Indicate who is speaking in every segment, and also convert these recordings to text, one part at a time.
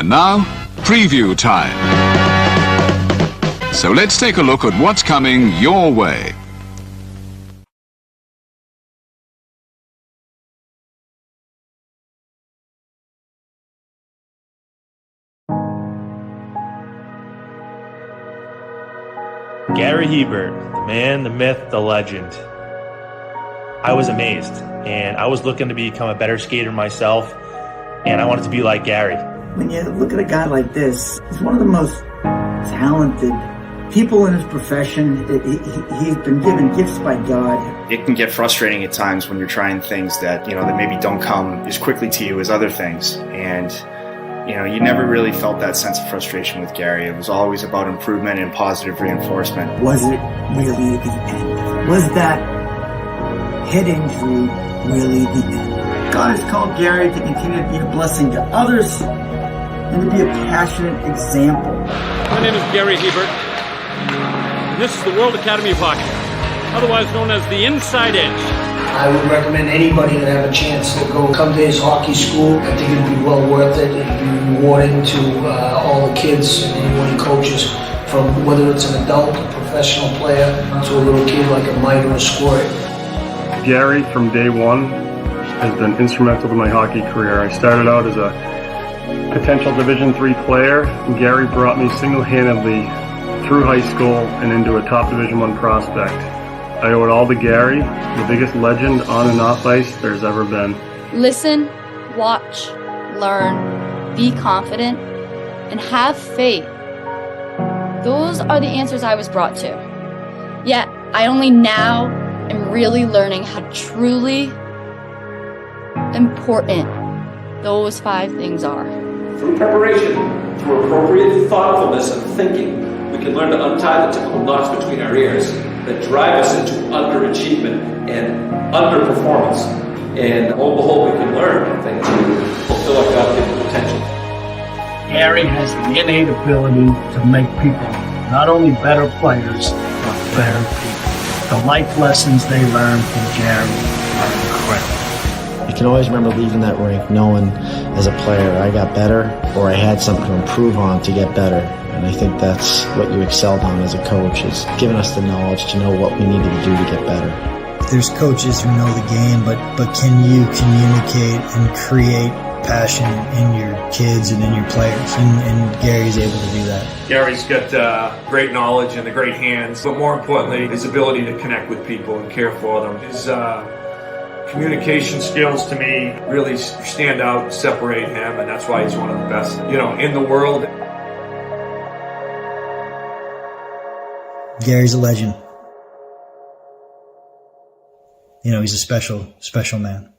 Speaker 1: And now, preview time. So let's take a look at what's coming your way.
Speaker 2: Gary Hebert, the man, the myth, the legend. I was amazed, and I was looking to become a better skater myself, and I wanted to be like Gary.
Speaker 3: When you look at a guy like this, he's one of the most talented people in his profession. He's been given gifts by God.
Speaker 4: It can get frustrating at times when you're trying things that, that maybe don't come as quickly to you as other things. And, you never really felt that sense of frustration with Gary. It was always about improvement and positive reinforcement.
Speaker 3: Was it really the end? Was that head injury really the end? God has called Gary to continue to be a blessing to others and to be a passionate example.
Speaker 5: My name is Gary Hebert, and this is the World Academy of Hockey, otherwise known as the Inside Edge.
Speaker 6: I would recommend anybody that have a chance to come to his hockey school. I think it'd be well worth it. It'd be rewarding to all the kids and anyone he coaches, from whether it's an adult, a professional player, to a little kid like a mite or a squirt.
Speaker 7: Gary, from day one, has been instrumental to my hockey career. I started out as a potential Division III player, and Gary brought me single-handedly through high school and into a top Division I prospect. I owe it all to Gary, the biggest legend on and off ice there's ever been.
Speaker 8: Listen, watch, learn, be confident, and have faith. Those are the answers I was brought to. Yet, I only now am really learning how truly important those 5 things are.
Speaker 9: Through preparation, through appropriate thoughtfulness and thinking, we can learn to untie the typical knots between our ears that drive us into underachievement and underperformance. And lo and behold, we can learn, I think, to fulfill our God-given potential.
Speaker 10: Gary has the innate ability to make people not only better players, but better people. The life lessons they learn from Gary are incredible.
Speaker 11: I can always remember leaving that rink knowing as a player I got better, or I had something to improve on to get better. And I think that's what you excelled on as a coach, is giving us the knowledge to know what we needed to do to get better.
Speaker 12: There's coaches who know the game, but can you communicate and create passion in your kids and in your players? And Gary's able to do that.
Speaker 13: Gary's got great knowledge and the great hands, but more importantly, his ability to connect with people and care for them. His communication skills, to me, really stand out and separate him, and that's why he's one of the best, in the world.
Speaker 12: Gary's a legend. He's a special, special man.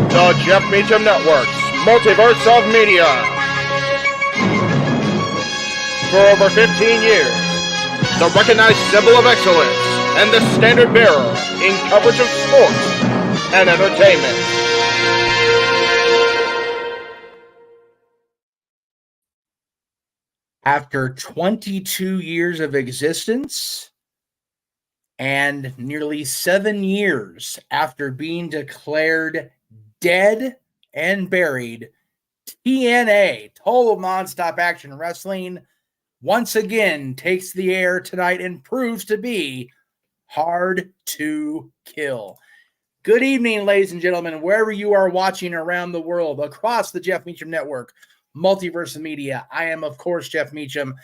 Speaker 14: The Jeff Meacham Network's Multiverse of Media. For over 15 years, the recognized symbol of excellence and the standard bearer in coverage of sports and entertainment.
Speaker 15: After 22 years of existence and nearly 7 years after being declared dead and buried, TNA, Total Nonstop Action Wrestling, once again takes the air tonight and proves to be hard to kill. Good evening, ladies and gentlemen, wherever you are watching around the world, across the Jeff Meacham Network, Multiverse Media. I am, of course, Jeff Meacham.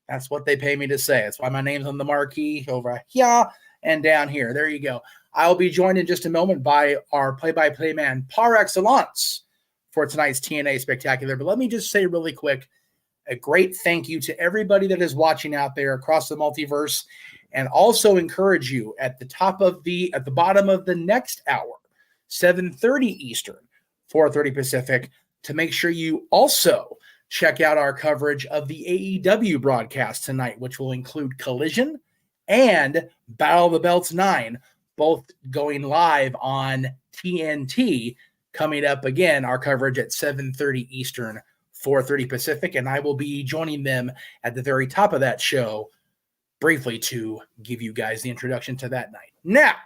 Speaker 15: That's what they pay me to say. That's why my name's on the marquee over here and down here. There you go. I'll be joined in just a moment by our play-by-play man par excellence for tonight's TNA Spectacular. But let me just say really quick, a great thank you to everybody that is watching out there across the multiverse, and also encourage you at the bottom of the next hour, 7:30 Eastern, 4:30 Pacific, to make sure you also check out our coverage of the AEW broadcast tonight, which will include Collision and Battle of the Belts 9, both going live on TNT. Coming up again, our coverage at 7:30 Eastern, 4:30 Pacific, and I will be joining them at the very top of that show briefly to give you guys the introduction to that night. Now,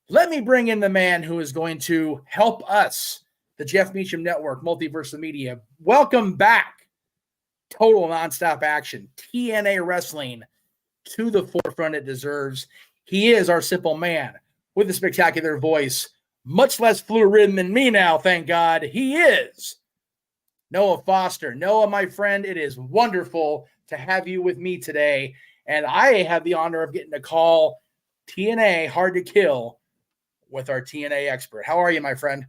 Speaker 15: let me bring in the man who is going to help us, the Jeff Meacham Network, Multiverse of Media. Welcome back, total nonstop action, TNA Wrestling, to the forefront it deserves. He is our simple man with a spectacular voice, much less fluid than me now, thank God. He is Noah Foster. Noah, my friend, it is wonderful to have you with me today. And I have the honor of getting to call TNA Hard to Kill with our TNA expert. How are you, my friend?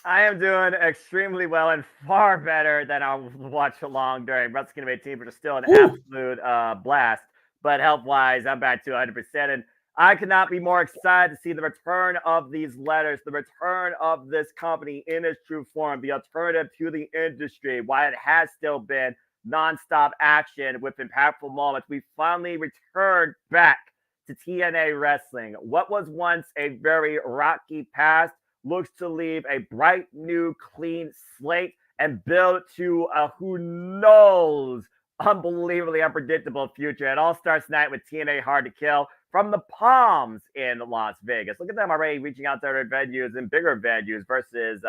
Speaker 16: I am doing extremely well and far better than I watched along during Wrestling 18, which is still an absolute blast. But health-wise, I'm back to 100%. And I cannot be more excited to see the return of these letters, the return of this company in its true form, the alternative to the industry, why it has still been nonstop action with impactful moments. We finally returned back to TNA Wrestling. What was once a very rocky past looks to leave a bright, new, clean slate and build to a who knows unbelievably unpredictable future. It all starts tonight with TNA Hard to Kill from the Palms in Las Vegas. Look at them already reaching out to other venues and bigger venues versus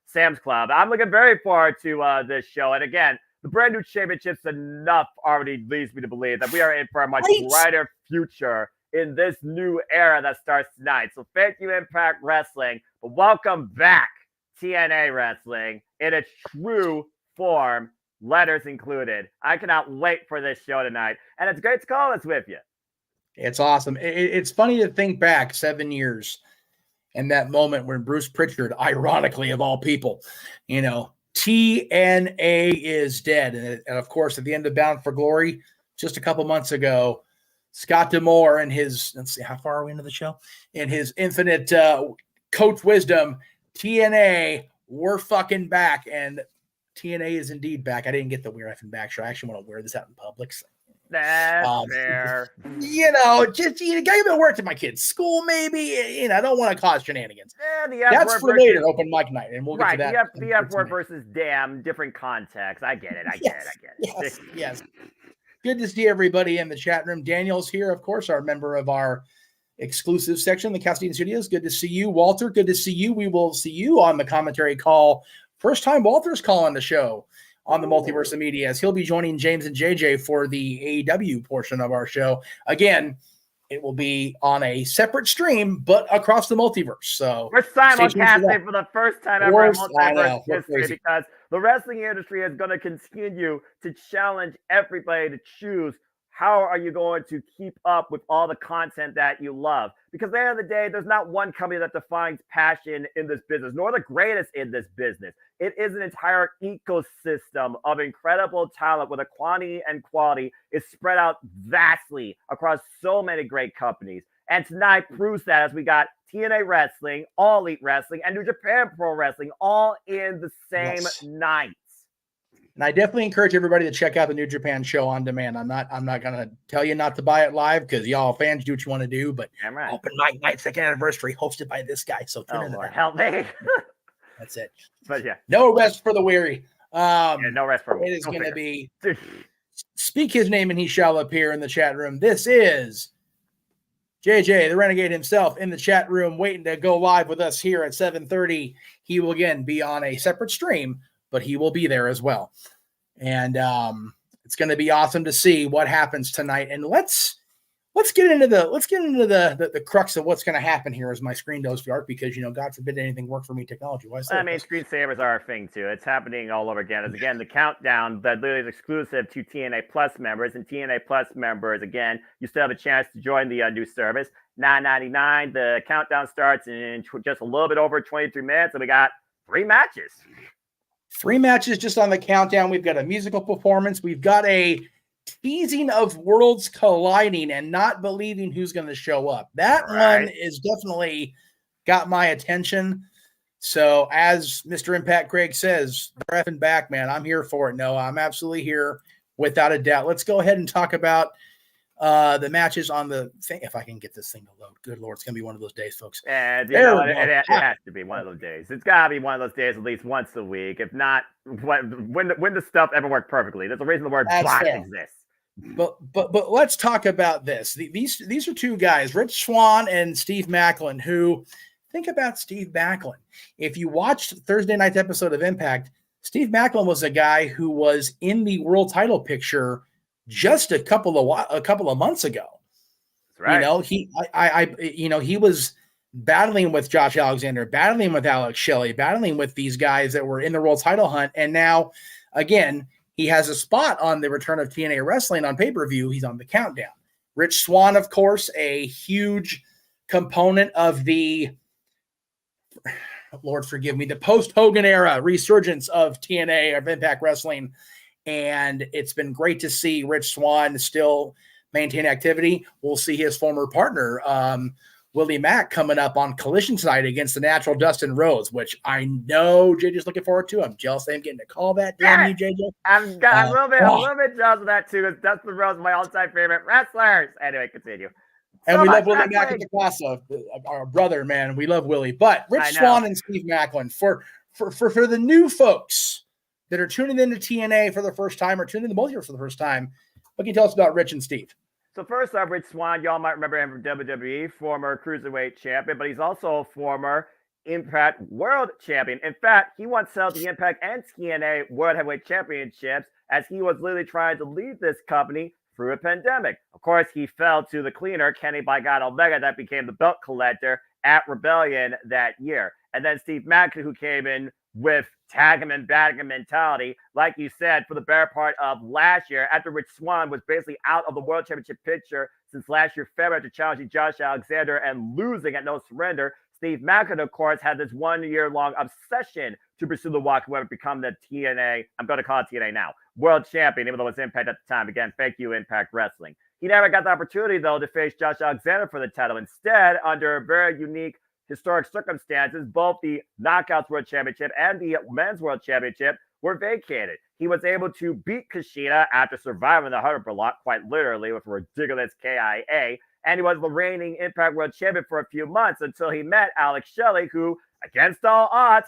Speaker 16: Sam's Club. I'm looking very forward to this show. And again, the brand new championships enough already leads me to believe that we are in for a much brighter future in this new era that starts tonight. So thank you, Impact Wrestling, but welcome back, TNA Wrestling, in its true form, letters included. I cannot wait for this show tonight, and it's great to call this with you.
Speaker 15: It's awesome. It's funny to think back 7 years and that moment when Bruce Pritchard, ironically of all people, TNA is dead. And of course, at the end of Bound for Glory, just a couple months ago, Scott D'Amore and his, let's see, how far are we into the show? In his infinite coach wisdom, TNA, we're fucking back. And TNA is indeed back. I didn't get the we're effing back show. I actually want to wear this out in public. So.
Speaker 16: That's fair.
Speaker 15: Just you gotta get work to my kids' school, maybe. I don't want to cause shenanigans.
Speaker 16: Yeah,
Speaker 15: that's for later, open mic night, and we'll get to that.
Speaker 16: The F word versus damn, different context. I get it. I get it.
Speaker 15: Yes. Good to see everybody in the chat room. Daniel's here, of course, our member of our exclusive section, the Castine Studios. Good to see you, Walter. Good to see you. We will see you on the commentary call. First time Walter's calling the show on the Multiverse of Media, as he'll be joining James and JJ for the AEW portion of our show. Again, it will be on a separate stream, but across the multiverse. So
Speaker 16: we're simulcasting for the first time ever in Multiverse history because the wrestling industry is going to continue to challenge everybody to choose how are you going to keep up with all the content that you love? Because at the end of the day, there's not one company that defines passion in this business, nor the greatest in this business. It is an entire ecosystem of incredible talent where the quantity and quality is spread out vastly across so many great companies. And tonight proves that as we got TNA Wrestling, All Elite Wrestling, and New Japan Pro Wrestling all in the same night.
Speaker 15: And I definitely encourage everybody to check out the New Japan show on demand. I'm not going to tell you not to buy it live because y'all fans do what you want to do, but Open Mic Night, second anniversary, hosted by this guy. So tune in.
Speaker 16: Lord, help me.
Speaker 15: That's it.
Speaker 16: But yeah.
Speaker 15: No rest for the weary.
Speaker 16: No rest for
Speaker 15: it is going to be speak his name and he shall appear in the chat room. This is JJ, the Renegade himself, in the chat room waiting to go live with us here at 7:30. He will again be on a separate stream, but he will be there as well. And it's going to be awesome to see what happens tonight. And let's get into the crux of what's going to happen here as my screen goes dark because, God forbid anything work for me technology-wise.
Speaker 16: Screensavers are a thing too. It's happening all over again. As again, the countdown that literally is exclusive to TNA Plus members, and TNA Plus members, again, you still have a chance to join the new service. $9.99. The countdown starts in just a little bit over 23 minutes, and we got 3 matches.
Speaker 15: 3 matches just on the countdown. We've got a musical performance. We've got a teasing of worlds colliding and not believing who's going to show up. That one is definitely got my attention. So as Mr. Impact Craig says, they're effing back, man. I'm here for it, Noah. I'm absolutely here without a doubt. Let's go ahead and talk about the matches on the thing. If I can get this thing to load. Good Lord, it's going to be one of those days, folks.
Speaker 16: And it has to be one of those days. It's got to be one of those days at least once a week. If not, when the stuff ever worked perfectly. There's a reason the word bot exists.
Speaker 15: But let's talk about this. These are two guys, Rich Swann and Steve Macklin, who think about Steve Macklin. If you watched Thursday night's episode of Impact, Steve Macklin was a guy who was in the world title picture just a couple of months ago.
Speaker 16: That's right.
Speaker 15: He was battling with Josh Alexander, battling with Alex Shelley, battling with these guys that were in the world title hunt, and now again he has a spot on the return of TNA Wrestling on pay-per-view. He's on the countdown. Rich Swann, of course, a huge component of the, Lord forgive me, the post-Hogan era resurgence of TNA, of Impact Wrestling. And it's been great to see Rich Swann still maintain activity. We'll see his former partner, Willie Mack, coming up on Collision tonight against the natural Dustin Rhodes, which I know JJ's looking forward to. I'm jealous of him getting to call that. Damn you, JJ.
Speaker 16: I'm a little bit jealous of that too. Because Dustin Rhodes is my all-time favorite wrestlers. Anyway, continue.
Speaker 15: And we love Willie Mack at the Casa, our brother, man. We love Willie. But Rich Swann and Steve Macklin, for the new folks that are tuning into TNA for the first time or tuning into Multiverse for the first time, what can you tell us about Rich and Steve?
Speaker 16: So first up, Rich Swann, y'all might remember him from WWE, former Cruiserweight champion, but he's also a former Impact World Champion. In fact, he once held the Impact and TNA World Heavyweight Championships as he was literally trying to lead this company through a pandemic. Of course, he fell to the cleaner, Kenny by God Omega, that became the belt collector at Rebellion that year. And then Steve Macklin, who came in with tag him and bag him mentality, like you said, for the better part of last year, after Rich Swann was basically out of the World Championship picture since last year, February, after challenging Josh Alexander and losing at No Surrender. Steve Macklin, of course, had this 1 year long obsession to pursue the walk away and become the TNA, I'm going to call it TNA now, World Champion, even though it was Impact at the time. Again, thank you, Impact Wrestling. He never got the opportunity, though, to face Josh Alexander for the title. Instead, under very unique historic circumstances, both the Knockouts World Championship and the Men's World Championship were vacated. He was able to beat Kushida after surviving the 100 block, quite literally, with a ridiculous KIA, and he was the reigning Impact World Champion for a few months until he met Alex Shelley, who, against all odds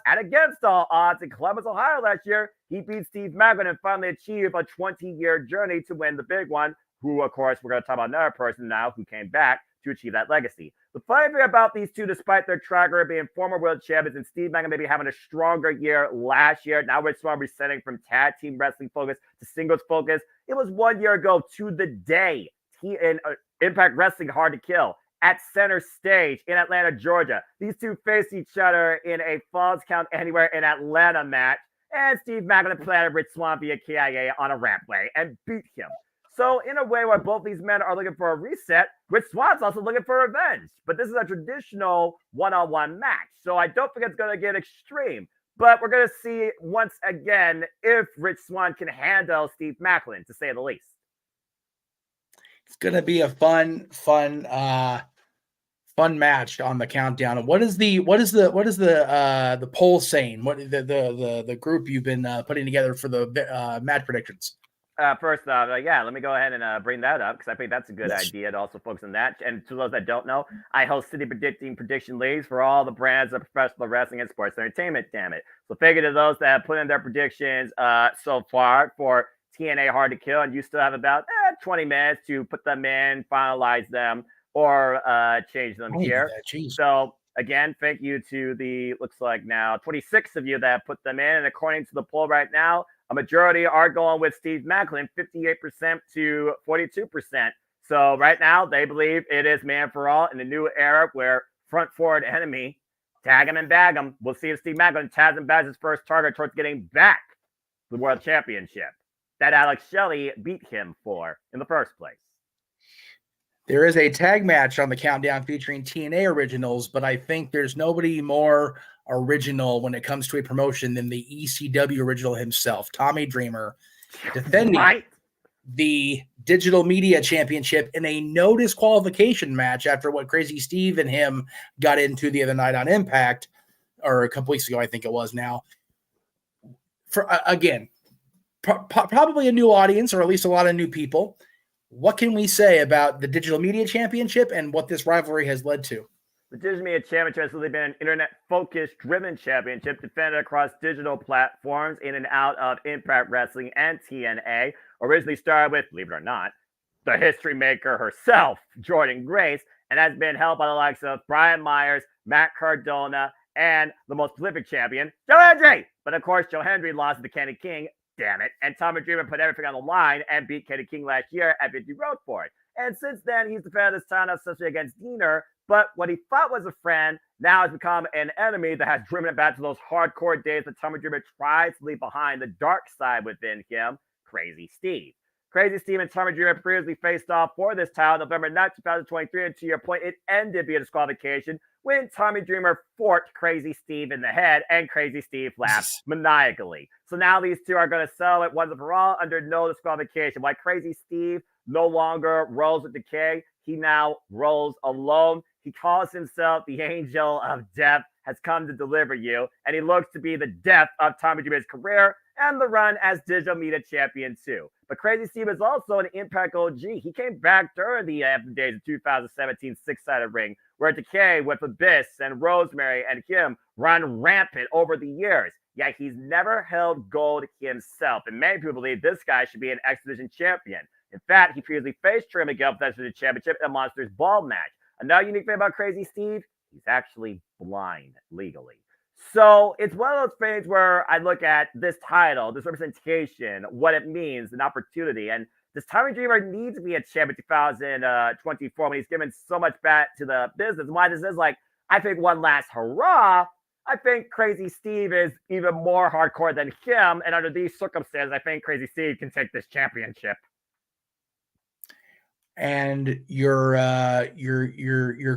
Speaker 16: in Columbus, Ohio last year, he beat Steve Macklin and finally achieved a 20-year journey to win the big one, who, of course, we're going to talk about another person now who came back to achieve that legacy. The funny thing about these two, despite their track record being former world champions and Steve Macklin maybe having a stronger year last year, now Rich Swann resetting from tag team wrestling focus to singles focus. It was 1 year ago to the day in Impact Wrestling Hard to Kill at Center Stage in Atlanta, Georgia. These two faced each other in a Falls Count Anywhere in Atlanta match, and Steve Macklin planted Rich Swann via KIA on a rampway and beat him. So in a way where both these men are looking for a reset, Rich Swann's also looking for revenge. But this is a traditional one-on-one match. So I don't think it's going to get extreme. But we're going to see once again if Rich Swann can handle Steve Macklin, to say the least.
Speaker 15: It's going to be a fun match on the countdown. And what is the poll saying? What the group you've been putting together for the match predictions?
Speaker 16: First off, let me go ahead and bring that up because I think that's a good idea to also focus on that. And to those that don't know, I host City Prediction Leagues for all the brands of professional wrestling and sports entertainment, damn it. So figure to those that have put in their predictions so far for TNA Hard to Kill, and you still have about 20 minutes to put them in, finalize them, or change them here. So again, thank you to the, looks like now, 26 of you that have put them in. And according to the poll right now, a majority are going with Steve Macklin, 58% to 42%. So right now, they believe it is man for all in the new era where front forward enemy, tag him and bag him. We'll see if Steve Macklin tags him back his first target towards getting back the World Championship that Alex Shelley beat him for in the first place.
Speaker 15: There is a tag match on the countdown featuring TNA originals, but I think there's nobody more original when it comes to a promotion than the ECW original himself, Tommy Dreamer, defending the Digital Media Championship in a no disqualification match after what Crazy Steve and him got into the other night on Impact. or a couple weeks ago, I think it was now. For again, probably a new audience, or at least a lot of new people. What can we say about the Digital Media Championship and what this rivalry has led to?
Speaker 16: The Digital Media Championship has really been an internet-focused, driven championship defended across digital platforms in and out of Impact Wrestling and TNA. Originally started with, believe it or not, the history maker herself, Jordynne Grace, and has been held by the likes of Brian Myers, Matt Cardona, and the most prolific champion, Joe Hendry. But of course, Joe Hendry lost to Kenny King, damn it, and Tommy Dreamer put everything on the line and beat Kenny King last year at Victory Road for it. And since then, he's defended his title, especially against Diener, but what he thought was a friend now has become an enemy that has driven him back to those hardcore days that Tommy Dreamer tries to leave behind, the dark side within him, Crazy Steve. Crazy Steve and Tommy Dreamer previously faced off for this title November 9, 2023, and to your point, it ended via disqualification when Tommy Dreamer forked Crazy Steve in the head, and Crazy Steve laughed maniacally. So now these two are going to settle it once and for all under no disqualification. While Crazy Steve no longer rolls with Decay, he now rolls alone. He calls himself the Angel of Death, has come to deliver you, and he looks to be the death of Tommy Dreamer's career and the run as Digital Media Champion too. But Crazy Steve is also an Impact OG. He came back during the days of 2017 six-sided ring, where Decay with Abyss and Rosemary and him run rampant over the years. Yet he's never held gold himself, and many people believe this guy should be an X Division champion. In fact, he previously faced Trey Miguel for the championship in a Monsters Ball match. Another unique thing about Crazy Steve, he's actually blind legally. So it's one of those things where I look at this title, this representation, what it means, an opportunity. And does Tommy Dreamer need to be a champ in 2024 when he's given so much back to the business? And why this is like, I think one last hurrah, I think Crazy Steve is even more hardcore than him. And under these circumstances, I think Crazy Steve can take this championship.
Speaker 15: And your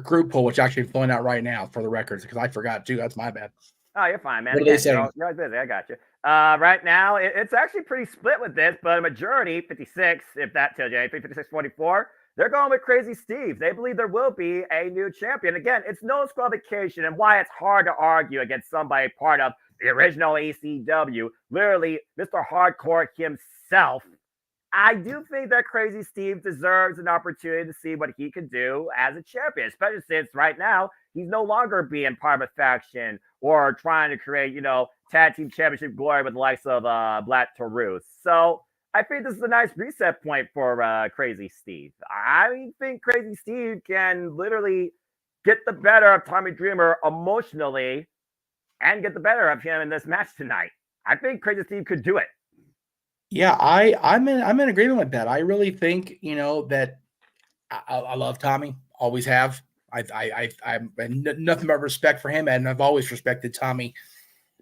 Speaker 15: group poll, which actually is flowing out right now for the records, because I forgot too. That's my bad.
Speaker 16: Oh, you're fine, man.
Speaker 15: What are they saying?
Speaker 16: You're busy. I got you. Right now, it's actually pretty split with this, but a majority, 56, if that tells you anything, 56-44, they're going with Crazy Steve. They believe there will be a new champion. Again, it's no disqualification, and why it's hard to argue against somebody part of the original ACW, literally Mr. Hardcore himself. I do think that Crazy Steve deserves an opportunity to see what he can do as a champion, especially since right now he's no longer being part of a faction or trying to create, tag team championship glory with the likes of Black Taurus. So I think this is a nice reset point for Crazy Steve. I think Crazy Steve can literally get the better of Tommy Dreamer emotionally and get the better of him in this match tonight. I think Crazy Steve could do it.
Speaker 15: Yeah, I'm in agreement with that. I really think that I love Tommy, always have. I'm nothing but respect for him, and I've always respected Tommy.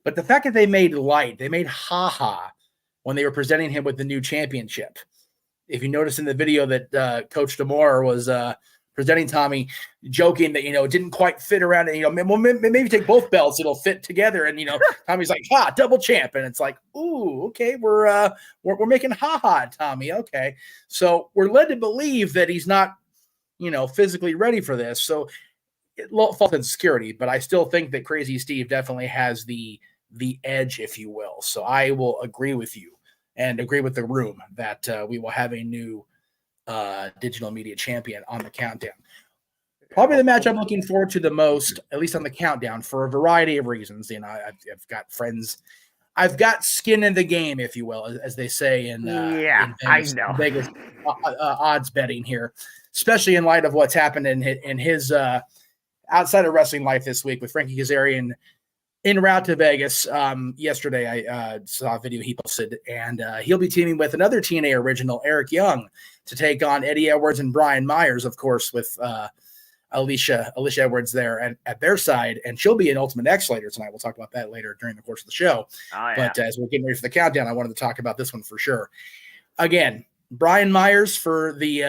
Speaker 15: But the fact that they made haha when they were presenting him with the new championship. If you notice in the video that Coach D'Amore was presenting Tommy, joking that it didn't quite fit around it. Maybe take both belts, it'll fit together. And Tommy's like, double champ, and it's like, ooh, okay, we're making haha, Tommy. Okay, so we're led to believe that he's not, physically ready for this. So it falls in security, but I still think that Crazy Steve definitely has the edge, if you will. So I will agree with you and agree with the room that we will have a new digital media champion on the countdown. Probably the match I'm looking forward to the most, at least on the countdown, for a variety of reasons. I've got friends, I've got skin in the game, if you will, as they say in Vegas,
Speaker 16: I know
Speaker 15: Vegas odds betting here, especially in light of what's happened in his outside of wrestling life this week with Frankie Kazarian en route to Vegas. Yesterday, I saw a video he posted, and he'll be teaming with another TNA original, Eric Young, to take on Eddie Edwards and Brian Myers, of course, with Alicia Edwards there at their side, and she'll be an Ultimate X later tonight. We'll talk about that later during the course of the show.
Speaker 16: Oh, yeah.
Speaker 15: But as we're getting ready for the countdown, I wanted to talk about this one for sure. Again, Brian Myers for the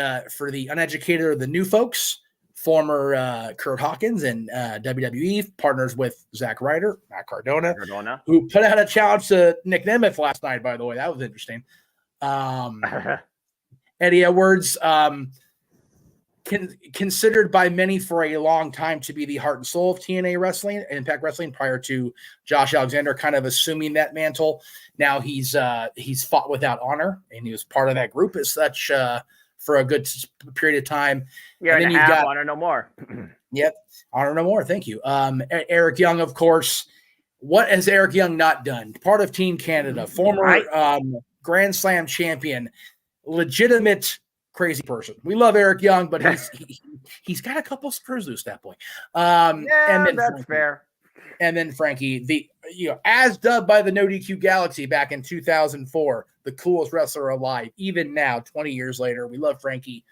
Speaker 15: uneducated or the new folks, former Kurt Hawkins and WWE, partners with Zack Ryder, Matt Cardona, who put out a challenge to Nick Nemeth last night, by the way. That was interesting. Eddie Edwards, considered by many for a long time to be the heart and soul of TNA Wrestling, Impact Wrestling, prior to Josh Alexander kind of assuming that mantle. Now he's fought without honor, and he was part of that group as such for a good period of time.
Speaker 16: Year and a half, honor no more.
Speaker 15: Yep, honor no more. Thank you. Eric Young, of course. What has Eric Young not done? Part of Team Canada, former Grand Slam champion, legitimate crazy person. We love Eric Young, but he's got a couple screws loose, that boy.
Speaker 16: And then that's
Speaker 15: Frankie,
Speaker 16: fair.
Speaker 15: And then Frankie, as dubbed by the No DQ Galaxy back in 2004, the coolest wrestler alive. Even now, 20 years later, we love Frankie.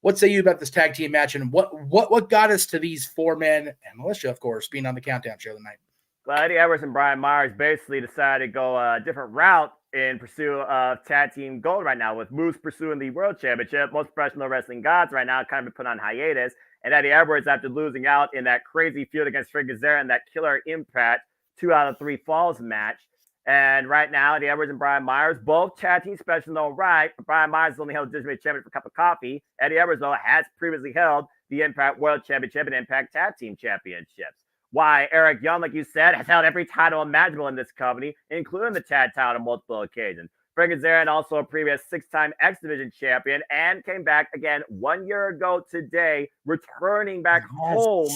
Speaker 15: What say you about this tag team match, and what got us to these four men and Militia, of course, being on the countdown show tonight?
Speaker 16: Well, Eddie Edwards and Brian Myers basically decided to go a different route in pursuit of tag team gold right now, with Moose pursuing the world championship. Most professional wrestling gods right now kind of been put on hiatus. And Eddie Edwards, after losing out in that crazy feud against Frank Kazarian and that killer Impact 2 out of 3 falls match. And right now, Eddie Edwards and Brian Myers, both tag team special, though, right? But Brian Myers only held the Disney Champion for a cup of coffee. Eddie Edwards, though, has previously held the Impact World Championship and Impact Tag Team Championships. Why Eric Young, like you said, has held every title imaginable in this company, including the tag title on multiple occasions. Frank Kazarian, also a previous 6-time X Division champion, and came back again 1 year ago today, returning back home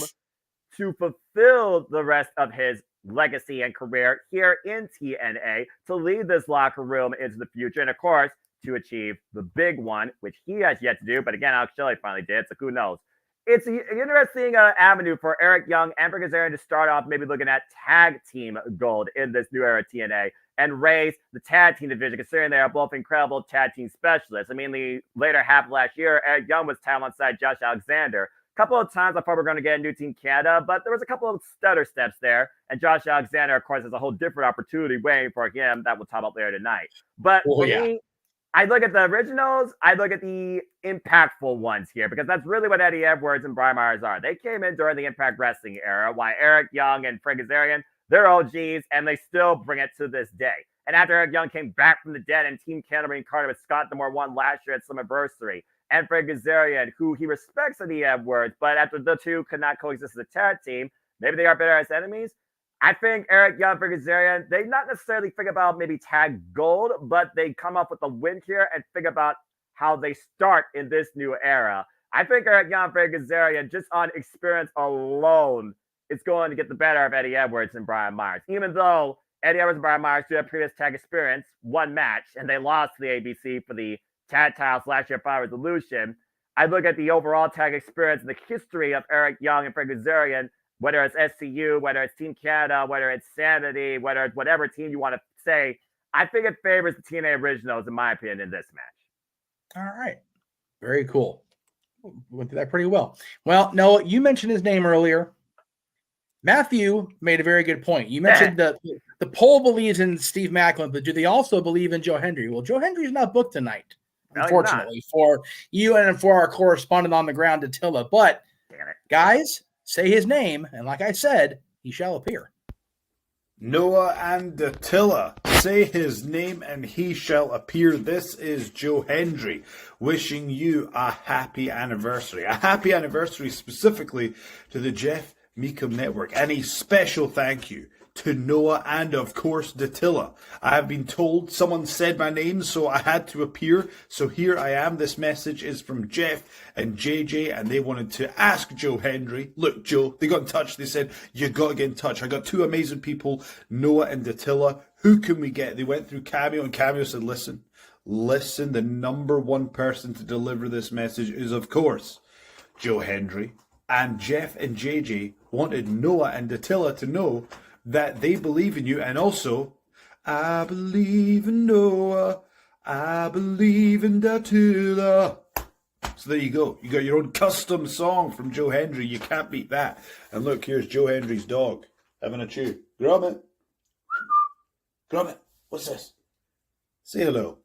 Speaker 16: to fulfill the rest of his legacy and career here in TNA, to lead this locker room into the future, and of course, to achieve the big one, which he has yet to do. But again, Alex Shelley finally did, so who knows? It's an interesting avenue for Eric Young and for Kazarian to start off maybe looking at tag team gold in this new era TNA and raise the tag team division, considering they are both incredible tag team specialists. I mean, the later half of last year, Eric Young was tag alongside Josh Alexander. A couple of times I thought we were going to get a new Team Canada, but there was a couple of stutter steps there. And Josh Alexander, of course, has a whole different opportunity waiting for him that we'll talk about later tonight. But for me, I look at the originals, I look at the impactful ones here, because that's really what Eddie Edwards and Brian Myers are. They came in during the Impact Wrestling era, while Eric Young and Frank Kazarian, they're OGs, and they still bring it to this day. And after Eric Young came back from the dead and Team Canada reincarnated with Scott D'Amore won last year at Slammiversary, and Frank Kazarian, who he respects Eddie Edwards, but after the two could not coexist as a tag team, maybe they are better as enemies. I think Eric Young, Frank Kazarian, they not necessarily think about maybe tag gold, but they come up with a win here and think about how they start in this new era. I think Eric Young, Frank Kazarian, just on experience alone, is going to get the better of Eddie Edwards and Brian Myers. Even though Eddie Edwards and Brian Myers do have previous tag experience, one match, and they lost to the ABC for the tag titles last year for Resolution. I look at the overall tag experience and the history of Eric Young and Frank Kazarian, whether it's SCU, whether it's Team Canada, whether it's Sanity, whether it's whatever team you want to say, I think it favors the TNA Originals, in my opinion, in this match.
Speaker 15: All right. Very cool. Went through that pretty well. Well, Noah, you mentioned his name earlier. Matthew made a very good point. You mentioned the poll believes in Steve Macklin, but do they also believe in Joe Hendry? Well, Joe Hendry is not booked tonight, unfortunately, for you and for our correspondent on the ground, Attila. But, guys, say his name, and like I said, he shall appear.
Speaker 17: Noah and Attila, say his name and he shall appear. This is Joe Hendry wishing you a happy anniversary. A happy anniversary specifically to the Jeff Meekum Network. And a special thank you to Noah and, of course, Attila. I have been told someone said my name, so I had to appear. So here I am. This message is from Jeff and JJ, and they wanted to ask Joe Hendry. Look, Joe, they got in touch. They said, you got to get in touch. I got two amazing people, Noah and Attila. Who can we get? They went through Cameo, and Cameo said, listen, the number one person to deliver this message is, of course, Joe Hendry. And Jeff and JJ wanted Noah and Attila to know that they believe in you, and also, I believe in Noah, I believe in Attila. So there you go. You got your own custom song from Joe Hendry. You can't beat that. And look, here's Joe Hendry's dog having a chew. Grab it. Grab it. What's this? Say hello.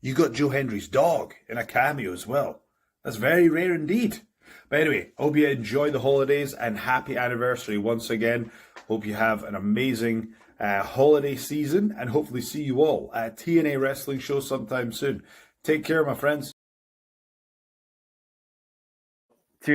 Speaker 17: You got Joe Hendry's dog in a cameo as well. That's very rare indeed. But anyway, hope you enjoy the holidays and happy anniversary once again. Hope you have an amazing holiday season and hopefully see you all at TNA Wrestling show sometime soon. Take care, my friends.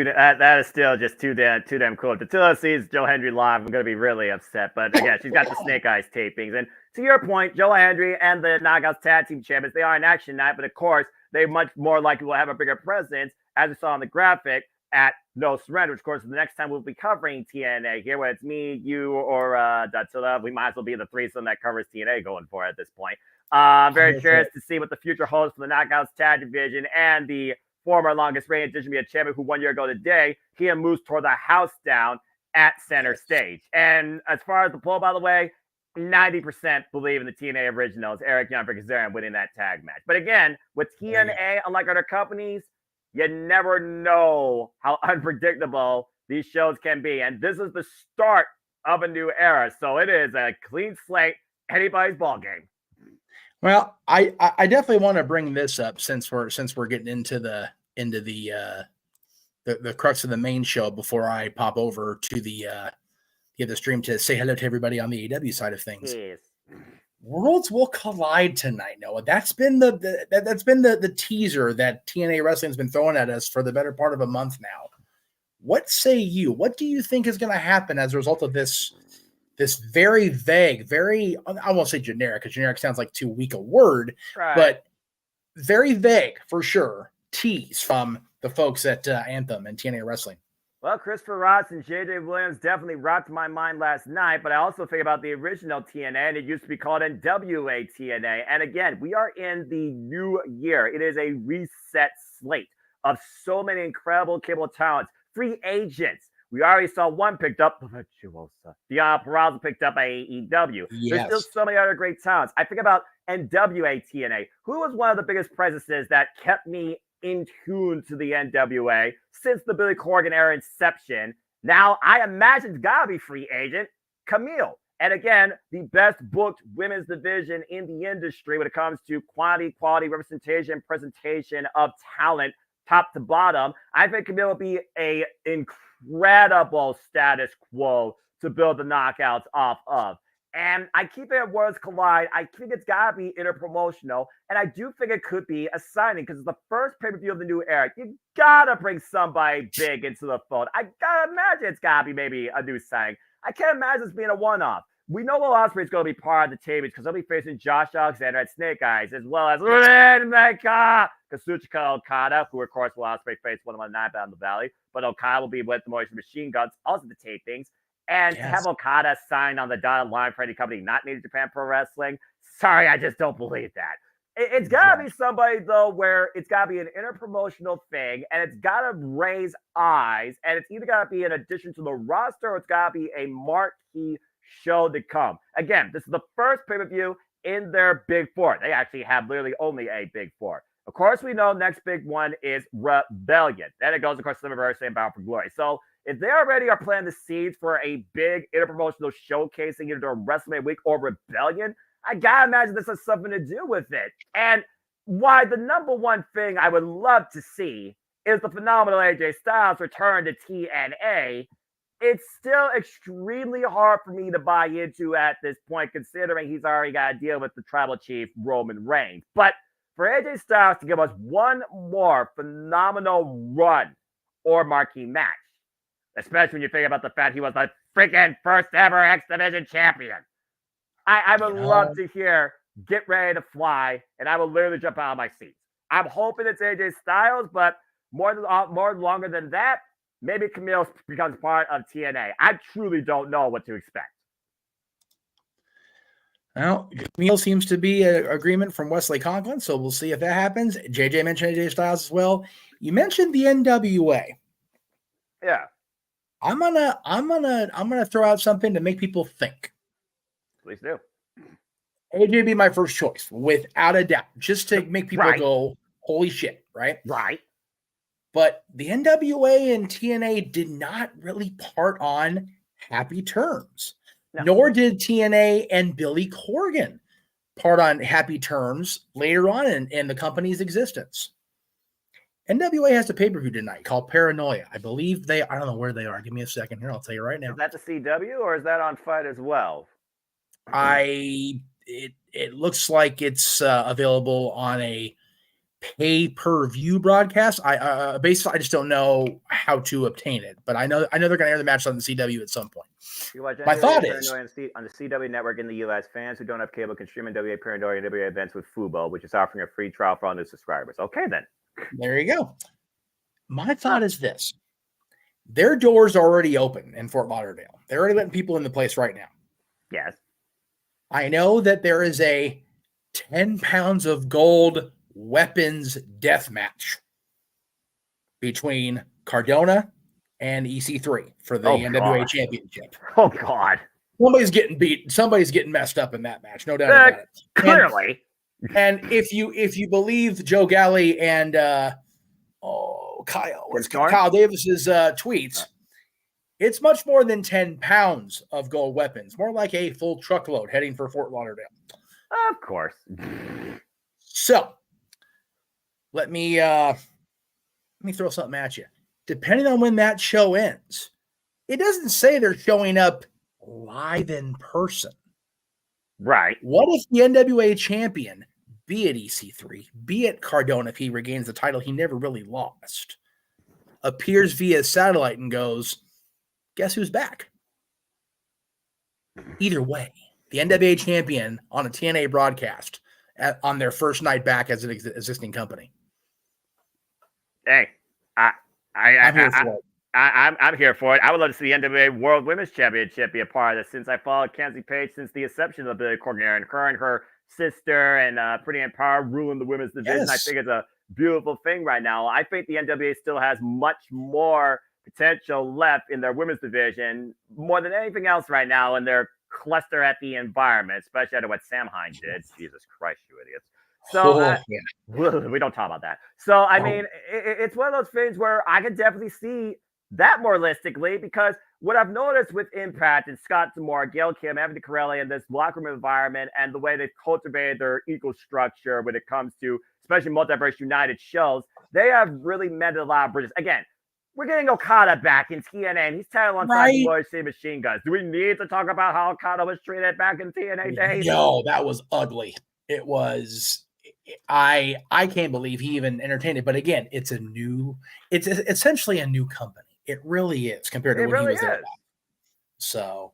Speaker 16: that is still just too damn cool. If Attila sees Joe Hendry live, I'm gonna be really upset. But again, she's got the Snake Eyes tapings. And to your point, Joe Hendry and the Knockouts Tag Team Champions, they are an action night, but of course, they much more likely will have a bigger presence, as we saw on the graphic, at No Surrender, which of course the next time we'll be covering TNA here, whether it's me, you, or Attila. We might as well be the threesome that covers TNA going for it at this point. I'm very curious to see what the future holds for the Knockouts Tag Division and the former longest reigning Division Media champion who 1 year ago today, he moves toward the house down at center stage. And as far as the poll, by the way, 90% believe in the TNA Originals, Eric Young for Kazarian winning that tag match. But again, with TNA, unlike other companies, you never know how unpredictable these shows can be. And this is the start of a new era. So it is a clean slate, anybody's ball game.
Speaker 15: Well, I definitely want to bring this up since we're getting into the crux of the main show before I pop over to the stream to say hello to everybody on the AEW side of things.
Speaker 16: Yes.
Speaker 15: Worlds will collide tonight, Noah. That's been the teaser that TNA Wrestling has been throwing at us for the better part of a month now. What say you? What do you think is going to happen as a result of this very vague, very, I won't say generic, because generic sounds like too weak a word,
Speaker 16: right,
Speaker 15: but very vague for sure tease from the folks at Anthem and TNA Wrestling?
Speaker 16: Well, Christopher Ross and JJ Williams definitely rocked my mind last night, but I also think about the original TNA, and it used to be called NWA TNA. And again, we are in the new year. It is a reset slate of so many incredible cable talents, free agents. We already saw one picked up, the Virtuosa. Deanna Purrazzo picked up AEW.
Speaker 15: Yes.
Speaker 16: There's still so many other great talents. I think about NWA TNA, who was one of the biggest presences that kept me in tune to the NWA since the Billy Corgan era inception. Now, I imagine it's got to be free agent Camille. And again, the best booked women's division in the industry when it comes to quality, representation, presentation of talent, top to bottom. I think Camille will be a incredible status quo to build the Knockouts off of. And I keep it at Worlds Collide. I think it's got to be interpromotional. And I do think it could be a signing because it's the first pay-per-view of the new era. You got to bring somebody big into the fold. I got to imagine it's got to be maybe a new signing. I can't imagine this being a one-off. We know Will Ospreay is going to be part of the tapings because they'll be facing Josh Alexander at Snake Eyes, as well as Kazuchika Okada, who, of course, Will Ospreay faced one of the night down the valley. But Okada will be with the Motion Machine Guns, also the tapings. And to have Okada signed on the dotted line for any company not New Japan Pro Wrestling, sorry, I just don't believe that. It's got to be somebody, though, where it's got to be an interpromotional thing, and it's got to raise eyes, and it's either got to be in addition to the roster or it's got to be a marquee show to come. Again, this is the first pay-per-view in their Big Four. They actually have literally only a Big Four. Of course, we know next big one is Rebellion. Then it goes, of course, Slammiversary and Bound for Glory. So if they already are planting the seeds for a big interpromotional showcasing either during WrestleMania week or Rebellion, I gotta imagine this has something to do with it. And why the number one thing I would love to see is the phenomenal AJ Styles return to TNA. It's still extremely hard for me to buy into at this point, considering he's already got to deal with the tribal chief Roman Reigns. But for AJ Styles to give us one more phenomenal run or marquee match, especially when you think about the fact he was the freaking first ever X Division champion, I would love to hear "Get Ready to Fly," and I will literally jump out of my seat. I'm hoping it's AJ Styles, but more longer than that, maybe Camille becomes part of TNA. I truly don't know what to expect.
Speaker 15: Well, Camille seems to be an agreement from Wesley Conklin, so we'll see if that happens. JJ mentioned AJ Styles as well. You mentioned the NWA.
Speaker 16: Yeah.
Speaker 15: I'm gonna throw out something to make people think.
Speaker 16: Please do.
Speaker 15: AJ would be my first choice, without a doubt, just to make people go, holy shit, right?
Speaker 16: Right.
Speaker 15: But the NWA and TNA did not really part on happy terms. No. Nor did TNA and Billy Corgan part on happy terms later on in the company's existence. NWA has a pay-per-view tonight called Paranoia. I believe I don't know where they are. Give me a second here. I'll tell you right now.
Speaker 16: Is that the CW or is that on Fight as well?
Speaker 15: It looks like it's available on a pay-per-view broadcast. Basically, I just don't know how to obtain it, but I know they're going to air the match on the CW at some point. My thought is
Speaker 16: on the CW network in the U.S., fans who don't have cable can stream NWA Paranoia and NWA events with Fubo, which is offering a free trial for all new subscribers. Okay, then.
Speaker 15: There you go. My thought is this. Their doors are already open in Fort Lauderdale. They're already letting people in the place right now.
Speaker 16: Yes.
Speaker 15: I know that there is a 10 pounds of gold weapons death match between Cardona and EC3 for the NWA Championship.
Speaker 16: Oh, God.
Speaker 15: Somebody's getting beat. Somebody's getting messed up in that match. No doubt about it.
Speaker 16: Clearly.
Speaker 15: And if you believe Joe Galley and Kyle Davis's tweets, it's much more than 10 pounds of gold weapons. More like a full truckload heading for Fort Lauderdale.
Speaker 16: Of course.
Speaker 15: So let me throw something at you. Depending on when that show ends, it doesn't say they're showing up live in person.
Speaker 16: Right.
Speaker 15: What if the NWA champion, be it EC3, be it Cardona, if he regains the title he never really lost, appears via satellite and goes, guess who's back? Either way, the NWA champion on a TNA broadcast on their first night back as an existing company.
Speaker 16: Hey, I'm here for it. I would love to see the NWA World Women's Championship be a part of this, since I followed Kenzie Page since the inception of the Corgan, and her sister and Pretty and Power ruling the women's division. Yes. I think it's a beautiful thing right now. I think the NWA still has much more potential left in their women's division, more than anything else right now, in their cluster at the environment, especially after what Sam Hine did. Jesus Christ, you idiots. So we don't talk about that. So, I mean, it's one of those things where I can definitely see that more realistically, because what I've noticed with Impact and Scott D'Amore, Gail Kim, Anthony Corelli, and this locker room environment and the way they've cultivated their eco structure when it comes to especially Multiverse United shows, they have really mended a lot of bridges. Again, we're getting Okada back in TNA, and he's titled alongside the Royal City Machine Guns. Do we need to talk about how Okada was treated back in TNA days?
Speaker 15: No, that was ugly. It was... I can't believe he even entertained it. But again, it's essentially a new company. It really is compared to when he was there. So,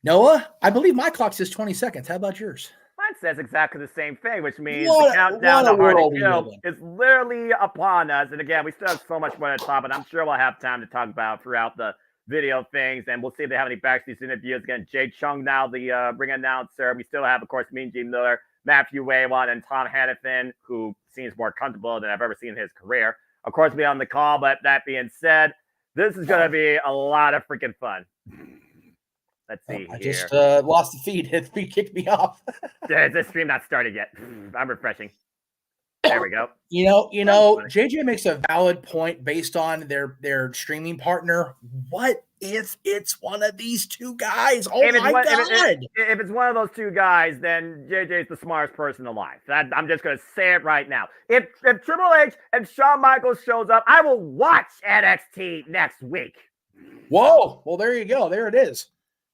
Speaker 15: Noah, I believe my clock says 20 seconds. How about yours?
Speaker 16: Mine says exactly the same thing, which means the countdown to Hard to Kill is literally upon us. And again, we still have so much more to talk about. I'm sure we'll have time to talk about throughout the video things, and we'll see if they have any backstage interviews. Again, Jay Chung now the ring announcer. We still have, of course, Mean Gene Miller, Matthew Waywon, and Tom Hannafin, who seems more comfortable than I've ever seen in his career. Of course, we'll be on the call, but that being said, this is going to be a lot of freaking fun. Let's see
Speaker 15: I just lost the feed. The feed kicked me off.
Speaker 16: This stream not started yet. I'm refreshing. There we go.
Speaker 15: You know, JJ makes a valid point based on their streaming partner. What if it's one of these two guys? Oh my God!
Speaker 16: If it's one of those two guys, then JJ's the smartest person alive. I'm just going to say it right now. If Triple H and Shawn Michaels shows up, I will watch NXT next week.
Speaker 15: Whoa! Well, there you go. There it is.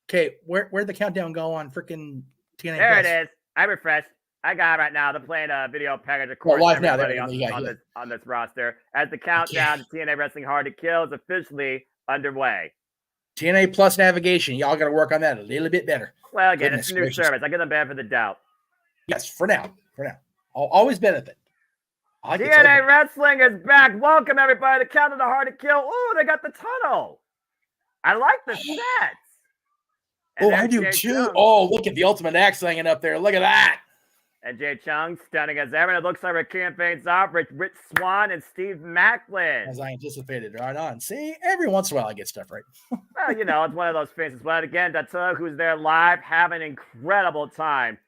Speaker 15: Okay, where'd the countdown go on freaking TNA?
Speaker 16: There it is. I refreshed. I got it right now. They're playing a video package, of course, everybody on this roster, as the countdown to TNA Wrestling Hard to Kill is officially underway.
Speaker 15: TNA Plus navigation. Y'all got to work on that a little bit better.
Speaker 16: Well, again, it's a new service. I give them bad for the doubt.
Speaker 15: Yes, for now. I'll always benefit.
Speaker 16: TNA Wrestling is back. Welcome, everybody. The countdown to Hard to Kill. Oh, they got the tunnel. I like the sets.
Speaker 15: And I do too. Oh, look at the Ultimate Axe hanging up there. Look at that.
Speaker 16: And Jay Chung stunning as ever. It looks like our campaigns off. Rich Swann and Steve Macklin.
Speaker 15: As I anticipated. Right on. See, every once in a while I get stuff right.
Speaker 16: Well, you know, it's one of those things. But again, Dato, who's there live, having an incredible time.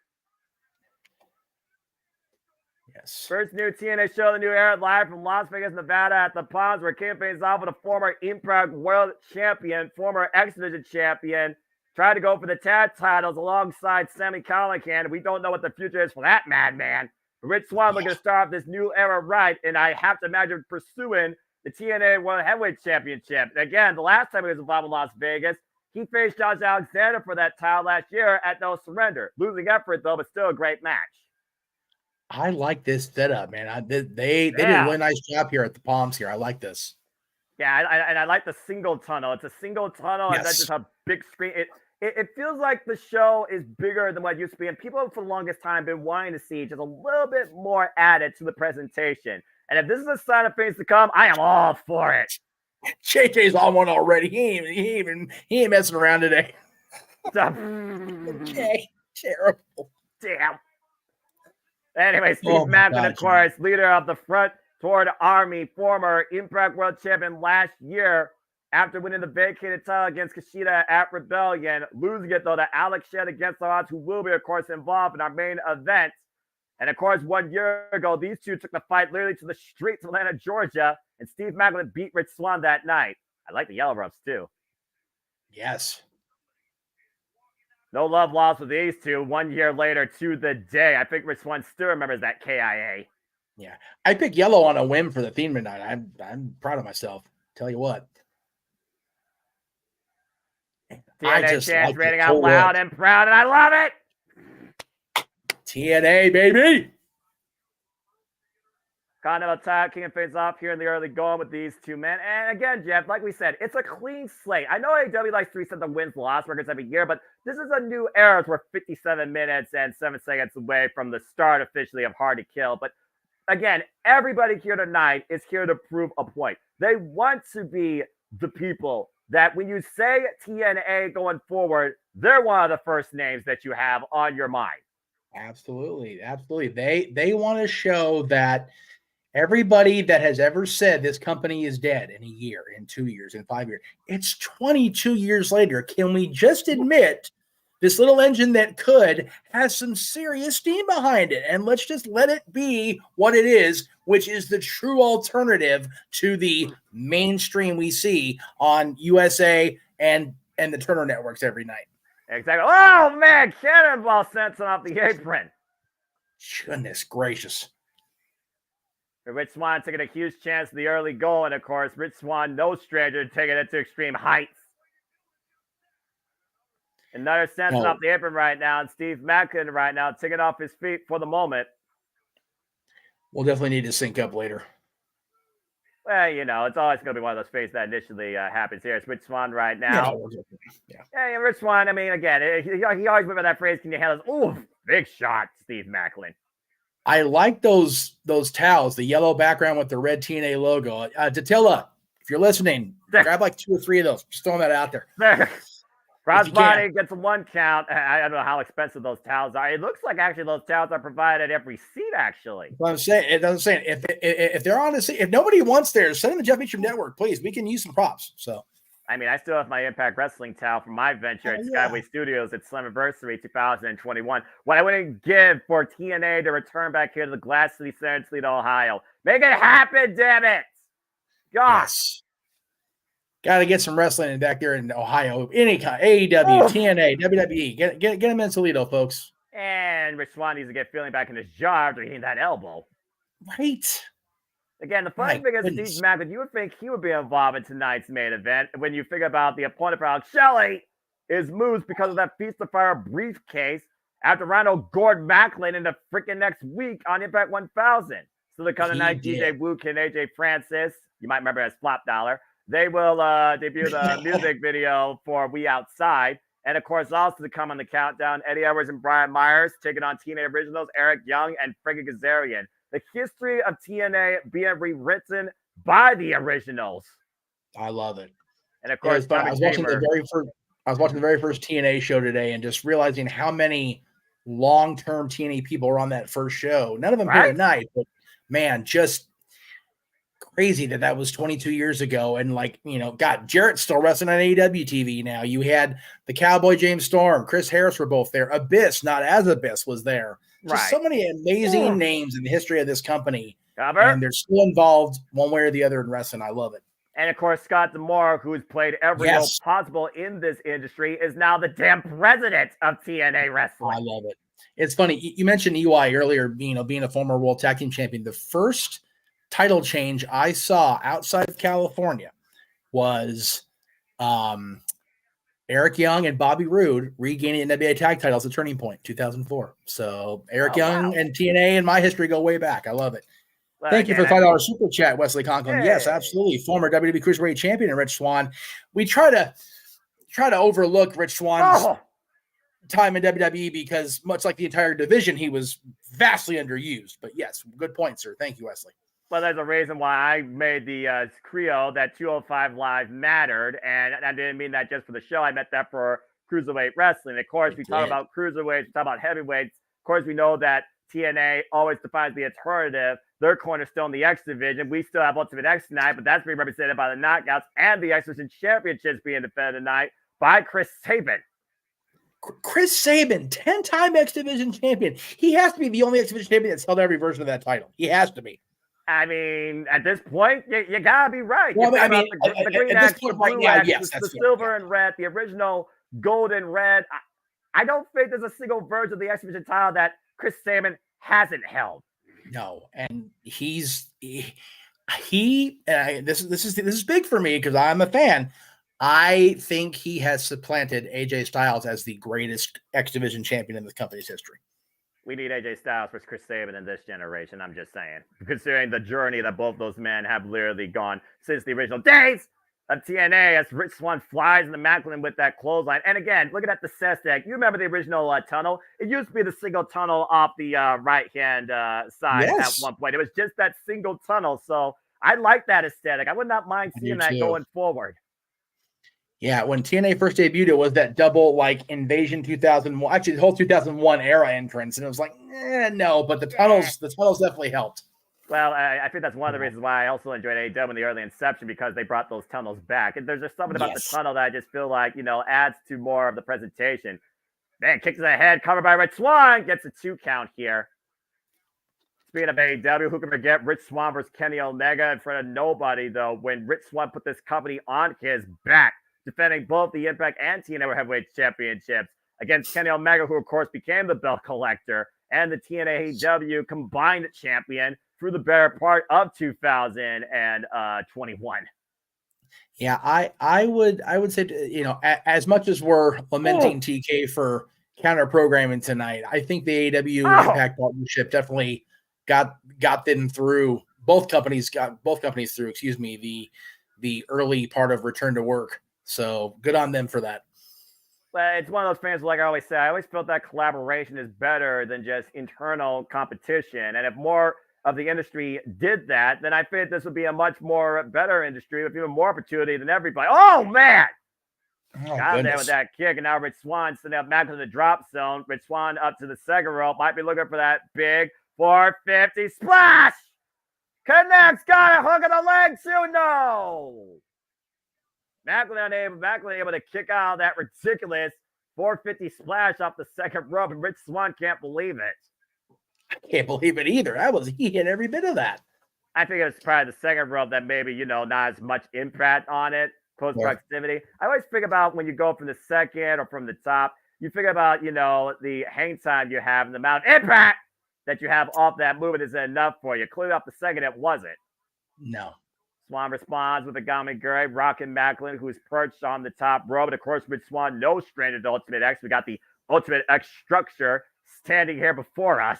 Speaker 15: Yes.
Speaker 16: First new TNA show, the new era, live from Las Vegas, Nevada at the Palms, where campaigns off with a former Impact World Champion, former X Division Champion. Tried to go for the tag titles alongside Sami Callihan. We don't know what the future is for that madman. Rich Swann looking to start off this new era right, and I have to imagine pursuing the TNA World Heavyweight Championship. And again, the last time he was involved in Las Vegas, he faced Josh Alexander for that title last year at No Surrender. Losing effort, though, but still a great match.
Speaker 15: I like this setup, man. They did a
Speaker 16: Yeah.
Speaker 15: really nice job here at the Palms here. I like this.
Speaker 16: Yeah, and I like the single tunnel. It's a single tunnel, and that's
Speaker 15: Yes.
Speaker 16: just a big screen. It feels like the show is bigger than what it used to be, and people for the longest time been wanting to see just a little bit more added to the presentation. And if this is a sign of things to come, I am all for it.
Speaker 15: JJ's on one already. He ain't messing around today.
Speaker 16: Okay,
Speaker 15: terrible.
Speaker 16: Damn. Anyway, Steve
Speaker 15: Oh my
Speaker 16: Macklin,
Speaker 15: God,
Speaker 16: of course, leader of the Front Toward Army, former Impact World Champion last year, after winning the vacated title against Kushida at Rebellion, losing it though to Alex Shedd against the odds, who will be, of course, involved in our main event. And of course, 1 year ago, these two took the fight literally to the streets of Atlanta, Georgia, and Steve Macklin beat Rich Swann that night. I like the Yellow Roughs too.
Speaker 15: Yes.
Speaker 16: No love lost with these two 1 year later to the day. I think Rich Swann still remembers that KIA.
Speaker 15: Yeah. I picked yellow on a whim for the theme tonight. I'm proud of myself. Tell you what.
Speaker 16: TNA chants rating out loud and proud, and I love it.
Speaker 15: TNA, baby.
Speaker 16: Kind of attacking and face off here in the early going with these two men. And again, Jeff, like we said, it's a clean slate. I know AEW likes 3 sets of wins-loss records every year, but this is a new era. We're 57 minutes and 7 seconds away from the start officially of Hard to Kill. But again, everybody here tonight is here to prove a point. They want to be the people that when you say TNA going forward, they're one of the first names that you have on your mind.
Speaker 15: Absolutely. Absolutely. They want to show that everybody that has ever said this company is dead in a year, in 2 years, in 5 years, it's 22 years later. Can we just admit this little engine that could has some serious steam behind it? And let's just let it be what it is, which is the true alternative to the mainstream we see on USA and the Turner networks every night.
Speaker 16: Exactly. Oh, man, Cannonball sent it off the apron.
Speaker 15: Goodness gracious.
Speaker 16: Rich Swann taking a huge chance in the early goal, and of course, Rich Swann, no stranger, taking it to extreme heights. Another sense off the apron right now, and Steve Macklin right now taking off his feet for the moment.
Speaker 15: We'll definitely need to sync up later.
Speaker 16: Well, you know, it's always going to be one of those phases that initially happens here. It's Rich Swann right now. Yeah, Rich Swann, I mean, again, he always went by that phrase, can you handle this? Ooh, big shot, Steve Macklin.
Speaker 15: I like those towels, the yellow background with the red TNA logo. Datilla, if you're listening, grab like 2 or 3 of those. Just throwing that out there.
Speaker 16: Crossbody gets a 1 count. I don't know how expensive those towels are. It looks like actually those towels are provided every seat, actually.
Speaker 15: What I'm saying, if they're on the seat, if nobody wants theirs, send them to Jeff Meacham Network, please. We can use some props. So,
Speaker 16: I mean, I still have my Impact Wrestling towel from my venture at Skyway Studios at Slammiversary 2021. What I wouldn't give for TNA to return back here to the Glass City Center in Toledo, Ohio. Make it happen, damn it! Gosh.
Speaker 15: Yes. Got to get some wrestling back there in Ohio. Any kind, AEW, TNA, WWE. Get them in Toledo, folks.
Speaker 16: And Rich Swann needs to get feeling back in his jaw after hitting that elbow.
Speaker 15: Right.
Speaker 16: Again, the funny thing is, Steve Macklin, you would think he would be involved in tonight's main event when you figure about the opponent for Alex Shelley is Moose because of that Feast of Fire briefcase after Rhino Gord Macklin in the freaking next week on Impact 1000. So the coming night, DJ Wook and AJ Francis, you might remember as Flop Dollar, they will debut the music video for We Outside. And of course, also to come on the countdown, Eddie Edwards and Brian Myers taking on TNA Originals, Eric Young and Frankie Kazarian. The history of TNA being rewritten by the Originals.
Speaker 15: I love it.
Speaker 16: And of course,
Speaker 15: I was watching the very first TNA show today and just realizing how many long-term TNA people were on that first show. None of them here tonight, but man, just crazy that was 22 years ago. And like, you know, God, Jarrett's still wrestling on AEW TV now. You had the Cowboy James Storm, Chris Harris were both there. Abyss, not as Abyss, was there. Just so many amazing names in the history of this company. And they're still involved one way or the other in wrestling. I love it.
Speaker 16: And of course, Scott D'Amore, who's played every role possible in this industry, is now the damn president of TNA Wrestling.
Speaker 15: I love it. It's funny. You mentioned EY earlier, being a former World Tag Team Champion. The first title change I saw outside of California was Eric Young and Bobby Roode regaining the NWA tag titles at Turning Point 2004. So Eric Young and TNA in my history go way back. I love it.
Speaker 16: Well,
Speaker 15: Thank you for the $5 super chat, Wesley Conklin.
Speaker 16: Hey.
Speaker 15: Yes, absolutely. Former WWE Cruiserweight Champion and Rich Swann. We try to overlook Rich Swann's time in WWE because, much like the entire division, he was vastly underused. But yes, good point, sir. Thank you, Wesley.
Speaker 16: Well, there's a reason why I made the Creo that 205 Live mattered, and I didn't mean that just for the show. I meant that for Cruiserweight Wrestling. Of course, we talk about cruiserweights, we talk about heavyweights. Of course, we know that TNA always defines the alternative. Their cornerstone, the X Division. We still have Ultimate X tonight, but that's being represented by the Knockouts and the X Division Championships being defended tonight by Chris Sabin.
Speaker 15: Chris Sabin, 10-time X Division champion. He has to be the only X Division champion that's held every version of that title. He has to be.
Speaker 16: I mean, at this point, you gotta be right.
Speaker 15: Well, I mean,
Speaker 16: the green X, the blue X, the silver and red, the original gold and red. I don't think there's a single version of the X Division title that Chris Sabin hasn't held.
Speaker 15: No, and this is big for me because I'm a fan. I think he has supplanted AJ Styles as the greatest X Division champion in the company's history.
Speaker 16: We need AJ Styles versus Chris Sabin in this generation. I'm just saying, considering the journey that both those men have literally gone since the original days of TNA, as Rich Swann flies into Macklin with that clothesline. And again, looking at the set deck, you remember the original tunnel? It used to be the single tunnel off the right-hand side at one point. It was just that single tunnel. So I like that aesthetic. I would not mind seeing that going forward.
Speaker 15: Yeah, when TNA first debuted, it was that double Invasion 2001. Actually, the whole 2001 era entrance, and it was like, no. But the tunnels definitely helped.
Speaker 16: Well, I think that's one of the reasons why I also enjoyed AEW in the early inception, because they brought those tunnels back. And there's just something about the tunnel that I just feel like adds to more of the presentation. Man, kicks in the head, covered by Rich Swann, gets a 2 count here. Speaking of AEW, who can forget Rich Swann versus Kenny Omega in front of nobody, though, when Rich Swann put this company on his back, defending both the Impact and TNA Heavyweight Championships against Kenny Omega, who, of course, became the belt collector, and the TNA AEW combined champion through the better part of 2021.
Speaker 15: Yeah, I would say, as much as we're lamenting TK for counter programming tonight, I think the AEW Impact partnership definitely got them through. Both companies through, the early part of return to work. So good on them for that.
Speaker 16: Well, it's one of those fans, like I always say, I always felt that collaboration is better than just internal competition. And if more of the industry did that, then I think this would be a much more better industry with even more opportunity than everybody. Oh, man! Got there with that kick, and now Rich Swann sending up back to the drop zone. Rich Swann up to the second rope. Might be looking for that big 450 splash! Connects, got it, hook of the leg too, no! Macklin able to kick out that ridiculous 450 splash off the second rope, and Rich Swann can't believe it.
Speaker 15: I can't believe it either. He hit every bit of that.
Speaker 16: I think it was probably the second rope that maybe, not as much impact on it, close proximity. I always think about when you go from the second or from the top, you figure about, the hang time you have and the amount of impact that you have off that move. It isn't enough for you. Clearly off the second, it wasn't.
Speaker 15: No.
Speaker 16: Swann responds with a Gamagiri, rocking Macklin, who's perched on the top rope. And of course, with Swann, no stranded Ultimate X. We got the Ultimate X structure standing here before us.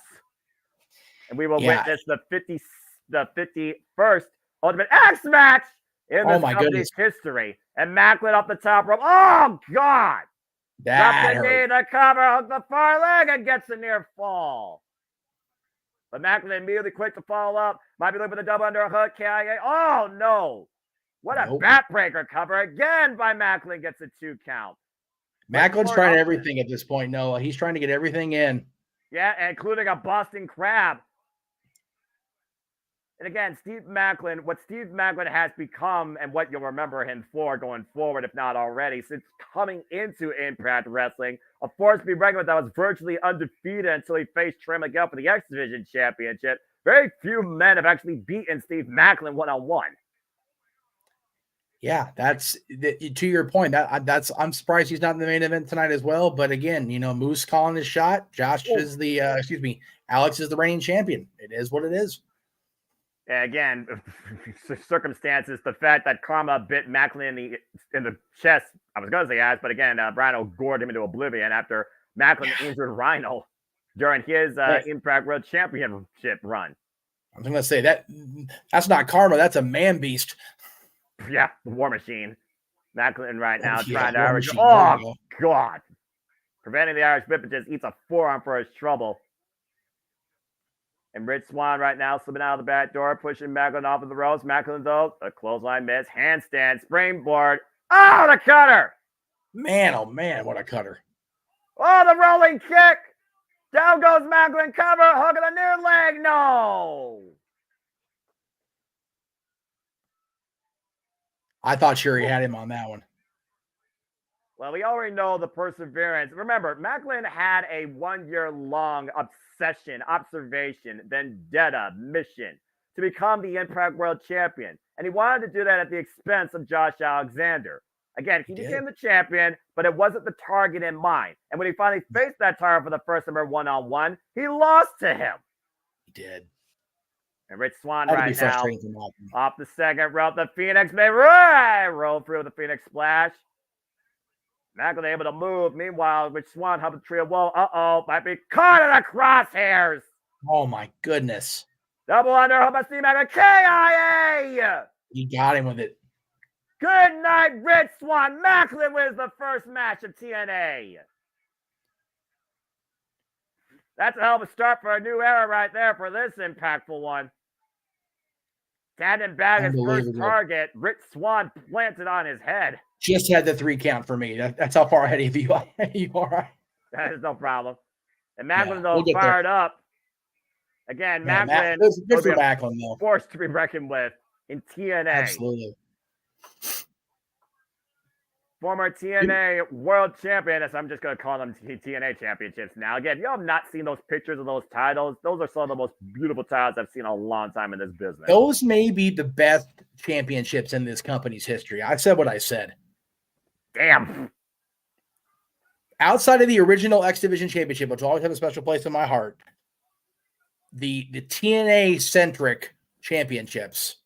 Speaker 16: And we will witness the 51st Ultimate X match in this company's history. And Macklin up the top rope. Oh, God!
Speaker 15: That
Speaker 16: hurt. Knee, the cover, hook the far leg, and gets a near fall. But Macklin immediately quick to follow up. Might be looking for the double underhook. KIA. Oh, no. What a backbreaker cover. Again by Macklin, gets a 2 count.
Speaker 15: Macklin's trying everything at this point, Noah. He's trying to get everything in.
Speaker 16: Yeah, including a Boston Crab. And again, what Steve Macklin has become, and what you'll remember him for going forward, if not already, since coming into Impact Wrestling, a force to be reckoned with that was virtually undefeated until he faced Trey Miguel for the X Division Championship. Very few men have actually beaten Steve Macklin one-on-one.
Speaker 15: Yeah, that's to your point. I'm surprised he's not in the main event tonight as well. But again, Moose calling his shot. Alex is the reigning champion. It is what it is.
Speaker 16: Again, circumstances, the fact that Karma bit Macklin in the chest, I was going to say ass, but again, Rhino gored him into oblivion after Macklin injured Rhino during his Impact World Championship run.
Speaker 15: I was going to say that's not Karma, that's a man beast.
Speaker 16: Yeah, the War Machine. Macklin right now trying to
Speaker 15: War
Speaker 16: Irish.
Speaker 15: Machine.
Speaker 16: Oh, God. Preventing the Irish whip, but just eats a forearm for his trouble. And Rich Swann right now slipping out of the back door, pushing Macklin off of the ropes. Macklin, though, a clothesline miss, handstand, springboard. Oh, the cutter!
Speaker 15: Man, oh man, what a cutter.
Speaker 16: Oh, the rolling kick! Down goes Macklin, cover, hook of the near leg, no!
Speaker 15: I thought Sherry had him on that one.
Speaker 16: Well, we already know the perseverance. Remember, Macklin had a 1-year-long observation, vendetta, mission to become the Impact World Champion. And he wanted to do that at the expense of Josh Alexander. Again, he became the champion, but it wasn't the target in mind. And when he finally faced that target for the first time one-on-one, he lost to him.
Speaker 15: He did.
Speaker 16: And Rich Swann right now,
Speaker 15: from
Speaker 16: off the second rope, the Phoenix may roll through with the Phoenix Splash. Macklin able to move. Meanwhile, Rich Swann up the trio. Whoa, might be caught in the crosshairs.
Speaker 15: Oh my goodness.
Speaker 16: Double under, hope I see Macklin. KIA!
Speaker 15: He got him with it.
Speaker 16: Good night, Rich Swann. Macklin wins the first match of TNA. That's a hell of a start for a new era right there for this impactful one. Standing back his first target, Rich Swann planted on his head.
Speaker 15: Just had the 3 count for me. That's how far ahead of you are.
Speaker 16: That is no problem. And Macklin, though, fired up. Again, Macklin
Speaker 15: good for Macklin, though.
Speaker 16: Forced to be reckoned with in TNA.
Speaker 15: Absolutely.
Speaker 16: Former TNA World Champion, as I'm just going to call them TNA Championships now. Again, you have not seen those pictures of those titles. Those are some of the most beautiful titles I've seen in a long time in this business.
Speaker 15: Those may be the best championships in this company's history. I said what I said.
Speaker 16: Damn.
Speaker 15: Outside of the original X Division Championship, which will always have a special place in my heart, the TNA-centric championships,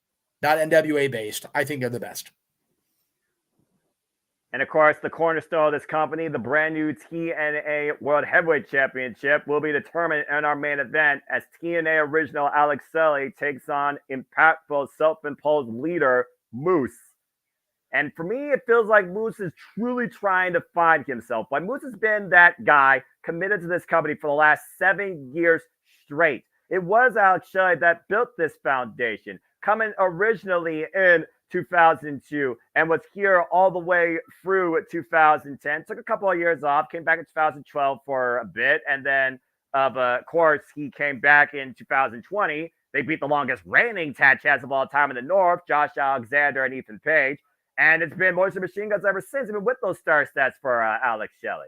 Speaker 15: not NWA-based, I think they're the best.
Speaker 16: And, of course, the cornerstone of this company, the brand new TNA World Heavyweight Championship, will be determined in our main event as TNA original Alex Shelley takes on impactful self-imposed leader Moose. And for me, it feels like Moose is truly trying to find himself. But Moose has been that guy committed to this company for the last 7 years straight. It was Alex Shelley that built this foundation, coming originally in 2002 and was here all the way through 2010. Took a couple of years off, came back in 2012 for a bit, and then, of course, he came back in 2020. They beat the longest reigning tag champs of all time in the North, Josh Alexander and Ethan Page. And it's been Motion Machine Guns ever since, even with those star stats for Alex Shelley.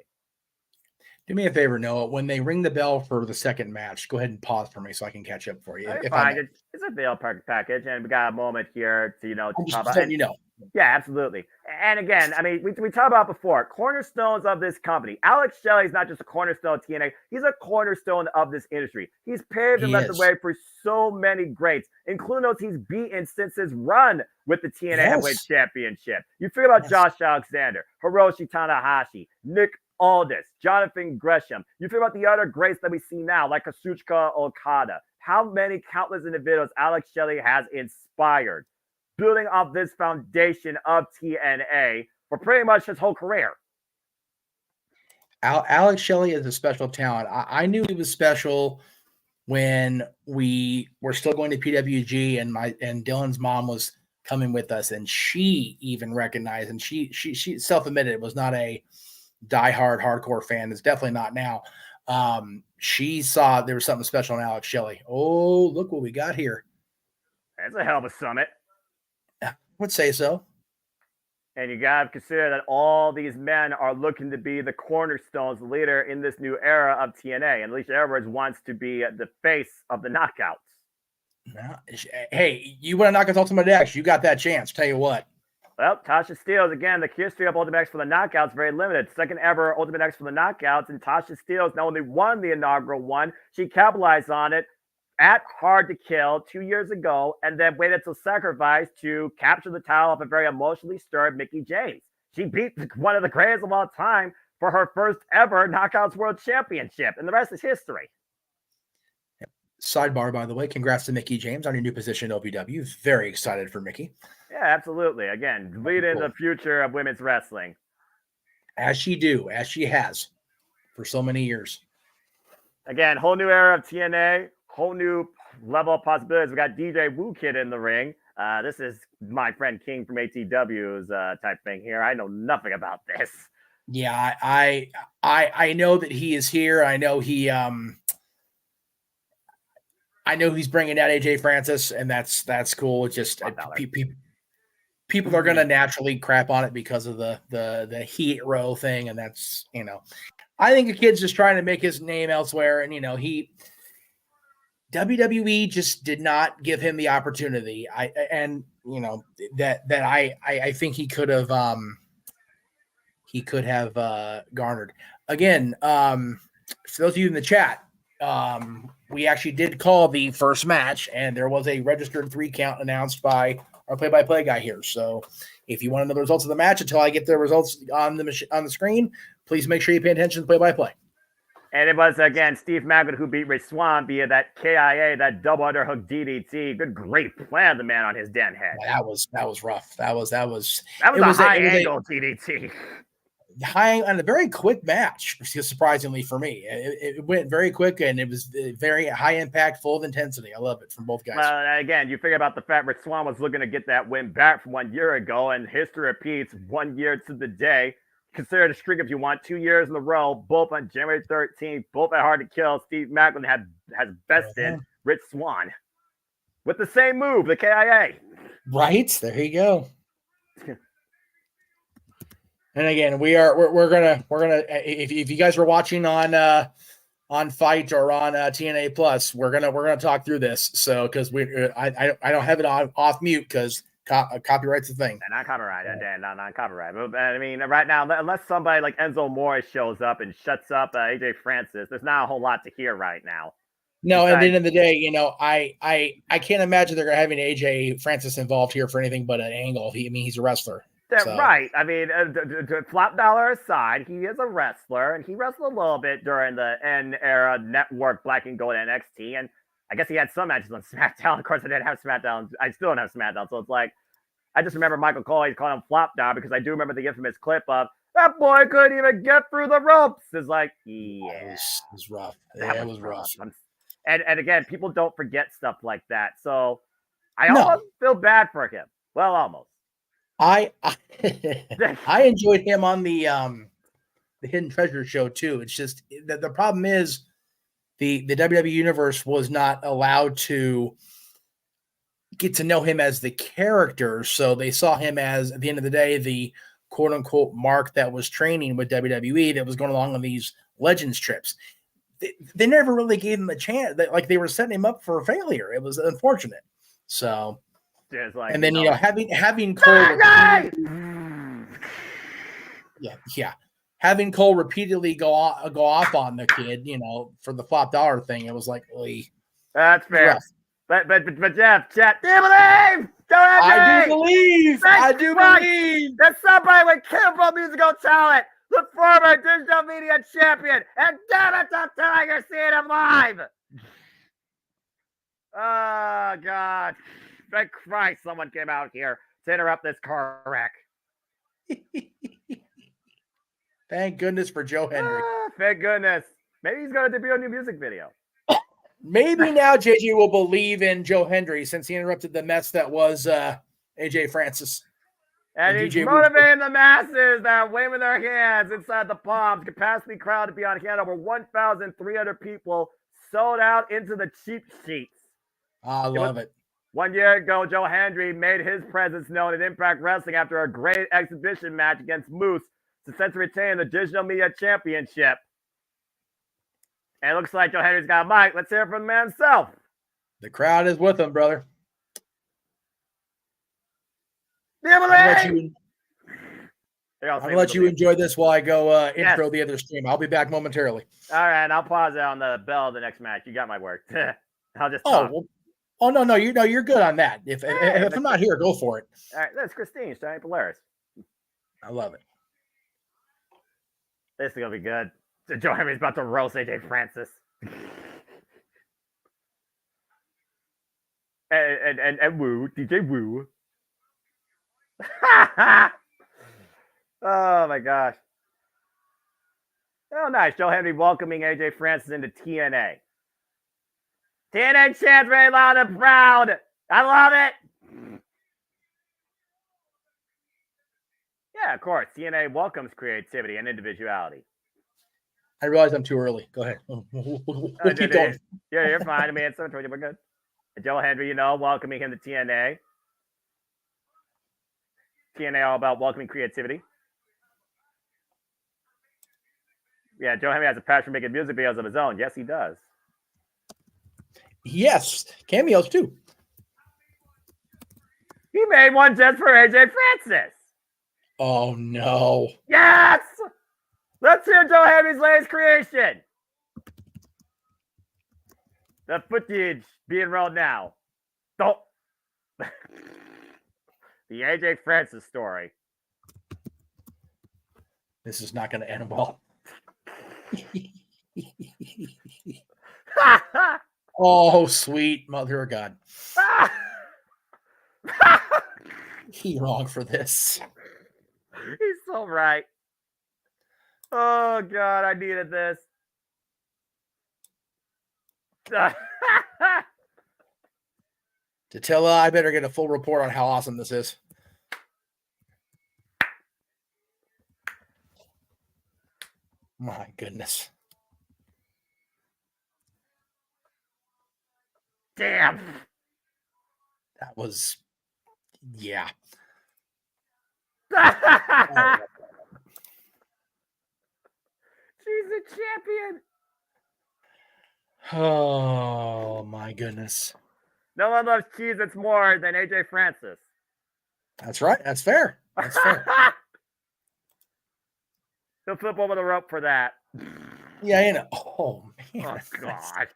Speaker 15: Do me a favor, Noah. When they ring the bell for the second match, go ahead and pause for me so I can catch up for you.
Speaker 16: It's a veil package, and we got a moment here to, to talk about. Yeah, absolutely. And again, I mean, we talked about before, cornerstones of this company. Alex Shelley is not just a cornerstone of TNA. He's a cornerstone of this industry. He's paved and led the way for so many greats, including those he's beaten since his run with the TNA Heavyweight Championship. You figure about Josh Alexander, Hiroshi Tanahashi, Nick Aldis, Jonathan Gresham. You figure about the other greats that we see now, like Kazuchika Okada. How many countless individuals Alex Shelley has inspired, building off this foundation of TNA for pretty much his whole career.
Speaker 15: Alex Shelley is a special talent. I knew he was special when we were still going to PWG, and Dylan's mom was coming with us, and she even recognized, and she self-admitted it was not a diehard hardcore fan. It's definitely not now. She saw there was something special in Alex Shelley. Oh, look what we got here.
Speaker 16: That's a hell of a summit.
Speaker 15: I would say so.
Speaker 16: And you got to consider that all these men are looking to be the cornerstones leader in this new era of TNA. And Alicia Edwards wants to be the face of the Knockouts.
Speaker 15: Hey, you want to Knockouts Ultimate X? You got that chance. Tell you what.
Speaker 16: Well, Tasha Steelz, again, the history of Ultimate X for the Knockouts, very limited. Second ever Ultimate X for the Knockouts. And Tasha Steelz not only won the inaugural one, she capitalized on it, at Hard to Kill 2 years ago, and then waited till Sacrifice to capture the title of a very emotionally stirred Mickie James. She beat one of the greatest of all time for her first ever Knockouts World Championship, and the rest is history.
Speaker 15: Sidebar, by the way, congrats to Mickie James on your new position in OVW. Very excited for Mickie.
Speaker 16: Yeah, absolutely. Again, leading the future of women's wrestling.
Speaker 15: As she has for so many years.
Speaker 16: Again, whole new era of TNA, whole new level of possibilities. We got DJ Woo Kid in the ring. This is my friend King from ATW's type thing here. I know nothing about this.
Speaker 15: Yeah, I know that he is here. I know he's bringing out AJ Francis, and that's cool. It's just people are going to naturally crap on it because of the heat row thing, and that's, I think the kid's just trying to make his name elsewhere, and WWE just did not give him the opportunity. I think he could have garnered. Again, for those of you in the chat, we actually did call the first match, and there was a registered 3 count announced by our play-by-play guy here. So if you want to know the results of the match until I get the results on the screen, please make sure you pay attention to play-by-play.
Speaker 16: And it was, again, Steve Macklin who beat Rich Swann via that KIA, that double underhook DDT. Good, great plan, the man on his damn head.
Speaker 15: That was rough. That was
Speaker 16: a high angle DDT.
Speaker 15: High and a very quick match, surprisingly for me. It went very quick, and it was very high impact, full of intensity. I love it from both guys.
Speaker 16: Well, again, you figure about the fact Rich Swann was looking to get that win back from 1 year ago, and history repeats 1 year to the day. Consider it a streak if you want, 2 years in a row, both on January 13th, both at Hard to Kill. Steve Macklin has bested Rich Swann with the same move, the KIA.
Speaker 15: Right there, you go. And again, we're gonna if you guys were watching on Fight or on TNA Plus, we're gonna talk through this. So because I don't have it off mute because copyright's a thing.
Speaker 16: Not copyright, not copyright. But I mean, right now, unless somebody like Enzo Morris shows up and shuts up AJ Francis, there's not a whole lot to hear right now.
Speaker 15: No, at the end of the day, I can't imagine they're having AJ Francis involved here for anything but an angle. He's a wrestler. So.
Speaker 16: Right. I mean, flop dollar aside, he is a wrestler, and he wrestled a little bit during the N era network Black and Gold NXT, and I guess he had some matches on SmackDown. Of course, I didn't have SmackDown. I still don't have SmackDown, so it's like, I just remember Michael Cole, he's calling him flop dollar because I do remember the infamous clip of, that boy couldn't even get through the ropes. It's like, yeah.
Speaker 15: It was rough.
Speaker 16: It was rough. And again, people don't forget stuff like that, so I almost feel bad for him. Well, almost.
Speaker 15: I enjoyed him on the Hidden Treasure show too. It's just the problem is the WWE Universe was not allowed to get to know him as the character, so they saw him as, at the end of the day, the quote unquote mark that was training with WWE that was going along on these Legends trips. They never really gave him a chance. Like they were setting him up for failure. It was unfortunate. So.
Speaker 16: Like,
Speaker 15: and then having Cole having Cole repeatedly go off on the kid, for the flop dollar thing, it was like,
Speaker 16: that's fair. But Jeff, chat, do you believe?
Speaker 15: I do believe
Speaker 16: that somebody with Kimbo musical talent, the former digital media champion, and damn it, I'm telling you're seeing him live. Oh God. Thank Christ someone came out here to interrupt this car wreck.
Speaker 15: Thank goodness for Joe Hendry.
Speaker 16: Thank goodness. Maybe he's going to debut a new music video.
Speaker 15: Maybe now JJ will believe in Joe Hendry since he interrupted the mess that was AJ Francis.
Speaker 16: And he's motivating the masses that are waving their hands inside the Palms. Capacity crowd to be on hand. Over 1,300 people sold out into the cheap seats.
Speaker 15: I love it.
Speaker 16: 1 year ago, Joe Hendry made his presence known at Impact Wrestling after a great exhibition match against Moose to set to retain the Digital Media Championship. And it looks like Joe Hendry's got a mic. Let's hear it from the man himself.
Speaker 15: The crowd is with him, brother.
Speaker 16: I'm
Speaker 15: going to let you enjoy this while I go intro the other stream. I'll be back momentarily.
Speaker 16: All right, I'll pause it on the bell of the next match. You got my word. I'll just
Speaker 15: Oh,
Speaker 16: talk.
Speaker 15: well, no, you're good on that. If I'm not here, go for it.
Speaker 16: All right, that's Christine. She's giant Polaris.
Speaker 15: I love it.
Speaker 16: This is gonna be good. So Joe Henry's about to roast AJ Francis. and Woo, DJ Woo. Oh my gosh. Oh, nice. Joe Henry welcoming AJ Francis into TNA. TNA chant very loud and proud. I love it. Yeah, of course. TNA welcomes creativity and individuality.
Speaker 15: I realize I'm too early. Go ahead. We'll keep going.
Speaker 16: Yeah, you're fine. I mean, it's 7:20. We're good. And Joe Henry, welcoming him to TNA. TNA all about welcoming creativity. Yeah, Joe Henry has a passion for making music videos of his own. Yes, he does.
Speaker 15: Yes, cameos too.
Speaker 16: He made one just for AJ Francis.
Speaker 15: Oh no!
Speaker 16: Yes, let's hear Joe Henry's latest creation. The footage being rolled now. Don't. The AJ Francis story.
Speaker 15: This is not going to end well. Oh, sweet mother of God. He wrong for this.
Speaker 16: He's so right. Oh, God, I needed this.
Speaker 15: Tatilla, I better get a full report on how awesome this is. My goodness.
Speaker 16: Damn.
Speaker 15: That was, yeah.
Speaker 16: She's a champion.
Speaker 15: Oh, my goodness.
Speaker 16: No one loves cheese that's more than AJ Francis.
Speaker 15: That's right. That's fair. That's fair.
Speaker 16: He'll flip over the rope for that.
Speaker 15: Yeah, you know. Oh, man.
Speaker 16: Oh, God.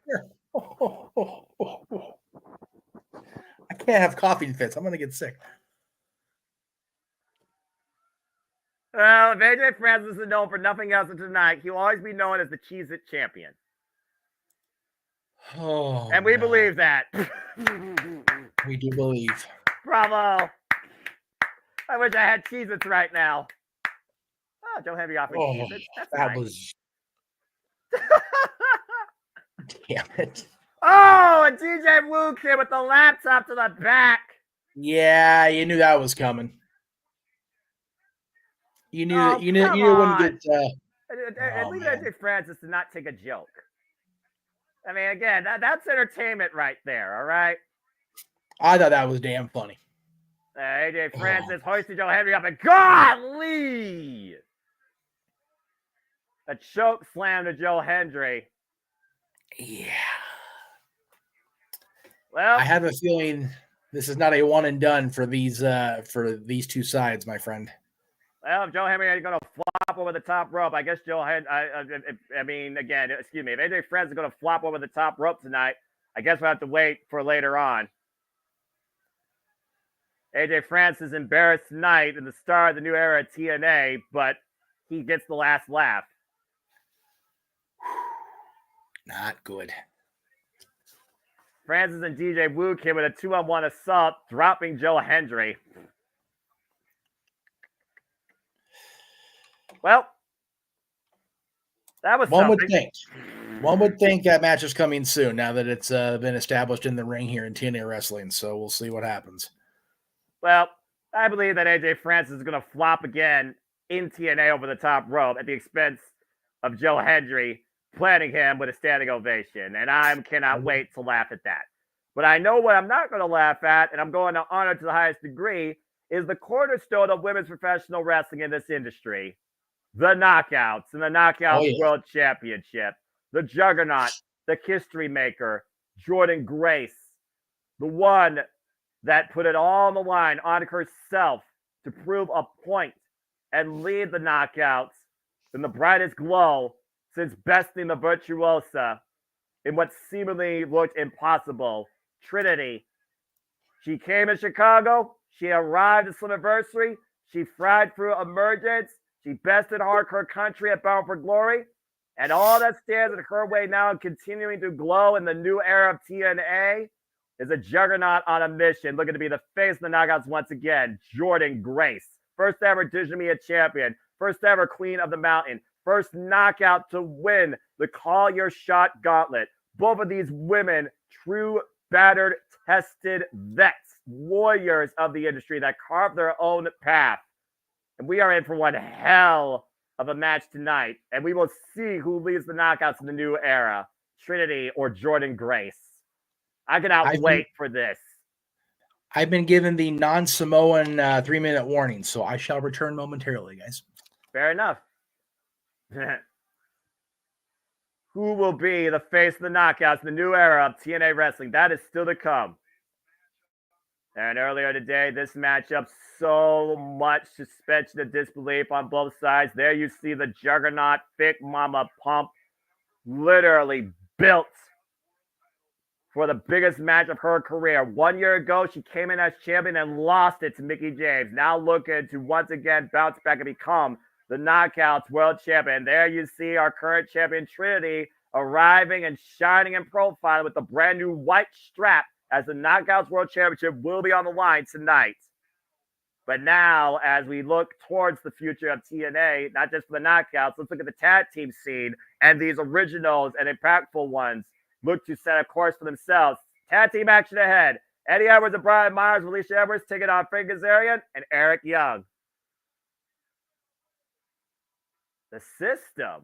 Speaker 15: I can't have coughing fits. I'm going to get sick.
Speaker 16: Well, if AJ Francis is known for nothing else tonight, he'll always be known as the Cheez-It champion.
Speaker 15: Oh,
Speaker 16: and we believe that.
Speaker 15: We do believe.
Speaker 16: Bravo. I wish I had Cheez-Its right now. Oh, Joe Henry offering Cheez-Its. That's
Speaker 15: that
Speaker 16: nice.
Speaker 15: was... Damn it.
Speaker 16: Oh, and DJ Wu kid with the laptop to the back.
Speaker 15: Yeah, you knew that was coming. You knew
Speaker 16: Oh,
Speaker 15: you wouldn't get.
Speaker 16: And leave AJ Francis to not take a joke. I mean, again, that's entertainment right there. All right.
Speaker 15: I thought that was damn funny.
Speaker 16: AJ Francis hoisted Joe Henry up and golly, a choke slam to Joe Hendry.
Speaker 15: Yeah.
Speaker 16: Well,
Speaker 15: I have a feeling this is not a one and done for these two sides, my friend.
Speaker 16: Well, if Joe Henry is going to flop over the top rope, I guess Joe Henry, I mean, again, excuse me, if AJ Francis is going to flop over the top rope tonight, I guess we'll have to wait for later on. AJ Francis is embarrassed tonight in the start of the new era of TNA, but he gets the last laugh.
Speaker 15: Not good.
Speaker 16: Francis and DJ Wu came with a 2-on-1 assault, dropping Joe Hendry. Well, that was
Speaker 15: One
Speaker 16: something.
Speaker 15: One would think that match is coming soon now that it's been established in the ring here in TNA Wrestling. So we'll see what happens.
Speaker 16: Well, I believe that AJ Francis is going to flop again in TNA over the top rope at the expense of Joe Hendry, planting him with a standing ovation. And I cannot wait to laugh at that. But I know what I'm not going to laugh at, and I'm going to honor to the highest degree, is the cornerstone of women's professional wrestling in this industry. The Knockouts and the Knockouts World Championship. The Juggernaut, the history maker, Jordan Grace. The one that put it all on the line on herself to prove a point and lead the Knockouts in the brightest glow since besting the Virtuosa in what seemingly looked impossible. Trinity. She came to Chicago. She arrived at Slammiversary. She fried through Emergence. She bested Hardcore Country at Bound for Glory. And all that stands in her way now and continuing to glow in the new era of TNA is a juggernaut on a mission, looking to be the face of the Knockouts once again, Jordynne Grace. First ever Digital Media Champion. First ever Queen of the Mountain. First knockout to win the Call Your Shot Gauntlet. Both of these women, true, battered, tested vets, warriors of the industry that carved their own path. And we are in for one hell of a match tonight. And we will see who leads the Knockouts in the new era, Trinity or Jordynne Grace. I cannot wait for this.
Speaker 15: I've been given the non-Samoan 3-minute warning, so I shall return momentarily, guys.
Speaker 16: Fair enough. Who will be the face of the Knockouts in the new era of TNA Wrestling? That is still to come. And earlier today, this matchup, so much suspension of disbelief on both sides. There you see the juggernaut, Big Mama Pump, literally built for the biggest match of her career. 1 year ago, she came in as champion and lost it to Mickie James. Now looking to once again bounce back and become the Knockouts World Champion. There you see our current champion, Trinity, arriving and shining in profile with the brand new white strap as the Knockouts World Championship will be on the line tonight. But now, as we look towards the future of TNA, not just for the Knockouts, let's look at the tag team scene and these originals and impactful ones look to set a course for themselves. Tag team action ahead. Eddie Edwards and Brian Myers, Alicia Edwards taking on Frank Kazarian and Eric Young. The System.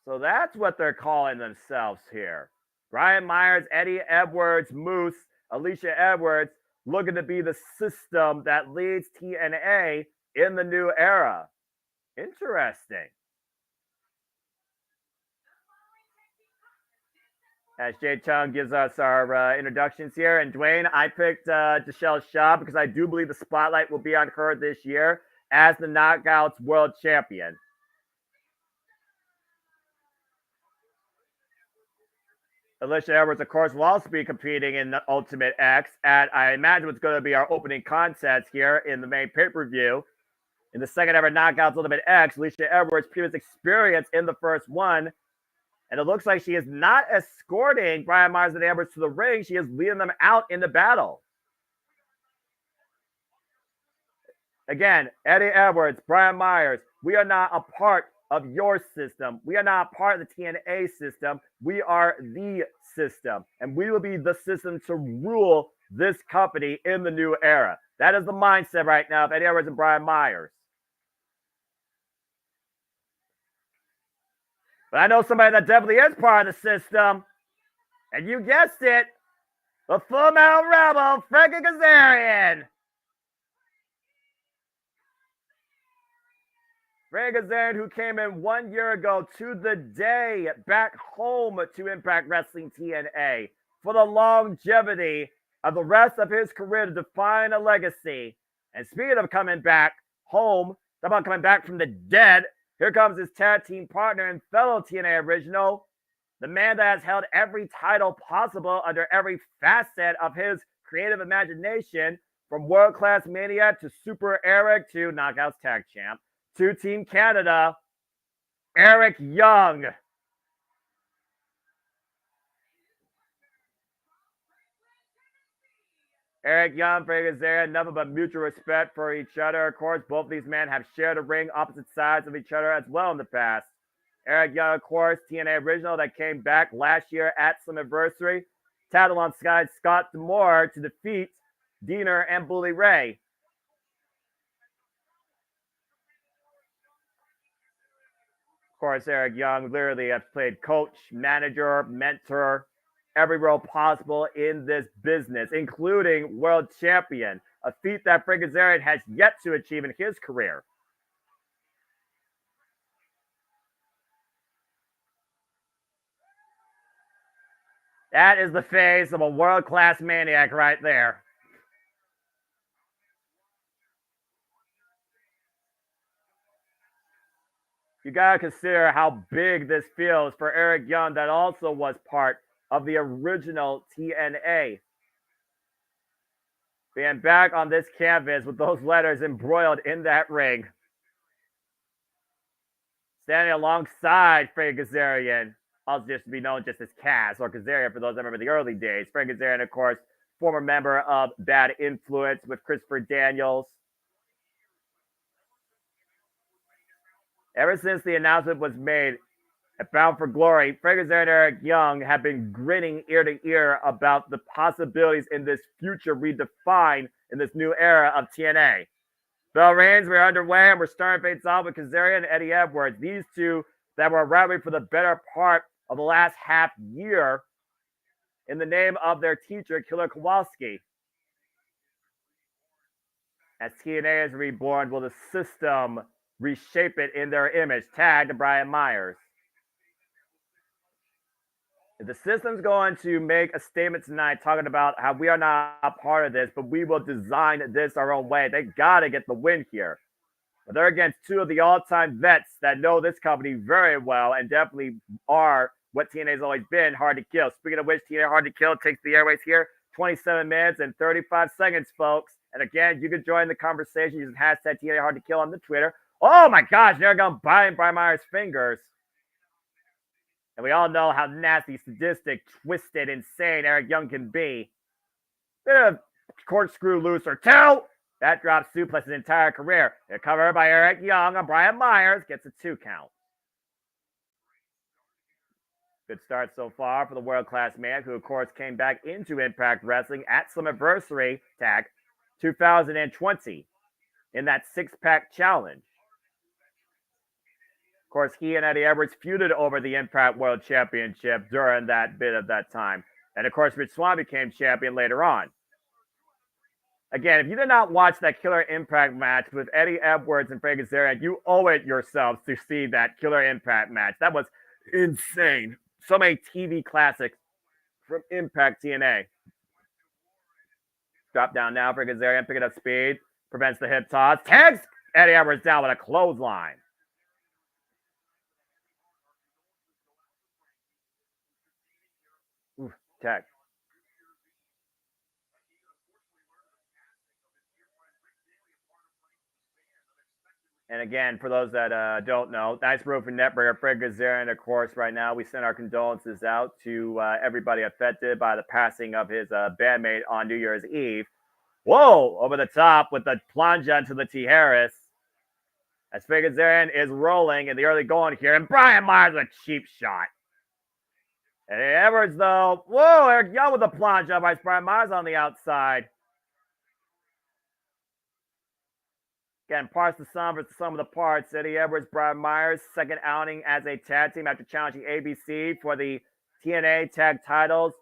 Speaker 16: So that's what they're calling themselves here. Brian Myers, Eddie Edwards, Moose, Alicia Edwards, looking to be the System that leads TNA in the new era. Interesting. As Jay Chung gives us our introductions here. And Dwayne, I picked Deshelle Shaw because I do believe the spotlight will be on her this year as the Knockouts World Champion. Alicia Edwards, of course, will also be competing in the Ultimate X at, I imagine, what's going to be our opening contest here in the main pay-per-view. In the second ever Knockouts Ultimate X, Alicia Edwards' previous experience in the first one. And it looks like she is not escorting Brian Myers and Edwards to the ring. She is leading them out in the battle. Again, Eddie Edwards, Brian Myers, we are not a part of your system. We are not part of the TNA system. We are the system. And we will be the system to rule this company in the new era. That is the mindset right now of Eddie Edwards and Brian Myers. But I know somebody that definitely is part of the system. And you guessed it, the Full Metal Rebel, Frankie Kazarian. Frankie Kazarian, who came in 1 year ago to the day back home to Impact Wrestling TNA for the longevity of the rest of his career to define a legacy. And speaking of coming back home, about coming back from the dead, here comes his tag team partner and fellow TNA original, the man that has held every title possible under every facet of his creative imagination, from World Class Mania to Super Eric to Knockouts Tag Champ to Team Canada, Eric Young. Eric Young, Frankie Kazarian, nothing but mutual respect for each other. Of course, both of these men have shared a ring opposite sides of each other as well in the past. Eric Young, of course, TNA original that came back last year at Slammiversary, tattled on Scott D'Amore to defeat Diener and Bully Ray. Of course, Eric Young literally has played coach, manager, mentor, every role possible in this business, including world champion, a feat that Frankie Kazarian has yet to achieve in his career. That is the face of a world-class maniac right there. You got to consider how big this feels for Eric Young, that also was part of the original TNA. Being back on this canvas with those letters embroiled in that ring. Standing alongside Frank Kazarian, also just to be known just as Kaz or Kazarian for those that remember the early days. Frank Kazarian, of course, former member of Bad Influence with Christopher Daniels. Ever since the announcement was made at Bound for Glory, Frank Kazarian and Eric Young have been grinning ear to ear about the possibilities in this future redefined in this new era of TNA. Bell rings, we're underway, and we're starting things off with Kazarian and Eddie Edwards. These two that were rivaling for the better part of the last half year in the name of their teacher, Killer Kowalski. As TNA is reborn, will the system reshape it in their image? Tag to Brian Myers. If the system's going to make a statement tonight talking about how we are not a part of this, but we will design this our own way, they got to get the win here. But they're against two of the all-time vets that know this company very well and definitely are what TNA's always been, hard to kill. Speaking of which, TNA Hard to Kill takes the airways here. 27 minutes and 35 seconds, folks. And again, you can join the conversation using hashtag TNA Hard to Kill on the Twitter. Oh my gosh, they're going to bite Brian Myers' fingers. And we all know how nasty, sadistic, twisted, insane Eric Young can be. Bit of corkscrew loose or two. That drops suplex his entire career. They're covered by Eric Young on Brian Myers. Gets a 2 count. Good start so far for the world-class man, who, of course, came back into Impact Wrestling at Slammiversary Tag 2020 in that 6-pack challenge. Of course, he and Eddie Edwards feuded over the Impact World Championship during that bit of that time. And, of course, Rich Swann became champion later on. Again, if you did not watch that Killer Impact match with Eddie Edwards and Frank Kazarian, you owe it yourselves to see that Killer Impact match. That was insane. So many TV classics from Impact TNA. Drop down now for Kazarian, picking up speed. Prevents the hip toss. Tags Eddie Edwards down with a clothesline. Ooh, tag. And again, for those that don't know, nice move from Netbreaker, Fred Kazarian, of course, right now. We send our condolences out to everybody affected by the passing of his bandmate on New Year's Eve. Whoa, over the top with the plunge onto the T. Harris. As Fred Kazarian is rolling in the early going here. And Brian Myers with a cheap shot. And Edwards, though. Whoa, Eric Young with a plunge up by Brian Myers on the outside. Again, parts the sum versus the sum of the parts. Eddie Edwards, Brian Myers, second outing as a tag team after challenging ABC for the TNA tag titles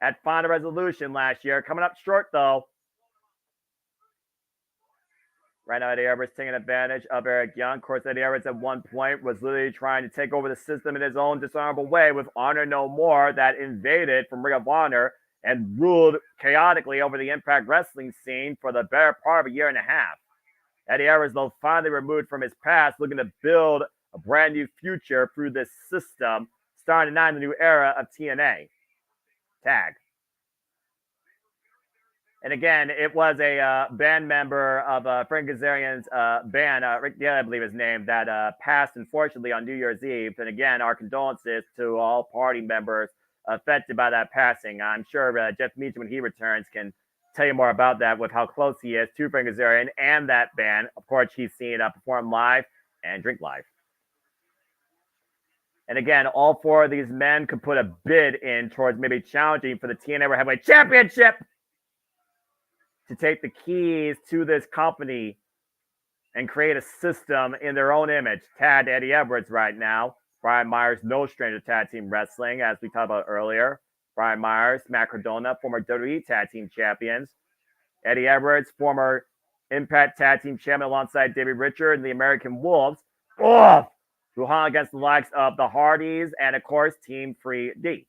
Speaker 16: at Final Resolution last year. Coming up short, though. Right now, Eddie Edwards taking advantage of Eric Young. Of course, Eddie Edwards at one point was literally trying to take over the system in his own dishonorable way with Honor No More that invaded from Ring of Honor and ruled chaotically over the Impact Wrestling scene for the better part of a year and a half. Eddie Edwards, though, finally removed from his past, looking to build a brand new future through this system, starting tonight in the new era of TNA. Tag. And again, it was a band member of Frank Kazarian's band, Rick Daly, I believe his name, that passed, unfortunately, on New Year's Eve. And again, our condolences to all party members affected by that passing. I'm sure Jeff Meacham, when he returns, can tell you more about that with how close he is to Frank Kazarian and that band. Of course, he's seen perform live and drink live. And again, all four of these men could put a bid in towards maybe challenging for the TNA World Heavyweight Championship to take the keys to this company and create a system in their own image. Tag Eddie Edwards right now. Brian Myers, no stranger to tag team wrestling, as we talked about earlier. Brian Myers, Matt Cardona, former WWE Tag Team Champions. Eddie Edwards, former Impact Tag Team Champion alongside David Richard and the American Wolves. Oh! Who hung against the likes of the Hardys and, of course, Team 3D.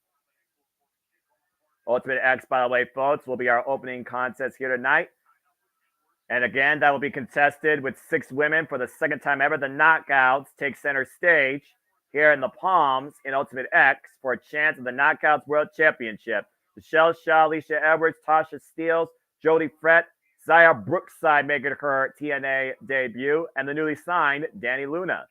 Speaker 16: Ultimate X, by the way, folks, will be our opening contest here tonight. And again, that will be contested with 6 women for the second time ever. The Knockouts take center stage here in the Palms in Ultimate X for a chance at the Knockouts World Championship. Michelle Shaw, Alicia Edwards, Tasha Steeles, Jodie Frett, Zaya Brookside making her TNA debut, and the newly signed Danny Luna.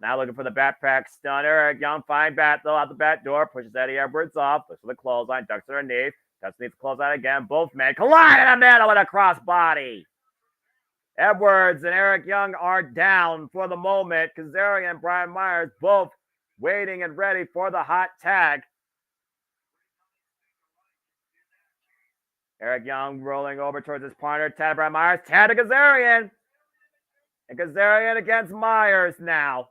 Speaker 16: Now looking for the backpack stunner. Eric Young, fine bat though out the back door, pushes Eddie Edwards off, looks for the clothesline, ducks her knee, Dustin needs to close out again. Both men collide in the middle with a crossbody. Edwards and Eric Young are down for the moment. Kazarian and Brian Myers both waiting and ready for the hot tag. Eric Young rolling over towards his partner, Tad Brian Myers. Tad to Kazarian. And Kazarian against Myers now.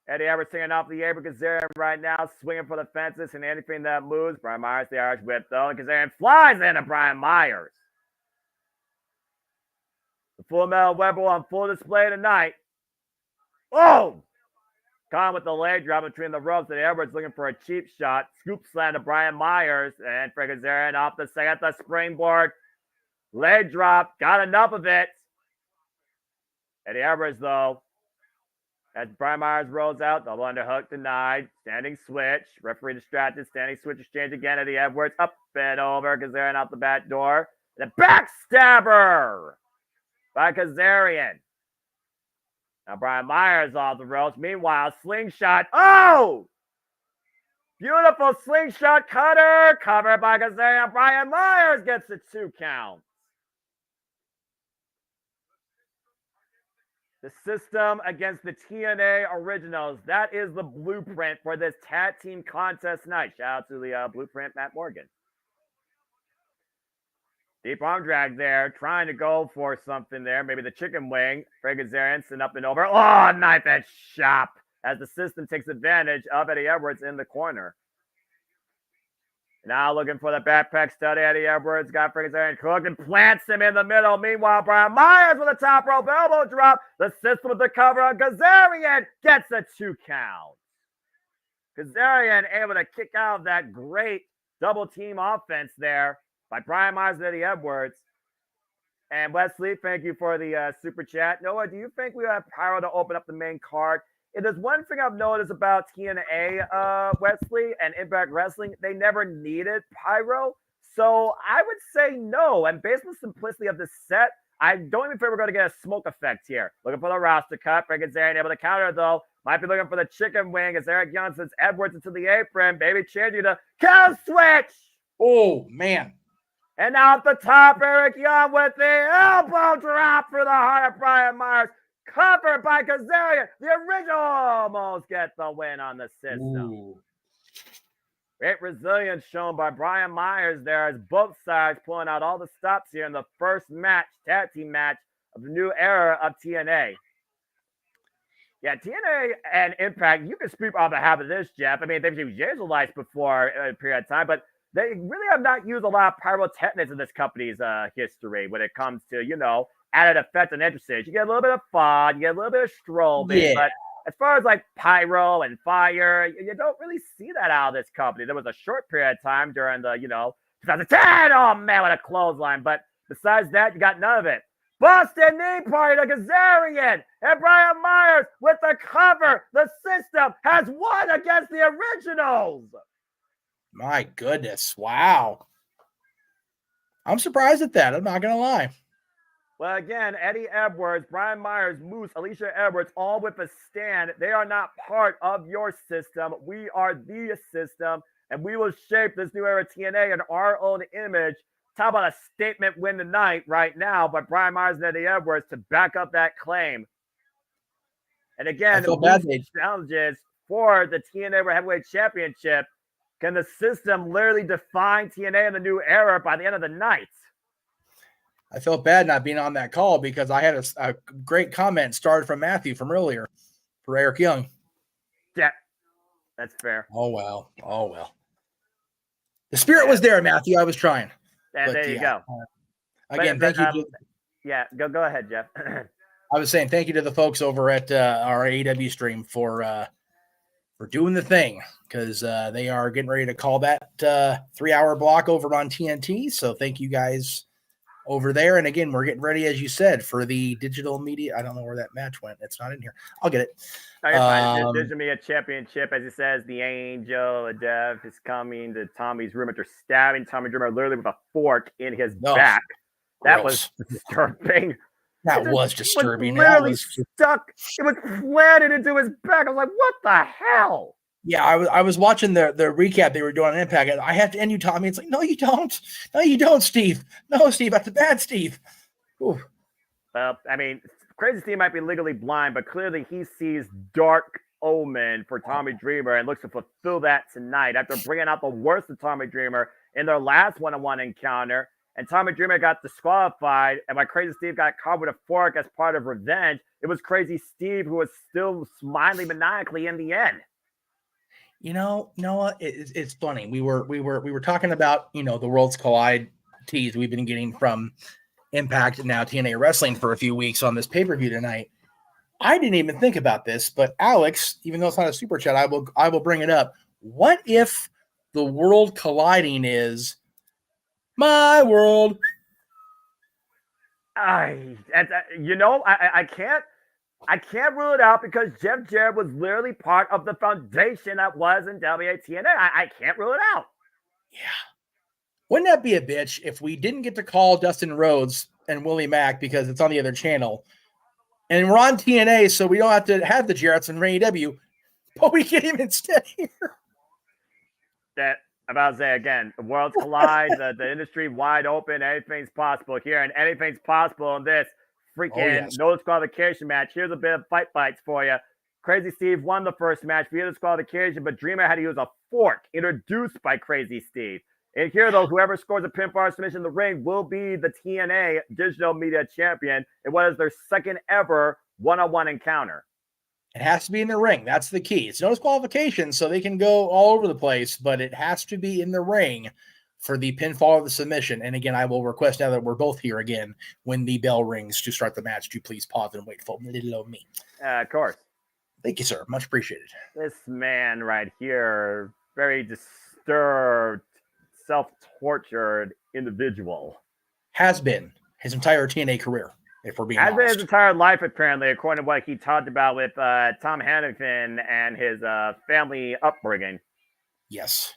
Speaker 16: Eddie Edwards singing off the apron. Kazarian right now swinging for the fences and anything that moves. Brian Myers, the Irish whip though. And Kazarian flies into Brian Myers. The Full Metal Weapon on full display tonight. Oh! Caught with the leg drop between the ropes, and Edwards looking for a cheap shot. Scoop slam to Brian Myers, and for Kazarian off the second, the springboard. Leg drop, got enough of it. Eddie Edwards, though, as Brian Myers rolls out, double underhook denied. Standing switch, referee distracted, standing switch exchange again. Eddie Edwards up and over, Kazarian out the back door. And a backstabber by Kazarian. Now Brian Myers off the ropes. Meanwhile, slingshot. Oh! Beautiful slingshot cutter. Covered by Kazarian. Brian Myers gets the 2 count. The system against the TNA Originals. That is the blueprint for this tag team contest night. Shout out to the blueprint, Matt Morgan. Deep arm drag there, trying to go for something there. Maybe the chicken wing. Frank Kazarian sitting up and over. Oh, knife and chop as the system takes advantage of Eddie Edwards in the corner. Now looking for the backpack study. Eddie Edwards got Frank Kazarian cooked and plants him in the middle. Meanwhile, Brian Myers with a top rope elbow drop. The system with the cover on Kazarian gets a 2 count. Kazarian able to kick out of that great double team offense there by Brian Myers and Eddie Edwards. And Wesley, thank you for the super chat. Noah, do you think we have Pyro to open up the main card? If there's one thing I've noticed about TNA, Wesley, and Impact Wrestling, they never needed Pyro. So I would say no. And based on the simplicity of the set, I don't even think we're going to get a smoke effect here. Looking for the roster cut. Frank Kazarian able to counter, though. Might be looking for the chicken wing as Eric Young sends Edwards into the apron. Baby changing to cow switch.
Speaker 15: Oh, man.
Speaker 16: And now at the top, Eric Young with the elbow drop for the heart of Brian Myers. Covered by Kazarian. The original almost gets the win on the system.
Speaker 15: Ooh.
Speaker 16: Great resilience shown by Brian Myers there as both sides pulling out all the stops here in the first match, tag team match of the new era of TNA. Yeah, TNA and Impact, you can speak on behalf of this, Jeff. I mean, they've used Yazelites before a period of time, but they really have not used a lot of pyrotechnics in this company's history when it comes to, you know, added effect on entrances. You get a little bit of fog, you get a little bit of strobing, but as far as like pyro and fire, you don't really see that out of this company. There was a short period of time during the, 2010, oh man, what a clothesline. But besides that, you got none of it. Boston knee party to Kazarian and Brian Myers with the cover. The system has won against the Originals.
Speaker 15: My goodness. Wow. I'm surprised at that. I'm not going to lie.
Speaker 16: Well, again, Eddie Edwards, Brian Myers, Moose, Alicia Edwards, all with a stand. They are not part of your system. We are the system, and we will shape this new era TNA in our own image. Talk about a statement win tonight right now by Brian Myers and Eddie Edwards to back up that claim. And again, the challenges for the TNA Heavyweight Championship. Can the system literally define TNA in the new era by the end of the night?
Speaker 15: I felt bad not being on that call because I had a great comment started from Matthew from earlier for Eric Young.
Speaker 16: Yeah, that's fair.
Speaker 15: Oh, well. Oh, well. The spirit was there, Matthew. I was trying.
Speaker 16: Yeah, there you go.
Speaker 15: Again, thank you.
Speaker 16: Go ahead, Jeff.
Speaker 15: I was saying thank you to the folks over at our AEW stream for doing the thing because they are getting ready to call that 3-hour block over on TNT. So thank you guys over there. And again, we're getting ready, as you said, for the digital media. I don't know where that match went. It's not in here. I'll get it.
Speaker 16: No, you're fine. Digital Media Championship, as he says, the Angel of Death is coming to Tommy's room after stabbing Tommy Dreamer literally with a fork in his back. That was disturbing.
Speaker 15: That was disturbing.
Speaker 16: Literally stuck. It was planted into his back. I was like, what the hell?
Speaker 15: Yeah, I was watching the recap they were doing on Impact. I have to end you, Tommy. It's like, no, you don't. No, you don't, Steve. No, Steve, that's bad, Steve. Ooh.
Speaker 16: Well, I mean, Crazy Steve might be legally blind, but clearly he sees dark omen for Tommy Dreamer and looks to fulfill that tonight after bringing out the worst of Tommy Dreamer in their last one-on-one encounter. And Tommy Dreamer got disqualified, and while Crazy Steve got caught with a fork as part of revenge, it was Crazy Steve who was still smiling maniacally in the end.
Speaker 15: You know, Noah, it's funny. We were talking about, you know, the Worlds Collide teas we've been getting from Impact and now TNA Wrestling for a few weeks on this pay-per-view tonight. I didn't even think about this, but Alex, even though it's not a super chat, I will bring it up. What if the world colliding is my world?
Speaker 16: I can't rule it out because Jeff Jarrett was literally part of the foundation that was in WATNA. I can't rule it out.
Speaker 15: Yeah. Wouldn't that be a bitch if we didn't get to call Dustin Rhodes and Willie Mack because it's on the other channel? And we're on TNA, so we don't have to have the Jarretts and Ray W, but we get him instead here.
Speaker 16: That I'm about to say again, the worlds collide, the industry wide open, anything's possible here, and anything's possible in this freaking no disqualification match. Here's a bit of fight bites for you. Crazy Steve won the first match via disqualification, but Dreamer had to use a fork introduced by Crazy Steve. And here, though, whoever scores a pinfall submission in the ring will be the TNA Digital Media Champion. It was their second ever one-on-one encounter.
Speaker 15: It has to be in the ring. That's the key. It's no disqualification, so they can go all over the place, but it has to be in the ring for the pinfall or the submission. And again, I will request now that we're both here again, when the bell rings to start the match, to please pause and wait for little old me.
Speaker 16: Of course.
Speaker 15: Thank you, sir. Much appreciated.
Speaker 16: This man right here, very disturbed, self-tortured individual.
Speaker 15: Has been his entire TNA career, if we're being
Speaker 16: honest.
Speaker 15: Has been
Speaker 16: his entire life, apparently, according to what he talked about with Tom Hannifin and his family upbringing.
Speaker 15: Yes.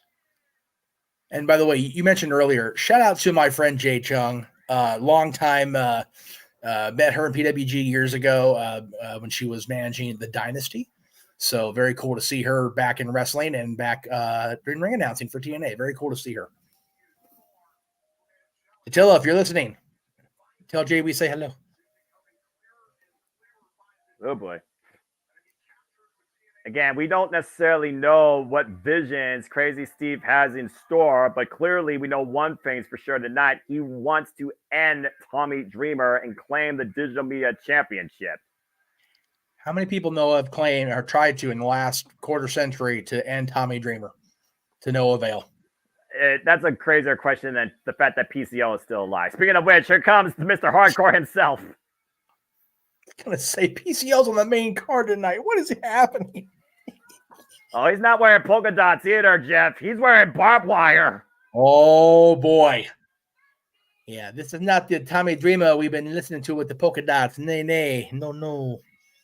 Speaker 15: And by the way, you mentioned earlier, shout out to my friend Jay Chung, long time, met her in PWG years ago when she was managing the Dynasty. So very cool to see her back in wrestling and back doing ring announcing for TNA. Very cool to see her. Attila, if you're listening, tell Jay we say hello.
Speaker 16: Oh boy. Again, we don't necessarily know what visions Crazy Steve has in store, but clearly we know one thing's for sure tonight. He wants to end Tommy Dreamer and claim the Digital Media Championship.
Speaker 15: How many people know have claimed or tried to in the last quarter century to end Tommy Dreamer? To no avail.
Speaker 16: That's a crazier question than the fact that PCO is still alive. Speaking of which, here comes Mr. Hardcore himself.
Speaker 15: I'm going to say PCO's on the main card tonight. What is happening?
Speaker 16: Oh, he's not wearing polka dots either, Jeff. He's wearing barbed wire.
Speaker 15: Oh, boy. Yeah, this is not the Tommy Dreamer we've been listening to with the polka dots. Nay. No.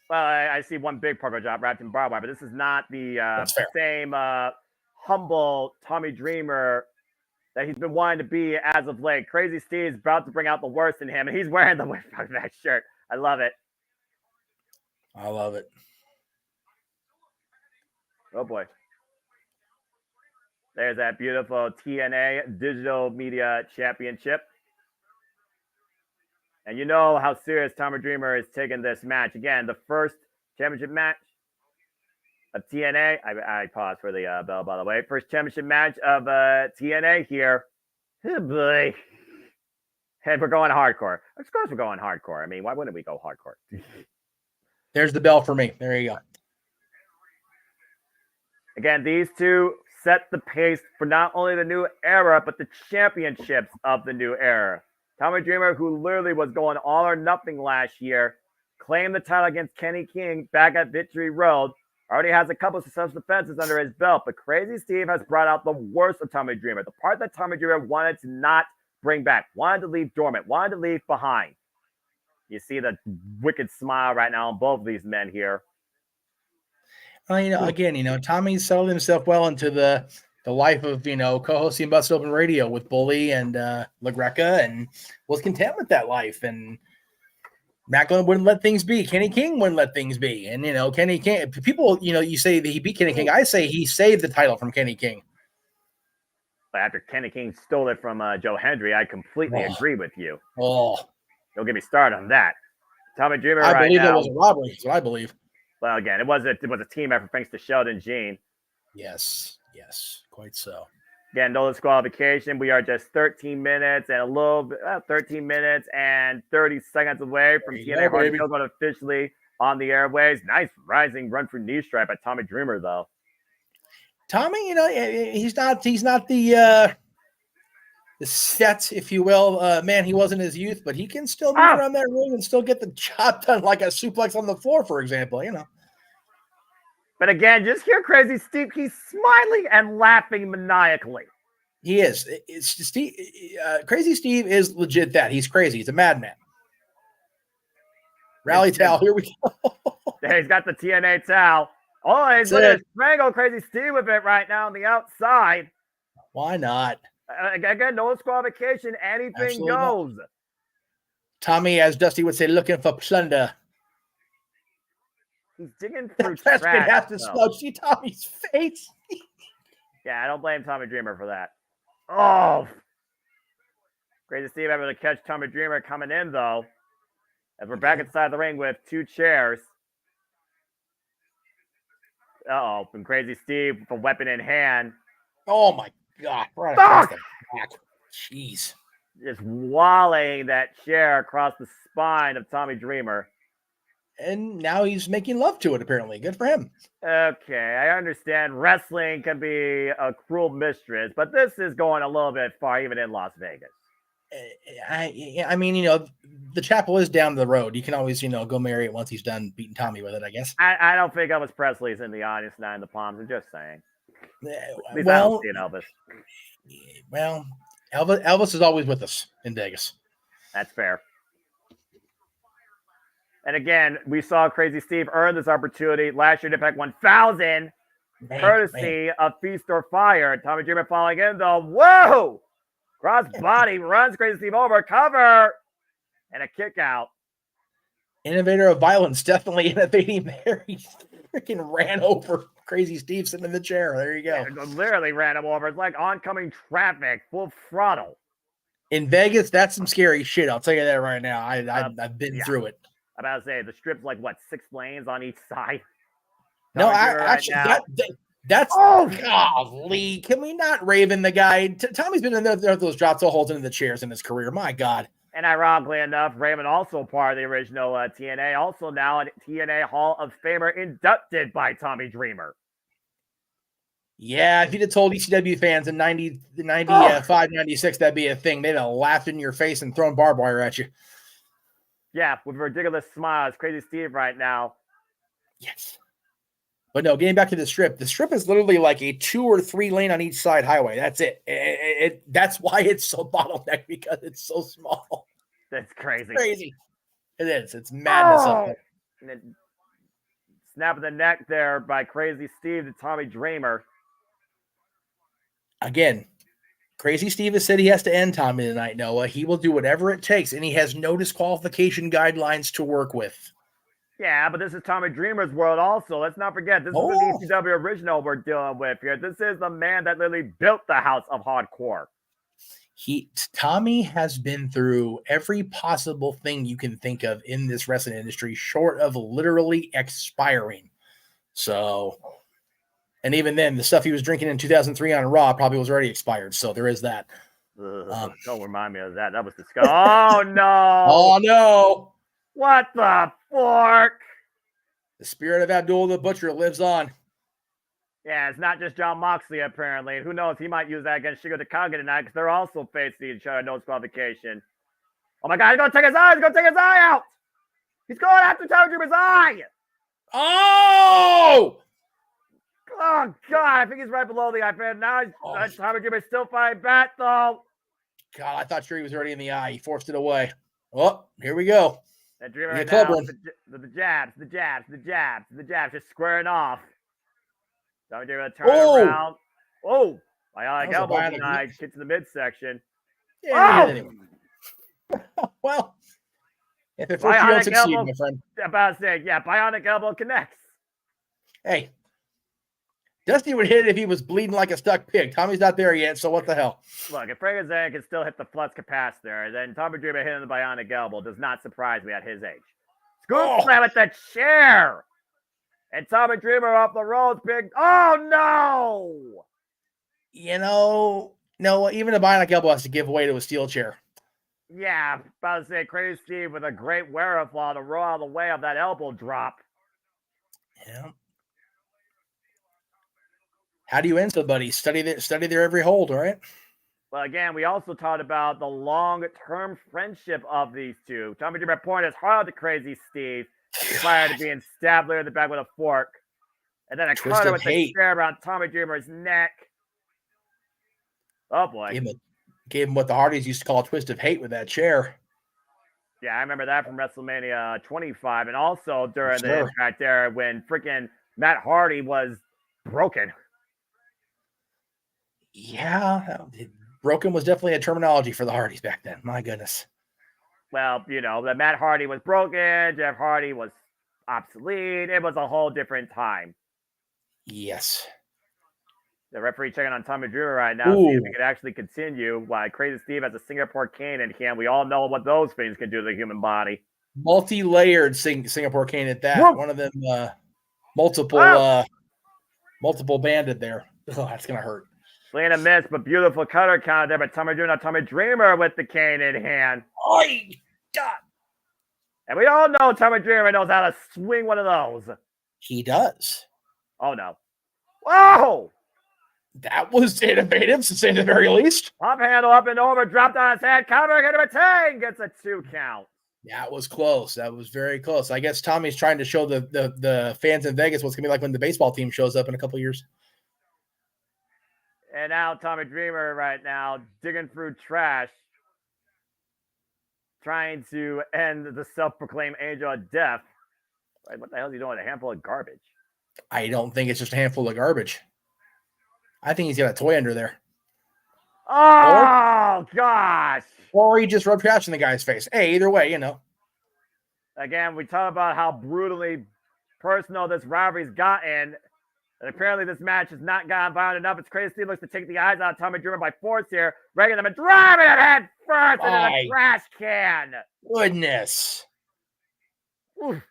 Speaker 16: Well, I see one big polka dot wrapped in barbed wire, but this is not the same humble Tommy Dreamer that he's been wanting to be as of late. Crazy Steve's about to bring out the worst in him, and he's wearing the that shirt. I love it.
Speaker 15: I love it.
Speaker 16: Oh, boy. There's that beautiful TNA Digital Media Championship. And you know how serious Tommy Dreamer is taking this match. Again, the first championship match of TNA. I paused for the bell, by the way. First championship match of TNA here. Oh, boy. And we're going hardcore. Of course we're going hardcore. I mean, why wouldn't we go hardcore?
Speaker 15: There's the bell for me. There you go.
Speaker 16: Again, these two set the pace for not only the new era, but the championships of the new era. Tommy Dreamer, who literally was going all or nothing last year, claimed the title against Kenny King back at Victory Road. Already has a couple of successful defenses under his belt, but Crazy Steve has brought out the worst of Tommy Dreamer. The part that Tommy Dreamer wanted to not bring back, wanted to leave dormant, wanted to leave behind. You see the wicked smile right now on both of these men here.
Speaker 15: Again, Tommy settled himself well into the life of, co-hosting Busted Open Radio with Bully and LaGreca, and was content with that life. And Macklin wouldn't let things be. Kenny King wouldn't let things be. And, Kenny King, people, you say that he beat Kenny King. I say he saved the title from Kenny King.
Speaker 16: But after Kenny King stole it from Joe Hendry, I completely agree with you. Don't get me started on that. Tommy Dreamer right now.
Speaker 15: I believe that was a robbery. That's what I believe.
Speaker 16: Well, again, it was a team effort thanks to Sheldon Jean.
Speaker 15: Yes, quite so.
Speaker 16: Again, no disqualification. We are just 13 minutes and 13 minutes and 30 seconds away from TNA Hard going officially on the airways. Nice rising run through knee strike by Tommy Dreamer, though.
Speaker 15: Tommy, he's not the set, if you will, man he was in his youth, but he can still move around that ring and still get the job done, like a suplex on the floor, for example.
Speaker 16: But again, just hear Crazy Steve. He's smiling and laughing maniacally.
Speaker 15: He is. Crazy Steve is legit that. He's crazy. He's a madman. Rally towel. Here we go.
Speaker 16: He's got the TNA towel. Oh, he's going to strangle Crazy Steve with it right now on the outside.
Speaker 15: Why not?
Speaker 16: Again, no disqualification. Anything goes.
Speaker 15: Tommy, as Dusty would say, looking for plunder.
Speaker 16: He's digging through
Speaker 15: trash.
Speaker 16: Have
Speaker 15: to smell. See Tommy's face.
Speaker 16: Yeah, I don't blame Tommy Dreamer for that. Oh, Crazy Steve able to catch Tommy Dreamer coming in, though, as we're back inside the ring with two chairs. And Crazy Steve with a weapon in hand.
Speaker 15: Oh, my God. Right across the back. Jeez.
Speaker 16: Just walling that chair across the spine of Tommy Dreamer.
Speaker 15: And now he's making love to it, apparently. Good for him.
Speaker 16: Okay, I understand wrestling can be a cruel mistress, but this is going a little bit far, even in Las Vegas.
Speaker 15: I mean, the chapel is down the road. You can always, go marry it once he's done beating Tommy with it, I guess.
Speaker 16: I don't think Elvis Presley's in the audience now in the Palms. I'm just saying. At least
Speaker 15: well,
Speaker 16: I don't see it, Elvis.
Speaker 15: Well, Elvis is always with us in Vegas.
Speaker 16: That's fair. And again, we saw Crazy Steve earn this opportunity last year at Impact 1000, courtesy of Feast or Fire. Tommy Dreamer falling in, though. Whoa! Cross body runs Crazy Steve over, cover, and a kick out.
Speaker 15: Innovator of violence, definitely innovating there. He freaking ran over Crazy Steve sitting in the chair. There you go.
Speaker 16: Yeah, literally ran him over. It's like oncoming traffic, full throttle.
Speaker 15: In Vegas, that's some scary shit. I'll tell you that right now. I've been through it.
Speaker 16: I'm about to say, the strip's like, 6 lanes on each side?
Speaker 15: No, actually, that's golly. Can we not Raven the guy? Tommy's been in those drop toe holds into the chairs in his career. My God.
Speaker 16: And ironically enough, Raven also part of the original TNA, also now a TNA Hall of Famer inducted by Tommy Dreamer.
Speaker 15: Yeah, if you'd have told ECW fans in 95, 96 that'd be a thing, they'd have laughed in your face and thrown barbed wire at you.
Speaker 16: Yeah, with ridiculous smiles. Crazy Steve right now.
Speaker 15: Yes. But no, getting back to the strip is literally like a 2 or 3 lane on each side highway. That's it. That's why it's so bottlenecked, because it's so small.
Speaker 16: That's crazy.
Speaker 15: Crazy. It is. It's madness up there.
Speaker 16: And then snap of the neck there by Crazy Steve to Tommy Dreamer.
Speaker 15: Again, Crazy Steve has said he has to end Tommy tonight, Noah. He will do whatever it takes, and he has no disqualification guidelines to work with.
Speaker 16: Yeah, but this is Tommy Dreamer's world also. Let's not forget, this is the ECW original we're dealing with here. This is the man that literally built the house of hardcore.
Speaker 15: Tommy has been through every possible thing you can think of in this wrestling industry, short of literally expiring. So, and even then, the stuff he was drinking in 2003 on Raw probably was already expired. So there is that.
Speaker 16: Don't remind me of that. That was disgusting. Oh, no.
Speaker 15: Oh, no.
Speaker 16: What the fork?
Speaker 15: The spirit of Abdul the Butcher lives on.
Speaker 16: Yeah, it's not just John Moxley, apparently. Who knows? He might use that against Shigo Takagi tonight, because they're also facing each other. No disqualification. Oh, my God. He's going to take his eye. He's going to take his eye out. He's going after Tommy Dreamer's eye.
Speaker 15: Oh!
Speaker 16: Oh, God. I think he's right below the eye. Now Tommy Dreamer's still fighting back, though.
Speaker 15: God, I thought sure he was already in the eye. He forced it away. Oh, here we go.
Speaker 16: That Dreamer
Speaker 15: Yeah,
Speaker 16: right now,
Speaker 15: Cobra.
Speaker 16: the jabs, just squaring off. Tommy Dreamer turn it
Speaker 15: Oh!
Speaker 16: around. Oh, bionic
Speaker 15: That was a
Speaker 16: elbow
Speaker 15: bionic
Speaker 16: denied. Gets in the midsection.
Speaker 15: Yeah,
Speaker 16: Oh!
Speaker 15: anyway. Well, if at first you don't
Speaker 16: Bionic
Speaker 15: succeed,
Speaker 16: elbow.
Speaker 15: my friend.
Speaker 16: About to say, yeah, bionic elbow connects.
Speaker 15: Hey, Dusty would hit it if he was bleeding like a stuck pig. Tommy's not there yet, so what the hell?
Speaker 16: Look, if Frankenstein can still hit the flux capacitor, then Tommy Dreamer hitting the bionic elbow does not surprise me at his age. Scoop slam with the chair! And Tommy Dreamer off the ropes, big. Oh, no!
Speaker 15: You know, no, even a bionic elbow has to give way to a steel chair.
Speaker 16: Yeah, about to say Crazy Steve with a great wherewithal to roll out of the way of that elbow drop.
Speaker 15: Yeah. How do you end somebody? Study their every hold, all right?
Speaker 16: Well, again, we also talked about the long-term friendship of these two. Tommy Dreamer pointed his heart out to Crazy Steve prior to being stabbed in the back with a fork. And then a cutter with the chair around Tommy Dreamer's neck. Oh, boy.
Speaker 15: Gave him what the Hardys used to call a twist of hate with that chair.
Speaker 16: Yeah, I remember that from WrestleMania 25. And also during the Impact era when freaking Matt Hardy was broken.
Speaker 15: Yeah, broken was definitely a terminology for the Hardys back then. My goodness.
Speaker 16: Well, you know, that Matt Hardy was broken, Jeff Hardy was obsolete. It was a whole different time.
Speaker 15: Yes.
Speaker 16: The referee checking on Tommy Dreamer right now, see if he could actually continue. While Crazy Steve has a Singapore cane in hand. We all know what those things can do to the human body.
Speaker 15: Multi-layered Singapore cane at that. Whoa. One of them multiple banded there. Oh, that's gonna hurt.
Speaker 16: Playing a miss, but beautiful cutter count there. But Tommy Dreamer with the cane in hand.
Speaker 15: Oh, God.
Speaker 16: And we all know Tommy Dreamer knows how to swing one of those.
Speaker 15: He does.
Speaker 16: Oh, no. Whoa!
Speaker 15: That was innovative, to say the very least.
Speaker 16: Pump handle up and over, dropped on his head, cover, get a retain, gets a 2 count.
Speaker 15: That was close. That was very close. I guess Tommy's trying to show the fans in Vegas what's going to be like when the baseball team shows up in a couple years.
Speaker 16: And now Tommy Dreamer right now digging through trash, trying to end the self-proclaimed angel of death. Right, what the hell is he doing with a handful of garbage?
Speaker 15: I don't think it's just a handful of garbage. I think he's got a toy under there.
Speaker 16: Oh, gosh.
Speaker 15: Or he just rubbed trash in the guy's face. Hey, either way, you know.
Speaker 16: Again, we talk about how brutally personal this rivalry's gotten. And apparently this match has not gotten violent enough. It's Crazy Steve looks to take the eyes out of Tommy Dreamer by force here. Reagan him and driving it head first into the trash can.
Speaker 15: Goodness.
Speaker 16: Oof.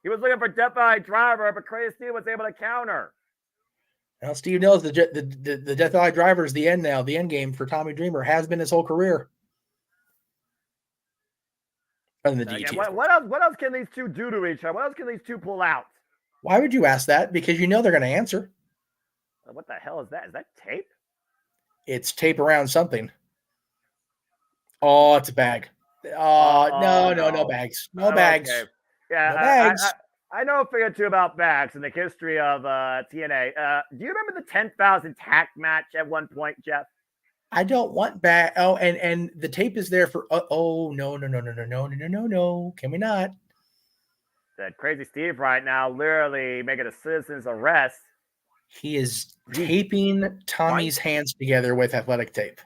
Speaker 16: He was looking for Death Valley Driver, but Crazy Steve was able to counter.
Speaker 15: Well, Steve knows the Death Valley Driver is the end now. The end game for Tommy Dreamer has been his whole career. And the DT.
Speaker 16: What else can these two do to each other? What else can these two pull out?
Speaker 15: Why would you ask that? Because you know they're going to answer.
Speaker 16: What the hell is that? Is that tape?
Speaker 15: It's tape around something. Oh, it's a bag. No bags. No bags.
Speaker 16: Okay. Yeah,
Speaker 15: no bags.
Speaker 16: I know a thing or two about bags and the history of TNA. Do you remember the 10,000 tack match at one point, Jeff?
Speaker 15: I don't want bag. Oh, and the tape is there for. No. Can we not?
Speaker 16: That Crazy Steve right now literally making a citizen's arrest.
Speaker 15: He is taping Tommy's hands together with athletic tape.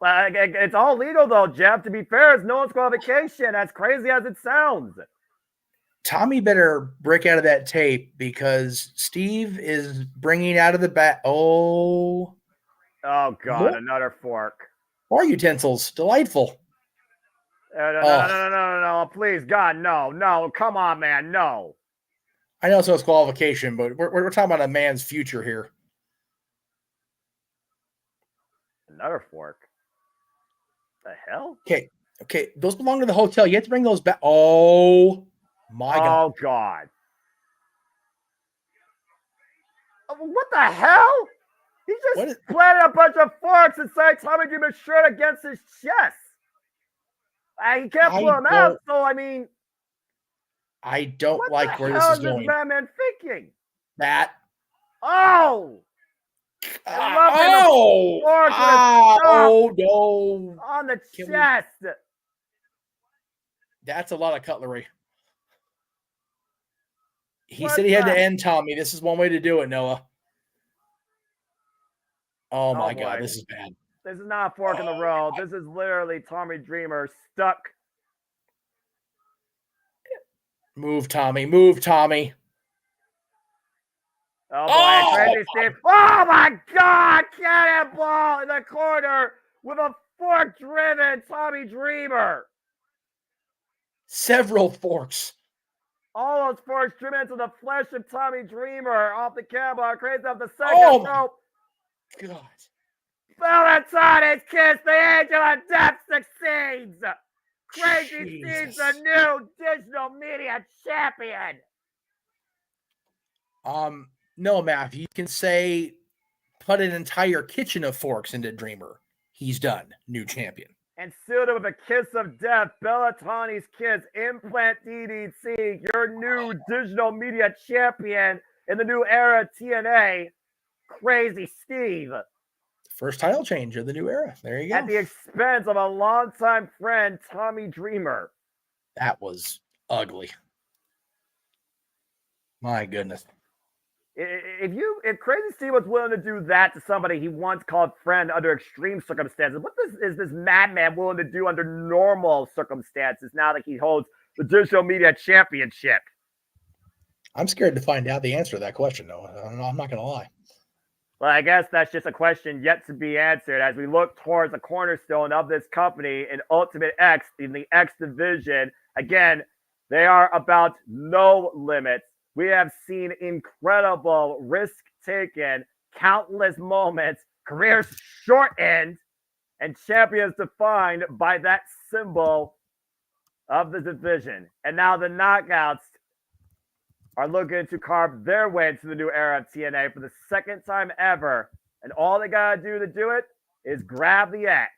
Speaker 16: Well, it's all legal though, Jeff. To be fair, it's no disqualification. As crazy as it sounds.
Speaker 15: Tommy better break out of that tape because Steve is bringing out of the back. Oh
Speaker 16: God, another fork.
Speaker 15: More utensils. Delightful.
Speaker 16: No, please, God, no, come on, man, no.
Speaker 15: I know it's qualification, but we're talking about a man's future here.
Speaker 16: Another fork. The hell?
Speaker 15: Okay, those belong to the hotel. You have to bring those back. Oh, my God.
Speaker 16: Oh, God. What the hell? He just planted a bunch of forks inside Tommy Dreamer's shirt against his chest. He can't pull them out, so I mean,
Speaker 15: I don't like where this is going.
Speaker 16: What the hell is this madman thinking?
Speaker 15: That.
Speaker 16: Oh!
Speaker 15: Oh, no.
Speaker 16: On the chest.
Speaker 15: That's a lot of cutlery. He said he had to end Tommy. This is one way to do it, Noah. Oh my God, this is bad.
Speaker 16: This is not a fork in the road. This is literally Tommy Dreamer stuck.
Speaker 15: Move, Tommy. Move, Tommy.
Speaker 16: Oh, boy. Crazy Steve. Oh, my God. Cannonball in the corner with a fork-driven Tommy Dreamer.
Speaker 15: Several forks.
Speaker 16: All those forks driven into the flesh of Tommy Dreamer off the cannonball. Crazy off the second.
Speaker 15: Oh, my God.
Speaker 16: Bellatoni's kiss. The angel of death succeeds. Crazy Steve's the new digital media champion.
Speaker 15: No, Matthew, you can say put an entire kitchen of forks into Dreamer. He's done. New champion.
Speaker 16: And sealed it with a kiss of death. Bellatoni's kiss. Implant DDT. Your new digital media champion in the new era of TNA. Crazy Steve.
Speaker 15: First title change of the new era. There you go.
Speaker 16: At the expense of a longtime friend, Tommy Dreamer.
Speaker 15: That was ugly. My goodness.
Speaker 16: If Crazy Steve was willing to do that to somebody he once called friend under extreme circumstances, what is this madman willing to do under normal circumstances now that he holds the digital media championship?
Speaker 15: I'm scared to find out the answer to that question, though. I'm not going to lie.
Speaker 16: Well, I guess that's just a question yet to be answered as we look towards the cornerstone of this company in Ultimate X in the X division. Again, they are about no limits. We have seen incredible risk taken, countless moments, careers shortened, and champions defined by that symbol of the division. And now the Knockouts are looking to carve their way into the new era of TNA for the second time ever. And all they got to do it is grab the X.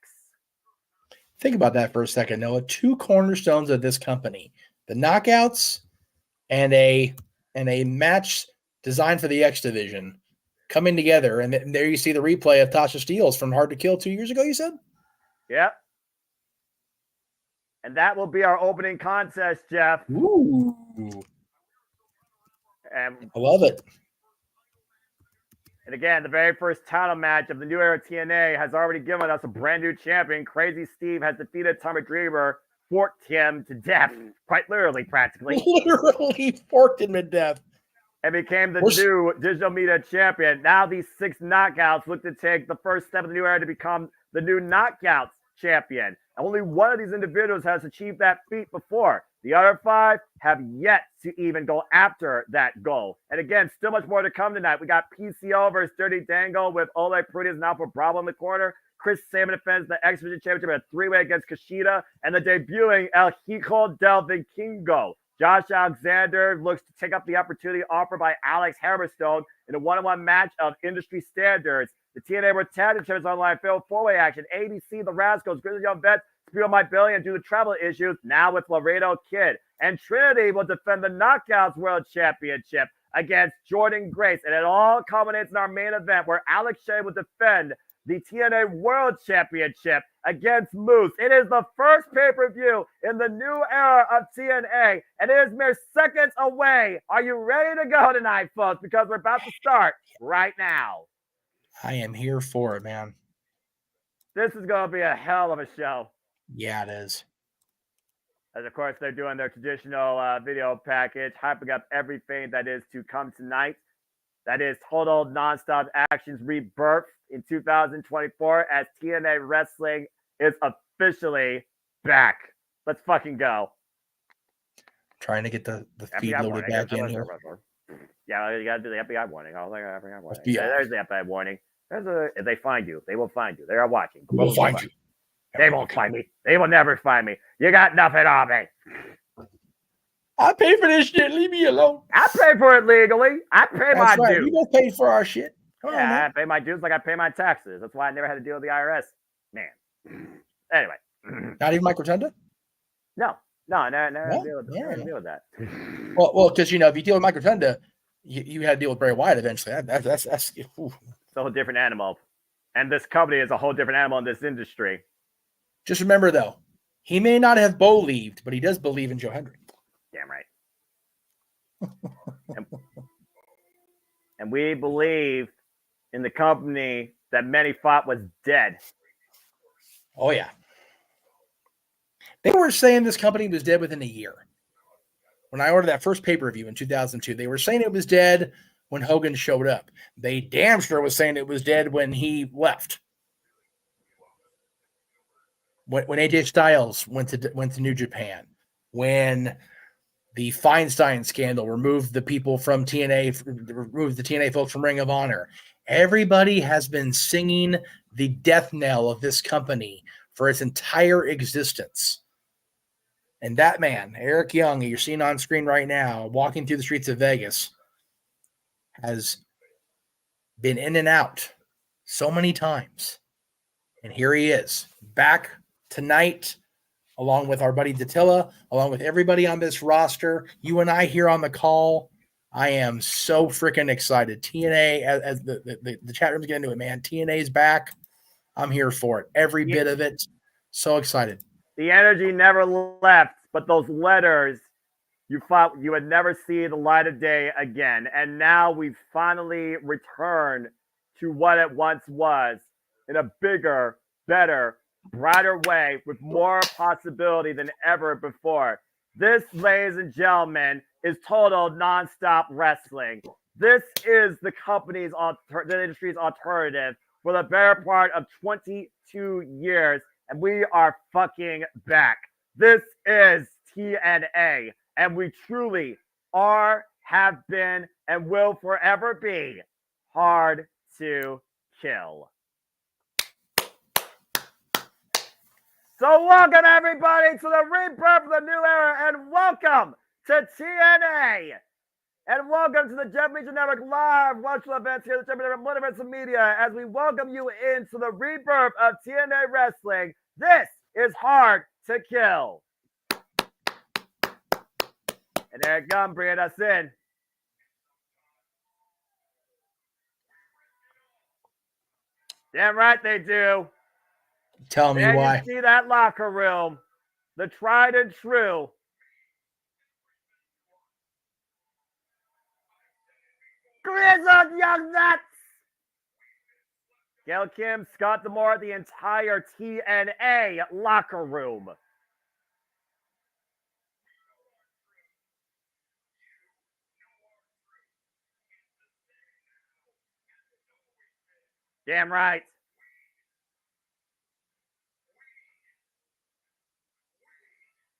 Speaker 15: Think about that for a second, Noah. Two cornerstones of this company, the Knockouts and a match designed for the X division coming together. And there you see the replay of Tasha Steelz from Hard to Kill 2 years ago, you said?
Speaker 16: Yep. And that will be our opening contest, Jeff.
Speaker 15: Ooh.
Speaker 16: And
Speaker 15: I love it.
Speaker 16: And again, the very first title match of the new era TNA has already given us a brand new champion. Crazy Steve has defeated Tommy Dreamer, forked him to death, quite literally, practically.
Speaker 15: Literally forked him to death.
Speaker 16: And became the new digital media champion. Now these 6 Knockouts look to take the first step of the new era to become the new Knockouts champion. Only one of these individuals has achieved that feat before. The other 5 have yet to even go after that goal. And again, still much more to come tonight. We got PCO versus Dirty Dango with Ole Pruitt and Alpha Bravo in the corner. Chris Sabin defends the X Division Championship in a 3-way against Kushida. And the debuting El Hijo del Vikingo. Josh Alexander looks to take up the opportunity offered by Alex Hammerstone in a one-on-one match of industry standards. The TNA World Tag Team Champions Online Fatal 4-way action. ABC, the Rascals, Grizzly Young Vets, Spiel My Billy, and due to travel issues, now with Laredo Kid. And Trinity will defend the Knockouts World Championship against Jordan Grace. And it all culminates in our main event where Alex Shea will defend the TNA World Championship against Moose. It is the first pay-per-view in the new era of TNA, and it is mere seconds away. Are you ready to go tonight, folks? Because we're about to start right now.
Speaker 15: I am here for it, man.
Speaker 16: This is going to be a hell of a show.
Speaker 15: Yeah, it is.
Speaker 16: As, of course, they're doing their traditional video package, hyping up everything that is to come tonight. That is Total Nonstop Actions Rebirth in 2024 as TNA Wrestling is officially back. Let's fucking go.
Speaker 15: Trying to get the feed loaded back in here.
Speaker 16: Yeah, you got to do the FBI warning. Oh, the FBI warning. There's the FBI warning. If they find you, they will find you. They are watching.
Speaker 15: We'll find you.
Speaker 16: They won't find me. They will never find me. You got nothing on me.
Speaker 15: I pay for this shit. Leave me alone.
Speaker 16: I pay for it legally. I pay my dues.
Speaker 15: We don't pay for our shit.
Speaker 16: I pay my dues like I pay my taxes. That's why I never had to deal with the IRS. Man. Anyway.
Speaker 15: Not even Mike Rotunda?
Speaker 16: No, never deal with that.
Speaker 15: Well, because if you deal with Mike Rotunda, you had to deal with Bray Wyatt eventually. That's
Speaker 16: So a whole different animal. And this company is a whole different animal in this industry.
Speaker 15: Just remember, though, he may not have believed, but he does believe in Joe Hendry.
Speaker 16: Damn right. and we believe in the company that many thought was dead.
Speaker 15: Oh, yeah. They were saying this company was dead within a year. When I ordered that first pay-per-view in 2002, they were saying it was dead when Hogan showed up. They damn sure was saying it was dead when he left. When AJ Styles went to New Japan, when the Feinstein scandal removed the people from TNA, removed the TNA folks from Ring of Honor. Everybody has been singing the death knell of this company for its entire existence. And that man, Eric Young, you're seeing on screen right now, walking through the streets of Vegas, has been in and out so many times. And here he is, back tonight, along with our buddy Dattila, along with everybody on this roster. You and I here on the call. I am so freaking excited. TNA, as the chat room's getting into it, man. TNA's back. I'm here for it. Every bit of it. So excited.
Speaker 16: The energy never left, but those letters, you thought you would never see the light of day again. And now we've finally returned to what it once was in a bigger, better, brighter way with more possibility than ever before. This, ladies and gentlemen, is total nonstop wrestling. This is the company's, the industry's alternative for the better part of 22 years, and we are fucking back. This is TNA, and we truly are, have been, and will forever be hard to kill. So welcome, everybody, to the rebirth of the new era, and welcome to TNA. And welcome to the Jeff Meacham Network live virtual events here at the JMN Multiverse Media as we welcome you into the rebirth of TNA Wrestling. This is Hard to Kill. And Eric Young bringing us in. Damn right they do.
Speaker 15: Tell me why.
Speaker 16: You see that locker room, the tried and true. Grizzled Young Nuts. Gail Kim, Scott D'Amore, the entire TNA locker room. Damn right.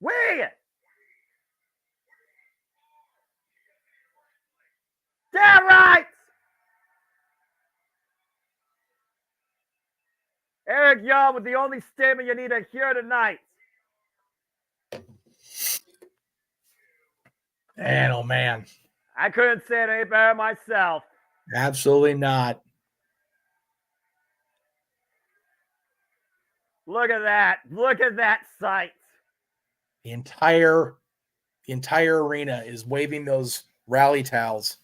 Speaker 16: We! Damn right! Eric Young with the only statement you need to hear tonight.
Speaker 15: Man, oh man.
Speaker 16: I couldn't say it any better myself.
Speaker 15: Absolutely not.
Speaker 16: Look at that. Look at that sight.
Speaker 15: The entire arena is waving those rally towels.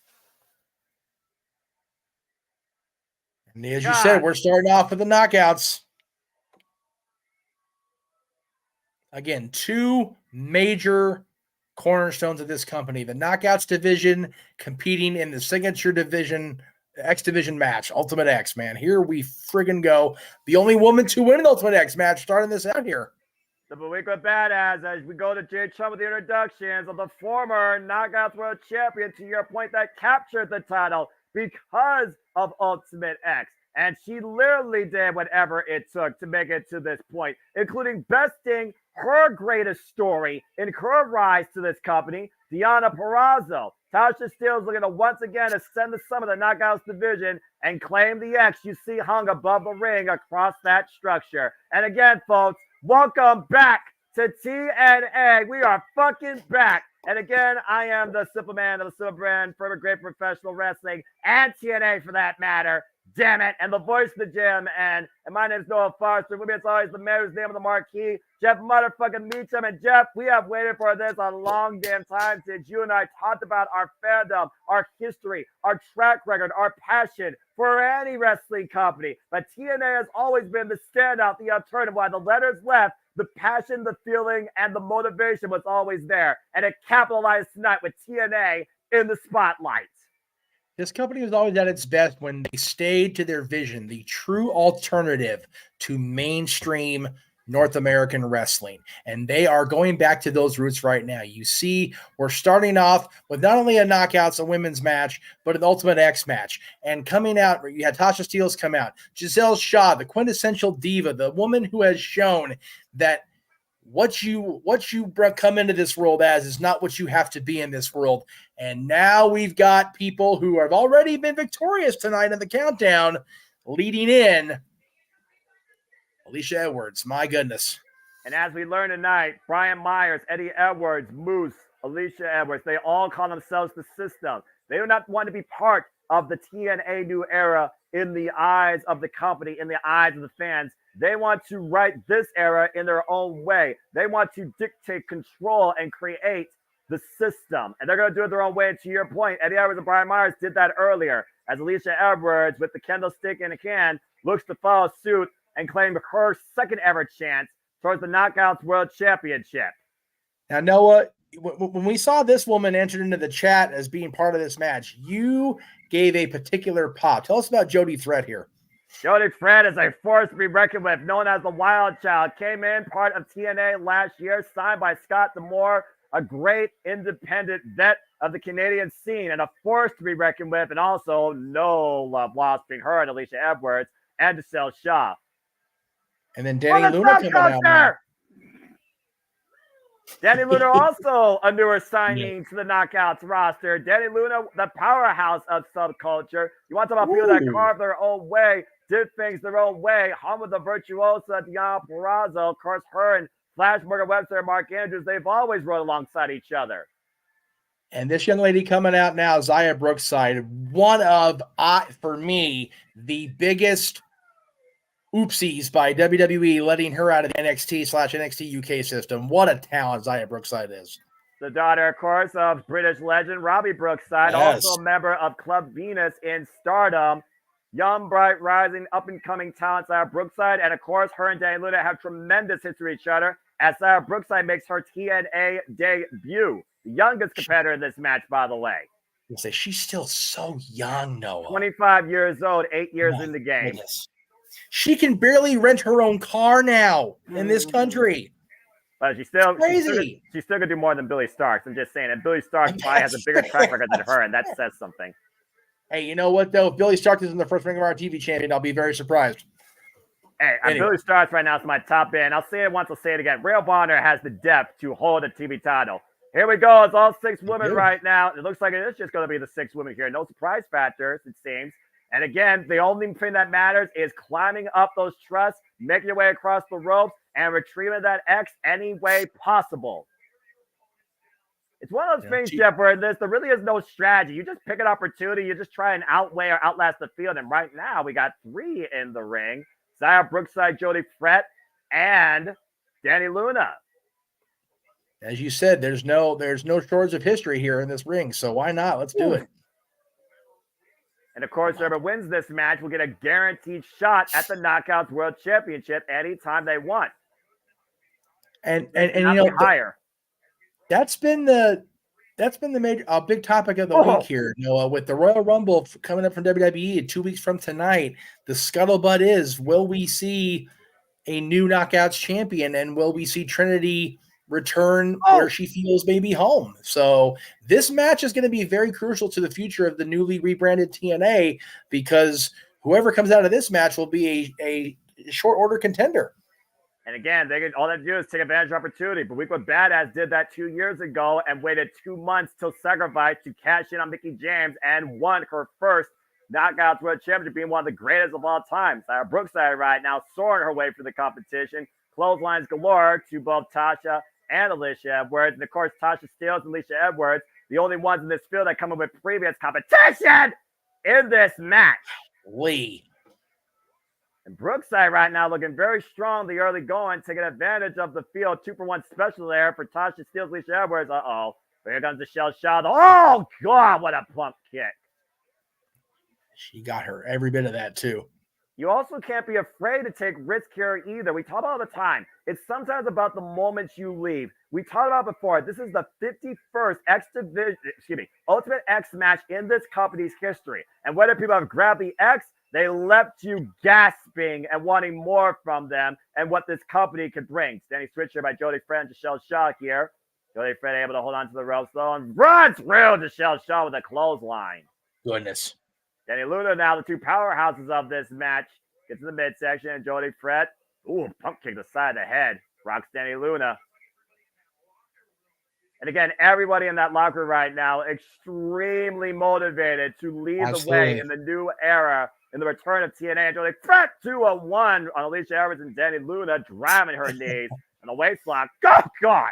Speaker 15: And as you said, we're starting off with the knockouts. Again, two major cornerstones of this company. The knockouts division competing in the signature division, X division match, Ultimate X, man. Here we friggin' go. The only woman to win an Ultimate X match starting this out here.
Speaker 16: The Buickle Badass, as we go to Jay Chum with the introductions of the former Knockouts World Champion, to your point, that captured the title because of Ultimate X. And she literally did whatever it took to make it to this point, including besting her greatest story in her rise to this company, Deonna Purrazzo. Tasha Steelz looking to once again ascend the summit of the Knockouts division and claim the X you see hung above the ring across that structure. And again, folks, welcome back to TNA. We are fucking back. And again, I am the simple man of the simple brand, forever great professional wrestling, and TNA for that matter, damn it, and the voice of the JMN. And my name is Noah Foster. With me, as always, the man whose name on the marquee, Jeff motherfucking Meacham. And Jeff, we have waited for this a long damn time since you and I talked about our fandom, our history, our track record, our passion for any wrestling company. But TNA has always been the standout, the alternative. While the letters left, the passion, the feeling, and the motivation was always there. And it capitalized tonight with TNA in the spotlight.
Speaker 15: This company was always at its best when they stayed to their vision, the true alternative to mainstream North American wrestling. And they are going back to those roots right now. You see, we're starting off with not only a Knockouts, a women's match, but an Ultimate X match. And coming out, you had Tasha Steelz come out, Giselle Shaw, the quintessential diva, the woman who has shown that what you come into this world as is not what you have to be in this world. And now we've got people who have already been victorious tonight in the countdown, leading in Alicia Edwards. My goodness.
Speaker 16: And as we learned tonight, Brian Myers, Eddie Edwards, Moose, Alicia Edwards, they all call themselves the system. They do not want to be part of the TNA new era in the eyes of the company, in the eyes of the fans. They want to write this era in their own way. They want to dictate, control, and create the system. And they're going to do it their own way. And to your point, Eddie Edwards and Brian Myers did that earlier, as Alicia Edwards, with the kendo stick in a can, looks to follow suit and claim her second ever chance towards the Knockouts World Championship.
Speaker 15: Now, Noah, when we saw this woman entered into the chat as being part of this match, you gave a particular pop. Tell us about Jody Threat here.
Speaker 16: Jody Threat is a force to be reckoned with, known as the Wild Child. Came in part of TNA last year, signed by Scott D'Amore, a great independent vet of the Canadian scene, and a force to be reckoned with, and also no love lost between her and Alicia Edwards and Giselle Shaw.
Speaker 15: And then Danny Luna coming out now.
Speaker 16: Danny Luna also a newer signing to the Knockouts roster. Danny Luna, the powerhouse of subculture. You want to talk about people that carved their own way, did things their own way. Home with the virtuosa Diana Purrazzo. Of course, her and Flash Morgan Webster and Mark Andrews, they've always rode alongside each other.
Speaker 15: And this young lady coming out now, Zaya Brookside, one of, for me, the biggest oopsies by WWE letting her out of the NXT/NXT UK system. What a talent Zaya Brookside is.
Speaker 16: The daughter, of course, of British legend Robbie Brookside,
Speaker 15: yes,
Speaker 16: also a member of Club Venus in Stardom. Young, bright, rising, up-and-coming talent, Zaya Brookside. And, of course, her and Danny Luna have tremendous history with each other as Zaya Brookside makes her TNA debut. The youngest competitor in this match, by the way.
Speaker 15: You say she's still so young, Noah.
Speaker 16: 25 years old, 8 years in the game.
Speaker 15: Goodness. She can barely rent her own car now in this country.
Speaker 16: But she's still
Speaker 15: crazy.
Speaker 16: She's still gonna do more than Billy Starks. I'm just saying. And Billy Starks probably has a bigger track record than her, and that says something.
Speaker 15: Hey, you know what though? If Billy Starks isn't the first Ring of Honor TV champion, I'll be very surprised.
Speaker 16: Hey, anyway. Billy Starks right now is my top end. I'll say it once, I'll say it again. Ring of Honor has the depth to hold a TV title. Here we go. It's all 6 women right now. It looks like it is just going to be the 6 women here. No surprise factors, it seems. And again, the only thing that matters is climbing up those trusts, making your way across the ropes, and retrieving that X any way possible. It's one of those things, Jeff, where there really is no strategy. You just pick an opportunity. You just try and outweigh or outlast the field. And right now, we got 3 in the ring. Zaya Brookside, Jody Threat, and Danny Luna.
Speaker 15: As you said, there's no shortage of history here in this ring. So why not? Let's do it.
Speaker 16: And, of course, whoever wins this match will get a guaranteed shot at the Knockouts World Championship anytime they want.
Speaker 15: And you know,
Speaker 16: higher.
Speaker 15: That's been the major big topic of the week here, Noah, with the Royal Rumble coming up from WWE 2 weeks from tonight. The scuttlebutt is, will we see a new Knockouts champion, and will we see Trinity return where she feels maybe home? So this match is going to be very crucial to the future of the newly rebranded TNA, because whoever comes out of this match will be a short order contender.
Speaker 16: And again, all they have to do is take advantage of opportunity. But Weekwood Badass did that 2 years ago and waited 2 months till Sacrifice to cash in on Mickie James and won her first Knockouts World Championship, being one of the greatest of all time. Sarah Brookside right now soaring her way through the competition. Clotheslines galore to both Tasha and Alicia Edwards. And of course, Tasha Steelz and Alicia Edwards, the only ones in this field that come up with previous competition in this match.
Speaker 15: Lee.
Speaker 16: And Brookside right now looking very strong the early going, taking advantage of the field. 2-for-1 special there for Tasha Steele, Alicia Edwards. Uh-oh. But here comes Michelle Shaw. Oh, God, what a pump kick.
Speaker 15: She got her every bit of that, too.
Speaker 16: You also can't be afraid to take risk here either. We talk about all the time. It's sometimes about the moments you leave. We talked about before. This is the 51st Ultimate X match in this company's history. And whether people have grabbed the X, they left you gasping and wanting more from them and what this company could bring. Standing switch here by Jody Friend, Giselle Shaw here. Jody Friend able to hold on to the ropes though and runs through Giselle Shaw with a clothesline.
Speaker 15: Goodness.
Speaker 16: Danny Luna now the two powerhouses of this match. Gets to the midsection and Jody Friend. Ooh, pump kick to the side of the head. Rocks Danny Luna. And again, everybody in that locker room right now extremely motivated to lead the way in the new era, in the return of TNA. And Jody Friend 2-1 on Alicia Edwards and Danny Luna, driving her knees and the waist lock. Oh, God.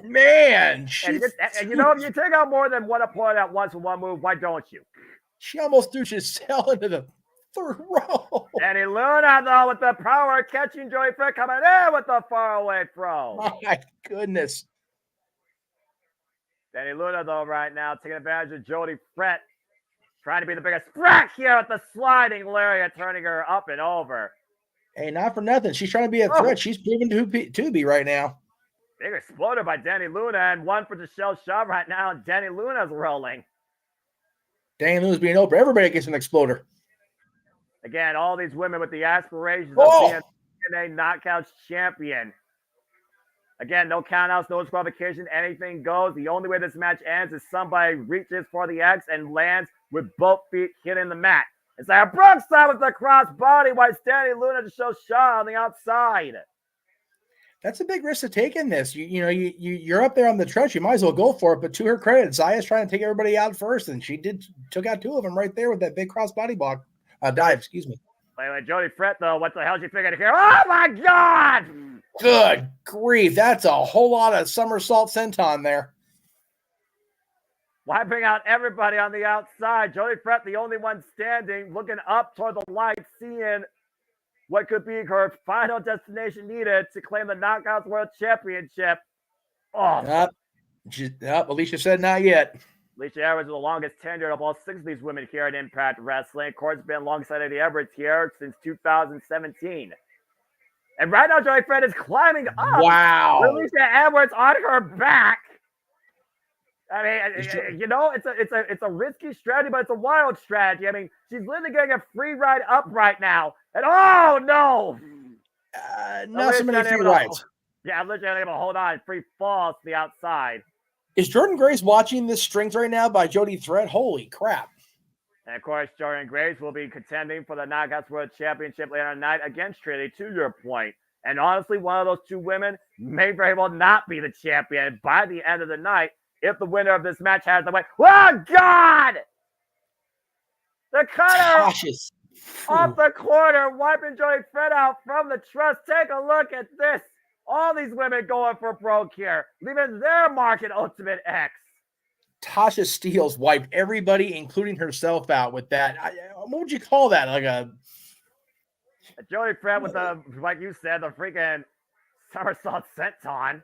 Speaker 15: Man.
Speaker 16: And you know, if you take out more than one opponent at once with one move, why don't you?
Speaker 15: She almost threw Giselle into the third row.
Speaker 16: Danny Luna, though, with the power catching Jody Friend coming in with the faraway throw.
Speaker 15: My goodness.
Speaker 16: Danny Luna, though, right now, taking advantage of Jody Friend. Trying to be the biggest threat here with the sliding lariat, turning her up and over.
Speaker 15: Hey, not for nothing. She's trying to be a threat. She's proven to be right now.
Speaker 16: Big exploder by Danny Luna, and one for Giselle Shaw right now, and Danny Luna's rolling.
Speaker 15: Danny Luna's being open. Everybody gets an exploder.
Speaker 16: Again, all these women with the aspirations of being TNA Knockouts champion. Again, no countouts, no disqualification, anything goes. The only way this match ends is somebody reaches for the X and lands with both feet hitting the mat. It's like a Brookside with the cross body while Danny Luna to show Shaw on the outside.
Speaker 15: That's a big risk to take in this. You're up there on the trench. You might as well go for it. But to her credit, Zaya's trying to take everybody out first, and she took out two of them right there with that big cross body block dive. Excuse me.
Speaker 16: Wait, Jody Friend, though, what the hell she figured here? Oh my God!
Speaker 15: Good grief! That's a whole lot of somersault senton there.
Speaker 16: Wiping out everybody on the outside. Jody Friend, the only one standing, looking up toward the light, seeing what could be her final destination needed to claim the Knockouts World Championship. Oh.
Speaker 15: Alicia said not yet.
Speaker 16: Alicia Edwards is the longest tenured of all 6 of these women here at Impact Wrestling. Of course, been alongside Eddie Edwards here since 2017. And right now, Jody Friend is climbing up.
Speaker 15: Wow.
Speaker 16: Alicia Edwards on her back. I mean, you know, it's a risky strategy, but it's a wild strategy. I mean, she's literally getting a free ride up right now. And oh no!
Speaker 15: Not so many free rides.
Speaker 16: Yeah, literally able to hold on. Free falls to the outside.
Speaker 15: Is Jordan Grace watching this strings right now by Jody Friend? Holy crap.
Speaker 16: And of course, Jordan Grace will be contending for the Knockouts World Championship later tonight against Trinity, to your point. And honestly, one of those two women may very well not be the champion by the end of the night if the winner of this match has the way. Oh, God! The cutter
Speaker 15: Cautious.
Speaker 16: off the corner, wiping Jody Friend out from the truss. Take a look at this. All these women going for broke here, leaving their mark in Ultimate X.
Speaker 15: Tasha Steele's wiped everybody, including herself, out with that. What would you call that? Like a
Speaker 16: Jody Friend with the, like you said, the freaking somersault senton.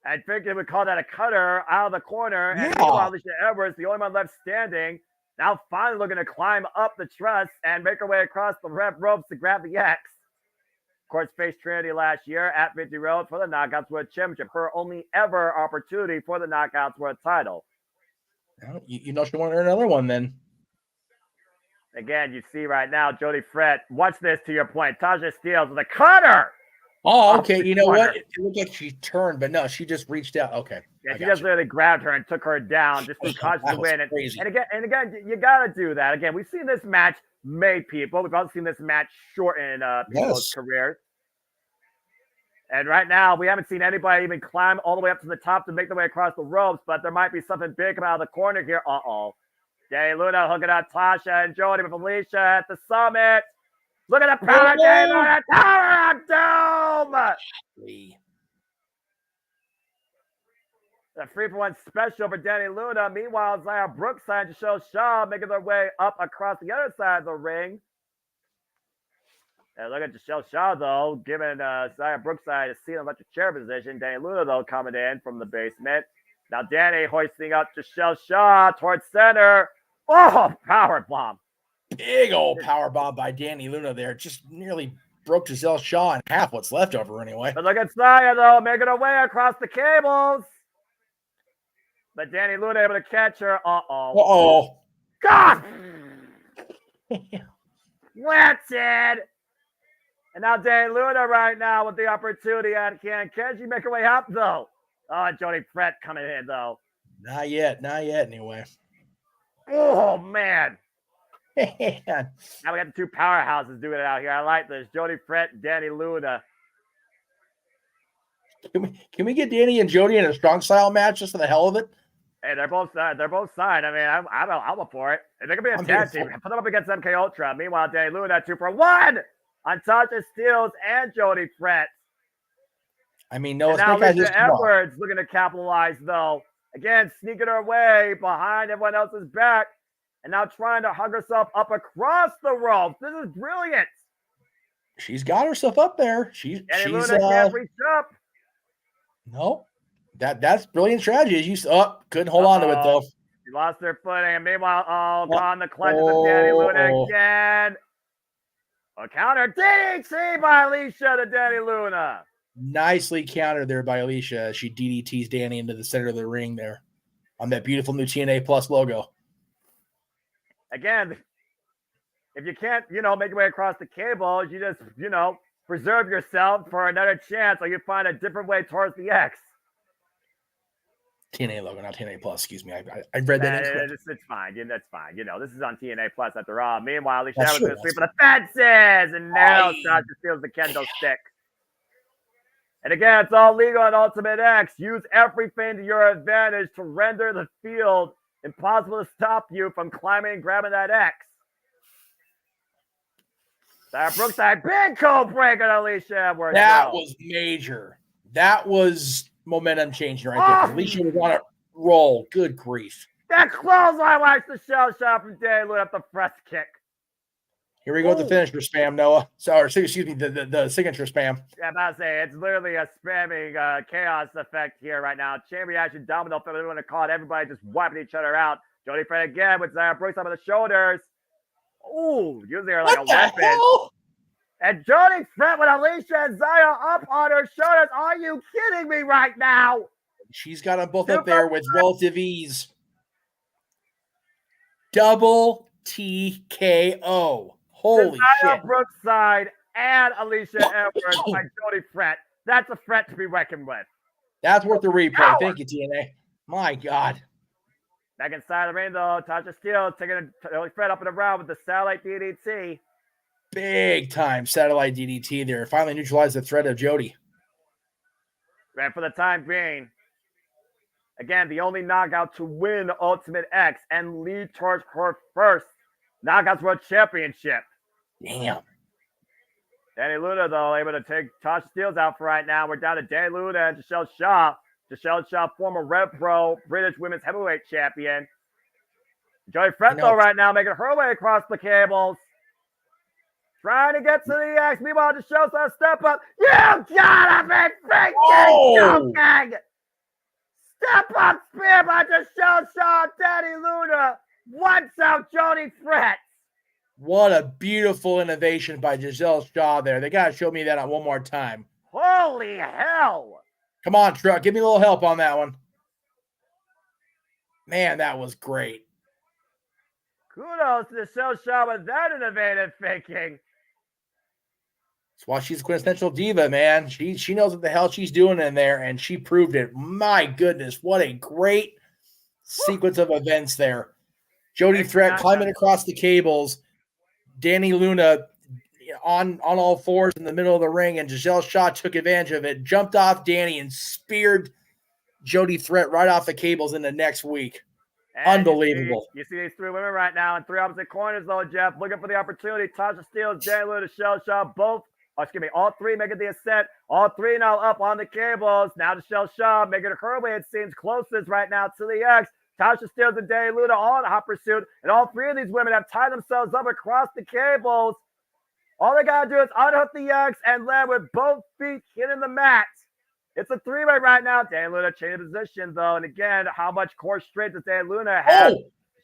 Speaker 16: I think they would call that a cutter out of the corner. And meanwhile, Alicia Edwards, the only one left standing, now finally looking to climb up the truss and make her way across the red ropes to grab the X. Of course, faced Trinity last year at 50 Road for the Knockouts World Championship. Her only ever opportunity for the Knockouts World title.
Speaker 15: You know she wanted another one then.
Speaker 16: Again, you see right now, Jody Friend. Watch this to your point. Tasha Steele with a cutter.
Speaker 15: Oh, okay. You know what? It looked like she turned, but no, she just reached out. Okay.
Speaker 16: Yeah, she just literally grabbed her and took her down just through conscious win. And again, you got to do that. Again, we've seen this match make people. We've also seen this match shorten people's careers. And right now, we haven't seen anybody even climb all the way up to the top to make their way across the ropes, but there might be something big coming out of the corner here. Uh-oh. Danny Luna hooking out Tasha and Jody with Alicia at the summit. Look at the power Danny Luna. Tower of Doom! The 3-for-1 special for Danny Luna. Meanwhile, Zaya Brookside and Giselle Shaw making their way up across the other side of the ring. And look at Giselle Shaw, though, giving Zaya Brookside a seat in electric chair position. Danny Luna, though, coming in from the basement. Now Danny hoisting up Giselle Shaw towards center. Oh, power bomb.
Speaker 15: Big old power bomb by Danny Luna there. Just nearly broke Giselle Shaw in half, what's left of her anyway.
Speaker 16: But look at Zaya, though, making her way across the cables. But Danny Luna able to catch her.
Speaker 15: Uh-oh.
Speaker 16: God! Planted! And now Danny Luna right now with the opportunity at hand. Can she make her way up, though? Oh, Jody Fred coming in, though.
Speaker 15: Not yet anyway.
Speaker 16: Oh, man. Now we got the two powerhouses doing it out here. I like this. Jody Fred and Danny Luna.
Speaker 15: Can we get Danny and Jody in a strong style match just for the hell of it?
Speaker 16: Hey, they're both signed. I mean, I'm up for it. And they're gonna be a tag team. Put them up against MK Ultra. Meanwhile, Danny Luna 2-for-1 on Tasha Steelz and Jody Fred.
Speaker 15: I mean, no,
Speaker 16: now Alicia Edwards looking to capitalize, though. Again, sneaking her way behind everyone else's back, and now trying to hug herself up across the ropes. This is brilliant.
Speaker 15: She's got herself up there. She's
Speaker 16: Luna can't reach up.
Speaker 15: No, that's brilliant strategy. Couldn't hold on to it though.
Speaker 16: She lost her footing, and meanwhile, gone the clutches of Danny Luna again. A counter DDT by Alicia to Danny Luna.
Speaker 15: Nicely countered there by Alicia. She DDTs Danny into the center of the ring there on that beautiful new TNA Plus logo.
Speaker 16: Again, if you can't, make your way across the cables, you just, preserve yourself for another chance, or you find a different way towards the X.
Speaker 15: TNA logo, not TNA Plus. Excuse me. I read that incorrectly.
Speaker 16: It's fine. That's fine. This is on TNA Plus after all. Meanwhile, Alicia was going to sweep for the fences, and now Sasha steals the kendo stick. And again, it's all legal on Ultimate X. Use everything to your advantage to render the field impossible to stop you from climbing and grabbing that X. Sarah Brookside, big cold break on Alicia Edwards.
Speaker 15: That was major. That was momentum changing right there. Alicia was on a roll. Good grief.
Speaker 16: That clothesline watched the shell shot from Danny Luna up the press kick.
Speaker 15: Here we go with the finisher spam, Noah. Sorry, excuse me, the signature spam.
Speaker 16: Yeah, I'm about to say, it's literally a spamming chaos effect here right now. Chain reaction, domino effect, everyone to call it. Everybody just wiping each other out. Jody Fred again with Zaya Brooks up on the shoulders. Ooh, using her like a weapon.
Speaker 15: Hell?
Speaker 16: And Jody Fred with Alicia and Zaya up on her shoulders. Are you kidding me right now?
Speaker 15: She's got them both up there with relative ease. Double TKO. Holy
Speaker 16: Zaya
Speaker 15: shit.
Speaker 16: Brookside and Alicia Edwards by Jody Fred. That's a threat to be reckoned with.
Speaker 15: That's worth the replay. Thank you, TNA. My God.
Speaker 16: Back inside the ring, though, Tasha Steelz taking Jody Fred up and around with the satellite DDT.
Speaker 15: Big time satellite DDT there. Finally neutralized the threat of Jody.
Speaker 16: And for the time being, again, the only knockout to win Ultimate X and lead towards her first Knockouts World Championship.
Speaker 15: Damn.
Speaker 16: Danny Luna, though, able to take Tasha Steelz out for right now. We're down to Danny Luna and Giselle Shaw. Giselle Shaw, former Red Pro British Women's Heavyweight Champion. Jody Fred, though, right now, making her way across the cables. Trying to get to the X. Meanwhile, Giselle Shaw step up. You gotta be freaking joking! Step up spear by Giselle Shaw. Danny Luna wants out Jody Fred.
Speaker 15: What a beautiful innovation by Giselle Shaw there. They got to show me that on one more time.
Speaker 16: Holy hell.
Speaker 15: Come on, Truck. Give me a little help on that one. Man, that was great.
Speaker 16: Kudos to Giselle Shaw with that innovative thinking.
Speaker 15: That's why she's a quintessential diva, man. She knows what the hell she's doing in there, and she proved it. My goodness, what a great sequence of events there. Jody Fred climbing across the cables. Danny Luna on all fours in the middle of the ring, and Giselle Shaw took advantage of it, jumped off Danny, and speared Jody Fred right off the cables into next week. And unbelievable.
Speaker 16: You see these three women right now in three opposite corners, though, Jeff, looking for the opportunity. Tasha Steelz, Danny Luna, Giselle Shaw, both All three making the ascent. All three now up on the cables. Now Michelle Shaw making her way, it seems, closest right now to the X. Tasha Steelz and Day Luna all in hot pursuit. And all three of these women have tied themselves up across the cables. All they got to do is unhook the X and land with both feet hitting the mat. It's a three-way right now. Day Luna changing position, though. And again, how much core strength does Day Luna have?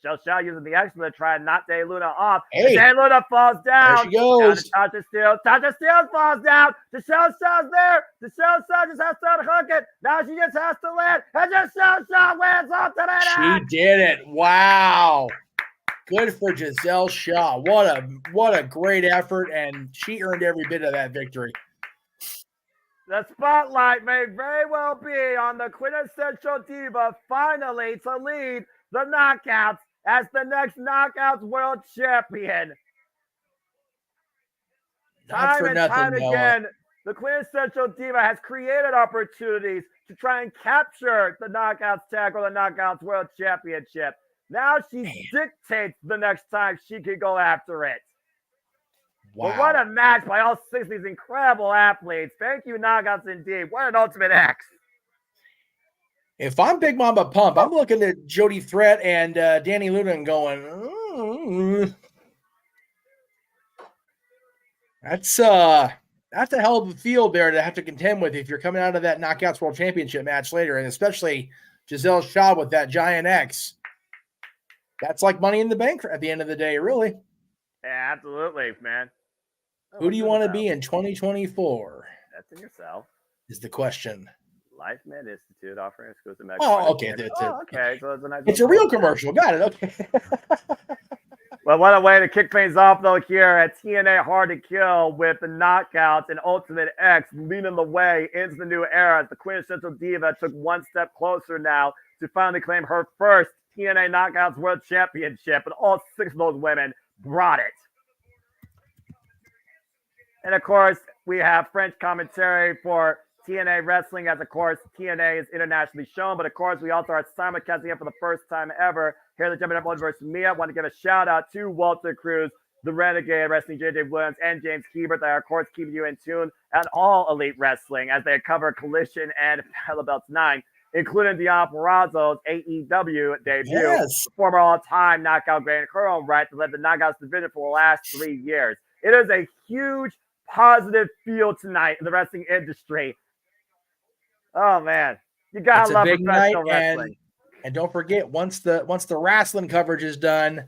Speaker 16: Michelle Shaw using the X to try and knock Day Luna off.
Speaker 15: Hey.
Speaker 16: Day Luna falls down.
Speaker 15: There she goes.
Speaker 16: Down to Tasha Steelz. Tasha Steelz falls down. Michelle Shaw's there. Michelle Shaw just has to unhook it. Now she just has to land. And Michelle Shaw lands off to that.
Speaker 15: She did it. Wow. Good for Giselle Shaw. What a great effort, and she earned every bit of that victory.
Speaker 16: The spotlight may very well be on the quintessential diva finally to lead the Knockouts as the next Knockouts World Champion. Time and time again, the quintessential diva has created opportunities to try and capture the Knockouts tag or the Knockouts World Championship. Now she dictates the next time she can go after it. Wow. But what a match by all six of these incredible athletes. Thank you, Knockouts, indeed. What an Ultimate X.
Speaker 15: If I'm Big Mama Pump, I'm looking at Jody Threat and Danny Luna and going, that's a hell of a field there to have to contend with if you're coming out of that Knockouts World Championship match later, and especially Giselle Shaw with that Giant X. That's like Money in the Bank at the end of the day, really.
Speaker 16: Yeah, absolutely, man.
Speaker 15: Who do you want to be in 2024?
Speaker 16: That's in yourself.
Speaker 15: Is the question.
Speaker 16: Lifeman Institute offering exclusive match.
Speaker 15: Oh, okay.
Speaker 16: Okay. So it's a nice.
Speaker 15: It's a real commercial. Got it. Okay.
Speaker 16: Well, what a way to kick things off, though, here at TNA Hard to Kill with the Knockouts and Ultimate X leading the way into the new era. The quintessential diva took one step closer now to finally claim her first TNA Knockouts World Championship, and all six of those women brought it. And of course, we have French commentary for TNA Wrestling, as of course TNA is internationally shown, but of course we also are simulcasting it for the first time ever here at the JMN Multiverse Mia. I want to give a shout out to Walter Cruz, the Renegade Wrestling, JJ Williams, and James Hebert. They are of course keeping you in tune at all Elite Wrestling as they cover Collision and Battle Belts 9, including Dion Purrazzo's AEW debut, former all-time Knockout Grand Curl, right, to lead the Knockouts division for the last 3 years. It is a huge positive feel tonight in the wrestling industry. Oh man, you gotta love professional wrestling.
Speaker 15: And don't forget, once the wrestling coverage is done,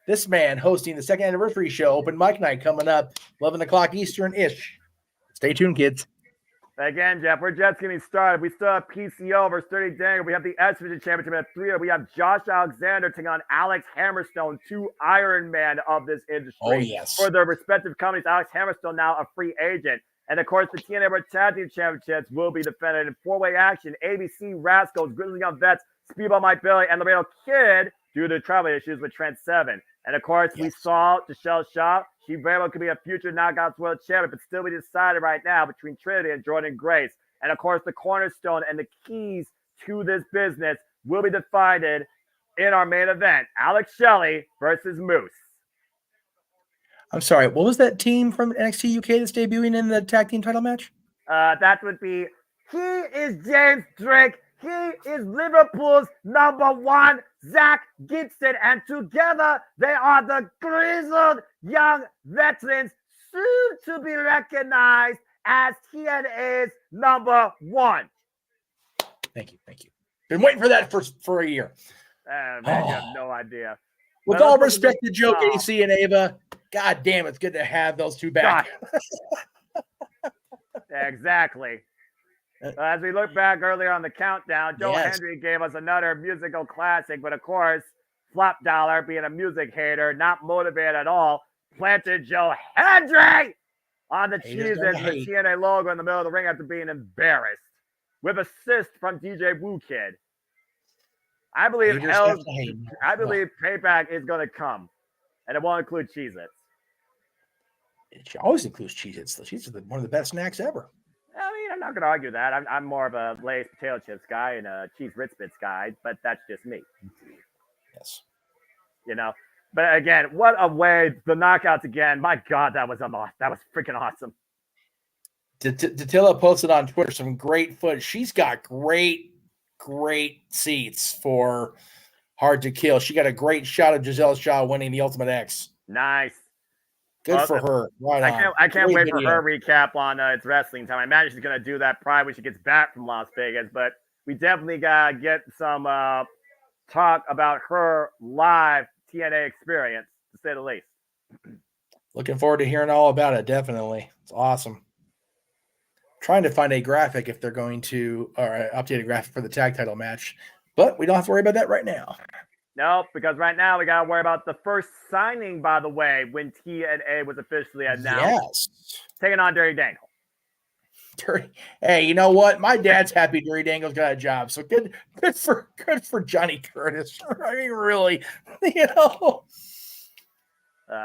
Speaker 15: this man hosting the second anniversary show, Open Mic Night, coming up 11 o'clock Eastern-ish. Stay tuned, kids.
Speaker 16: Again, Jeff, we're just getting started. We still have PCO versus 30 Danger. We have the S Division Championship at 3. We have Josh Alexander taking on Alex Hammerstone, 2 Iron Man of this industry. For their respective companies. Alex Hammerstone now a free agent. And of course, the TNA World Tag Team Championships will be defended in 4-way action. ABC, Rascals, Grizzly Young Vets, Speedball Mike Billy, and Laredo Kid due to travel issues with Trent Seven. And of course, we saw Giselle Shaw. She very well could be a future Knockouts World Champion, but still be decided right now between Trinity and Jordan Grace. And of course, the cornerstone and the keys to this business will be decided in our main event. Alex Shelley versus Moose.
Speaker 15: I'm sorry, what was that team from NXT UK that's debuting in the tag team title match?
Speaker 16: That would be, he is James Drake. He is Liverpool's #1, Zach Gibson. And together, they are the grizzled young veterans, soon to be recognized as TNA's #1.
Speaker 15: Thank you. Been waiting for that for a year.
Speaker 16: Man, you have no idea.
Speaker 15: With all respect to Joe Casey and Ava, God damn, it's good to have those two back.
Speaker 16: Exactly. As we look back earlier on the countdown, Joe Hendry gave us another musical classic, but of course, Flop Dollar, being a music hater, not motivated at all, planted Joe Hendry on the cheeses with the TNA logo in the middle of the ring after being embarrassed. With assist from DJ Woo Kid. I believe Payback is going to come, and it won't include Cheez-Its.
Speaker 15: It always includes Cheez-Its. The Cheez-Its are one of the best snacks ever.
Speaker 16: I mean, I'm not going to argue that. I'm more of a Lay's potato chips guy and a cheese Ritz Bits guy, but that's just me.
Speaker 15: Yes.
Speaker 16: You know, but again, what a way, the knockouts again. My God, that was freaking awesome.
Speaker 15: Datilla posted on Twitter some great footage. She's got great seats for Hard to Kill. She got a great shot of Giselle Shaw winning the Ultimate X.
Speaker 16: Nice.
Speaker 15: Good for her. Right on.
Speaker 16: I can't wait
Speaker 15: video.
Speaker 16: for her recap on It's Wrestling Time. I imagine she's going to do that probably when she gets back from Las Vegas, but we definitely got to get some talk about her live TNA experience, to say the least.
Speaker 15: Looking forward to hearing all about it, definitely. It's awesome. Trying to find a graphic if they're going to, or an updated graphic for the tag title match, but we don't have to worry about that right now.
Speaker 16: Nope, because right now we got to worry about the first signing, by the way, when TNA was officially announced.
Speaker 15: Yes.
Speaker 16: Taking on Dirty Dangle.
Speaker 15: Hey, you know what? My dad's happy Dirty Dangle's got a job, so good for Johnny Curtis. I mean, really, you know.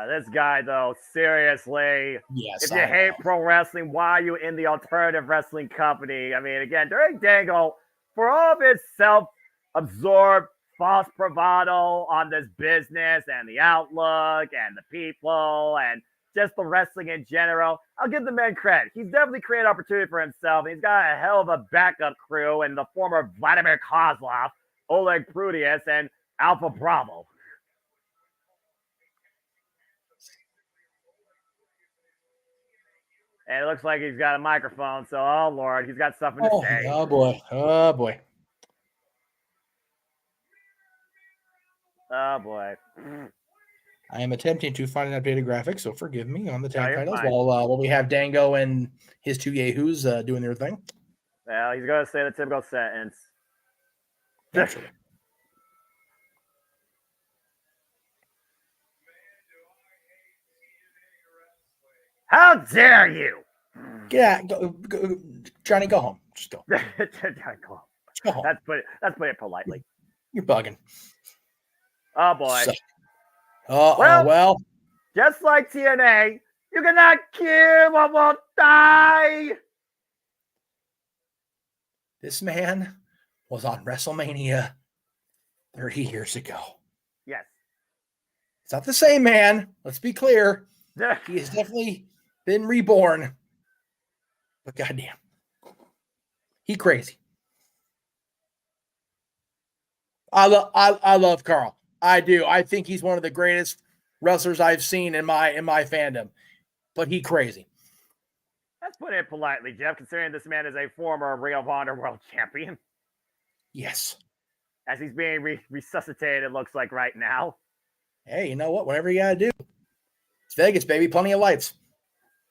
Speaker 16: This guy, though, seriously.
Speaker 15: Yes.
Speaker 16: If you hate pro wrestling, why are you in the alternative wrestling company? I mean, again, Dirty Dangle, for all of his self-absorbed false bravado on this business and the outlook and the people and just the wrestling in general, I'll give the man credit. He's definitely created opportunity for himself. He's got a hell of a backup crew in the former Vladimir Kozlov, Oleg Prudius, and Alpha Bravo. And it looks like he's got a microphone, so oh Lord, he's got something to say.
Speaker 15: Oh boy. Oh boy.
Speaker 16: Oh boy.
Speaker 15: I am attempting to find an updated graphic, so forgive me on the tag titles while we have Dango and his two yahoos doing their thing.
Speaker 16: Well, he's going to say the typical sentence.
Speaker 15: Naturally.
Speaker 16: How dare you?
Speaker 15: Yeah, go, Johnny, go home. Just go.
Speaker 16: Go
Speaker 15: home. Go home.
Speaker 16: Let's put it politely.
Speaker 15: You're bugging.
Speaker 16: Oh boy.
Speaker 15: Well,
Speaker 16: just like TNA, you cannot kill what won't die.
Speaker 15: This man was on WrestleMania 30 years ago.
Speaker 16: Yes.
Speaker 15: It's not the same man. Let's be clear. He has definitely been reborn. But goddamn, he crazy. I love Carl. I do. I think he's one of the greatest wrestlers I've seen in my fandom. But he crazy.
Speaker 16: Let's put it politely, Jeff, considering this man is a former Ring of Honor world champion.
Speaker 15: Yes.
Speaker 16: As he's being resuscitated, it looks like right now.
Speaker 15: Hey, you know what? Whatever you got to do. It's Vegas, baby. Plenty of lights.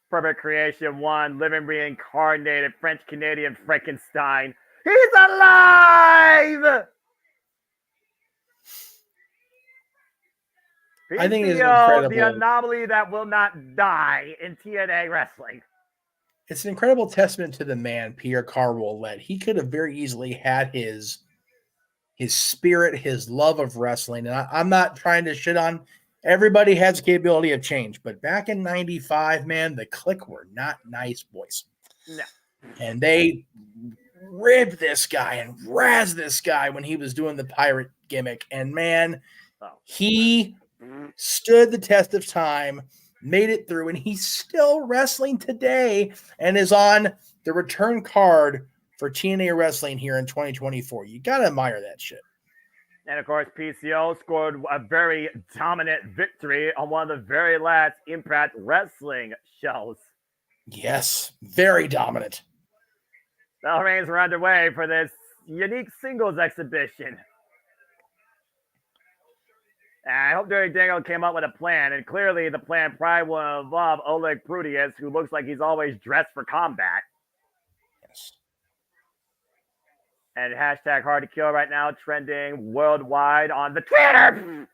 Speaker 16: Perfect Creation 1, living reincarnated French-Canadian Frankenstein. He's alive!
Speaker 15: I think it's incredible.
Speaker 16: The anomaly that will not die in TNA wrestling.
Speaker 15: It's an incredible testament to the man Pierre Carl led. He could have very easily had his spirit, his love of wrestling. And I'm not trying to shit on. Everybody has the capability of change. But back in 95, man, the Clique were not nice boys.
Speaker 16: No.
Speaker 15: And they ribbed this guy and razzed this guy when he was doing the pirate gimmick. And, man, he stood the test of time, made it through, and he's still wrestling today and is on the return card for TNA Wrestling here in 2024. You got to admire that shit.
Speaker 16: And, of course, PCO scored a very dominant victory on one of the very last Impact Wrestling shows.
Speaker 15: Yes, very dominant.
Speaker 16: The reigns are underway for this unique singles exhibition. And I hope Dirty Dango came up with a plan, and clearly the plan probably will involve Oleg Prudius, who looks like he's always dressed for combat.
Speaker 15: Yes.
Speaker 16: And hashtag Hard to Kill right now trending worldwide on the Twitter. And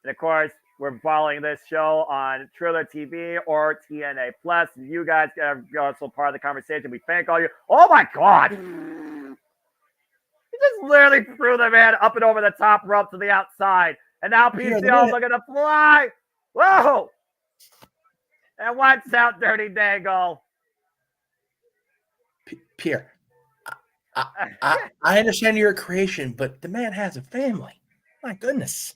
Speaker 16: of course, we're following this show on Triller TV or TNA Plus. You guys are also part of the conversation. We thank all you. Oh my God! He just literally threw the man up and over the top rope to the outside, and now PCO is looking to fly. Whoa! And wipes out Dirty Dango.
Speaker 15: Pierre. I understand you're a creation, but the man has a family. My goodness.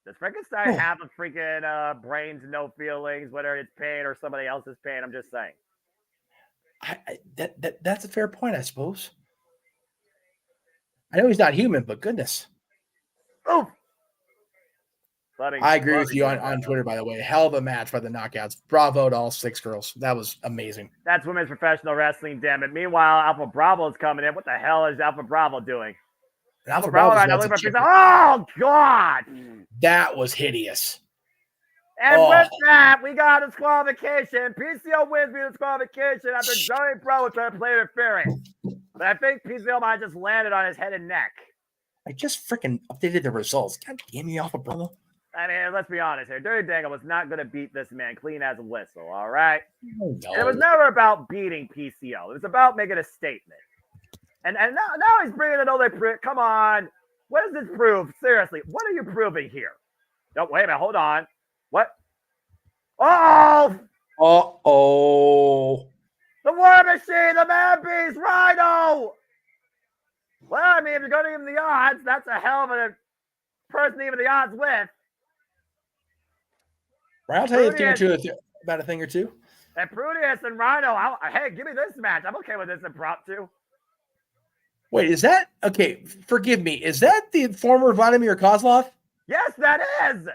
Speaker 16: Does Frankenstein have a freaking brains, no feelings, whether it's pain or somebody else's pain? I'm just saying.
Speaker 15: That's a fair point, I suppose. I know he's not human, but goodness.
Speaker 16: Oh,
Speaker 15: I agree with you on Twitter, by the way. Hell of a match by the Knockouts. Bravo to all 6 girls. That was amazing.
Speaker 16: That's women's professional wrestling, damn it. Meanwhile, Alpha Bravo is coming in. What the hell is Alpha Bravo doing?
Speaker 15: Alpha Bravo right now.
Speaker 16: Oh, God.
Speaker 15: That was hideous.
Speaker 16: And with that, we got a disqualification. PCO wins via disqualification after Johnny Bravo tried to play interference. But I think PCO might have just landed on his head and neck.
Speaker 15: I just freaking updated the results. God damn you, Alpha Bravo.
Speaker 16: I mean, let's be honest here. Dirty Dangle was not going to beat this man clean as a whistle, all right?
Speaker 15: No.
Speaker 16: And it was never about beating PCO. It was about making a statement. And now he's bringing it over. Come on. What does this prove? Seriously, what are you proving here? No, wait a minute. Hold on. What? Uh-oh!
Speaker 15: Uh-oh.
Speaker 16: The War Machine, the Man Beast, Rhino! Well, I mean, if you're going to give him the odds, that's a hell of a person to even the odds with.
Speaker 15: Right, I'll tell you about a thing or two.
Speaker 16: And Prudius and Rhino, hey, give me this match. I'm okay with this impromptu.
Speaker 15: Wait, is that... Okay, forgive me. Is that the former Vladimir Kozlov?
Speaker 16: Yes, that is!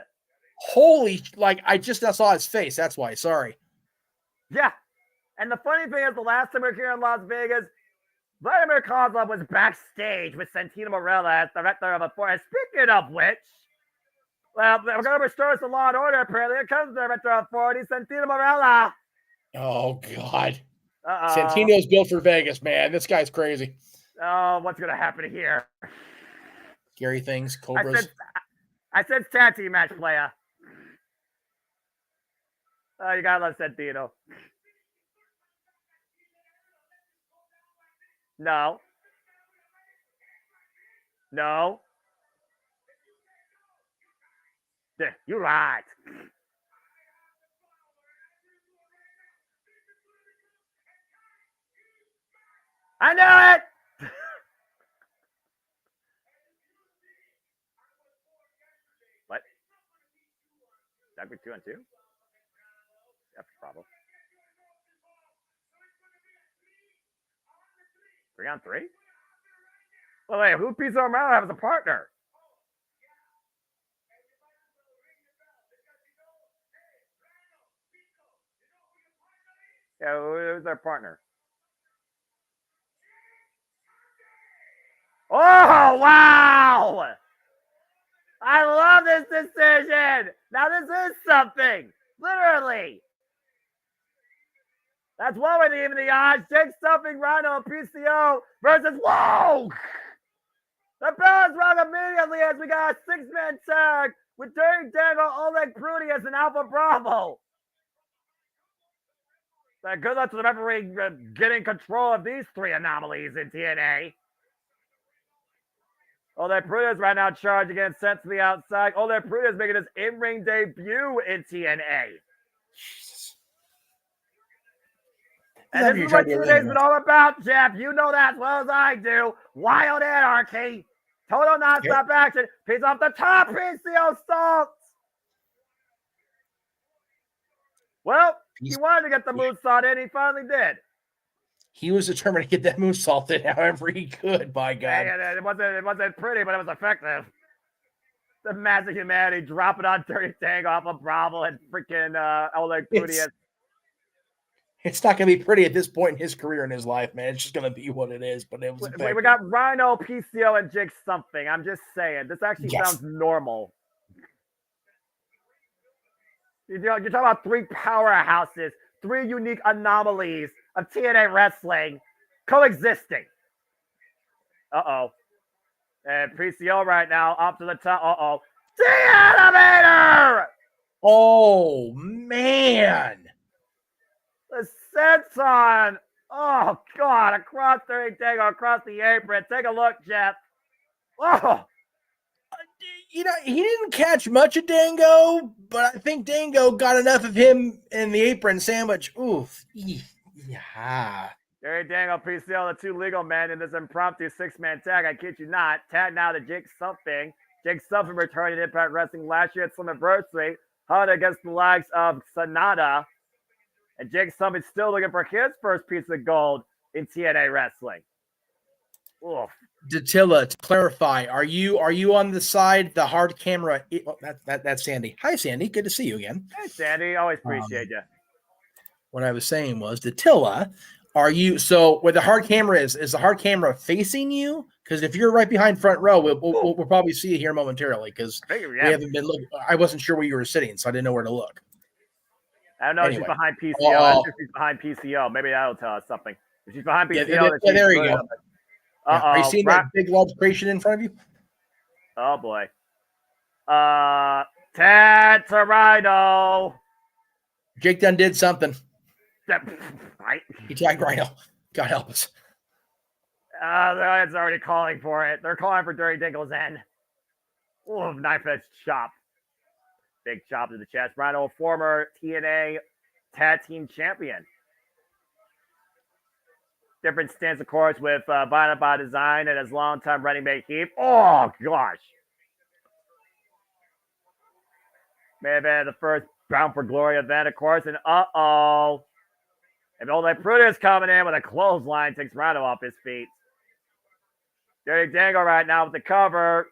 Speaker 15: Holy... Like, I just now saw his face. That's why. Sorry.
Speaker 16: Yeah. And the funny thing is, the last time we were here in Las Vegas, Vladimir Kozlov was backstage with Santino Marella as director of a force. Speaking of which, well, we're going to restore some law and order, apparently. Here comes the director of 40, Santino Marella.
Speaker 15: Oh, God.
Speaker 16: Uh-oh.
Speaker 15: Santino's built for Vegas, man. This guy's crazy.
Speaker 16: Oh, what's going to happen here?
Speaker 15: Scary things, Cobras.
Speaker 16: I said tag team match, player. Oh, you got to love Santino. No. You're right. I knew it! What? That be 2-on-2? That's a problem. 3-on-3? Well, wait, who Pizza Romero have as a partner? Yeah, who's their partner? Oh, wow! I love this decision! Now this is something! Literally! That's one way to even the odds. Jake Stuffing, Rhino, PCO versus... Whoa! The bell is rung immediately as we got a 6-man tag with Dirty Dangle, Oleg Prudius, and Alpha Bravo. Good luck to the referee getting control of these 3 anomalies in TNA. Oleg Prudius right now charged against sent to the outside. Oleg Prudius making his in-ring debut in TNA. Jesus. And this is what TNA's been all about, Jeff. You know that as well as I do. Wild anarchy. Total nonstop action. He's off the top. PCO salts. Well, he wanted to get the moonsault in. He finally did.
Speaker 15: He was determined to get that moonsault in however he could, by God.
Speaker 16: Yeah, it wasn't pretty, but it was effective. The massive humanity dropping on Dirty Tango off of Bravo and freaking Oleg Prudius.
Speaker 15: It's not going to be pretty at this point in his career and his life, man. It's just going to be what it is, but it was effective.
Speaker 16: We got Rhino, PCO, and Jake something. I'm just saying. This actually sounds normal. You're talking about 3 powerhouses, 3 unique anomalies of TNA wrestling coexisting. Uh-oh. And PCO right now up to the top. Uh-oh. The Animator!
Speaker 15: Oh, man.
Speaker 16: The senton. Oh, God. Across the Dango, across the apron. Take a look, Jeff. Oh.
Speaker 15: You know, he didn't catch much of Dango, but I think Dango got enough of him in the apron sandwich. Oof. Yeah.
Speaker 16: Dirty Dango, PCO, the 2 legal men in this impromptu 6-man tag. I kid you not. Tag now to Jake Something. Jake Something returned to Impact Wrestling last year at Slammiversary. Held against the likes of Sonata And Jake Summit still looking for his first piece of gold in TNA Wrestling. Oof.
Speaker 15: Dattila, to clarify, are you on the side, the hard camera? Oh, that's Sandy. Hi, Sandy. Good to see you again.
Speaker 16: Hey, Sandy. Always appreciate you.
Speaker 15: What I was saying was, Dattila, are you, so where the hard camera is the hard camera facing you? Because if you're right behind front row, we'll probably see you here momentarily because we haven't been looking. I wasn't sure where you were sitting, so I didn't know where to look.
Speaker 16: I don't know if she's behind PCO. I think she's behind PCO. Maybe that'll tell us something. If she's behind PCO,
Speaker 15: there you go. Are you seeing that big large creation in front of you?
Speaker 16: Oh boy. Ted Rhino.
Speaker 15: Jake done did something.
Speaker 16: Right.
Speaker 15: He tagged Rhino. God help us.
Speaker 16: It's already calling for it. They're calling for Dirty Dingle's end. Ooh, knife edge chop. Big chop to the chest. Rhino, former TNA Tag Team Champion. Different stance, of course, with Violent by Design and his longtime running mate Heath. Oh, gosh. May have been the first Bound for Glory event, of course. And uh-oh. And Ole Pruda's coming in with a clothesline, takes Rhino off his feet. Dirty Dangle right now with the cover.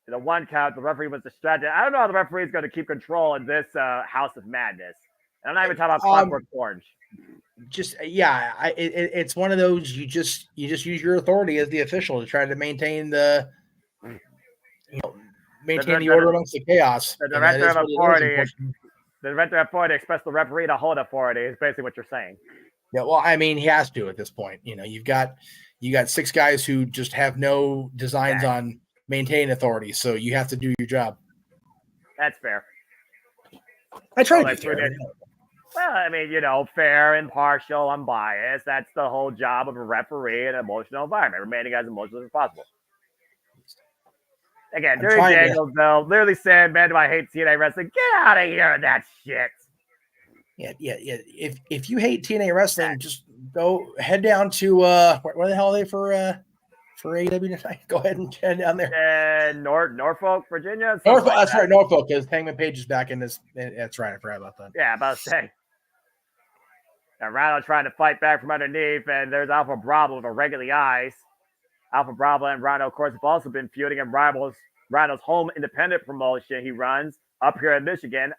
Speaker 16: In the 1 count, the referee was distracted. I don't know how the referee is going to keep control in this House of Madness. And I'm not even talking about Clockwork Orange.
Speaker 15: It's one of those you just use your authority as the official to try to maintain the order amongst the chaos.
Speaker 16: The director of authority expects the referee to hold authority is basically what you're saying.
Speaker 15: Yeah, well, I mean, he has to at this point. You've got 6 guys who just have no designs on maintaining authority, so you have to do your job.
Speaker 16: That's fair.
Speaker 15: I try to be fair.
Speaker 16: Well, I mean, fair, impartial, unbiased. That's the whole job of a referee in an emotional environment, remaining as emotional as possible. Again, Dirty Dangles, though, literally saying, man, do I hate TNA Wrestling? Get out of here with that shit.
Speaker 15: Yeah. If you hate TNA Wrestling, just go head down to where the hell are they for AEW tonight? Go ahead and head down there.
Speaker 16: Norfolk, Virginia.
Speaker 15: Norfolk. That's right, Norfolk. Because Hangman Page is back in this. That's right. I forgot about that.
Speaker 16: Yeah, about to say. And Rhino trying to fight back from underneath, and there's Alpha Bravo with a regular eyes. Alpha Bravo and Rhino, of course, have also been feuding in Rhino's home independent promotion he runs up here in Michigan,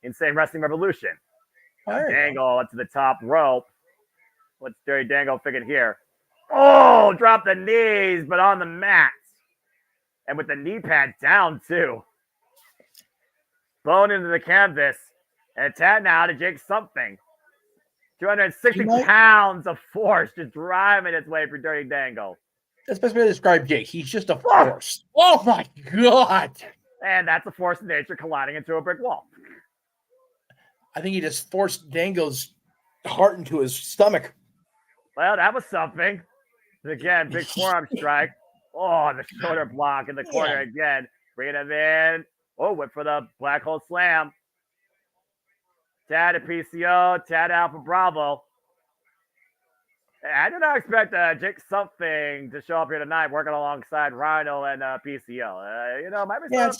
Speaker 16: Insane Wrestling Revolution. Dangle up to the top rope. What's Dirty Dangle figured here? Oh, drop the knees, but on the mat. And with the knee pad down, too. Bone into the canvas. And a tag now to Jake Something. 260 pounds of force just driving its way for Dirty Dangle.
Speaker 15: That's the best way to describe Jake. He's just a force. Oh, my God.
Speaker 16: And that's a force of nature colliding into a brick wall.
Speaker 15: I think he just forced Dangle's heart into his stomach.
Speaker 16: Well, that was something. Again, big forearm strike. Oh, the shoulder block in the corner again. Bring him in. Oh, went for the black hole slam. Tad to PCO, Tad Alpha Bravo. I did not expect Jake Something to show up here tonight working alongside Rhino and PCO. Might be
Speaker 15: it's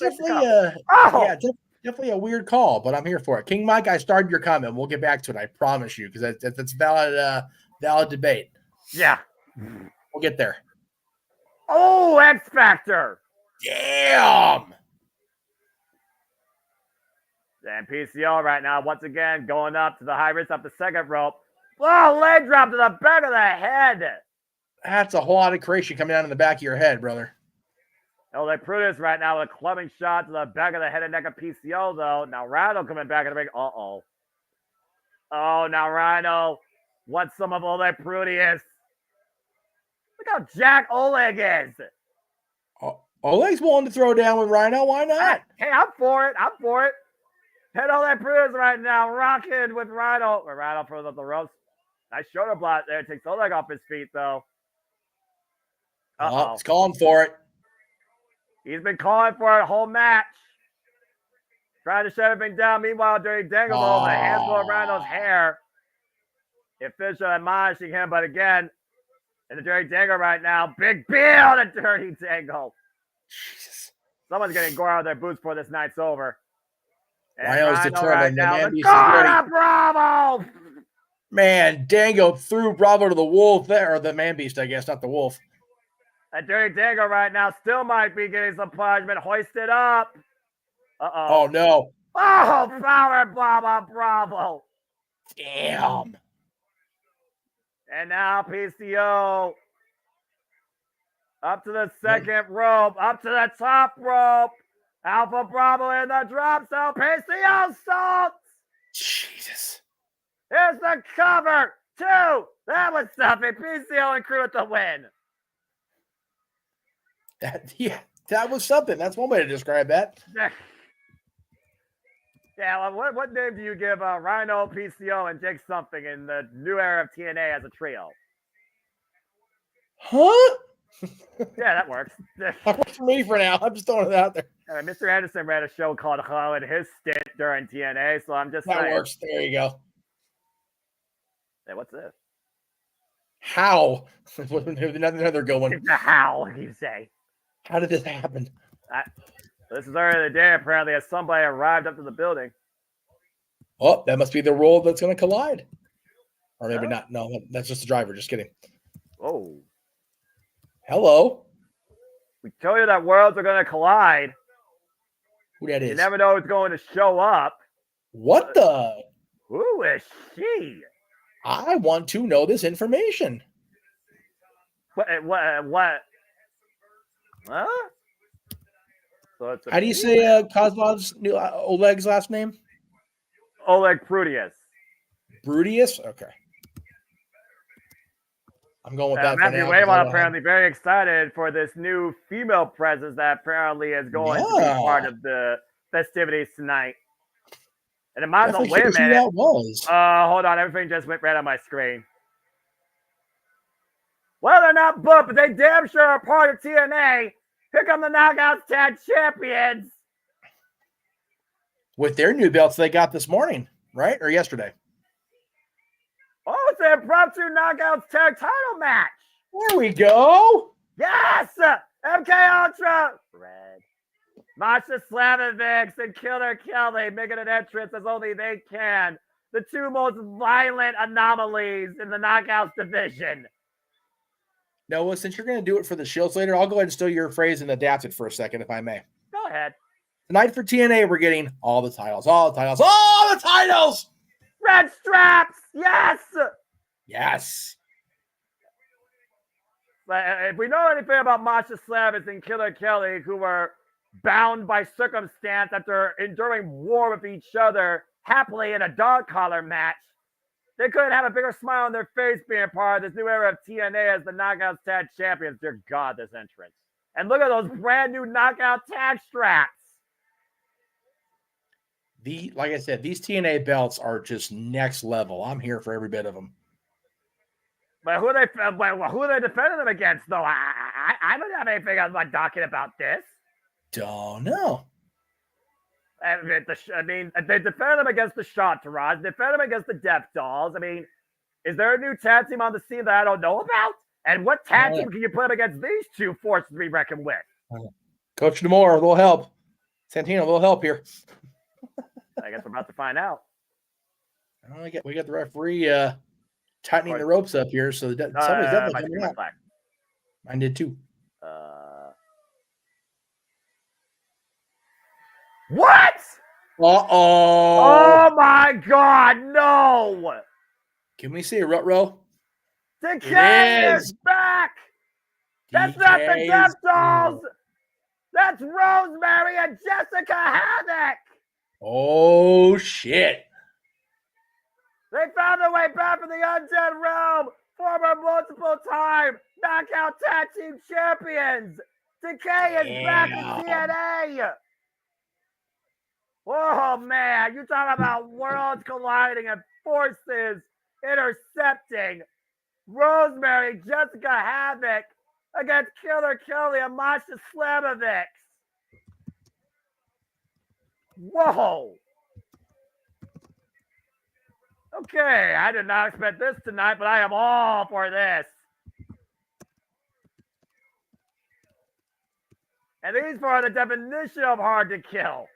Speaker 15: definitely a weird call, but I'm here for it. King Mike, I started your comment. We'll get back to it. I promise you, because that's valid debate.
Speaker 16: Yeah.
Speaker 15: We'll get there.
Speaker 16: Oh, X Factor.
Speaker 15: Damn.
Speaker 16: And PCO right now, once again, going up to the high risk up the second rope. Oh, leg drop to the back of the head.
Speaker 15: That's a whole lot of creation coming down in the back of your head, brother.
Speaker 16: Ole Pruda's right now with a clubbing shot to the back of the head and neck of PCO, though. Now Rhino coming back in the ring. Uh-oh. Oh, now Rhino wants some of Ole Prudius. Look how jacked Oleg is.
Speaker 15: Oleg's willing to throw down with Rhino. Why not?
Speaker 16: Hey, I'm for it. Head Ole Prudius right now, rocking with Rhino. Rhino throws up the ropes. Nice shoulder block there. Takes Oleg off his feet, though.
Speaker 15: Uh-oh. He's calling for it.
Speaker 16: He's been calling for a whole match. Trying to shut everything down. Meanwhile, Dirty Dangle with a handful of Rhino's hair. The official admonishing him, but again, in the Dirty Dangle right now. Big Bill to Dirty Dangle. Jesus. Someone's getting gore out of their boots before this night's over. And
Speaker 15: Rhino's determined.
Speaker 16: Right now, Bravo!
Speaker 15: Man, Dango threw Bravo to the wolf there, or the man beast, I guess, not the wolf.
Speaker 16: That dirty Dango right now still might be getting some punishment. Hoist it up.
Speaker 15: Oh, no.
Speaker 16: Oh, power Bravo.
Speaker 15: Damn.
Speaker 16: And now PCO up to the second rope, up to the top rope. Alpha Bravo in the drop zone. PCO salts.
Speaker 15: Jesus.
Speaker 16: Here's the cover. 2. That was something. PCO and crew with the win.
Speaker 15: That was something. That's one way to describe that.
Speaker 16: Yeah, well, what name do you give Rhino, PCO, and Jake something in the new era of TNA as a trio?
Speaker 15: Huh?
Speaker 16: Yeah, that works.
Speaker 15: That works for me for now. I'm just throwing it out there.
Speaker 16: Mr. Anderson ran a show called Hello in his stint during TNA, so I'm just
Speaker 15: that
Speaker 16: saying.
Speaker 15: Works. There you go.
Speaker 16: Hey, what's this?
Speaker 15: How? Another good one.
Speaker 16: How, you say?
Speaker 15: How did this happen?
Speaker 16: This is earlier in the day, apparently, as somebody arrived up to the building.
Speaker 15: Oh, that must be the roll that's going to collide. Or maybe not. No, that's just the driver. Just kidding.
Speaker 16: Oh.
Speaker 15: Hello.
Speaker 16: We tell you that worlds are going to collide.
Speaker 15: Who that is?
Speaker 16: You never know who's going to show up.
Speaker 15: What the?
Speaker 16: Who is she?
Speaker 15: I want to know this information.
Speaker 16: What? Huh? So
Speaker 15: how do you say Kozlov's Oleg's last name?
Speaker 16: Oleg Prudius.
Speaker 15: Prudius? Okay. I'm going with that.
Speaker 16: Matthew Waymon apparently very excited for this new female presence that apparently is going to be part of the festivities tonight. And it might as well wait a minute.
Speaker 15: That was.
Speaker 16: Hold on, everything just went red on my screen. Well, they're not booked, but they damn sure are part of TNA. Here come the Knockouts Tag Champions.
Speaker 15: With their new belts they got this morning, right? Or yesterday?
Speaker 16: Oh, it's an impromptu Knockouts Tag title match.
Speaker 15: There we go.
Speaker 16: Yes! MK Ultra. Red. Masha Slamovic and Killer Kelly making an entrance as only they can. The two most violent anomalies in the Knockouts division.
Speaker 15: Noah, since you're going to do it for the Shields later, I'll go ahead and steal your phrase and adapt it for a second, if I may.
Speaker 16: Go ahead.
Speaker 15: Tonight for TNA, we're getting all the titles, all the titles, all the titles!
Speaker 16: Red straps! Yes!
Speaker 15: Yes.
Speaker 16: But if we know anything about Masha Slavis and Killer Kelly, who were bound by circumstance after enduring war with each other happily in a dog collar match, they couldn't have a bigger smile on their face being part of this new era of TNA as the Knockouts Tag Champions. Dear God, this entrance. And look at those brand new Knockout Tag straps.
Speaker 15: Like I said, these TNA belts are just next level. I'm here for every bit of them.
Speaker 16: But who are they defending them against, though? I don't have anything on my docket about this.
Speaker 15: Don't know.
Speaker 16: I mean, they defend them against the Chantarage. They defend them against the Death Dolls. I mean, is there a new tag team on the scene that I don't know about? And what tag team can you put against these two forces to be reckoned with?
Speaker 15: Coach Demore, a little help. Santino, a little help here.
Speaker 16: I guess we're about to find out.
Speaker 15: We got the referee tightening the ropes up here, so somebody's definitely coming out. Mine did too.
Speaker 16: What?
Speaker 15: Uh-oh.
Speaker 16: Oh my God, no!
Speaker 15: Can we see a rut-row?
Speaker 16: Decay is back! That's not the Death Dolls! That's Rosemary and Jessica Havoc!
Speaker 15: Oh, shit.
Speaker 16: They found their way back from the Undead Realm! Former multiple-time Knockout Tag Team Champions! Decay is back in TNA! Oh, man, you're talking about worlds colliding and forces intercepting. Rosemary, Jessica Havoc against Killer Kelly and Masha Slamovic. Whoa. Okay, I did not expect this tonight, but I am all for this. And these are the definition of hard to kill.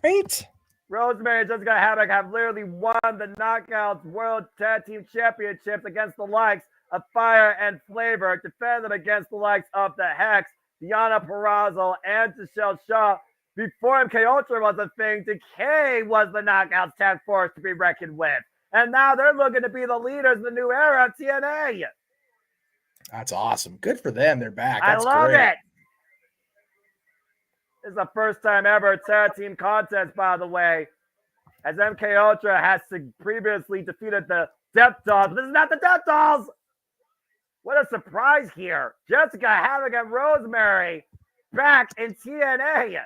Speaker 15: Right?
Speaker 16: Rosemary and Jessica Havoc have literally won the Knockouts World Tag Team Championships against the likes of Fire and Flavor, defend them against the likes of the Hex, Diana Perrazzo, and Michelle Shaw. Before MK Ultra was a thing, Decay was the Knockouts Tag Force to be reckoned with. And now they're looking to be the leaders of the new era of TNA.
Speaker 15: That's awesome. Good for them. They're back.
Speaker 16: I
Speaker 15: That's
Speaker 16: love
Speaker 15: great.
Speaker 16: it. This is the first time ever tag team contest, by the way, as MK Ultra has previously defeated the Death Dolls. This is not the Death Dolls. What a surprise here. Jessica Havoc and Rosemary back in TNA.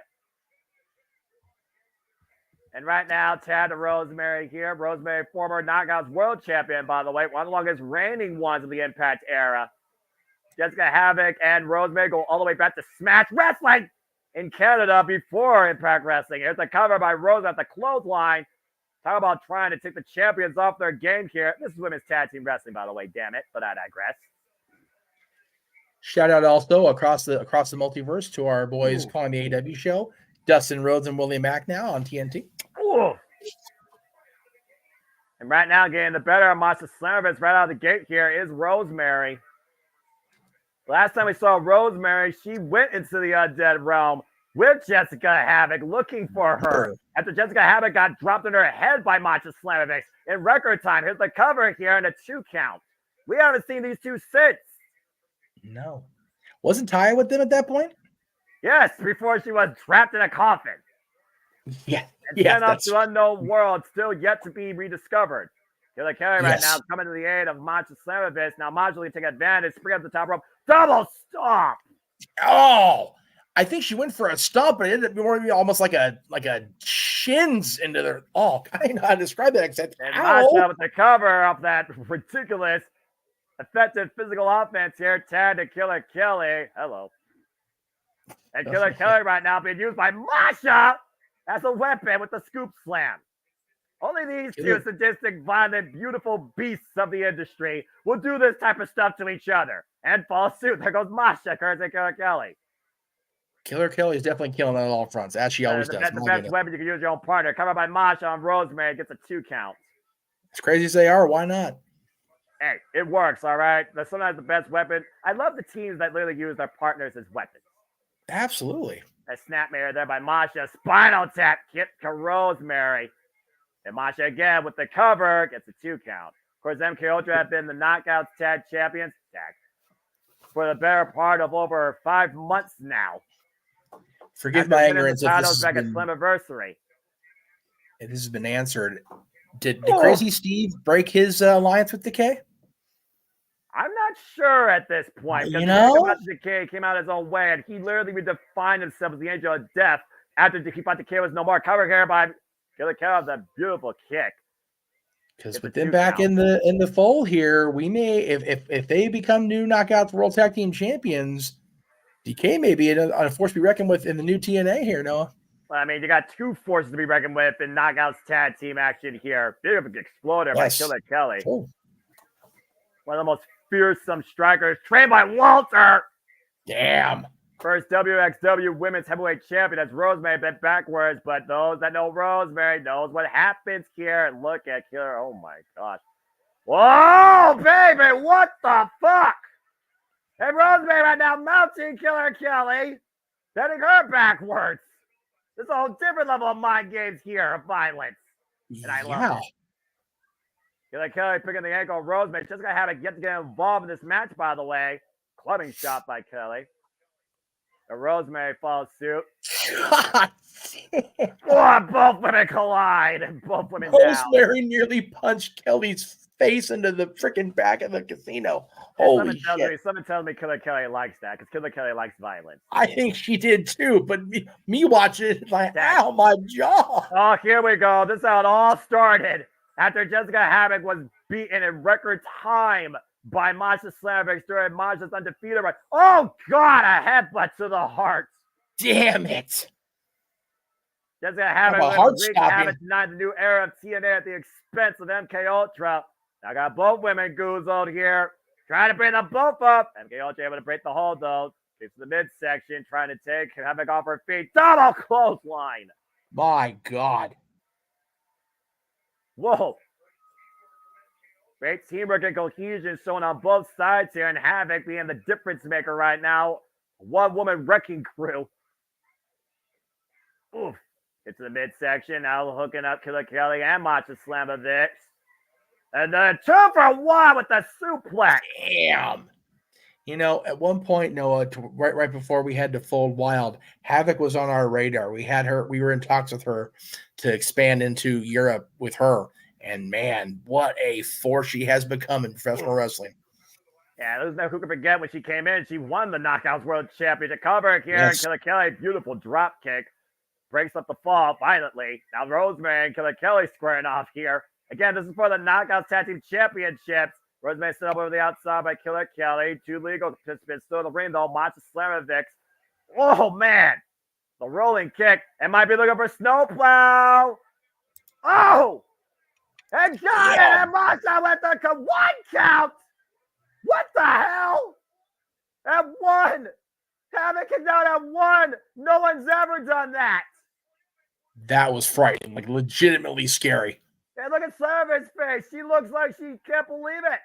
Speaker 16: And right now, Tad and Rosemary here. Rosemary, former Knockouts World Champion, by the way, one of the longest reigning ones of the Impact era. Jessica Havoc and Rosemary go all the way back to Smash Wrestling in Canada before Impact Wrestling. Here's the cover by Rose at the clothesline. Talk about trying to take the champions off their game here. This is women's tag team wrestling, by the way, damn it, but I digress.
Speaker 15: Shout out also across the multiverse to our boys calling the AW show, Dustin Rhodes and Willie Mack now on TNT.
Speaker 16: Ooh. And right now, getting the better of Masha Slamovitz right out of the gate here is Rosemary. Last time we saw Rosemary, she went into the undead realm with Jessica Havoc looking for her. After Jessica Havoc got dropped in her head by Masha Slamovitz in record time. Here's the cover here and a 2 count. We haven't seen these two since.
Speaker 15: No. Wasn't Taya with them at that point?
Speaker 16: Yes, before she was trapped in a coffin.
Speaker 15: Yeah.
Speaker 16: And sent up to unknown world, still yet to be rediscovered. Killer Kelly right now coming to the aid of Masha Slamovitz. Now Masha will take advantage, spring up the top rope. Double stomp.
Speaker 15: Oh, I think she went for a stomp, but it ended up being almost like a shins into their. Oh, I don't know how to describe that except.
Speaker 16: And Masha with the cover of that ridiculous, effective physical offense here. Tad to Killer Kelly. Hello. And Killer Kelly right now being used by Masha as a weapon with the scoop slam. Only these two sadistic, violent, beautiful beasts of the industry will do this type of stuff to each other and follow suit. There goes Masha, cursing Killer Kelly.
Speaker 15: Killer Kelly is definitely killing on all fronts, as she always does.
Speaker 16: That's the best weapon you can use your own partner. Covered by Masha on Rosemary, gets a 2 count.
Speaker 15: As crazy as they are, why not?
Speaker 16: Hey, it works, all right? That's sometimes the best weapon. I love the teams that literally use their partners as weapons.
Speaker 15: Absolutely.
Speaker 16: A snapmare there by Masha. Spinal tap, hit to Rosemary. And Masha again with the cover gets a 2 count. Of course, MK Ultra have been the Knockouts Tag Champions for the better part of over 5 months now.
Speaker 15: Forgive my ignorance.
Speaker 16: Titles back at Slammiversary.
Speaker 15: This has been answered. Did Crazy Steve break his alliance with Decay?
Speaker 16: I'm not sure at this point.
Speaker 15: You know,
Speaker 16: Decay came out his own way, and he literally redefined himself as the Angel of Death after he thought Decay was no more. Cover here by Killer Kelly, that beautiful kick.
Speaker 15: Because with them back in the fold here, we may, if they become new Knockouts World Tag Team Champions, DK may be on a force to be reckoned with in the new TNA here, Noah.
Speaker 16: Well, I mean, you got 2 forces to be reckoned with in Knockouts Tag Team action here. Beautiful exploder by Killer Kelly.
Speaker 15: Oh.
Speaker 16: One of the most fearsome strikers, trained by Walter.
Speaker 15: Damn.
Speaker 16: First WXW Women's Heavyweight Champion. That's Rosemary bent backwards, but those that know Rosemary knows what happens here. Look at Killer. Oh, my gosh. Whoa, baby, what the fuck? And Rosemary right now mounting Killer Kelly, bending her backwards. There's a whole different level of mind games here of violence. And I love it. Killer Kelly picking the ankle of Rosemary. Just gonna have it yet to get involved in this match, by the way. Clubbing shot by Kelly. And Rosemary follows suit. Both women collide and both women down.
Speaker 15: Rosemary nearly punched Kelly's face into the freaking back of the casino. Holy shit.
Speaker 16: Someone tells me Killer Kelly likes that because Killer Kelly likes violence.
Speaker 15: I think she did too, but me watching it like, ow, my jaw.
Speaker 16: Oh, here we go. This is how it all started. After Jessica Havoc was beaten in record time by Masha Slamovitz during Masha's undefeated run. Oh, God, a headbutt to the heart.
Speaker 15: Damn it.
Speaker 16: Jessica Havoc wreaked havoc tonight, the new era of TNA at the expense of MK Ultra. I got both women goozled here. Trying to bring them both up. MK Ultra able to break the hold, though. It's the midsection, trying to take Havoc off her feet. Double clothesline.
Speaker 15: My God.
Speaker 16: Whoa. Great teamwork and cohesion shown on both sides here, and Havoc being the difference maker right now. One-woman wrecking crew. Oof. Into the midsection, now hooking up Killer Kelly and Macha Slamovic. And then 2-for-1 with the suplex.
Speaker 15: Damn. You know, at one point, Noah, right before we had to fold Wild, Havoc was on our radar. We were in talks with her to expand into Europe with her. And man, what a force she has become in professional wrestling.
Speaker 16: Yeah, there's no who can forget when she came in. She won the Knockouts World Championship cover here.
Speaker 15: Yes.
Speaker 16: Killer Kelly, beautiful drop kick. Breaks up the fall violently. Now Rosemary and Killer Kelly squaring off here. Again, this is for the Knockouts Tag Team Championships. Rosemary set up over the outside by Killer Kelly. 2 legal participants still in the ring, though. Macha Slamovic. Oh, man. The rolling kick. And might be looking for Snowplow. Oh! And got it! And Macha with the 1 count! What the hell? At 1! Havoc is out at 1! No one's ever done that!
Speaker 15: That was frightening, like legitimately scary.
Speaker 16: And look at Slamovic's face. She looks like she can't believe it.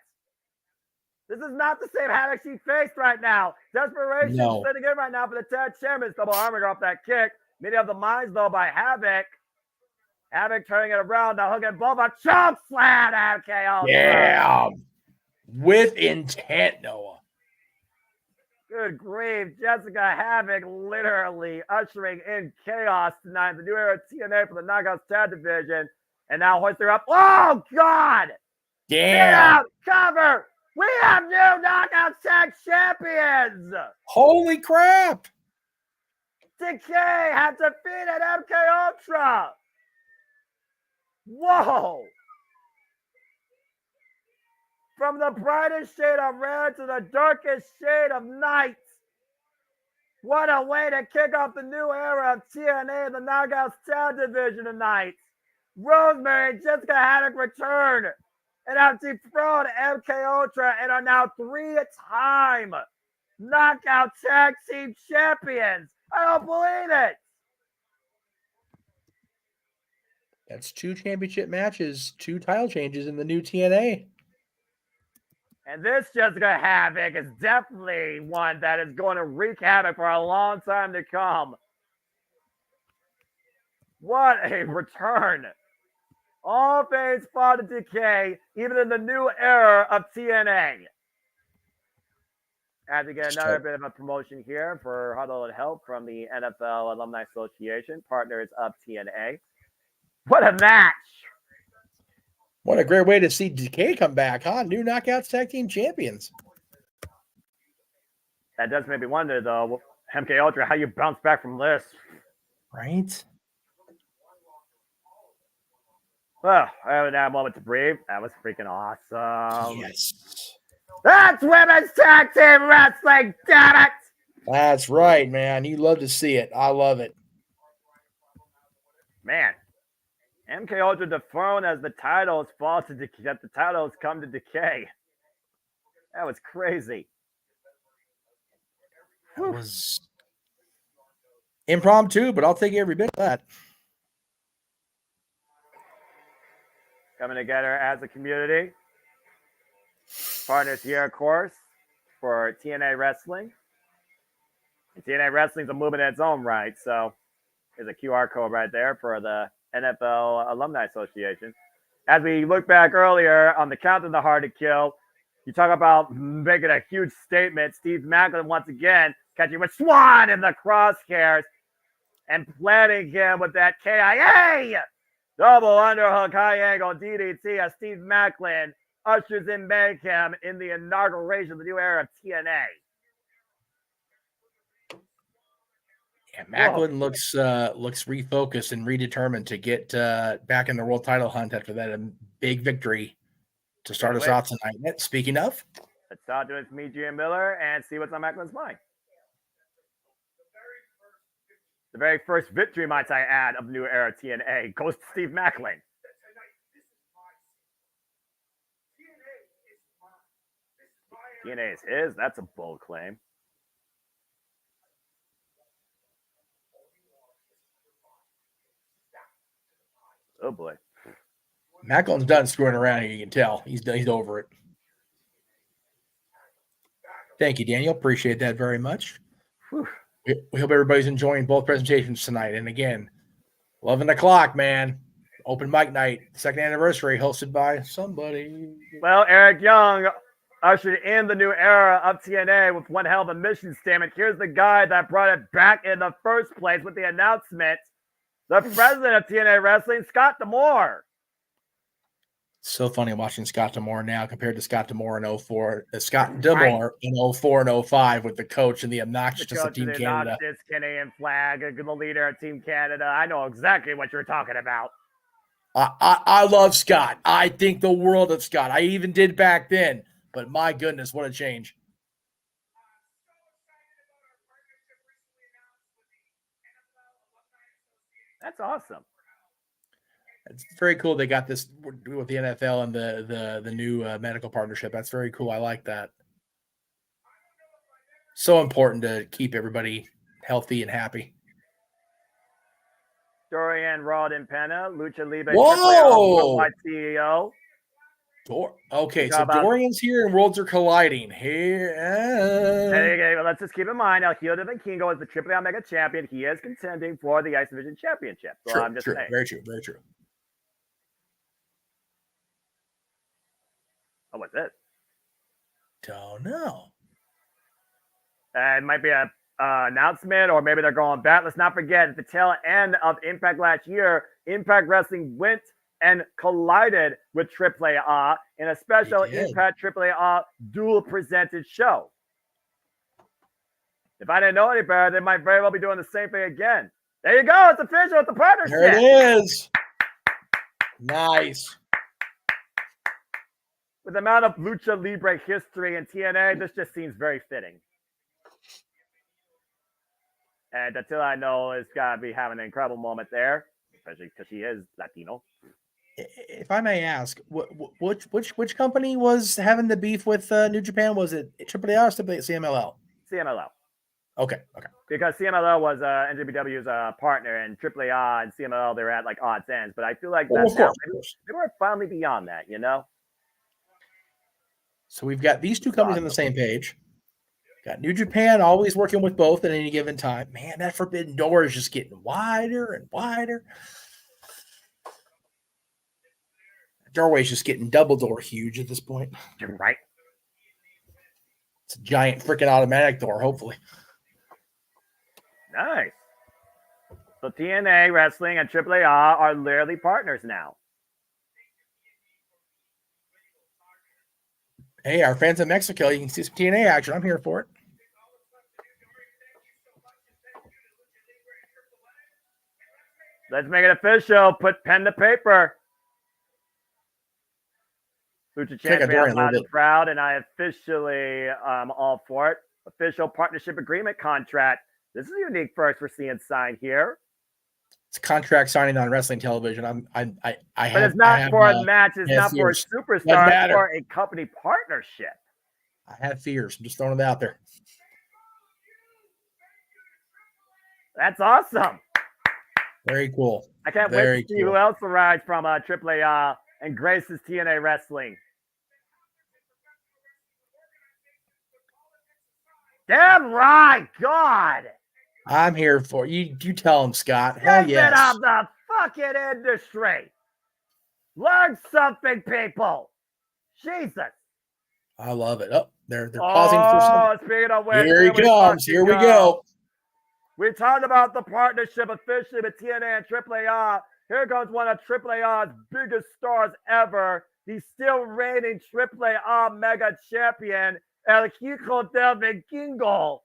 Speaker 16: This is not the same Havoc she faced right now. Desperation sitting in right now for the tag champions. Double armor off that kick. Many of the minds, though, by Havoc. Havoc turning it around. Now hooking both a choke slam. MKO.
Speaker 15: Yeah. With intent, Noah.
Speaker 16: Good grief. Jessica Havoc literally ushering in chaos tonight. The new era TNA for the Knockouts Tag Division. And now hoist her up. Oh, God.
Speaker 15: Damn.
Speaker 16: Get out. Cover. We have new Knockouts Tag Champions.
Speaker 15: Holy crap.
Speaker 16: Decay have defeated MK Ultra. Whoa. From the brightest shade of red to the darkest shade of night. What a way to kick off the new era of TNA, the Knockouts Tag Division tonight. Rosemary and Jessica Haddock return and have dethroned MK Ultra and are now 3-time Knockout Tag Team Champions. I don't believe it.
Speaker 15: That's 2 championship matches, 2 title changes in the new TNA.
Speaker 16: And this Jessica Havoc is definitely one that is going to wreak havoc for a long time to come. What a return. All things fought to decay, even in the new era of TNA. As we get another bit of a promotion here for Huddle and Help from the NFL Alumni Association, partners of TNA. What a match!
Speaker 15: What a great way to see Decay come back, huh? New Knockouts Tag Team Champions.
Speaker 16: That does make me wonder, though, MK Ultra, how you bounce back from this.
Speaker 15: Right?
Speaker 16: Well, I haven't had a moment to breathe. That was freaking awesome.
Speaker 15: Yes.
Speaker 16: That's Women's Tag Team Wrestling, damn it!
Speaker 15: That's right, man. You love to see it. I love it.
Speaker 16: Man. MK Ultra dethroned as the titles fall to decay, that the titles come to decay. That was crazy.
Speaker 15: That was impromptu, but I'll take every bit of that.
Speaker 16: Coming together as a community. Partners here, of course, for TNA Wrestling. And TNA Wrestling is a movement in its own right, so there's a QR code right there for the NFL Alumni Association. As we look back earlier on the Count of the Hard to Kill, you talk about making a huge statement. Steve Macklin once again catching with Swan in the crosshairs and planting him with that KIA. Double underhook high angle DDT as Steve Macklin ushers in Mayhem in the inauguration of the new era of TNA.
Speaker 15: Yeah, Macklin looks refocused and redetermined to get back in the world title hunt after that big victory to start us off tonight. Speaking of,
Speaker 16: let's talk to me, GM Miller, and see what's on Macklin's mind. The very first victory, might I add, of new era TNA goes to Steve Macklin. TNA is his. That's a bold claim. Oh boy.
Speaker 15: Macklin's done screwing around here. You can tell he's over it. Thank you, Daniel. Appreciate that very much. We hope everybody's enjoying both presentations tonight. And again, 11 o'clock, man. Open mic night, second anniversary, hosted by somebody.
Speaker 16: Well, Eric Young ushered in the new era of TNA with one hell of a mission statement. Here's the guy that brought it back in the first place with the announcement. The president of TNA Wrestling, Scott D'Amore.
Speaker 15: So funny watching Scott D'Amore now compared to Scott D'Amore in 04. Scott D'Amore in 04 and 05 with the coach and the obnoxious of Team Canada.
Speaker 16: Obnoxious Canadian flag, the leader of Team Canada. I know exactly what you're talking about.
Speaker 15: I love Scott. I think the world of Scott. I even did back then. But my goodness, what a change.
Speaker 16: That's awesome.
Speaker 15: It's very cool they got this with the NFL and the new medical partnership. That's very cool. I like that. So important to keep everybody healthy and happy.
Speaker 16: Dorian Rawlin Penna, Lucha Libre
Speaker 15: Worldwide
Speaker 16: CEO.
Speaker 15: Okay, so Dorian's here and worlds are colliding.
Speaker 16: Okay, well, let's just keep in mind, El Hijo de Vikingo is the AAA Mega Champion. He is contending for the Ice Division Championship. So I'm just saying.
Speaker 15: Very true, very true.
Speaker 16: Oh, what's this?
Speaker 15: Don't know.
Speaker 16: It might be an announcement, or maybe they're going back. Let's not forget, at the tail end of Impact last year, Impact Wrestling went and collided with AAA in a special Impact AAA dual presented show. If I didn't know any better, they might very well be doing the same thing again. There you go. It's official. It's a partnership.
Speaker 15: There it is. Nice.
Speaker 16: With the amount of Lucha Libre history in TNA, this just seems very fitting. And until I know, it's got to be having an incredible moment there, especially because she is Latino.
Speaker 15: If I may ask, which company was having the beef with New Japan? Was it AAA or CMLL?
Speaker 16: CMLL.
Speaker 15: Okay.
Speaker 16: Because CMLL was NJPW's partner, and AAA and CMLL, they were at like odds ends. But I feel like they were finally beyond that, you know?
Speaker 15: So we've got these two companies on the same page. Got New Japan always working with both at any given time. Man, that forbidden door is just getting wider and wider. The doorway's just getting double door huge at this point.
Speaker 16: You're right.
Speaker 15: It's a giant freaking automatic door, hopefully.
Speaker 16: Nice. So TNA Wrestling and AAA are literally partners now.
Speaker 15: Hey, our fans in Mexico, you can see some TNA action. I'm here for it.
Speaker 16: Let's make it official. Put pen to paper. Lucha Champion loud and proud, and I officially all for it. Official partnership agreement contract. This is a unique first we're seeing signed here.
Speaker 15: It's a contract signing on wrestling television. But
Speaker 16: it's not for a match. It's not for a superstar. It's for a company partnership.
Speaker 15: I have fears. I'm just throwing it out there.
Speaker 16: That's awesome.
Speaker 15: Very cool.
Speaker 16: I can't wait to see who else arrives from AAA and graces TNA Wrestling. Damn right, God.
Speaker 15: I'm here for you. You tell him, Scott. Hell yes.
Speaker 16: Get out of the fucking industry. Learn something, people. Jesus.
Speaker 15: I love it. Oh, they're pausing for some.
Speaker 16: Speaking of which,
Speaker 15: here he comes. Here we go.
Speaker 16: We talked about the partnership officially with TNA and AAA. Here goes one of AAA's biggest stars ever. The still reigning AAA Mega Champion, El Hijo del Vikingo.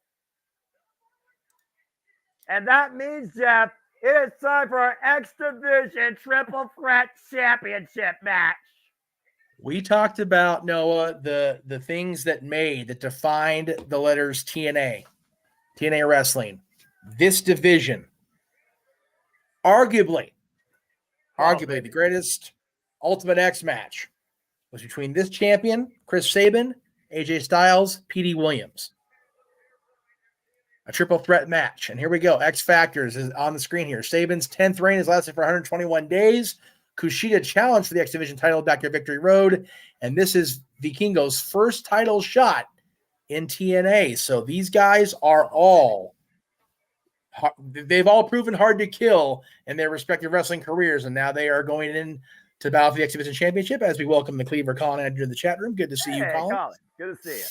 Speaker 16: And that means, Jeff, it is time for our X Division Triple Threat Championship match.
Speaker 15: We talked about, Noah, the things that defined the letters TNA Wrestling. This division, arguably the greatest Ultimate X match was between this champion, Chris Sabin, AJ Styles, P.D. Williams. A triple threat match. And here we go. X Factors is on the screen here. Sabin's 10th reign has lasted for 121 days. Kushida challenged for the X Division title back to Victory Road, and this is Vikingo's first title shot in TNA. So these guys are they've all proven hard to kill in their respective wrestling careers, and now they are going in to battle for the X Division Championship as we welcome the Cleaver Colin into the chat room. Good to see you, Colin.
Speaker 16: Good to see you.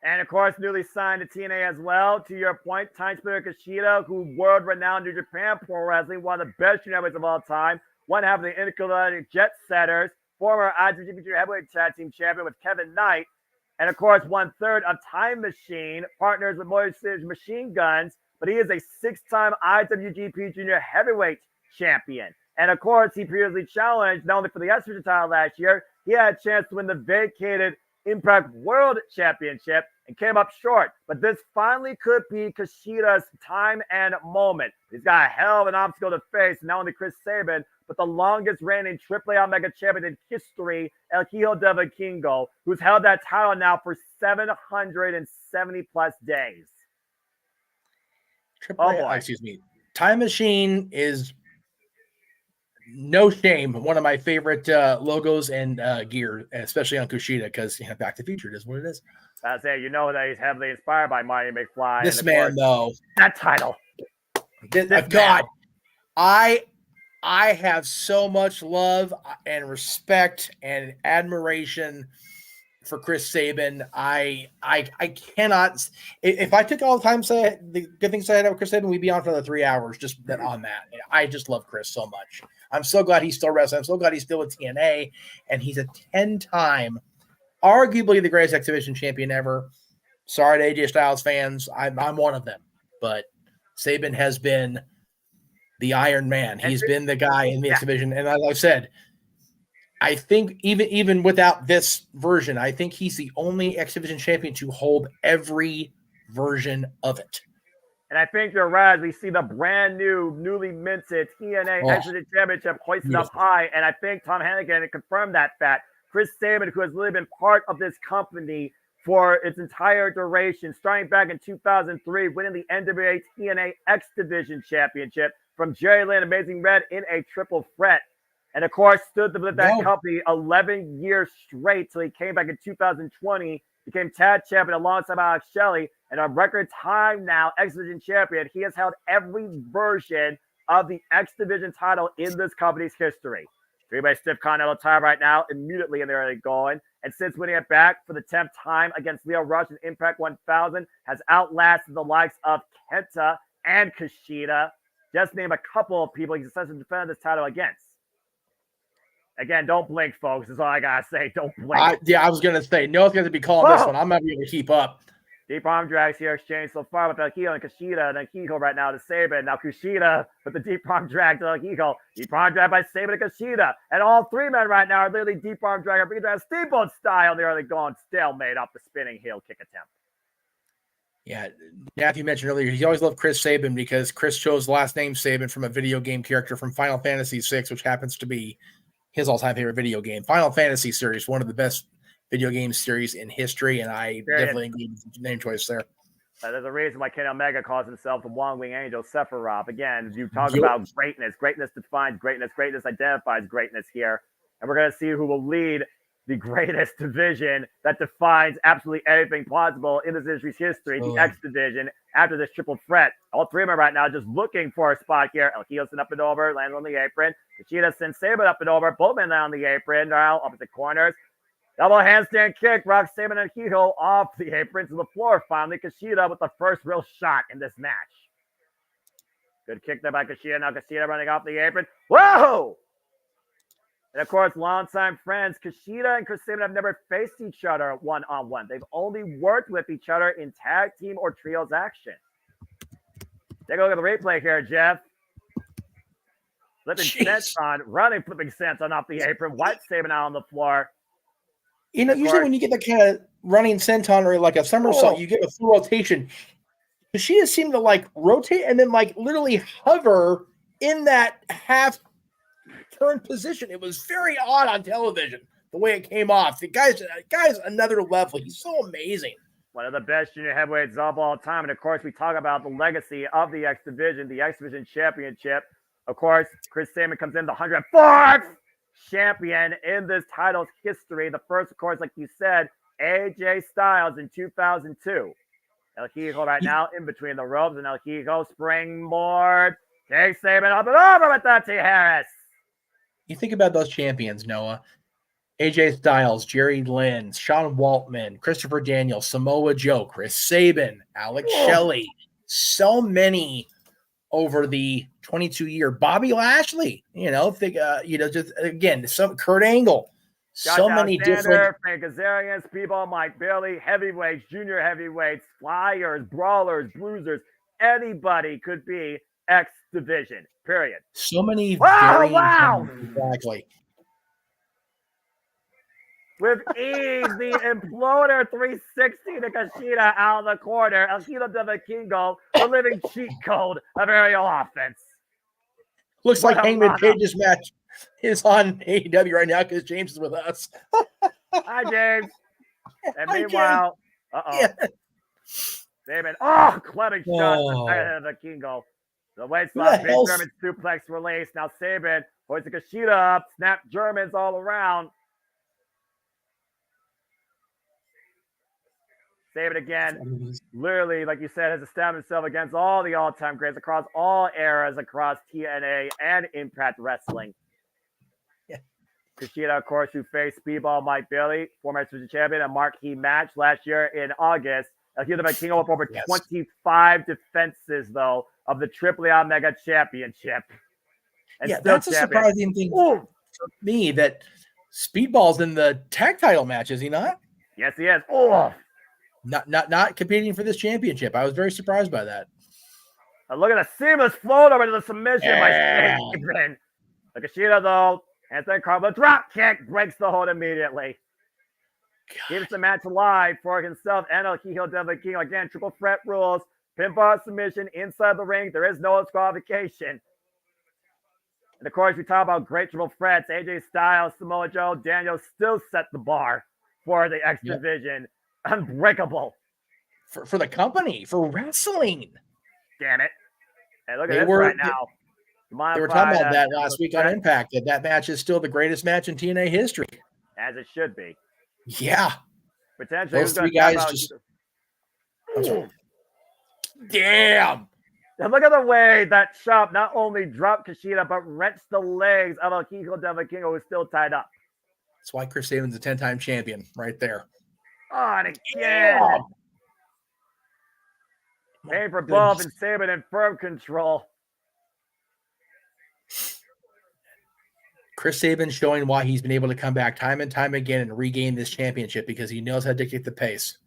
Speaker 16: And of course, newly signed to TNA as well. To your point, Time Splitter Kushida, who world-renowned New Japan Pro Wrestling, one of the best heavyweights of all time, one half of the Intergalactic Jet Setters, former IWGP Heavyweight Tag Team Champion with Kevin Knight, and of course, 1/3 of Time Machine, partners with Motor City Machine Guns, but he is a 6-time IWGP Junior Heavyweight Champion. And of course, he previously challenged not only for the X Division title last year, he had a chance to win the vacated Impact World Championship and came up short. But this finally could be Kushida's time and moment. He's got a hell of an obstacle to face, not only Chris Sabin, but the longest reigning AAA Omega champion in history, El Hijo del Vikingo, who's held that title now for 770 plus days.
Speaker 15: Excuse me. Time Machine is no shame one of my favorite logos and gear, especially on Kushida, because Back to the Future is what it is.
Speaker 16: I say, you know that he's heavily inspired by Marty McFly.
Speaker 15: This man, though,
Speaker 16: that title.
Speaker 15: God, I have so much love and respect and admiration for Chris Sabin. I cannot. If I took all the time, say the good things I had about Chris Sabin, we'd be on for another 3 hours just on that. I just love Chris so much. I'm so glad he's still wrestling. I'm so glad he's still with TNA, and he's a 10-time, arguably the greatest X Division champion ever. Sorry to AJ Styles fans, I'm one of them, but Sabin has been the Iron Man. He's been the guy in the X Division, and as I've said, I think even without this version, I think he's the only X Division champion to hold every version of it.
Speaker 16: And I think you're right. We see the brand new, newly minted TNA X Division Championship hoisted up high, and I think Tom Hannigan confirmed that fact. Chris Sabin, who has really been part of this company for its entire duration, starting back in 2003, winning the NWA TNA X Division Championship from Jerry Lynn Amazing Red in a triple threat. And of course, stood with that company 11 years straight till he came back in 2020, became tag champion alongside Alex Shelley, and a record time now X Division champion. He has held every version of the X Division title in this company's history. Three-way stiff continental tie right now, immediately in the early going. And since winning it back for the 10th time against Leo Rush in Impact 1000, has outlasted the likes of Kenta and Kushida. Just name a couple of people he's essentially defended this title against. Again, don't blink, folks. That's all I gotta say. Don't blink.
Speaker 15: I was gonna say Noah's gonna be calling this one. I'm not able to keep up.
Speaker 16: Deep arm drags here exchanged so far with El Hijo and Kushida, and then Hijo right now to Sabin. Now Kushida with the deep arm drag to El Hijo. Deep arm drag by Sabin and Kushida. And all three men right now are literally deep arm drag or steamboat style. They're early going stalemate off the spinning heel kick attempt.
Speaker 15: Yeah, Matthew mentioned earlier, he always loved Chris Sabin because Chris chose the last name Sabin from a video game character from Final Fantasy VI, which happens to be his all-time favorite video game. Final Fantasy series, one of the best video game series in history, and I definitely agree with the name choice there.
Speaker 16: There's a reason why Kenny Omega calls himself the One-Wing Angel Sephiroth. Again, you talk about greatness. Greatness defines greatness. Greatness identifies greatness here. And we're going to see who will lead the greatest division that defines absolutely everything possible in this industry's history, the X Division, after this triple threat. All three of them right now just looking for a spot here. El Hijo sent up and over, landed on the apron. Kushida sends Sabin up and over. Both men land on the apron. Now opposite corners. Double handstand kick. Rock Sabin and Hijo off the apron to the floor. Finally, Kushida with the first real shot in this match. Good kick there by Kushida. Now Kushida running off the apron. Whoa! And of course, longtime friends, Kushida and Chris Sabin have never faced each other one-on-one. They've only worked with each other in tag team or trios action. Take a look at the replay here, Jeff. Flipping senton, running flipping senton off the apron. White Sabin out on the floor.
Speaker 15: You know, usually when you get that kind of running senton or like a somersault, you get a full rotation. Kushida seemed to like rotate and then like literally hover in that half turn position. It was very odd on television the way it came off. The guy's another level. He's so amazing.
Speaker 16: One of the best junior heavyweights of all time. And of course, we talk about the legacy of the X Division Championship. Of course, Chris Sabin comes in the 104th champion in this title's history. The first, of course, like you said, AJ Styles in 2002. El Hijo right now in between the ropes, and El Hijo springboard. Takes Sabin up and over with that T. Harris.
Speaker 15: You think about those champions, Noah. AJ Styles, Jerry Lynn, Sean Waltman, Christopher Daniels, Samoa Joe, Chris Sabin, Alex Shelley. So many over the 22-year. Bobby Lashley, just again, some Kurt Angle.
Speaker 16: Josh
Speaker 15: So many different.
Speaker 16: Frank Kazarian, Speedball, Mike Bailey, heavyweights, junior heavyweights, flyers, brawlers, bruisers. Anybody could be X division. Period.
Speaker 15: So many.
Speaker 16: Wow!
Speaker 15: Exactly.
Speaker 16: With ease, the imploder 360 to Kushida out of the corner. El Hijo de Vikingo, the living cheat code of aerial offense.
Speaker 15: Looks like Hangman Page's match is on AEW right now because James is with us.
Speaker 16: Hi, James. And meanwhile, David, clubbing shot to the Vikingo. The weight slot, big German suplex release. Now Sabin hoists Kushida up, snap Germans all around. Sabin again, literally, like you said, has established himself against all the all-time greats across all eras, across TNA and Impact Wrestling.
Speaker 15: Yeah.
Speaker 16: Kushida, of course, who faced Speedball Mike Bailey, former Division champion, a marquee match last year in August. El Hijo de Vikingo with over 25 defenses, though, of the AAA Mega Championship. And
Speaker 15: that's a surprising thing for me that Speedball's in the tag title match, is he not?
Speaker 16: Yes, he is.
Speaker 15: Not competing for this championship. I was very surprised by that.
Speaker 16: Look at a seamless float over to the submission by Sabin. Kushida, though, and then Carlo drop kick breaks the hold immediately. Keeps the match alive for himself and El Hijo de Vikingo. Again, triple threat rules. Pinfall submission inside the ring. There is no disqualification. And of course, we talk about great triple threats. AJ Styles, Samoa Joe, Daniel still set the bar for the X Division. Unbreakable.
Speaker 15: For the company, for wrestling.
Speaker 16: Damn it. Hey, look at this right now.
Speaker 15: They were talking about that last week on Impact, that match is still the greatest match in TNA history.
Speaker 16: As it should be.
Speaker 15: Yeah.
Speaker 16: Potentially.
Speaker 15: Those three guys just... Damn.
Speaker 16: And look at the way that Chop not only dropped Kushida, but wrenched the legs of El Hijo de Vikingo, who's still tied up.
Speaker 15: That's why Chris Sabin's a 10-time champion right there.
Speaker 16: Oh, and again. Paying for both and Sabin in firm control.
Speaker 15: Chris Sabin showing why he's been able to come back time and time again and regain this championship because he knows how to dictate the pace.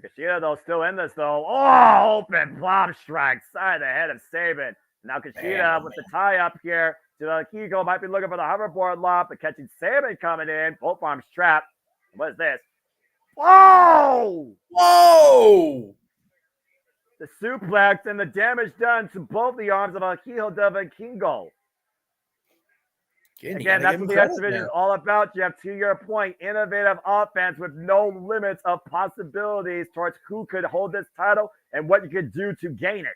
Speaker 16: Kushida, though, still in this, though. Oh, open bomb strike. Side of the head of Sabin. Now Kushida with the tie-up here. To the Hijo might be looking for the hoverboard lob, but catching Sabin coming in. Both arms trapped. What is this? Whoa!
Speaker 15: Whoa!
Speaker 16: The suplex and the damage done to both the arms of El Hijo de Vikingo. Again, that's what the X Division is all about. You have, to your point, innovative offense with no limits of possibilities towards who could hold this title and what you could do to gain it.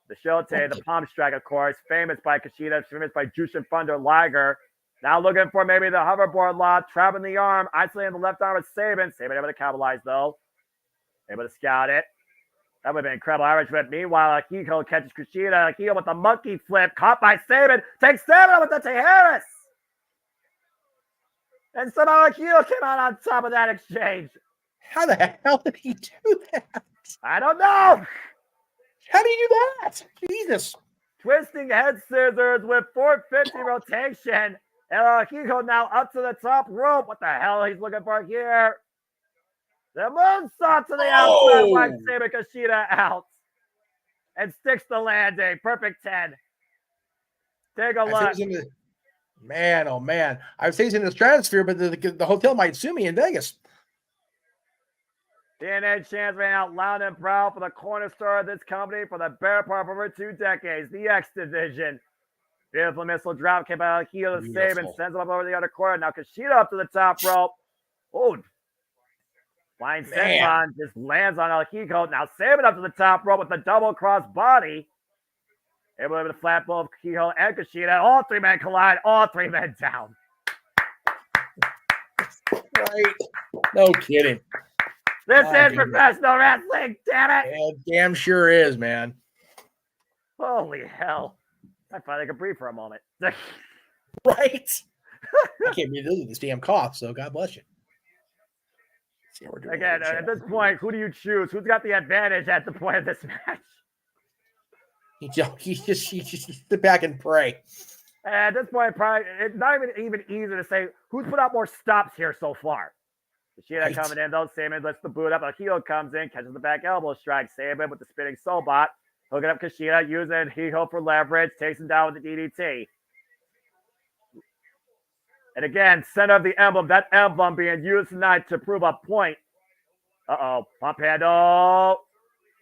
Speaker 16: The Shote, the palm strike, of course, famous by Kushida, famous by Jushin Thunder Liger. Now looking for maybe the hoverboard lob, trapping the arm, isolating the left arm with Sabin. Sabin able to capitalize, though. Able to scout it. That would have been incredible Irish whip. Meanwhile, Akiko catches Kushida. Akiko with the monkey flip. Caught by Sabin. Takes Sabin with the T. Harris. And somehow Akiko came out on top of that exchange.
Speaker 15: How the hell did he do that?
Speaker 16: I don't know.
Speaker 15: How do you do that? Jesus.
Speaker 16: Twisting head scissors with 450 rotation. And Akiko now up to the top rope. What the hell he's looking for here? The moonsault to the outside, like Sabin Kushida out. And sticks the landing. Perfect 10. Take a look.
Speaker 15: Man, oh man. I would say he's in the stratosphere, but the hotel might sue me in Vegas.
Speaker 16: TNA chants ran out loud and proud for the cornerstone of this company for the better part of over 2 decades. The X Division. Beautiful missile drop came by Akio to Sabin. Sends him up over the other corner. Now Kushida up to the top rope. Oh, flying senton just lands on El Hijo. Now Sabin up to the top rope with the double cross body. Able to flat both Keyhole and Kushida. All three men collide. All three men down.
Speaker 15: Right. No kidding.
Speaker 16: This is professional wrestling, damn it.
Speaker 15: It damn sure is, man.
Speaker 16: Holy hell. I finally could breathe for a moment.
Speaker 15: Right? I can't believe this damn cough, so God bless you.
Speaker 16: Again, at this point, who do you choose? Who's got the advantage at the point of this match?
Speaker 15: You just sit back and pray.
Speaker 16: At this point, probably it's not even easy to say who's put out more stops here so far. Kushida coming in, though. Saban lets the boot up. A heel comes in, catches the back elbow strike. Saban with the spinning Soulbot. Hooking up Kushida, using heel for leverage. Takes him down with the DDT. And again, center of the emblem. That emblem being used tonight to prove a point. Uh-oh. Pump handle.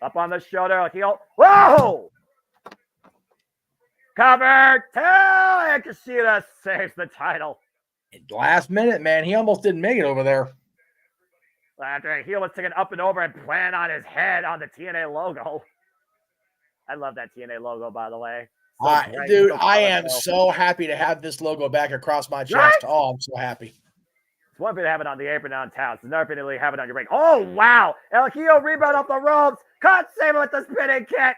Speaker 16: Up on the shoulder. A heel. Whoa! Covered. And Kushida saves the title.
Speaker 15: Last minute, man. He almost didn't make it over there.
Speaker 16: After a heel was taken up and over and planted on his head on the TNA logo. I love that TNA logo, by the way.
Speaker 15: Dude, I am so happy to have this logo back across my chest.
Speaker 16: Right?
Speaker 15: Oh, I'm so happy.
Speaker 16: It's one thing to have it on the apron downtown. It's another thing to have it on your ring. Oh, wow. El Hijo rebound off the ropes. Caught Saban with the spinning kick.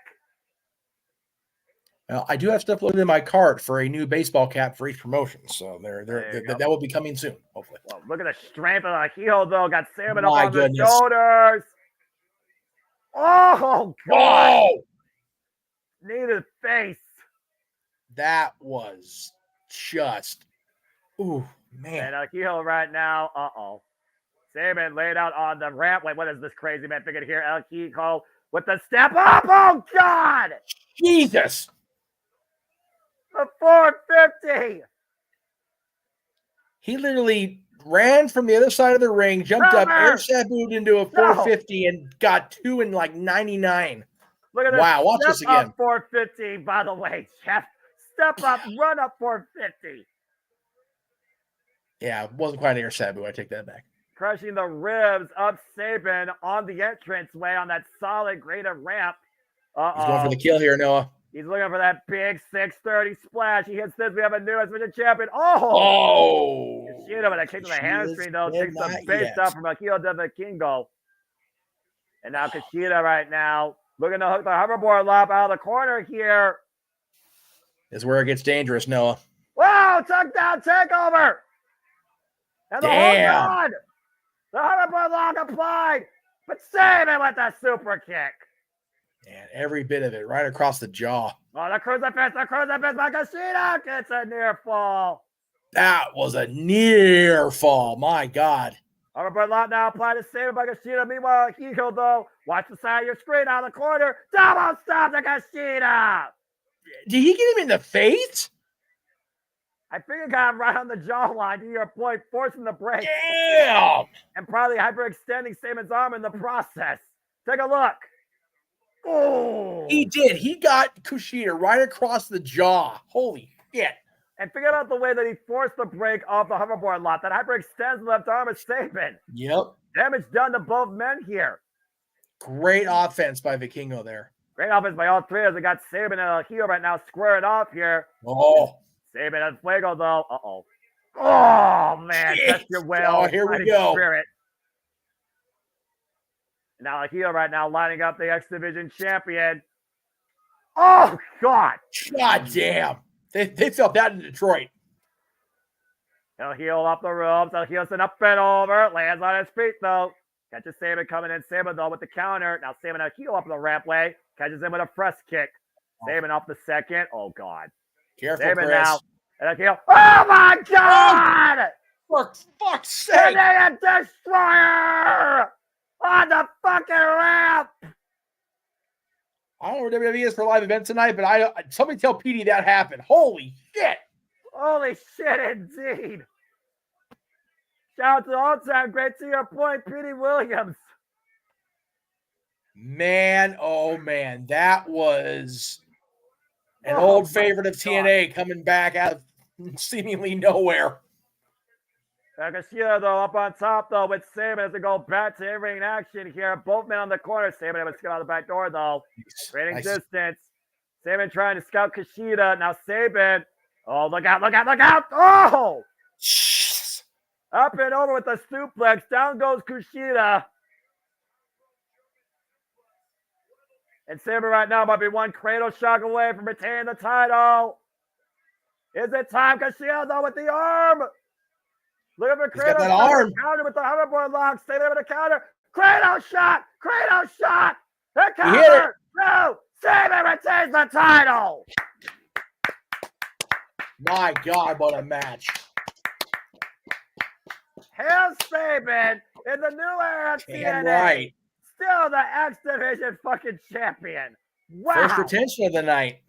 Speaker 15: Well, I do have stuff loaded in my cart for a new baseball cap for each promotion. So that will be coming soon, hopefully.
Speaker 16: Well, look at the strength of El Hijo, though. Got Saban
Speaker 15: My
Speaker 16: up on
Speaker 15: goodness.
Speaker 16: the shoulders. Oh, God.
Speaker 15: Whoa!
Speaker 16: Knee to the face.
Speaker 15: That was just, ooh, man.
Speaker 16: And El Hijo right now, Saban laid out on the ramp. Wait, what is this crazy man figured here? El Hijo with the step up. Oh, God.
Speaker 15: Jesus.
Speaker 16: The 450.
Speaker 15: He literally ran from the other side of the ring, jumped up, air sabooed into a 450, and got two in like 99.
Speaker 16: Look at this.
Speaker 15: Wow, watch this again.
Speaker 16: Up 450, by the way, Jeff. Step up, run up 450.
Speaker 15: Yeah, it wasn't quite an air saboo. I take that back.
Speaker 16: Crushing the ribs of Saban on the entranceway on that solid graded ramp.
Speaker 15: He's going for the kill here, Noah.
Speaker 16: He's looking for that big 630 splash. He hits this. We have a new Division champion. Oh! Kushida with a kick to the hamstring, though. Takes the base up from Akio to the Kingo. And now Kushida right now looking to hook the hoverboard lop out of the corner here.
Speaker 15: This is where it gets dangerous, Noah.
Speaker 16: Wow! Tuck down takeover! And the hold on! The hoverboard lock applied! But Saban with the super kick.
Speaker 15: And every bit of it right across the jaw.
Speaker 16: Oh, the crucifix by Kushida gets a near fall.
Speaker 15: That was a near fall. My God.
Speaker 16: Hoverboard lock now applied to Saban by Kushida. Meanwhile, Hijo, though, watch the side of your screen out of the corner. Double stop to Kushida.
Speaker 15: Did he get him in the face?
Speaker 16: I think it got him right on the jawline, to your point, forcing the break.
Speaker 15: Damn!
Speaker 16: And probably hyperextending Saban's arm in the process. Take a look. Oh!
Speaker 15: He did. He got Kushida right across the jaw. Holy shit.
Speaker 16: And figure out the way that he forced the break off the hoverboard lot. That hyperextends the left arm of Saban.
Speaker 15: Yep.
Speaker 16: Damage done to both men here.
Speaker 15: Great offense by Vikingo there.
Speaker 16: Great offense by all three as they got Saban and El Hijo right now squaring off here.
Speaker 15: Oh.
Speaker 16: Saban and Fuego, though. Uh-oh. Oh, man. Test your will.
Speaker 15: Oh, here we go.
Speaker 16: Spirit. Now El Hijo right now lining up the X Division champion. Oh, God.
Speaker 15: God damn. They felt that in Detroit.
Speaker 16: El Hijo up the ropes. El Hijo's an up and over. Lands on his feet, though. Catches Saban coming in. Saban, though, with the counter. Now Saban El Hijo up the rampway. Catches him with a press kick. Saban off the second. Oh, God.
Speaker 15: Careful,
Speaker 16: Saban
Speaker 15: Chris.
Speaker 16: now. And El Hijo. Oh, my God!
Speaker 15: For fuck's sake!
Speaker 16: Canadian Destroyer! On the fucking ramp!
Speaker 15: I don't know where WWE is for live event tonight, but somebody tell PD that happened. Holy shit!
Speaker 16: Holy shit, indeed. Shout out to the all-time great, to your point, Petey Williams.
Speaker 15: Man, oh man, that was an old favorite of TNA coming back out of seemingly nowhere.
Speaker 16: Kushida, though, up on top, though, with Saban as they go back to in-ring action here. Both men on the corner. Saban able to skip out the back door, though. Trading distance. Saban trying to scout Kushida. Now Saban. Oh, look out, look out, look out. Oh! Up and over with the suplex. Down goes Kushida. And Saban right now might be one cradle shock away from retaining the title. Is it time? Kushida with the arm. Look at the cradle
Speaker 15: that
Speaker 16: shot.
Speaker 15: arm.
Speaker 16: Counter with the hoverboard lock. Saban with a counter. Cradle shot. Cradle shot. The
Speaker 15: He hit it.
Speaker 16: counter. No. Saban retains the title.
Speaker 15: My God, what a match.
Speaker 16: Hail Saban in the new era of
Speaker 15: Damn
Speaker 16: TNA.
Speaker 15: right.
Speaker 16: Still the X Division fucking champion. Wow.
Speaker 15: First retention of the night.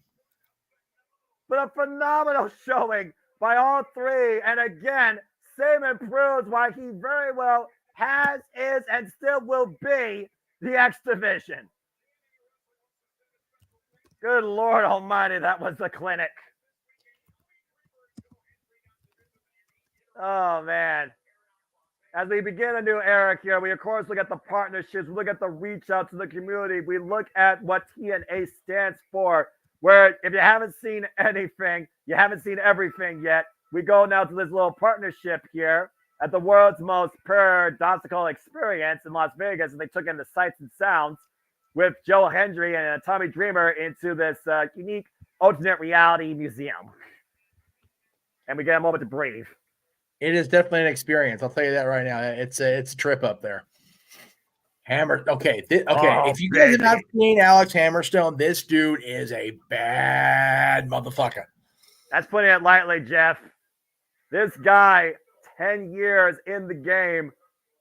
Speaker 16: But a phenomenal showing by all three. And again, Saban proves why he very well has, is, and still will be the X Division. Good Lord Almighty, that was the clinic. Oh, man. As we begin a new era here, we of course look at the partnerships, we look at the reach out to the community, we look at what TNA stands for, where if you haven't seen anything, you haven't seen everything yet. We go now to this little partnership here at the world's most paradoxical experience in Las Vegas, and they took in the sights and sounds with Joe Hendry and Tommy Dreamer into this unique alternate reality museum. And we get a moment to breathe.
Speaker 15: It is definitely an experience. I'll tell you that right now. It's a trip up there. Hammer. Okay. If you guys have not seen Alex Hammerstone, this dude is a bad motherfucker.
Speaker 16: That's putting it lightly, Jeff. This guy, 10 years in the game,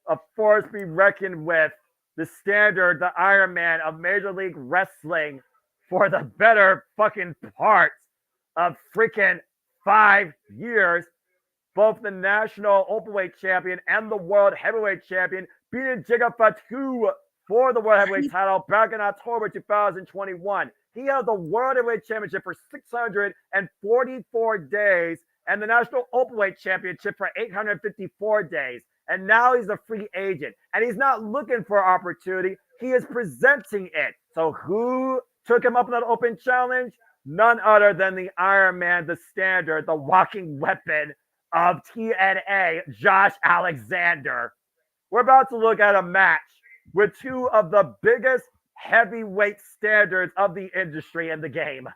Speaker 16: a force to be reckoned with, the standard, the Iron Man of Major League Wrestling for the better fucking part of freaking 5 years. Both the national openweight champion and the world heavyweight champion, beating Giga Fatu for the world heavyweight title back in October 2021. He held the world heavyweight championship for 644 days and the national openweight championship for 854 days. And now he's a free agent. And he's not looking for opportunity. He is presenting it. So who took him up in that open challenge? None other than the Iron Man, the standard, the walking weapon of TNA, Josh Alexander. We're about to look at a match with two of the biggest heavyweight standards of the industry in the game.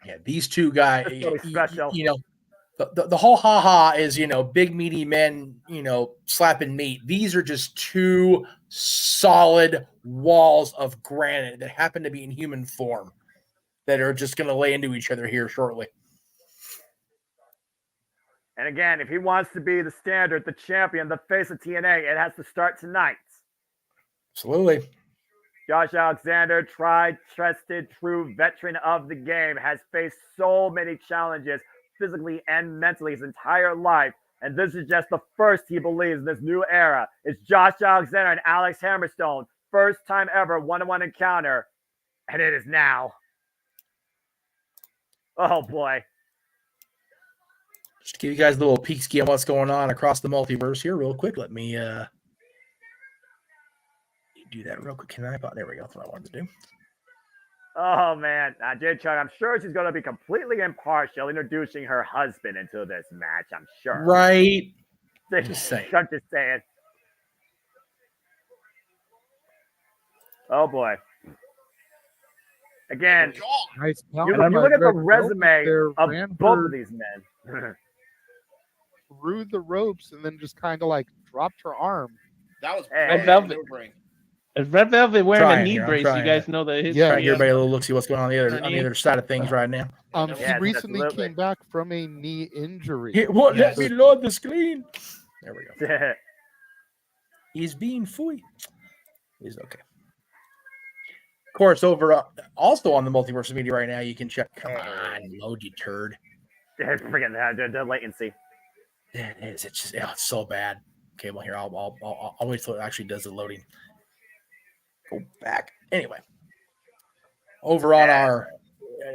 Speaker 15: Yeah, these two guys,
Speaker 16: Really special.
Speaker 15: you know, the whole ha-ha is, big meaty men, slapping meat. These are just two solid walls of granite that happen to be in human form that are just going to lay into each other here shortly.
Speaker 16: And again, if he wants to be the standard, the champion, the face of TNA, it has to start tonight.
Speaker 15: Absolutely.
Speaker 16: Josh Alexander, tried, trusted, true veteran of the game, has faced so many challenges physically and mentally his entire life. And this is just the first, he believes, in this new era. It's Josh Alexander and Alex Hammerstone. First time ever one-on-one encounter. And it is now. Oh, boy.
Speaker 15: Just to give you guys a little peek ski on what's going on across the multiverse here real quick. Let me do that real quick. Can I? There we go. That's what I wanted to do.
Speaker 16: Oh, man. Jay Chung, I'm sure she's going to be completely impartial introducing her husband into this match, I'm sure.
Speaker 15: Right. Just saying.
Speaker 16: I'm just saying. Oh, boy. Again,
Speaker 18: nice
Speaker 16: you look at the resume of both of these men.
Speaker 18: Through the ropes and then just kind of like dropped her arm.
Speaker 14: That was
Speaker 19: Red Velvet. Is Red Velvet wearing a knee brace? You guys know that his
Speaker 15: trying to give everybody a little look, see what's going on the other side of things right now.
Speaker 18: He recently came back from a knee injury.
Speaker 15: It won't let me load the screen. There we go. He's being fooey. He's okay. Of course, over also on the multiverse media right now, you can check. Come on, load you turd.
Speaker 16: Freaking the latency.
Speaker 15: It is. It's just it's so bad. Okay, well here I'll wait till it actually does the loading. Go back. Anyway, over on our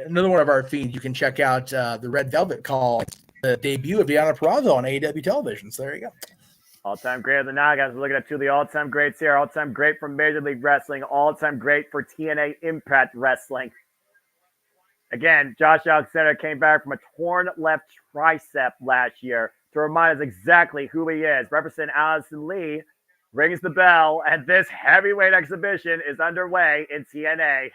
Speaker 15: another one of our feeds, you can check out the Red Velvet call, the debut of Deonna Purrazzo on AEW television. So there you go.
Speaker 16: All-time great of the night, guys. We're looking at two of the all-time greats here. All-time great from Major League Wrestling. All-time great for TNA Impact Wrestling. Again, Josh Alexander came back from a torn left tricep last year to remind us exactly who he is. Representative Allison Lee rings the bell, and this heavyweight exhibition is underway in TNA.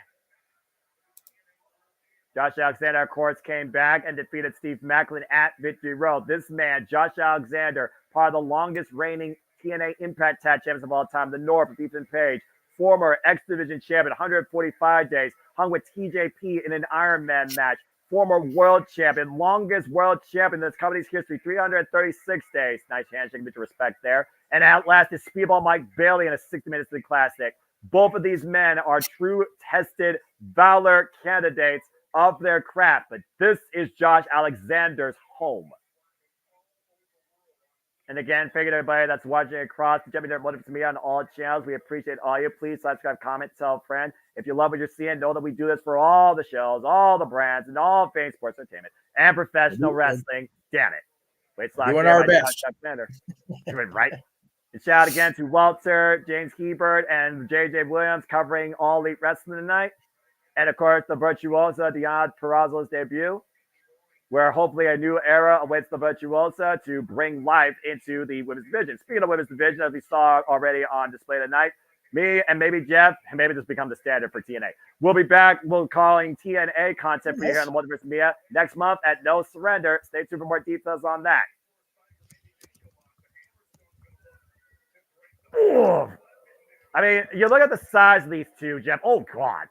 Speaker 16: Josh Alexander, of course, came back and defeated Steve Macklin at Victory Road. This man, Josh Alexander, part of the longest reigning TNA Impact Tag Champions of all time, the North of Ethan Page, former X Division champion, 145 days, hung with TJP in an Iron Man match, former world champion, longest world champion in this company's history, 336 days. Nice handshake, bit of respect there. And outlasted Speedball Mike Bailey in a 60 Minutes to the Classic. Both of these men are true tested valor candidates of their craft, but this is Josh Alexander's home. And again, thank you to everybody that's watching across the JMN Multiverse Media on all channels. We appreciate all you. Please subscribe, comment, tell a friend. If you love what you're seeing, know that we do this for all the shows, all the brands, and all Fame Sports Entertainment and professional wrestling. Damn it. Wait,
Speaker 15: doing our best.
Speaker 16: Right. And shout out again to Walter, James Hebert, and JJ Williams covering All Elite Wrestling tonight. And of course, the Virtuosa, Dion Perrazzo's debut, where hopefully a new era awaits the Virtuosa to bring life into the women's division. Speaking of women's division, as we saw already on display tonight, me and maybe Jeff, and maybe this become the standard for TNA. We'll be back. We'll calling TNA content for you here on the Multiverse Media next month at No Surrender. Stay tuned for more details on that. Ooh. I mean, you look at the size of these two, Jeff. Oh, God.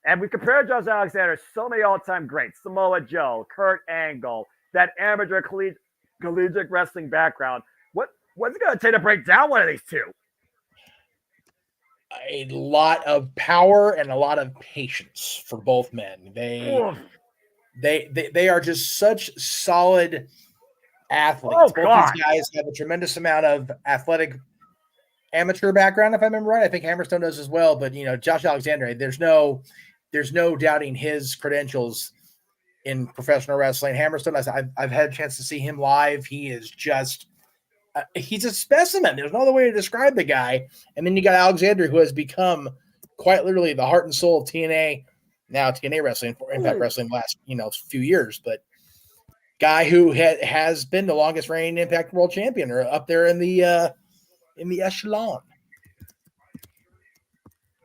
Speaker 16: And we compare Josh Alexander to so many all-time greats. Samoa Joe, Kurt Angle, that amateur collegiate wrestling background. What's it going to take to break down one of these two?
Speaker 15: A lot of power and a lot of patience for both men. They are just such solid athletes.
Speaker 16: Oh,
Speaker 15: both
Speaker 16: God.
Speaker 15: These guys have a tremendous amount of athletic amateur background, if I remember right. I think Hammerstone does as well. But Josh Alexander, there's no doubting his credentials in professional wrestling. Hammerstone, I've had a chance to see him live. He is just he's a specimen. There's no other way to describe the guy. And then you got Alexander, who has become quite literally the heart and soul of TNA, now TNA Wrestling, for Impact Wrestling, the last few years. But guy who has been the longest reigning Impact World Champion, or up there in the echelon.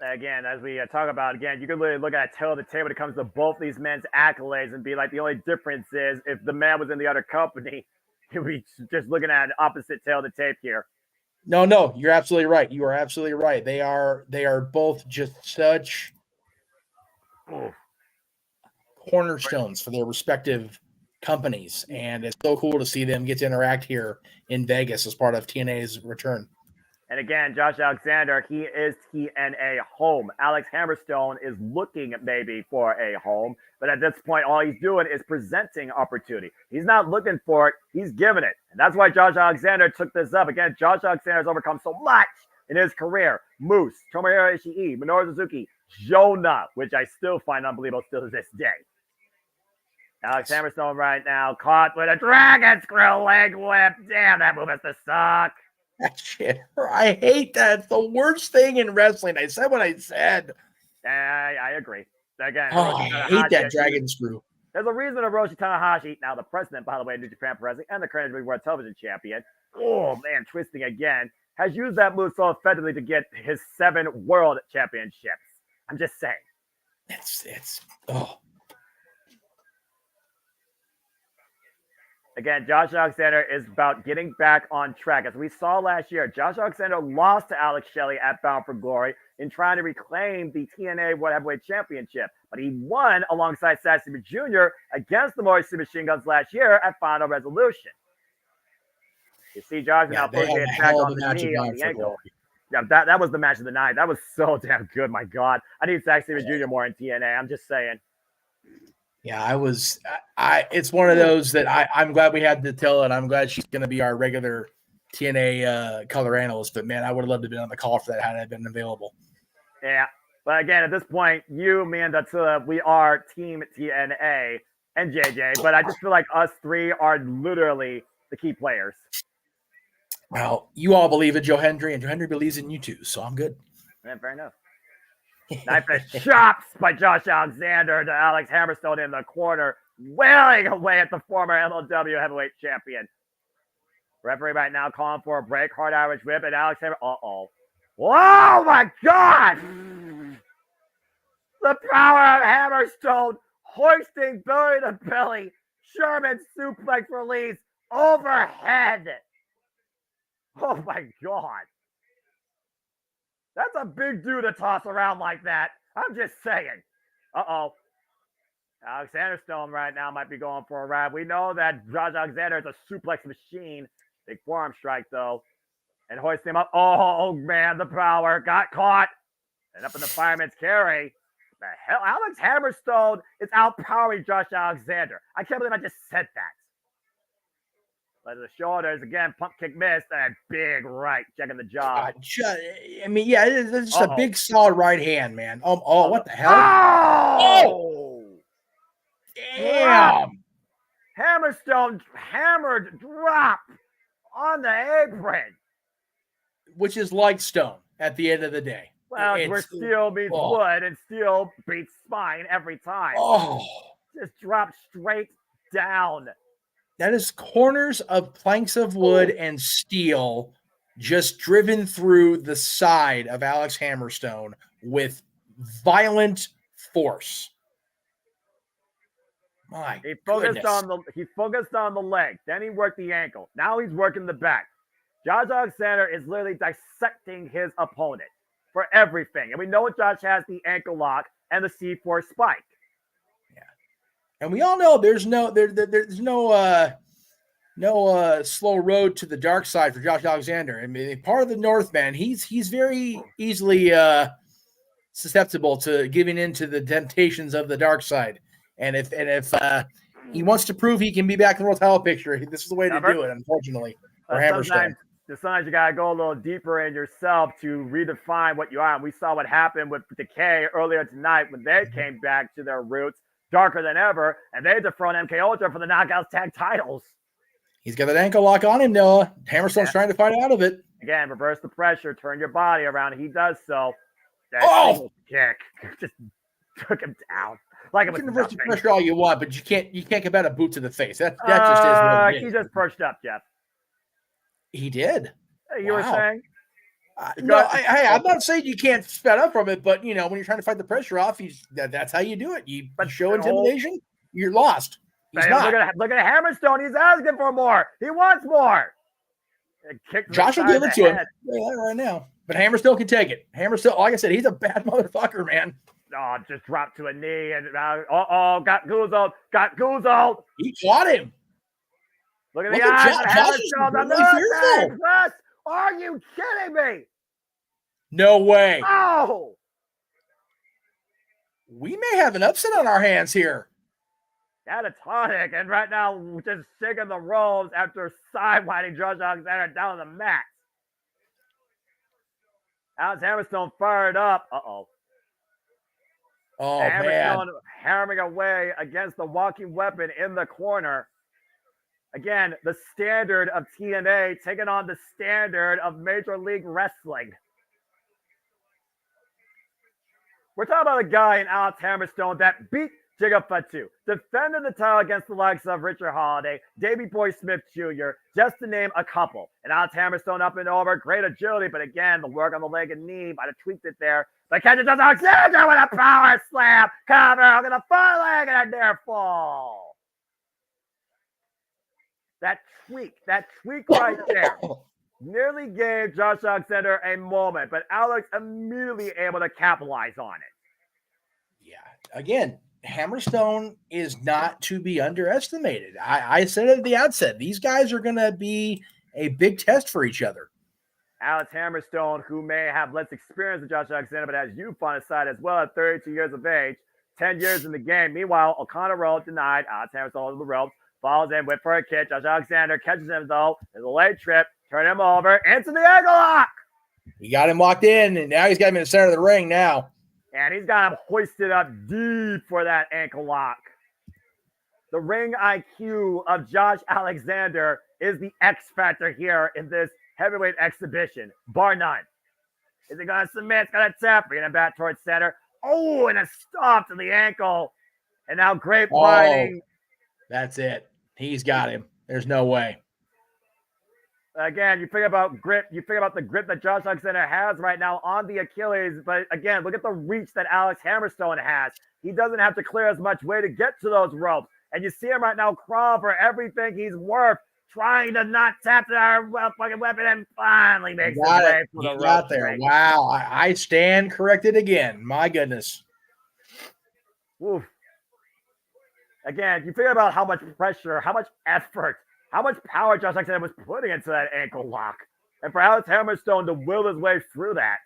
Speaker 16: Again, as we talk about, again, you can literally look at a tail of the tape when it comes to both these men's accolades and be like, the only difference is if the man was in the other company, he'd be just looking at an opposite tail of the tape here.
Speaker 15: No, you're absolutely right. You are absolutely right. They are both just such cornerstones for their respective companies, and it's so cool to see them get to interact here in Vegas as part of TNA's return.
Speaker 16: And again, Josh Alexander, he is TNA home. Alex Hammerstone is looking maybe for a home, but at this point, all he's doing is presenting opportunity. He's not looking for it, he's giving it. And that's why Josh Alexander took this up. Again, Josh Alexander has overcome so much in his career. Moose, Tomohiro Ishii, Minoru Suzuki, Jonah, which I still find unbelievable still to this day. Alex Hammerstone right now caught with a dragon screw leg whip. Damn, that move has to suck.
Speaker 15: That shit. I hate that. It's the worst thing in wrestling. I said what I said.
Speaker 16: I agree. Again,
Speaker 15: I hate that dragon screw.
Speaker 16: There's a reason Hiroshi Tanahashi, now the president, by the way, of New Japan Pro Wrestling and the current World Television Champion, oh man, twisting again, has used that move so effectively to get his 7 world championships. I'm just saying.
Speaker 15: It's oh.
Speaker 16: Again, Josh Alexander is about getting back on track. As we saw last year, Josh Alexander lost to Alex Shelley at Bound for Glory in trying to reclaim the TNA World Heavyweight Championship. But he won alongside Sassy Jr. against the Morrissey Machine Guns last year at Final Resolution. You see Josh now putting an attack on the knee on the ankle. Yeah, that was the match of the night. That was so damn good, my God. I need Sassy Jr. more in TNA. I'm just saying.
Speaker 15: Yeah, it's one of those that I'm glad we had Natilla, and I'm glad she's going to be our regular TNA color analyst. But, man, I would have loved to have been on the call for that had I been available.
Speaker 16: Yeah. But, again, at this point, you, me, and Natilla, we are Team TNA and JJ. But I just feel like us three are literally the key players.
Speaker 15: Well, you all believe in Joe Hendry, and Joe Hendry believes in you too, so I'm good.
Speaker 16: Yeah, fair enough. Knife fist chops by Josh Alexander to Alex Hammerstone in the corner, wailing away at the former MLW heavyweight champion. Referee right now calling for a break, hard Irish whip, and Alex Hammer. Oh my God! The power of Hammerstone hoisting belly to belly. Sherman suplex release overhead. Oh my God. That's a big dude to toss around like that. I'm just saying. Alex Hammerstone right now might be going for a ride. We know that Josh Alexander is a suplex machine. Big forearm strike, though. And hoist him up. Oh, man, the power. Got caught. And up in the fireman's carry. The hell? Alex Hammerstone is outpowering Josh Alexander. I can't believe I just said that. But the shoulders, again, pump kick missed, and big right, checking the jaw.
Speaker 15: I mean, yeah, it's just a big, solid right hand, man. What the hell?
Speaker 16: Oh!
Speaker 15: Damn!
Speaker 16: Hammerstone hammered drop on the apron.
Speaker 15: Which is like stone at the end of the day.
Speaker 16: Well, where steel meets wood and steel beats spine every time. Just dropped straight down.
Speaker 15: That is corners of planks of wood and steel just driven through the side of Alex Hammerstone with violent force. My
Speaker 16: he focused
Speaker 15: goodness.
Speaker 16: He focused on the leg. Then he worked the ankle. Now he's working the back. Josh Alexander is literally dissecting his opponent for everything. And we know Josh has the ankle lock and the C4 spike.
Speaker 15: And we all know there's no slow road to the dark side for Josh Alexander. I mean, part of the Northman, he's very easily susceptible to giving in to the temptations of the dark side. And if he wants to prove he can be back in the world title picture, this is the way to do it, unfortunately, for Hammerstone.
Speaker 16: Sometimes you got to go a little deeper in yourself to redefine what you are. And we saw what happened with Decay earlier tonight when they came back to their roots, darker than ever, and they dethroned MK Ultra for the Knockouts Tag titles.
Speaker 15: He's got that ankle lock on him, Noah. Hammerstone's trying to fight out of it.
Speaker 16: Again, reverse the pressure, turn your body around. He does so. That kick just took him down. Like it was
Speaker 15: reverse the pressure all you want, but you can't get about a boot to the face. That just is what it is.
Speaker 16: He just perched up, Jeff.
Speaker 15: He did.
Speaker 16: You were saying?
Speaker 15: No, I'm not saying you can't sped up from it, but when you're trying to fight the pressure off, that's how you do it. You show intimidation, you're lost.
Speaker 16: Look at Hammerstone. He's asking for more. He wants more.
Speaker 15: Josh will give it to him right now, but Hammerstone can take it. Hammerstone, like I said, he's a bad motherfucker, man.
Speaker 16: Oh, just dropped to a knee and got goozled.
Speaker 15: He caught him.
Speaker 16: Look at the eyes. Hammerstone. Are you kidding me?
Speaker 15: No way.
Speaker 16: Oh!
Speaker 15: We may have an upset on our hands here.
Speaker 16: Catatonic, and right now just shaking the ropes after sidewinding Josh Alexander down the mat. Alex Hammerstone fired up.
Speaker 15: Oh,
Speaker 16: Hammerstone
Speaker 15: man.
Speaker 16: hammering away against the walking weapon in the corner. Again, the standard of TNA taking on the standard of Major League Wrestling. We're talking about a guy in Alex Hammerstone that beat Jigga Fatu, defended the title against the likes of Richard Holiday, Davey Boy Smith Jr., just to name a couple. And Alex Hammerstone up and over, great agility, but again, the work on the leg and knee might have tweaked it there. But catches Josh Alexander with a power slam, cover, on the far leg, and a near fall. That tweak right there nearly gave Josh Alexander a moment, but Alex immediately able to capitalize on it.
Speaker 15: Yeah, again, Hammerstone is not to be underestimated. I said it at the outset, these guys are going to be a big test for each other.
Speaker 16: Alex Hammerstone, who may have less experience than Josh Alexander, but has youth on his side as well at 32 years of age, 10 years in the game. Meanwhile, O'Connor rolled denied. Alex Hammerstone over the ropes. Falls in, whip for a kick. Josh Alexander catches him, though. There's a leg trip. Turn him over. Into the ankle lock.
Speaker 15: He got him locked in, and now he's got him in the center of the ring now.
Speaker 16: And he's got him hoisted up deep for that ankle lock. The ring IQ of Josh Alexander is the X factor here in this heavyweight exhibition, bar none. Is he going to submit? It's going to tap. Bringing him back towards center. Oh, and a stop to the ankle. And now grapevining.
Speaker 15: That's it. He's got him. There's no way.
Speaker 16: Again, you think about grip. You think about the grip that Josh Alexander has right now on the Achilles. But again, look at the reach that Alex Hammerstone has. He doesn't have to clear as much way to get to those ropes. And you see him right now crawl for everything he's worth, trying to not tap that fucking weapon, and finally makes his way for the rope.
Speaker 15: There. Wow. I stand corrected again. My goodness.
Speaker 16: Oof. Again, you figure about how much pressure, how much effort, how much power Josh Alexander was putting into that ankle lock. And for Alex Hammerstone to will his way through that.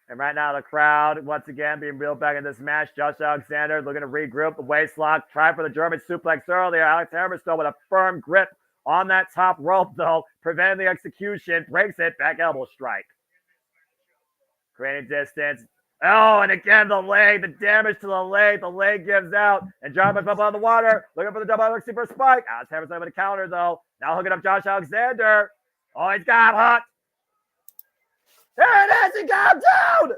Speaker 16: And right now, the crowd, once again, being reeled back in this match. Josh Alexander looking to regroup the waist lock. Try for the German suplex earlier. Alex Hammerstone with a firm grip on that top rope, though, preventing the execution. Breaks it. Back elbow strike. Creating distance. Oh, and again, the leg, the damage to the leg. The leg gives out. And John up on the water. Looking for the double Alex super spike. Alex Hammerstone with a counter, though. Now hooking up Josh Alexander. Oh, he's got hot. There it is. He got down.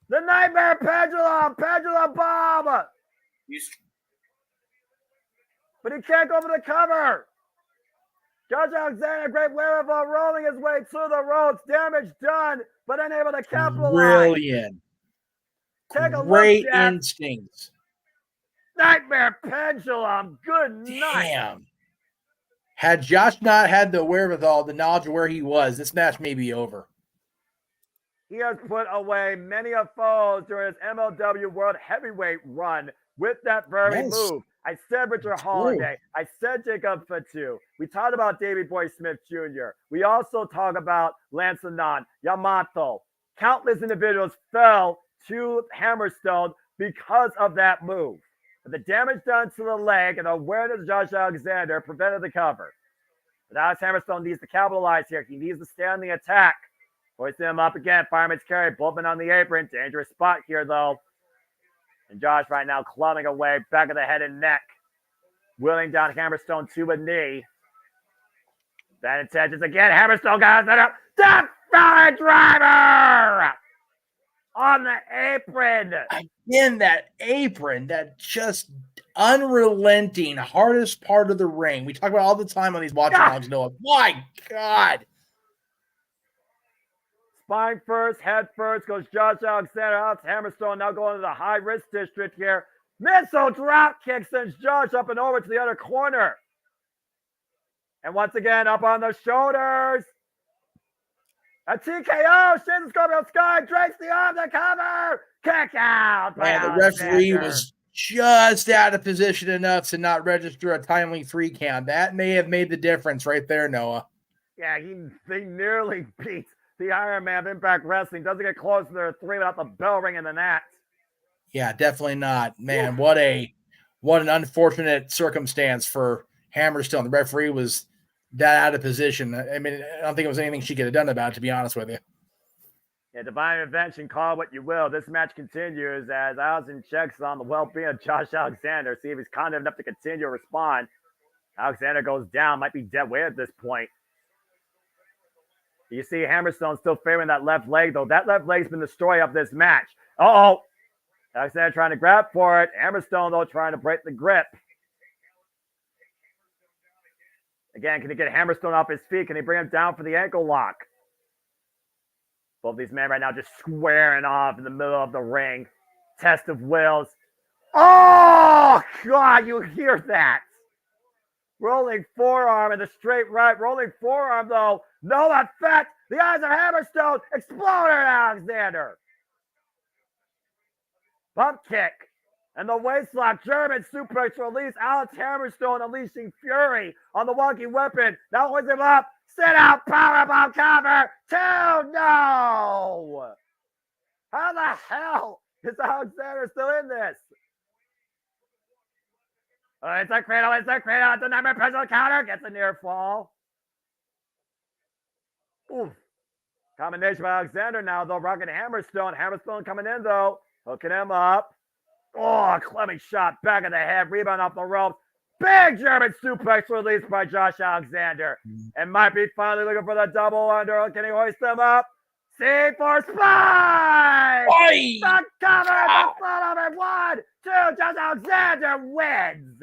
Speaker 16: The Nightmare Pendulum Bomb. But he can't go for the cover. Josh Alexander, great wherewithal, rolling his way to the ropes. Damage done, but unable to capitalize.
Speaker 15: Brilliant.
Speaker 16: Take a
Speaker 15: Great
Speaker 16: look at
Speaker 15: instincts.
Speaker 16: Nightmare Pendulum. Good night.
Speaker 15: Damn. Had Josh not had the wherewithal, the knowledge of where he was, this match may be over.
Speaker 16: He has put away many of foes during his MLW World Heavyweight run with that very move. I said Richard Holiday. I said Jacob Fatu. We talked about Davey Boy Smith Jr. We also talk about Lance Anon, Yamato. Countless individuals fell to Hammerstone because of that move. But the damage done to the leg and awareness of Josh Alexander prevented the cover. But Alex Hammerstone needs to capitalize here. He needs to stay on the attack. Hoisting him up again. Fireman's carry. Both men on the apron. Dangerous spot here, though. And Josh right now clubbing away. Back of the head and neck. Wheeling down Hammerstone to a knee. Bad intentions again. Hammerstone got set up. Death Valley Driver! On the apron.
Speaker 15: Again, that apron, that just unrelenting, hardest part of the ring. We talk about all the time on these watch-alongs, Noah. My God.
Speaker 16: Spine first, head first goes Josh Alexander. Alex Hammerstone now going to the high-risk district here. Missile drop kick sends Josh up and over to the other corner. And once again, up on the shoulders. A TKO, Shin Scorpio Sky, Drake's the arm, the cover, kick out.
Speaker 15: Man, the referee was just out of position enough to not register a timely 3 count. That may have made the difference right there, Noah.
Speaker 16: Yeah, he nearly beat the Iron Man of Impact Wrestling. Doesn't get close to their 3 without the bell ringing the net.
Speaker 15: Yeah, definitely not. Man, what an unfortunate circumstance for Hammerstone. The referee was that out of position. I mean, I don't think it was anything she could have done about it, to be honest with you.
Speaker 16: Yeah, divine intervention, call what you will. This match continues as Allison checks on the well-being of Josh Alexander, see if he's confident enough to continue to respond. Alexander goes down, might be dead weight at this point. You see Hammerstone still favoring that left leg, though. That left leg's been the story of this match. Uh-oh. Alexander trying to grab for it. Hammerstone, though, trying to break the grip. Again, can he get Hammerstone off his feet? Can he bring him down for the ankle lock? Both these men right now just squaring off in the middle of the ring. Test of wills. Oh, God, you hear that. Rolling forearm and the straight right. Rolling forearm, though. No effect. The eyes of Hammerstone exploded Alexander. Bump kick. And the waistlock, German suplex release. Alex Hammerstone unleashing fury on the wonky weapon. Now hoists him up. Sit out, powerbomb cover. 2, no. How the hell is Alexander still in this? It's a cradle. It's a Nightmare Pendulum counter. Gets a near fall. Oof. Combination by Alexander now, though. Rocking Hammerstone. Hammerstone coming in, though. Hooking him up. Oh, a clubbing shot. Back of the head. Rebound off the ropes. Big German suplex released by Josh Alexander. And might be finally looking for the double under. Can he hoist them up? C4 spike! The cover, the follow, and 1, 2, Josh Alexander wins.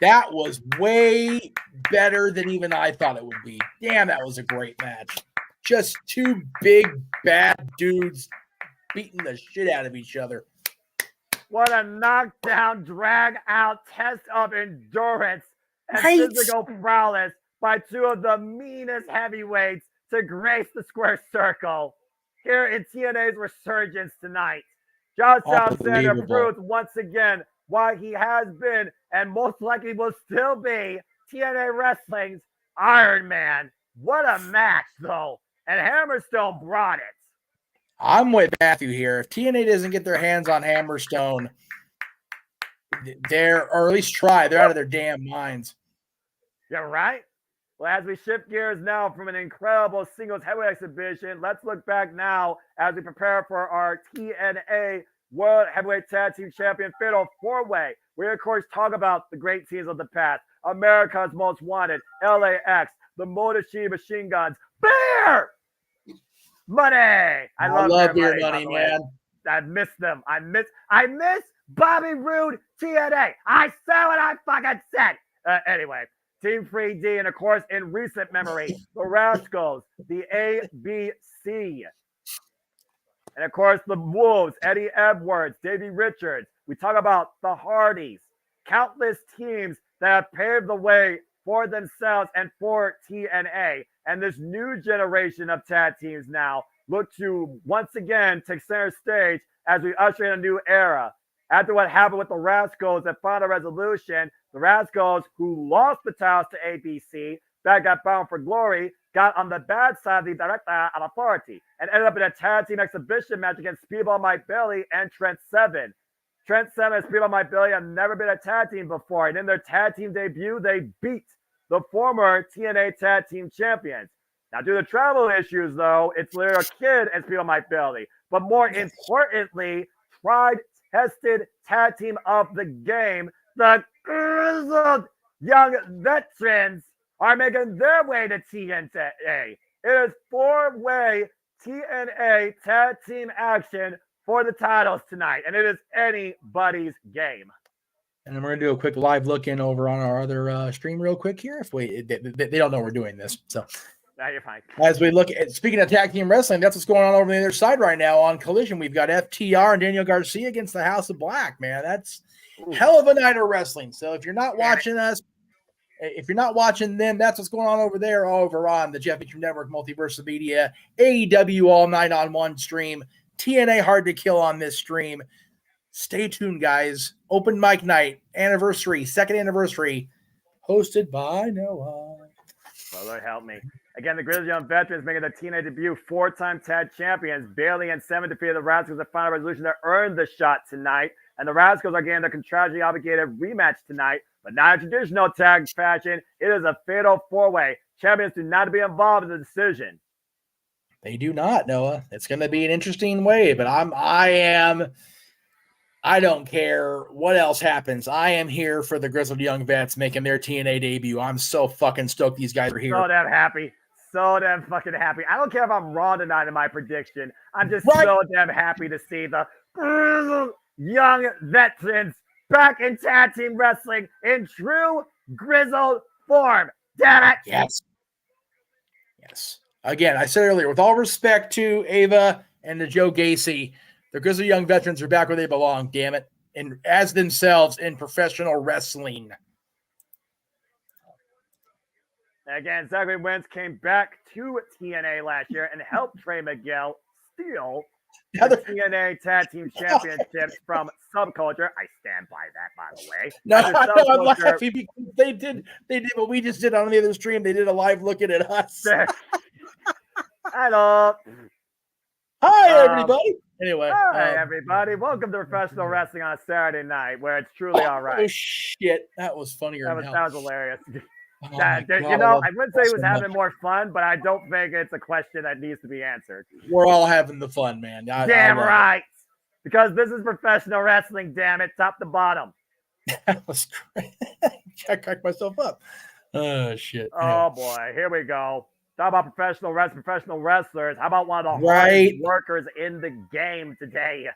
Speaker 15: That was way better than even I thought it would be. Damn, that was a great match. Just two big, bad dudes beating the shit out of each other.
Speaker 16: What a knockdown, drag out test of endurance and physical prowess by two of the meanest heavyweights to grace the square circle here in TNA's resurgence tonight. Josh Alexander proved once again why he has been and most likely will still be TNA Wrestling's Iron Man. What a match, though. And Hammerstone brought it.
Speaker 15: I'm with Matthew here. If TNA doesn't get their hands on Hammerstone, or at least try, they're out of their damn minds.
Speaker 16: You're right. Well, as we shift gears now from an incredible singles heavyweight exhibition, let's look back now as we prepare for our TNA World Heavyweight Tag Team Champion Fatal 4-Way. We, of course, talk about the great teams of the past. America's Most Wanted, LAX, the Motoshi Machine Guns, Beer Money. I love Beer Money, man. I miss them. I miss Bobby Roode, TNA. I said what I fucking said. Anyway, Team 3D, and of course, in recent memory, the Rascals, the ABC. And of course, the Wolves, Eddie Edwards, Davey Richards. We talk about the Hardys, countless teams that have paved the way for themselves and for TNA. And this new generation of tag teams now look to once again take center stage as we usher in a new era. After what happened with the Rascals at Final Resolution, the Rascals, who lost the titles to ABC, that got Bound for Glory, got on the bad side of the Director of Authority and ended up in a tag team exhibition match against Speedball Mike Bailey and Trent Seven. Trent Seven and Speedball Mike Bailey have never been a tag team before, and in their tag team debut, they beat the former TNA tag team champions. Now, due to travel issues, though, it's Little Kid and Speedball Mike Bailey. But more importantly, tried, tested tag team of the game, the grizzled young veterans are making their way to TNA. It is 4-way TNA tag team action for the titles tonight, and it is anybody's game.
Speaker 15: And then we're going to do a quick live look in over on our other stream real quick here. If they don't know we're doing this. So
Speaker 16: no, you're fine.
Speaker 15: As we look at, speaking of tag team wrestling, that's what's going on over on the other side right now on Collision. We've got FTR and Daniel Garcia against the House of Black, man. That's hell of a night of wrestling. So if you're not watching us, if you're not watching them, that's what's going on over there, over on the Jeff Mitchell Network, Multiverse of Media, AEW All Night on One stream, TNA Hard to Kill on this stream. Stay tuned, guys. Open mic night, anniversary, second anniversary, hosted by Noah.
Speaker 16: Well, Lord help me. Again, the Grizzly Young Veterans making their TNA debut, 4-time tag champions. Bailey and Seven defeated the Rascals at Final Resolution to earn the shot tonight. And the Rascals are getting their contractually obligated rematch tonight, but not a traditional tag fashion. It is a fatal 4-way. Champions do not be involved in the decision.
Speaker 15: They do not, Noah. It's going to be an interesting way, but I don't care what else happens. I am here for the Grizzled Young Vets making their TNA debut. I'm so fucking stoked these guys are here.
Speaker 16: So damn happy. So damn fucking happy. I don't care if I'm wrong tonight in my prediction. I'm just so damn happy to see the Grizzled Young Veterans back in tag team wrestling in true grizzled form. Damn it.
Speaker 15: Yes. Yes. Again, I said earlier, with all respect to Ava and to Joe Gacy, the Grizzly Young Veterans are back where they belong, damn it, and as themselves in professional wrestling.
Speaker 16: Again, Zachary Wentz came back to TNA last year and helped Trey Miguel steal the TNA Tag Team Championships from Subculture. I stand by that, by the way.
Speaker 15: No, I'm laughing because they did what we just did on the other stream. They did a live looking at us.
Speaker 16: Hello.
Speaker 15: Hi, everybody. Anyway.
Speaker 16: Hi, everybody. Welcome to Professional Wrestling on a Saturday night where it's truly all right.
Speaker 15: Oh, shit. That was funnier.
Speaker 16: That was hilarious. Oh I would say he was having more fun, but I don't think it's a question that needs to be answered.
Speaker 15: We're all having the fun, man.
Speaker 16: Damn right. Because this is professional wrestling, damn it, top to bottom.
Speaker 15: That was great. I cracked myself up. Oh, shit.
Speaker 16: Oh, boy. Here we go. Talk about professional wrestlers. How about one of the
Speaker 15: Right.
Speaker 16: hardest workers in the game today?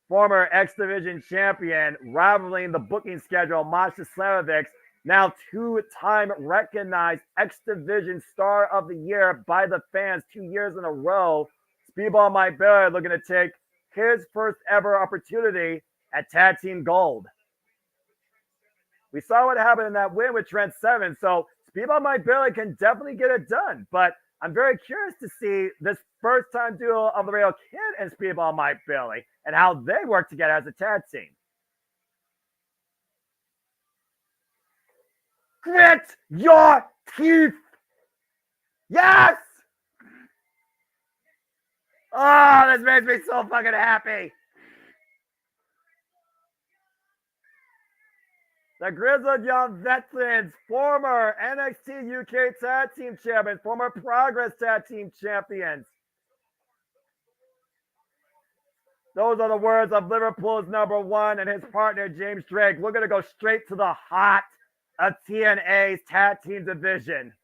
Speaker 16: Former X Division champion, rivaling the booking schedule, Masha Slamovic, now two-time recognized X Division Star of the Year by the fans 2 years in a row. Speedball Mike Bailey looking to take his first ever opportunity at Tag Team Gold. We saw what happened in that win with Trent Seven, so Speedball Mike Bailey can definitely get it done. But I'm very curious to see this first-time duo of the Real Kid and Speedball Mike Bailey and how they work together as a tag team. Grit your teeth. Yes! Oh, this makes me so fucking happy. The Grizzled Young Veterans, former NXT UK Tag Team Champions, former Progress Tag Team Champions. Those are the words of Liverpool's #1 and his partner, James Drake. We're going to go straight to the heart of TNA's Tag Team Division.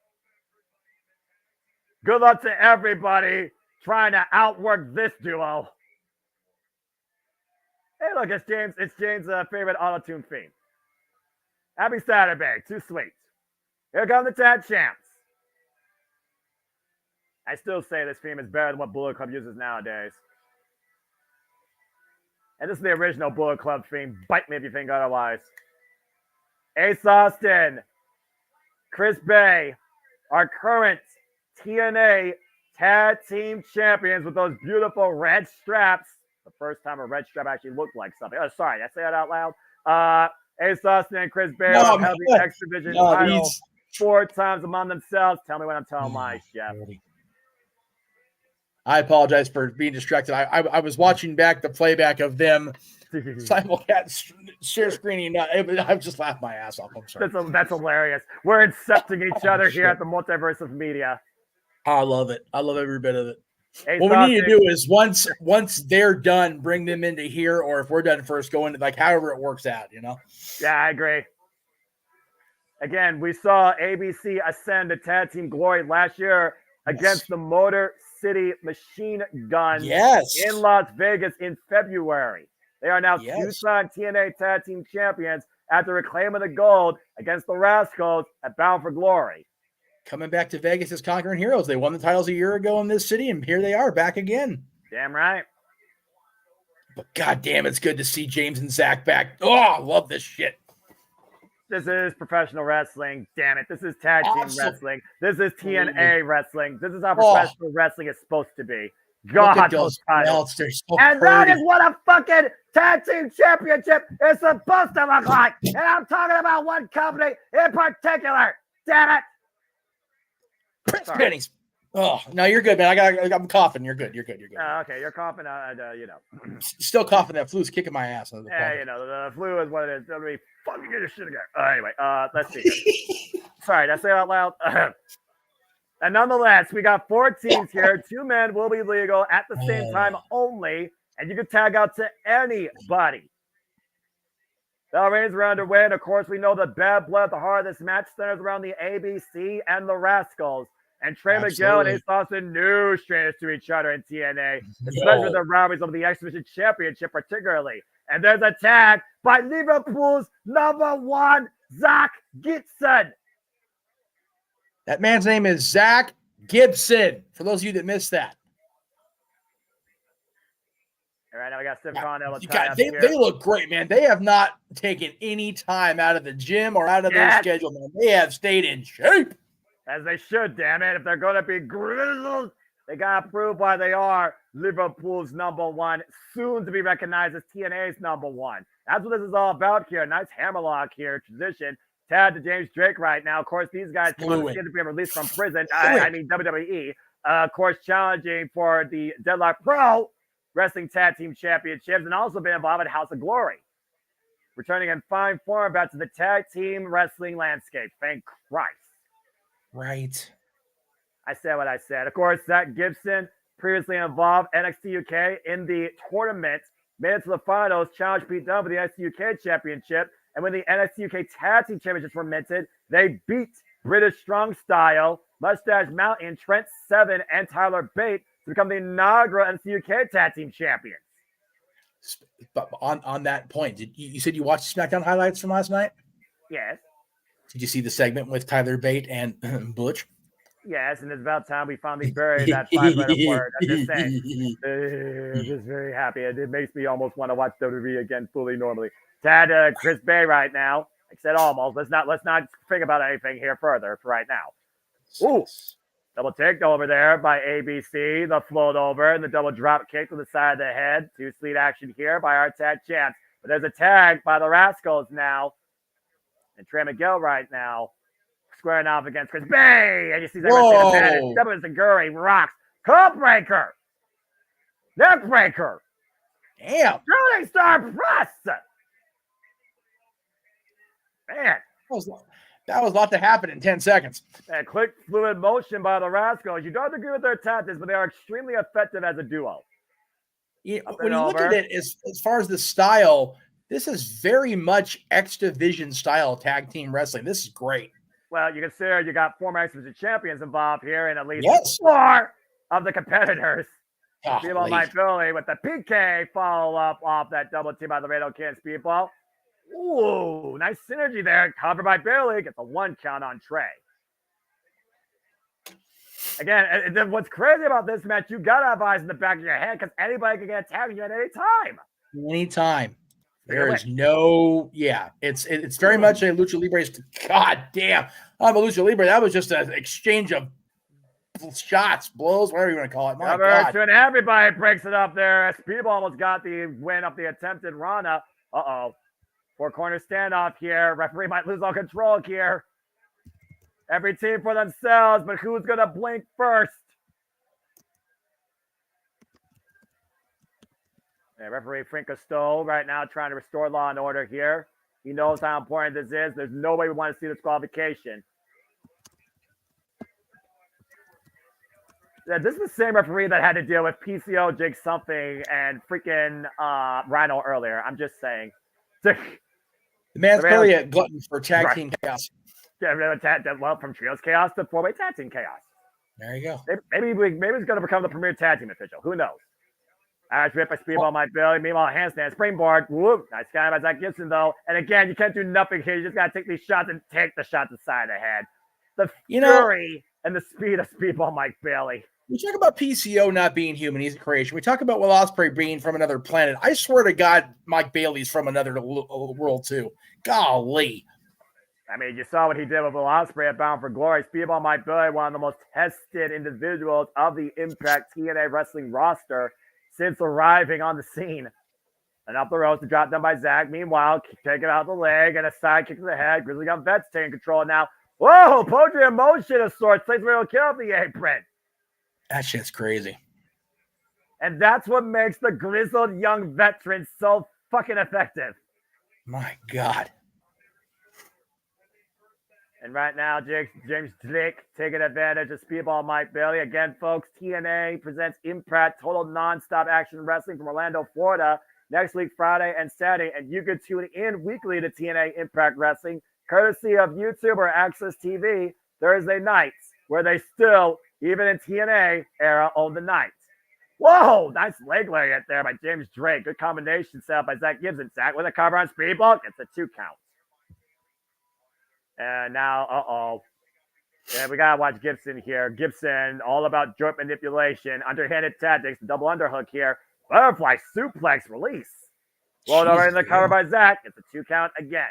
Speaker 16: Good luck to everybody trying to outwork this duo. Hey, look, it's James' favorite auto-tune theme. Happy Saturday. Too sweet. Here come the Tag Champs. I still say this theme is better than what Bullet Club uses nowadays. And this is the original Bullet Club theme. Bite me if you think otherwise. Ace Austin, Chris Bay, our current TNA Tag Team Champions with those beautiful red straps. The first time a red strap actually looked like something. Oh, sorry, did I say that out loud? Ace Austin and Chris Bay have the X Division title 4 times among themselves. Tell me when I'm telling lies, Jeff.
Speaker 15: I apologize for being distracted. I was watching back the playback of them simulcast share screening. I've just laughed my ass off. I'm sorry.
Speaker 16: That's hilarious. We're incepting each other here at the Multiverse of Media.
Speaker 15: I love it. I love every bit of it.
Speaker 16: Hey,
Speaker 15: what we need to do is once they're done, bring them into here, or if we're done first, go into like however it works out, you know?
Speaker 16: Yeah, I agree. Again, we saw ABC ascend to Tag Team Glory last year against the Motor City Machine Guns in Las Vegas in February. They are now two-time TNA Tag Team Champions after reclaiming the gold against the Rascals at Bound for Glory.
Speaker 15: Coming back to Vegas as conquering heroes. They won the titles a year ago in this city, and here they are back again.
Speaker 16: Damn right.
Speaker 15: But goddamn, it's good to see James and Zach back. Oh, I love this shit.
Speaker 16: This is professional wrestling. Damn it. This is tag team wrestling. This is TNA wrestling. This is how professional wrestling is supposed to be. God, those titles.
Speaker 15: So
Speaker 16: and that is what a fucking tag team championship is supposed to look like. And I'm talking about one company in particular. Damn it.
Speaker 15: Prince Pennies. Oh, no, you're good, man. I'm coughing. You're good.
Speaker 16: Okay, you're coughing. You know.
Speaker 15: Still coughing. That flu's kicking my ass.
Speaker 16: Yeah, you know, the flu is what it is. Let me fucking get this shit again. Anyway, let's see. Sorry, did I say it out loud? And nonetheless, we got 4 teams here. 2 men will be legal at the same time only, and you can tag out to anybody. The reigns are underway, and of course, we know the bad blood at the heart of this match centers around the ABC and the Rascals. And Trey Miguel and Ace Austin, no strangers to each other in TNA, especially the rivalries of the X Division Championship, particularly. And there's a tag by Liverpool's #1, Zach Gibson.
Speaker 15: That man's name is Zach Gibson, for those of you that missed that.
Speaker 16: All right, now we got Steve Cornell.
Speaker 15: They look great, man. They have not taken any time out of the gym or out of their schedule, man. They have stayed in shape.
Speaker 16: As they should, damn it. If they're going to be grizzled, they got to prove why they are Liverpool's #1, soon to be recognized as TNA's #1. That's what this is all about here. Nice hammerlock here. Transition. Tad to James Drake right now. Of course, these guys came on to be released from prison. I mean, WWE. Of course, challenging for the Deadlock Pro Wrestling Tag Team Championships and also been involved in House of Glory. Returning in fine form back to the tag team wrestling landscape. Thank Christ.
Speaker 15: Right.
Speaker 16: I said what I said. Of course, Zach Gibson previously involved NXT UK in the tournament made it to the finals, challenged Pete Dunne for the NXT UK Championship, and when the NXT UK Tag Team Championships were minted, they beat British Strong Style, Mustache Mountain, Trent Seven, and Tyler Bate to become the inaugural NXT UK Tag Team Champions.
Speaker 15: But on that point, you said you watched SmackDown highlights from last night?
Speaker 16: Yes.
Speaker 15: Did you see the segment with Tyler Bate and Butch?
Speaker 16: Yes, and it's about time we finally buried that 5-letter word. I'm just saying. I'm just very happy. It makes me almost want to watch WWE again fully normally. Tad Chris Bay right now. I said almost. Let's not think about anything here further for right now. Ooh. Double takeover there by ABC. The float over and the double drop kick to the side of the head. 2-sleeve action here by our tag champs. But there's a tag by the Rascals now. And Trey Miguel right now squaring off against Chris Bay. And you see that double Zaguri rocks. Cup breaker. Neck breaker.
Speaker 15: Damn.
Speaker 16: Shooting star press. Man.
Speaker 15: That was a lot to happen in 10 seconds.
Speaker 16: And quick, fluid motion by the Rascals. You don't agree with their tactics, but they are extremely effective as a duo.
Speaker 15: Yeah, when you look at it as far as the style, this is very much X Division style tag team wrestling. This is great.
Speaker 16: Well, you consider you got former X Division champions involved here, and at least 4 of the competitors. Speedball Mike Philly with the PK follow-up off that double team by the Laredo Kid Speedball. Ooh, nice synergy there. Covered by Bailey. Gets a 1 count on Trey. Again, what's crazy about this match, you got to have eyes in the back of your head because anybody can get attacked you at any time.
Speaker 15: Anytime. There is no, it's very much a Lucha Libre. God damn. I'm a Lucha Libre. That was just an exchange of shots, blows, whatever you want to call it. My God.
Speaker 16: And everybody breaks it up there. Speedball almost got the win up the attempted Rana. Uh-oh. 4-corner standoff here. Referee might lose all control here. Every team for themselves, but who's going to blink first? And referee Frank Costello right now trying to restore law and order here. He knows how important this is. There's no way we want to see disqualification. Yeah, this is the same referee that had to deal with PCO, Jake Something, and freaking Rhino earlier. I'm just saying.
Speaker 15: The man's clearly a glutton for tag team chaos.
Speaker 16: Well, from Trios Chaos to 4-way tag team chaos.
Speaker 15: There you go.
Speaker 16: Maybe he's going to become the premier tag team official. Who knows? Irish whip by Speedball Mike Bailey. Meanwhile, handstand, springboard. Whoop. Nice guy by Zach Gibson, though. And again, you can't do nothing here. You just got to take these shots and take the shot inside the head. The fury and the speed of Speedball Mike Bailey.
Speaker 15: We talk about PCO not being human. He's a creation. We talk about Will Ospreay being from another planet. I swear to God, Mike Bailey's from another world, too. Golly.
Speaker 16: I mean, you saw what he did with Will Ospreay at Bound for Glory. Speedball Mike Bailey, one of the most tested individuals of the Impact TNA Wrestling roster since arriving on the scene. And up the ropes, the drop down by Zach. Meanwhile, taking out the leg and a side kick to the head. Grizzly Gun Vets taking control now. Whoa, poetry in motion of sorts. Takes real kill off the apron.
Speaker 15: That shit's crazy.
Speaker 16: And that's what makes the grizzled young veterans so fucking effective.
Speaker 15: My God.
Speaker 16: And right now, James Drake taking advantage of Speedball Mike Bailey. Again, folks, TNA presents Impact Total Nonstop Action Wrestling from Orlando, Florida, next week, Friday and Saturday. And you can tune in weekly to TNA Impact Wrestling, courtesy of YouTube or Access TV, Thursday nights, where they still, even in TNA era, own the nights. Whoa, nice leg lariat there by James Drake. Good combination set up by Zach Gibson. Zach with a cover on Speedball. Gets a 2 count. And now, yeah, we got to watch Gibson here. Gibson, all about joint manipulation, underhanded tactics, double underhook here. Butterfly suplex release. Rolled over in the cover by Zach. It's a 2 count again.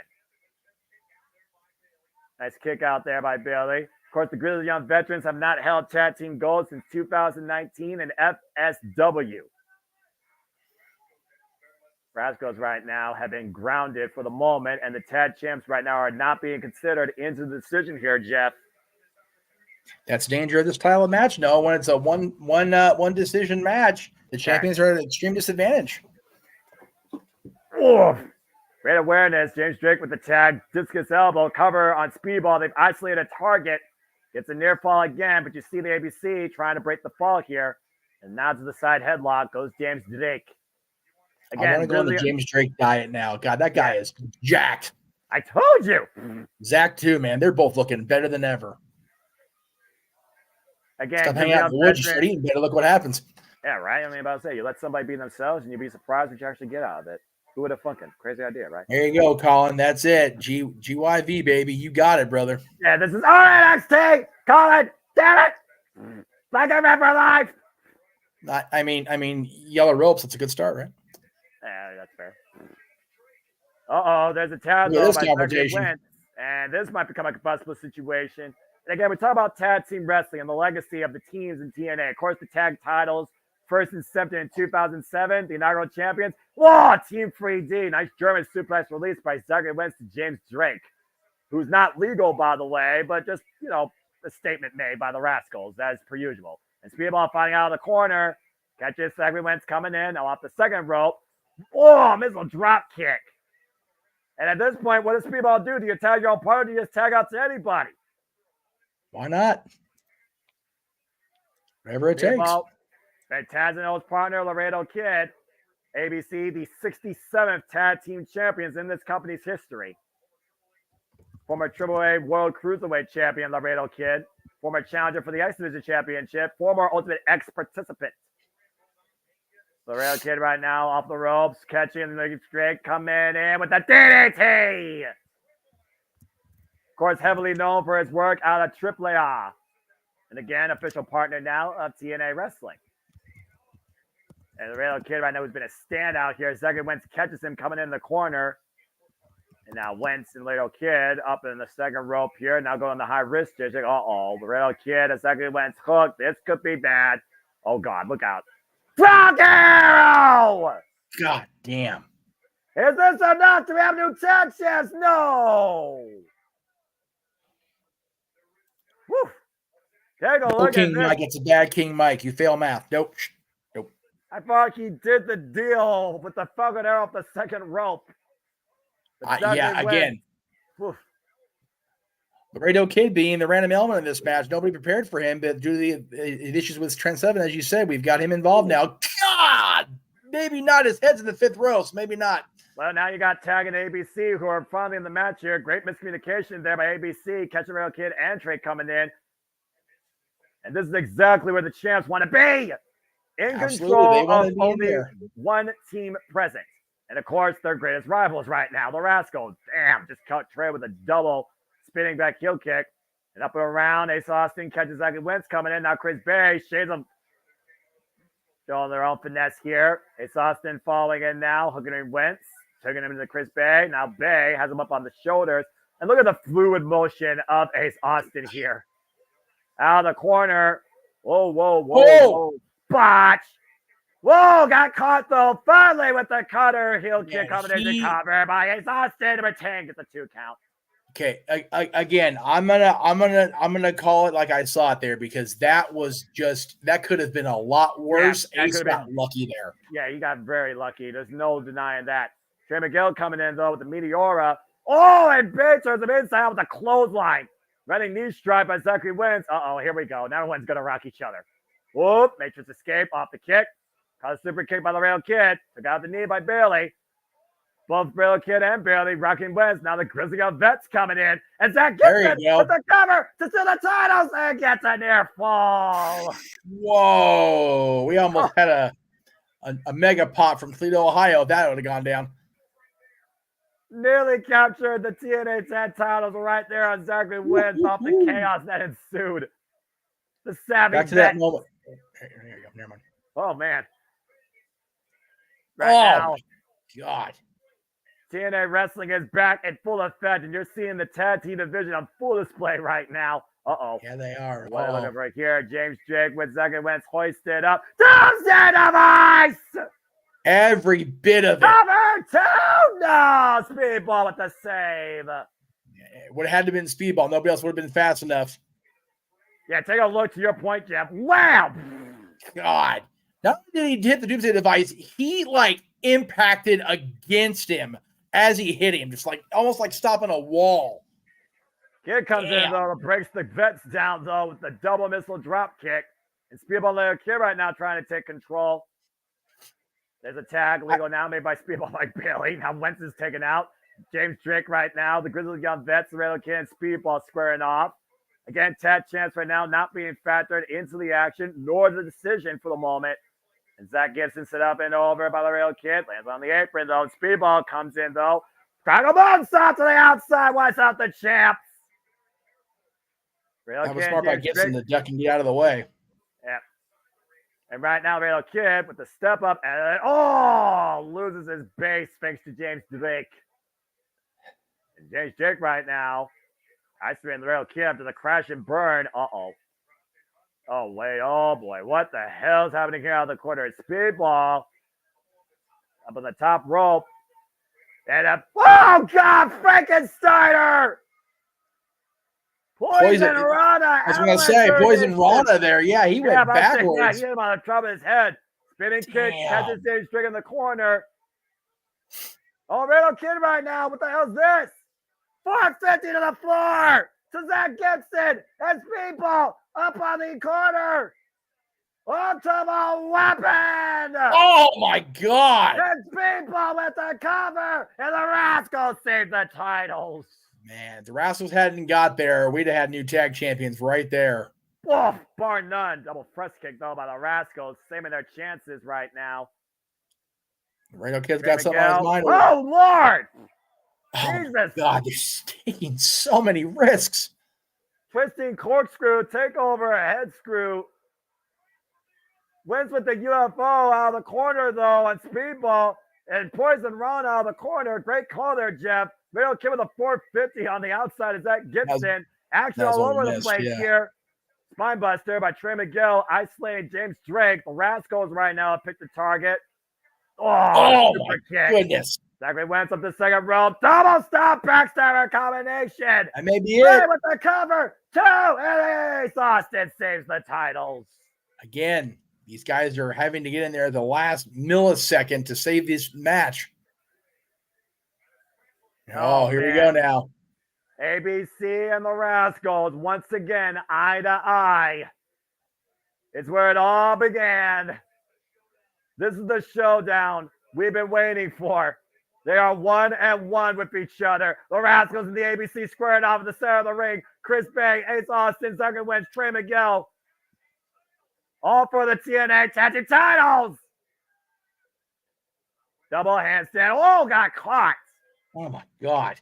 Speaker 16: Nice kick out there by Bailey. Of course, the Grizzly Young Veterans have not held tag team gold since 2019 in FSW. Rascals right now have been grounded for the moment, and the tag champs right now are not being considered into the decision here, Jeff.
Speaker 15: That's the danger of this style of match. No, when it's a one decision match, the champions are at an extreme disadvantage.
Speaker 16: Oh, great awareness. James Drake with the tag, discus elbow, cover on Speedball. They've isolated a target. Gets a near fall again, but you see the ABC trying to break the fall here. And now to the side headlock goes James Drake.
Speaker 15: I want to go on the James Drake diet now. God, that guy is jacked.
Speaker 16: I told you.
Speaker 15: Zach too, man. They're both looking better than ever.
Speaker 16: Again,
Speaker 15: stop hanging out in the woods. You start eating better. Look what happens.
Speaker 16: Yeah, right. I mean, about to say, you let somebody be themselves, and you'd be surprised what you actually get out of it. Who would have fucking crazy idea, right?
Speaker 15: There you go, Colin. That's it. GYV, baby. You got it, brother.
Speaker 16: Yeah, this is all right, XT. Colin, damn it. Like I remember life.
Speaker 15: I mean, yellow ropes. That's a good start, right?
Speaker 16: Yeah, that's fair. There's a tag though by Wentz, and this might become a combustible situation. And again, we talk about tag team wrestling and the legacy of the teams in TNA. Of course, the tag titles, first and second in 2007, the inaugural champions. Whoa, Team 3D. Nice German suplex release by Zachary Wentz to James Drake, who's not legal, by the way, but just, a statement made by the Rascals, as per usual. And Speedball finding out of the corner, catches Zachary Wentz coming in, now off the second rope. Oh, missile drop kick. And at this point, what does Speedball do? Do you tag your own partner or do you just tag out to anybody?
Speaker 15: Why not? Whatever it takes.
Speaker 16: Then tags in his partner, Laredo Kid. ABC, the 67th tag team champions in this company's history. Former AAA World Cruiserweight champion, Laredo Kid. Former challenger for the X Division Championship. Former Ultimate X participant. Laredo Kid right now off the ropes, catching the straight, coming in with the DDT. Of course, heavily known for his work out of AAA. And again, official partner now of TNA Wrestling. And Laredo Kid right now has been a standout here. Second Wentz catches him coming in the corner. And now Wentz and Laredo Kid up in the second rope here. Now going the high wrist stitch. Laredo Kid, a second Wentz hook. This could be bad. Oh, God, look out. Frog Arrow!
Speaker 15: God damn.
Speaker 16: Is this enough to have new tag champs? No. Whew. Take a look
Speaker 15: King
Speaker 16: at this.
Speaker 15: Mike, it's a bad King Mike. You fail math. Nope.
Speaker 16: I thought he did the deal with the fucking arrow off the second rope.
Speaker 15: Again. Laredo Kid being the random element in this match. Nobody prepared for him, but due to the issues with Trent Seven, as you said, we've got him involved now. God! Maybe not. His head's in the fifth row, so maybe not.
Speaker 16: Well, now you got Tag and ABC who are finally in the match here. Great miscommunication there by ABC, catching Laredo Kid and Trey coming in. And this is exactly where the champs want to be. In control of only one team present. And of course, their greatest rivals right now, the Rascals. Damn, just caught Trey with a double spinning back heel kick. And up and around, Ace Austin catches Zachary Wentz coming in. Now Chris Bay, shades of showing their own finesse here. Ace Austin falling in now, hooking in Wentz, taking him into Chris Bay. Now Bay has him up on the shoulders. And look at the fluid motion of Ace Austin here. Out of the corner. Whoa. Botch. Whoa, got caught though. Finally with the cutter. Heel kick coming in the cover by Ace Austin. Number 10 gets a 2 count.
Speaker 15: Okay, again, I'm gonna call it like I saw it there because that could have been a lot worse.
Speaker 16: Yeah,
Speaker 15: Ace got lucky there.
Speaker 16: Yeah, he got very lucky. There's no denying that. Trey McGill coming in though with the Meteora. Oh, and Bay turns him inside with a clothesline. Running knee strike by Zachary Wentz. Here we go. Now everyone's gonna rock each other. Whoop, Matrix escape off the kick. Caught a super kick by the Rail Kid. Took out the knee by Bailey. Both Rail Kid and Bailey rocking Wentz. Now the Grizzly of Vets coming in. And Zach gets it with the cover to steal the titles and gets a near fall.
Speaker 15: Whoa. We almost had a mega pop from Toledo, Ohio. If that would have gone down.
Speaker 16: Nearly captured the TNA tag titles right there on Zachary Wentz off the chaos that ensued. The savvy
Speaker 15: back to that moment. Here you go. Never mind.
Speaker 16: Oh, man. Now,
Speaker 15: God.
Speaker 16: TNA Wrestling is back in full effect, and you're seeing the tag team division on full display right now.
Speaker 15: Yeah, they are.
Speaker 16: Look over here. James Drake with Zachary Wentz hoisted up. Doomsday Device!
Speaker 15: Every bit of it.
Speaker 16: Cover 2! No! Speedball with the save.
Speaker 15: It would have had to have been Speedball. Nobody else would have been fast enough.
Speaker 16: Yeah, take a look to your point, Jeff. Wow!
Speaker 15: God. Not only did he hit the Doomsday Device, he impacted against him as he hit him. Just almost like stopping a wall.
Speaker 16: Kid comes in, though, breaks the Vets down, though, with the double missile drop kick. And Speedball Layer Kid right now trying to take control. There's a tag legal now made by Speedball Mike Bailey. Now Wentz is taken out. James Drake right now. The Grizzly Young Vets, Laredo Kid, and Speedball squaring off. Again, Ted Chance right now not being factored into the action, nor the decision for the moment. And Zach Gibson set up and over by Laredo Kid. Lands on the apron, though. Speedball comes in, though. Crack a bone stop to the outside. Wipes out the champs.
Speaker 15: That was smart by Gibson to duck and get out of the way.
Speaker 16: Yeah. And right now, Laredo Kid with the step up and loses his base thanks to James Drake. And James Drake right now, isolating the Laredo Kid after the crash and burn. Oh, wait. Oh, boy. What the hell is happening here out of the corner? It's Speedball up on the top rope. And oh, God, Frankensteiner! Poison Rana.
Speaker 15: I was going to say, Poison Rana there. Yeah, he went backwards.
Speaker 16: Yeah, he hit him on the top of his head. Spinning kick, catches James Drake in the corner. Oh, Laredo Kid right now. What the hell is this? 450 to the floor to Zach Gibson and Speedball up on the corner. Ultimate weapon.
Speaker 15: Oh, my God.
Speaker 16: And Speedball with the cover. And the Rascals save the titles.
Speaker 15: Man, if the Rascals hadn't got there, we'd have had new tag champions right there.
Speaker 16: Oh, bar none. Double press kick, though, by the Rascals. Saving their chances right now.
Speaker 15: Reno Kid's got something on his mind.
Speaker 16: Oh, Lord.
Speaker 15: Oh,
Speaker 16: Jesus.
Speaker 15: God, they're taking so many risks.
Speaker 16: Twisting corkscrew, takeover, head screw. Wins with the UFO out of the corner, though, on Speedball. And Poison Rana out of the corner. Great call there, Jeff. Laredo Kid with a 450 on the outside. Is that Gibson? Action all over the place here. Spinebuster by Trey McGill. Isolating James Drake. The Rascals right now have picked the target.
Speaker 15: Oh my goodness.
Speaker 16: Zachary Wentz up the second rope. Double stop backstabber combination.
Speaker 15: That may be it.
Speaker 16: With the cover. 2. And Ace Austin saves the titles.
Speaker 15: Again, these guys are having to get in there the last millisecond to save this match. Oh, here we go now.
Speaker 16: ABC and the Rascals once again eye to eye. It's where it all began. This is the showdown we've been waiting for. They are 1-1 with each other. The Rascals and the ABC squaring off in the center of the ring. Chris Bay, Ace Austin, Zachary Wentz, Trey McGill. All for the TNA Tag Team titles. Double handstand. Oh, got caught.
Speaker 15: Oh, my God.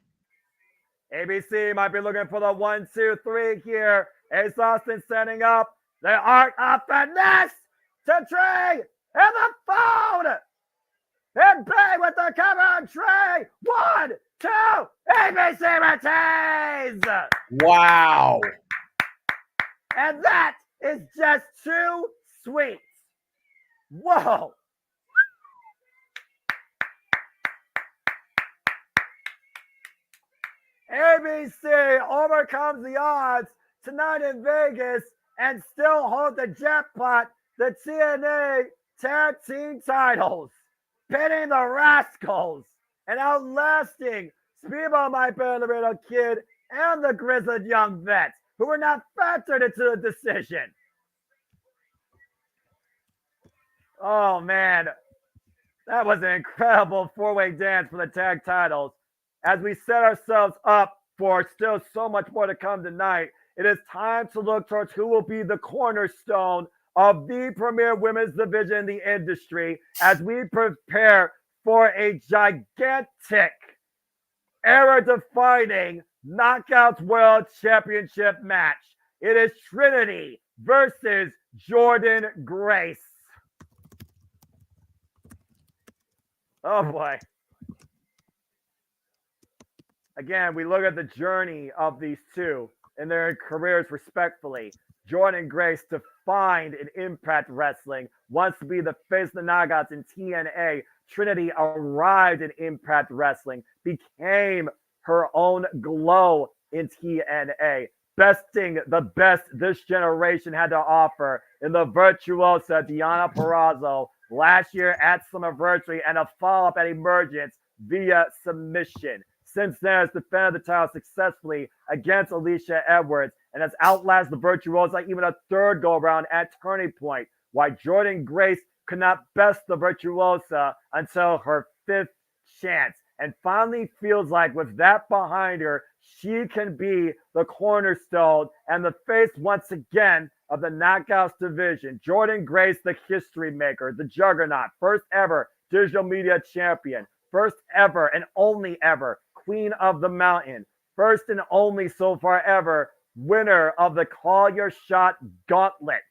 Speaker 16: ABC might be looking for the 1, 2, 3 here. Ace Austin setting up the art of finesse to Trey. And the phone. And Bay with the cover on Trey. 1, 2. ABC retains.
Speaker 15: Wow.
Speaker 16: And that is just too sweet. Whoa. ABC overcomes the odds tonight in Vegas and still hold the jackpot, the TNA Tag Team titles, pinning the Rascals and outlasting Speedball Mike Bailey, the Laredo Kid, and the Grizzled Young Vets, who were not factored into the decision. Oh, man. That was an incredible four-way dance for the tag titles. As we set ourselves up for still so much more to come tonight, it is time to look towards who will be the cornerstone of the premier women's division in the industry as we prepare for a gigantic, era-defining Knockouts World Championship match. It is Trinity versus Jordan Grace. Oh, boy. Again, we look at the journey of these two in their careers respectfully. Jordan Grace defined in Impact Wrestling, wants to be the face of the Knockouts in TNA. Trinity arrived in Impact Wrestling, became her own glow in TNA, besting the best this generation had to offer in the virtuosa Deonna Purrazzo last year at Summerversary and a follow-up at Emergence via submission. Since then, has defended the title successfully against Alicia Edwards and has outlasted the Virtuosa even a third go-around at Turning Point, while Jordan Grace could not best the virtuosa until her fifth chance, and finally feels like with that behind her, she can be the cornerstone and the face once again of the Knockouts division. Jordynne Grace, the history maker, the juggernaut, first ever digital media champion, first ever and only ever Queen of the Mountain, first and only so far ever winner of the Call Your Shot Gauntlet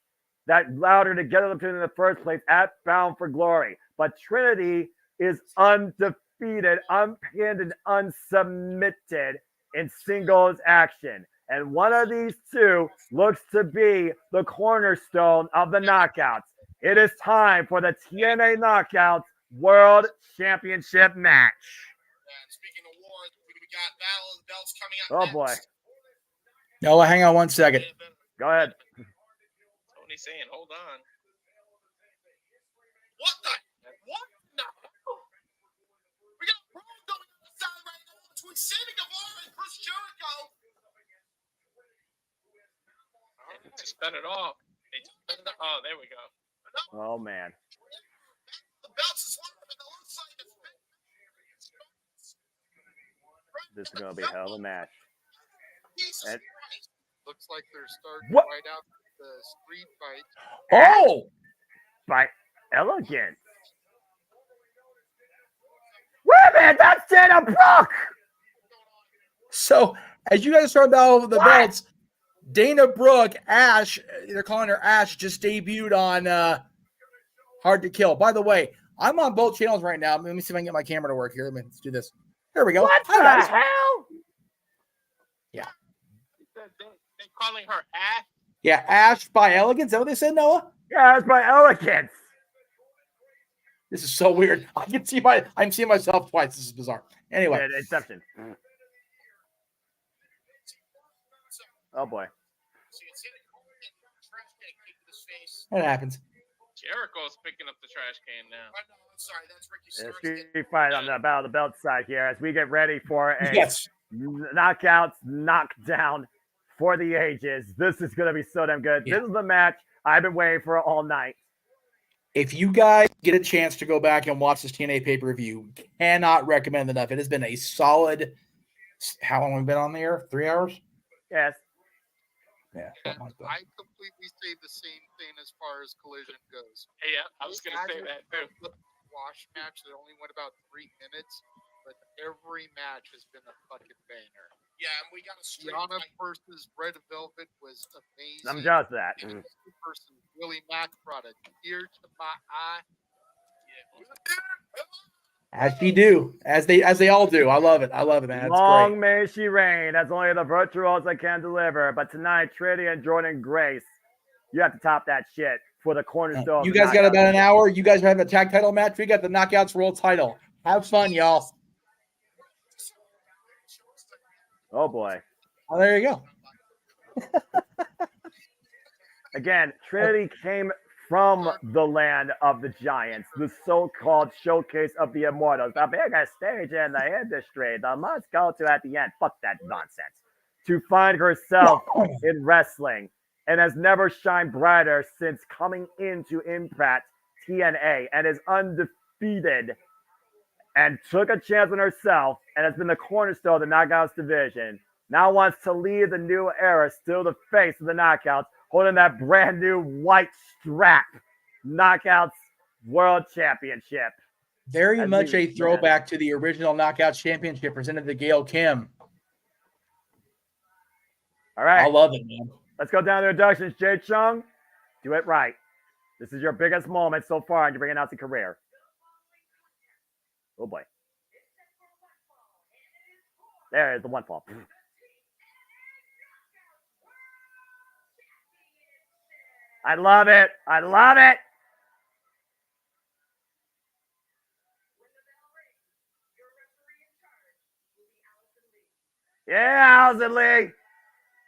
Speaker 16: that allowed her to get up to in the first place at Bound for Glory. But Trinity is undefeated, unpinned, and unsubmitted in singles action. And one of these two looks to be the cornerstone of the Knockouts. It is time for the TNA Knockouts World Championship match.
Speaker 14: Speaking of wars, we got Battle of the Belts coming up.
Speaker 16: Oh boy.
Speaker 15: Noah, hang on 1 second.
Speaker 16: Go ahead.
Speaker 20: Tony's saying, hold on.
Speaker 14: What the? What the? We got a brawl going on the side right now between Sammy Guevara and Chris Jericho.
Speaker 20: To spin it off. Oh, there we go.
Speaker 16: Oh man.
Speaker 14: The belts is live and it looks like it's
Speaker 16: This is gonna be a hell of a match. And
Speaker 18: looks like they're starting
Speaker 16: What?
Speaker 18: right out the street fight.
Speaker 16: oh, by Elegant. Wait a minute, that's Dana Brooke.
Speaker 15: So, as you guys talking about the belts, Dana Brooke, Ash, they're calling her Ash, just debuted on Hard to Kill. By the way, I'm on both channels right now. Let me see if I can get my camera to work here. Let's do this. There we go.
Speaker 16: What
Speaker 15: Hi,
Speaker 16: the
Speaker 15: guys.
Speaker 16: hell?
Speaker 15: Yeah.
Speaker 20: They're calling her Ash.
Speaker 15: Yeah, Ash by Elegance. Is that what they said, Noah?
Speaker 16: Yeah, it's by Elegance.
Speaker 15: This is so weird. I'm seeing myself twice. This is bizarre. Anyway.
Speaker 16: Yeah, Inception. Oh boy.
Speaker 15: That happens.
Speaker 20: Jericho's picking up the trash can now.
Speaker 14: Sorry, that's Ricky
Speaker 16: Yeah, street fight on the Battle of the Belt side here as we get ready for a
Speaker 15: Yes.
Speaker 16: knockouts, knockdown for the ages. This is going to be so damn good.
Speaker 15: Yeah.
Speaker 16: This is the match I've been waiting for all night.
Speaker 15: If you guys get a chance to go back and watch this TNA pay-per-view, cannot recommend enough. It has been a solid, how long have we been on the air? 3 hours?
Speaker 16: Yes.
Speaker 15: Yeah. Something like that.
Speaker 18: I completely say the same thing as far as Collision goes.
Speaker 20: Hey, yeah, I was going to say that too.
Speaker 18: The wash match that only went about 3 minutes, but every match has been a fucking banger.
Speaker 14: Yeah, and we got a street
Speaker 18: Gianna
Speaker 14: fight.
Speaker 18: versus Red Velvet was amazing.
Speaker 16: I'm just that.
Speaker 18: And versus Willie Mack brought a tear to my eye.
Speaker 15: As they do. As they all do. I love it. I love it, man. It's
Speaker 16: Long
Speaker 15: great.
Speaker 16: may she reign. That's only the virtuosa can deliver. But tonight, Trinity and Jordynne Grace, you have to top that shit for the cornerstone.
Speaker 15: You guys got about an hour. You guys are having a tag title match. We got the Knockouts World title. Have fun, y'all.
Speaker 16: Oh boy.
Speaker 15: Oh, there you go.
Speaker 16: Again, Trinity came from the land of the giants, the so-called showcase of the immortals, the biggest stage in the industry, the must go to at the end. Fuck that nonsense. To find herself in wrestling and has never shined brighter since coming into Impact TNA and is undefeated and took a chance on herself and has been the cornerstone of the Knockouts division. Now wants to lead the new era, still the face of the Knockouts, holding that brand new white strap. Knockouts World Championship.
Speaker 15: Very much a throwback to the original Knockouts Championship presented to Gail Kim.
Speaker 16: All right.
Speaker 15: I love it, man.
Speaker 16: Let's go down to introductions. Jay Chung, do it right. This is your biggest moment so far in your ring announcing career. Oh boy. There is the one fall. I love it. I love it. Yeah, Allison Lee.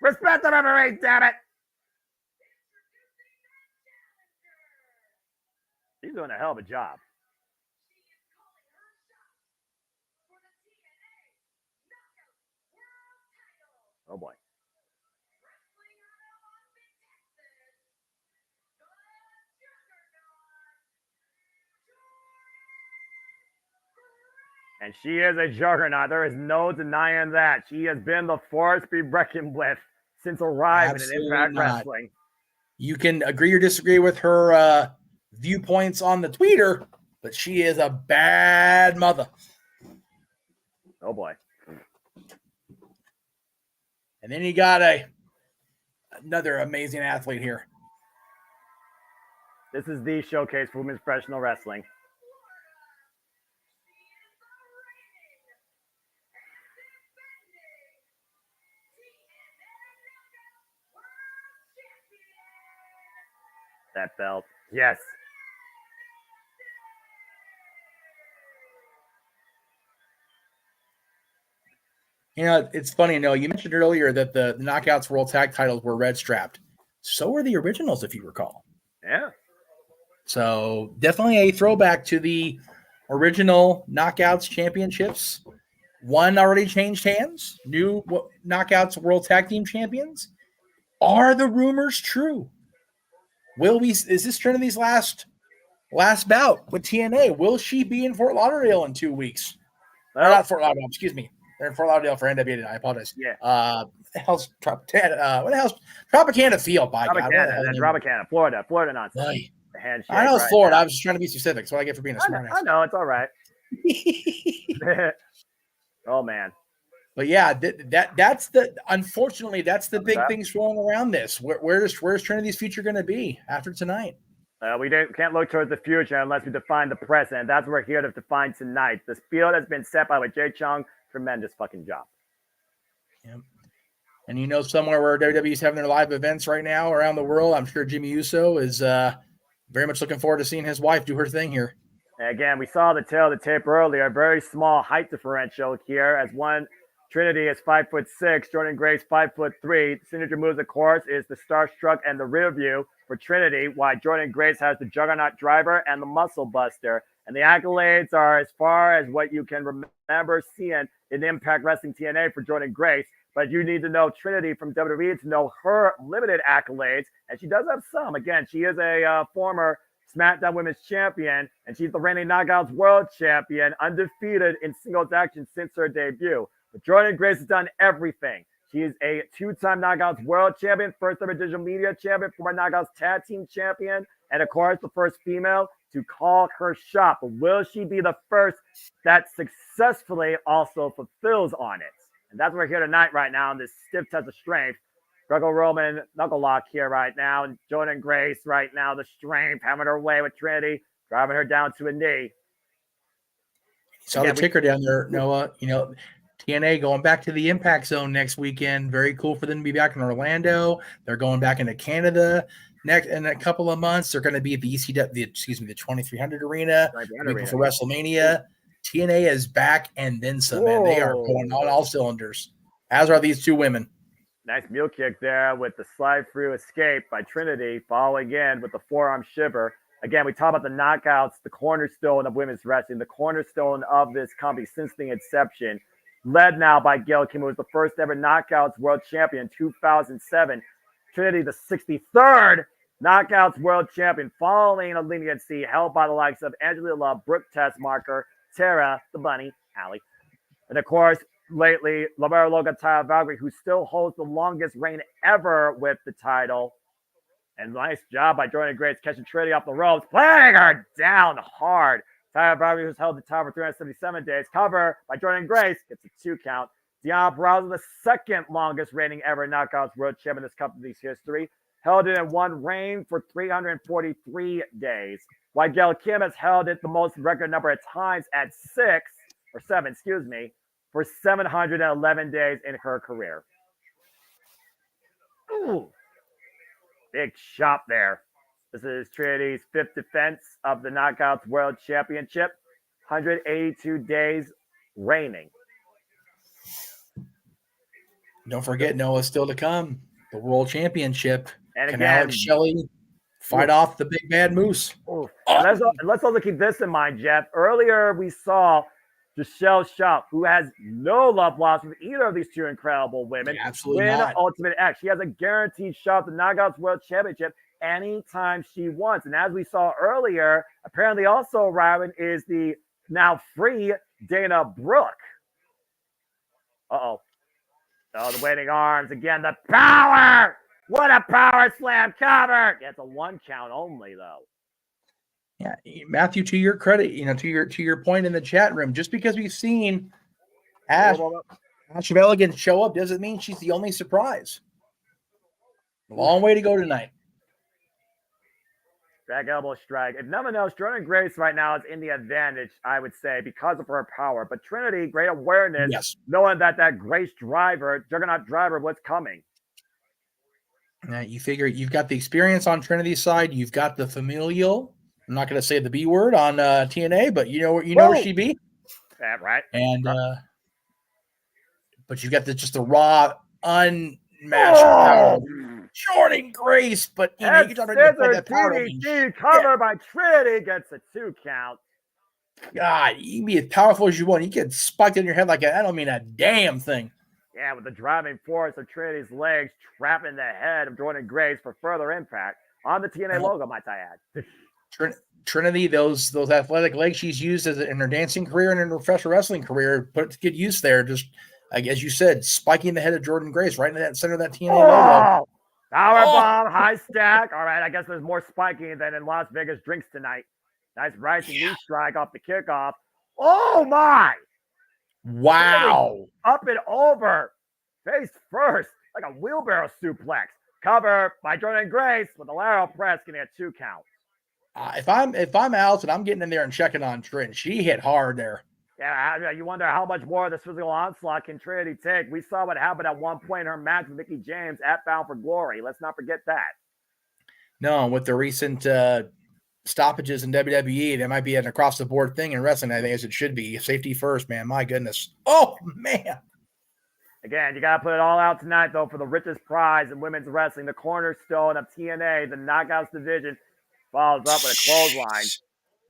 Speaker 16: Respect the referee, damn it. She's doing a hell of a job. Oh boy. And she is a juggernaut. There is no denying that. She has been the force to be reckoned with since arriving in Impact Wrestling.
Speaker 15: You can agree or disagree with her viewpoints on the tweeter, but she is a bad mother.
Speaker 16: Oh boy.
Speaker 15: And then you got another amazing athlete here.
Speaker 16: This is the showcase for women's professional wrestling. That belt. Yes.
Speaker 15: You know, it's funny, you mentioned earlier that the Knockouts World Tag titles were red strapped. So were the originals, if you recall.
Speaker 16: Yeah.
Speaker 15: So definitely a throwback to the original Knockouts championships. One already changed hands. New Knockouts World Tag Team Champions. Are the rumors true? Is this Trinity's last bout with TNA? Will she be in Fort Lauderdale in 2 weeks? Well, not Fort Lauderdale, excuse me. They're in Fort Lauderdale for NWA. I apologize.
Speaker 16: Yeah.
Speaker 15: What the hell's Tropicana Field, by God.
Speaker 16: Tropicana, Florida nonsense.
Speaker 15: Right.
Speaker 16: The handshake.
Speaker 15: I know it's Florida. I was just trying to be specific. So I get for being a smart ass.
Speaker 16: I know, it's all right. Oh man.
Speaker 15: But yeah, that's unfortunately that's the big thing swirling around this. Where's Trinity's future going to be after tonight?
Speaker 16: We can't look towards the future unless we define the present. That's what we're here to define tonight. This field has been set by Jay Chung. Tremendous fucking job.
Speaker 15: Yep. And somewhere where WWE's having their live events right now around the world, I'm sure Jimmy Uso is very much looking forward to seeing his wife do her thing here.
Speaker 16: And again, we saw the tail of the tape earlier. Very small height differential here as one Trinity is 5'6", Jordan Grace 5'3". The signature moves, of course, is the Starstruck and the Rear View for Trinity, while Jordan Grace has the Juggernaut Driver and the Muscle Buster. And the accolades are as far as what you can remember seeing in Impact Wrestling TNA for Jordan Grace. But you need to know Trinity from WWE to know her limited accolades. And she does have some. Again, she is a former SmackDown Women's Champion, and she's the reigning Knockouts World Champion, undefeated in singles action since her debut. But Jordan Grace has done everything. She is a two-time Knockouts World Champion, first-ever Digital Media Champion, former Knockouts Tag Team Champion, and of course, the first female to call her shot. But will she be the first that successfully also fulfills on it? And that's what we're here tonight right now in this stiff test of strength. Greco-Roman knuckle lock here right now. And Jordan Grace right now, the strength, having her way with Trinity, driving her down to a knee.
Speaker 15: Saw the ticker down there, Noah. TNA going back to the Impact Zone next weekend. Very cool for them to be back in Orlando. They're going back into Canada next in a couple of months. They're going to be at the the 2300 Arena for WrestleMania. TNA is back and then some, man. They are going on all cylinders, as are these two women.
Speaker 16: Nice mule kick there with the slide through escape by Trinity, following in with the forearm shiver. Again, we talk about the knockouts, the cornerstone of women's wrestling, the cornerstone of this company since the inception. Led now by Gail Kim, who was the first ever Knockouts World Champion in 2007. Trinity, the 63rd Knockouts World Champion, following a leniency held by the likes of Angela Love, Brooke Tessmarker, Tara, the Bunny, Allie. And of course, lately, Lavera Loga Taya Valkyrie, who still holds the longest reign ever with the title. And nice job by Jordan Grace catching Trinity off the ropes, planting her down hard. Taya Valkyrie, who's held the title for 377 days. Cover by Jordan Grace, gets a 2 count. Deanna Browser, the second longest reigning ever Knockouts World Champion in this company's history, held it in one reign for 343 days. While Gail Kim has held it the most record number of times at 7, for 711 days in her career. Ooh. Big shot there. This is Trinity's 5th defense of the Knockouts World Championship. 182 days reigning.
Speaker 15: Don't forget, Noah, still to come. The World Championship.
Speaker 16: And
Speaker 15: Can
Speaker 16: again,
Speaker 15: Alex Shelley fight off the big bad moose?
Speaker 16: Let's also keep this in mind, Jeff. Earlier, we saw Giselle Schaub, who has no love lost with either of these two incredible women,
Speaker 15: absolutely
Speaker 16: win
Speaker 15: not.
Speaker 16: Ultimate X. She has a guaranteed shot at the Knockouts World Championship anytime she wants. And as we saw earlier, apparently also Ryron is the now free Dana Brooke. Uh-oh. Oh, the waiting arms again. The power! What a power slam cover! It's a 1 count only, though.
Speaker 15: Yeah, Matthew, to your credit, to your point in the chat room, just because we've seen Ash of Elegance show up doesn't mean she's the only surprise. Long way to go tonight.
Speaker 16: Back elbow strike. If no one knows, Jordan Grace right now is in the advantage, I would say, because of her power. But Trinity, great awareness, knowing that Grace driver, Juggernaut driver, was coming.
Speaker 15: Now you figure you've got the experience on Trinity's side. You've got the familial. I'm not going to say the B word on TNA, but you know where she be.
Speaker 16: Yeah, right.
Speaker 15: And but you've got just the raw, unmatched power. Jordan Grace, but you can talk about that power.
Speaker 16: DDT cover by Trinity gets a 2 count.
Speaker 15: God, you can be as powerful as you want. You get spiked in your head like I don't mean a damn thing.
Speaker 16: Yeah, with the driving force of Trinity's legs trapping the head of Jordan Grace for further impact on the TNA logo, might I add.
Speaker 15: Trinity, those athletic legs she's used in her dancing career and in her professional wrestling career, put it to good use there. Just like as you said, spiking the head of Jordan Grace right in that center of that TNA logo.
Speaker 16: Powerbomb, high stack. All right, I guess there's more spiking than in Las Vegas drinks tonight. Nice rising knee strike off the kickoff. Oh my!
Speaker 15: Wow!
Speaker 16: Up and over, face first, like a wheelbarrow suplex. Cover by Jordan Grace with a lateral press, getting a 2 count.
Speaker 15: If I'm Alice and I'm getting in there and checking on Trin, she hit hard there.
Speaker 16: Yeah, you wonder how much more of this physical onslaught can Trinity take. We saw what happened at one point in her match with Mickie James at Bound for Glory. Let's not forget that.
Speaker 15: No, with the recent stoppages in WWE, that might be an across-the-board thing in wrestling, I think, as it should be. Safety first, man. My goodness. Oh, man.
Speaker 16: Again, you got to put it all out tonight, though, for the richest prize in women's wrestling, the cornerstone of TNA, the Knockouts division, follows up with a clothesline.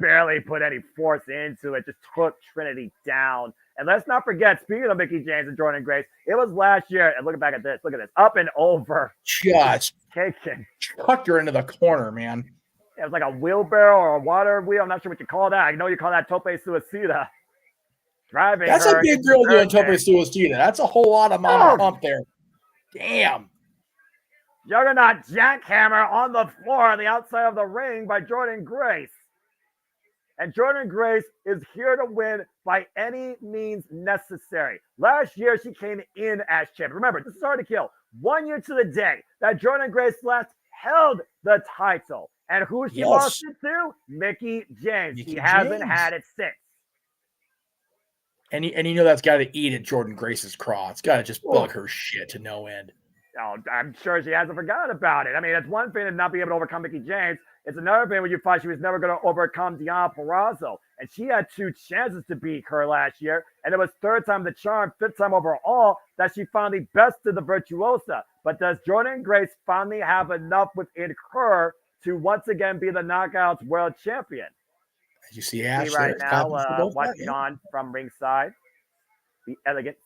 Speaker 16: Barely put any force into it, just took Trinity down. And let's not forget, speaking of Mickie James and Jordan Grace, it was last year, and looking back at this, look at this, up and over.
Speaker 15: Just
Speaker 16: kicking.
Speaker 15: Chucked her into the corner, man.
Speaker 16: It was like a wheelbarrow or a water wheel. I'm not sure what you call that. I know you call that tope suicida. Driving
Speaker 15: That's a big girl doing tope suicida. That's a whole lot of mama pump there. Damn.
Speaker 16: Juggernaut jackhammer on the floor on the outside of the ring by Jordan Grace. And Jordan Grace is here to win by any means necessary. Last year, she came in as champion. Remember, this is hard to kill. 1 year to the day that Jordan Grace last held the title. And who she lost it to? Mickie James. She hasn't had it since.
Speaker 15: And you know that's got to eat at Jordan Grace's craw. It's got to just bug her shit to no end.
Speaker 16: Oh, I'm sure she hasn't forgotten about it. I mean, it's one thing to not be able to overcome Mickie James. It's another thing when you thought she was never going to overcome Deonna Purrazzo. And she had 2 chances to beat her last year. And it was 3rd time the charm, 5th time overall that she finally bested the Virtuosa. But does Jordan Grace finally have enough within her to once again be the Knockouts World Champion?
Speaker 15: You see Ash
Speaker 16: right now watching on from ringside. The Elegance.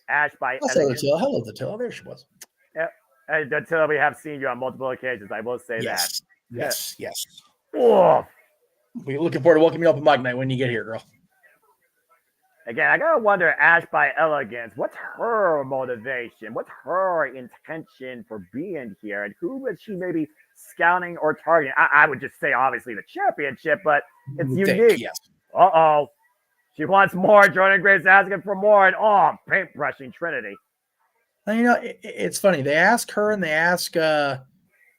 Speaker 16: Ash by Elegance.
Speaker 15: Hello, Attila. There she was.
Speaker 16: Yeah. Until we have seen you on multiple occasions, I will say that.
Speaker 15: Yes.
Speaker 16: Oh.
Speaker 15: We're looking forward to welcoming you up at Mike Night when you get here, girl.
Speaker 16: Again, I gotta wonder, Ash by Elegance, what's her motivation? What's her intention for being here? And who is she maybe scouting or targeting? I would just say, obviously, the championship, but it's unique.
Speaker 15: Yes.
Speaker 16: Uh-oh. She wants more. Jordan Grace asking for more. And, paintbrushing Trinity.
Speaker 15: Now, it's funny. They ask her and they ask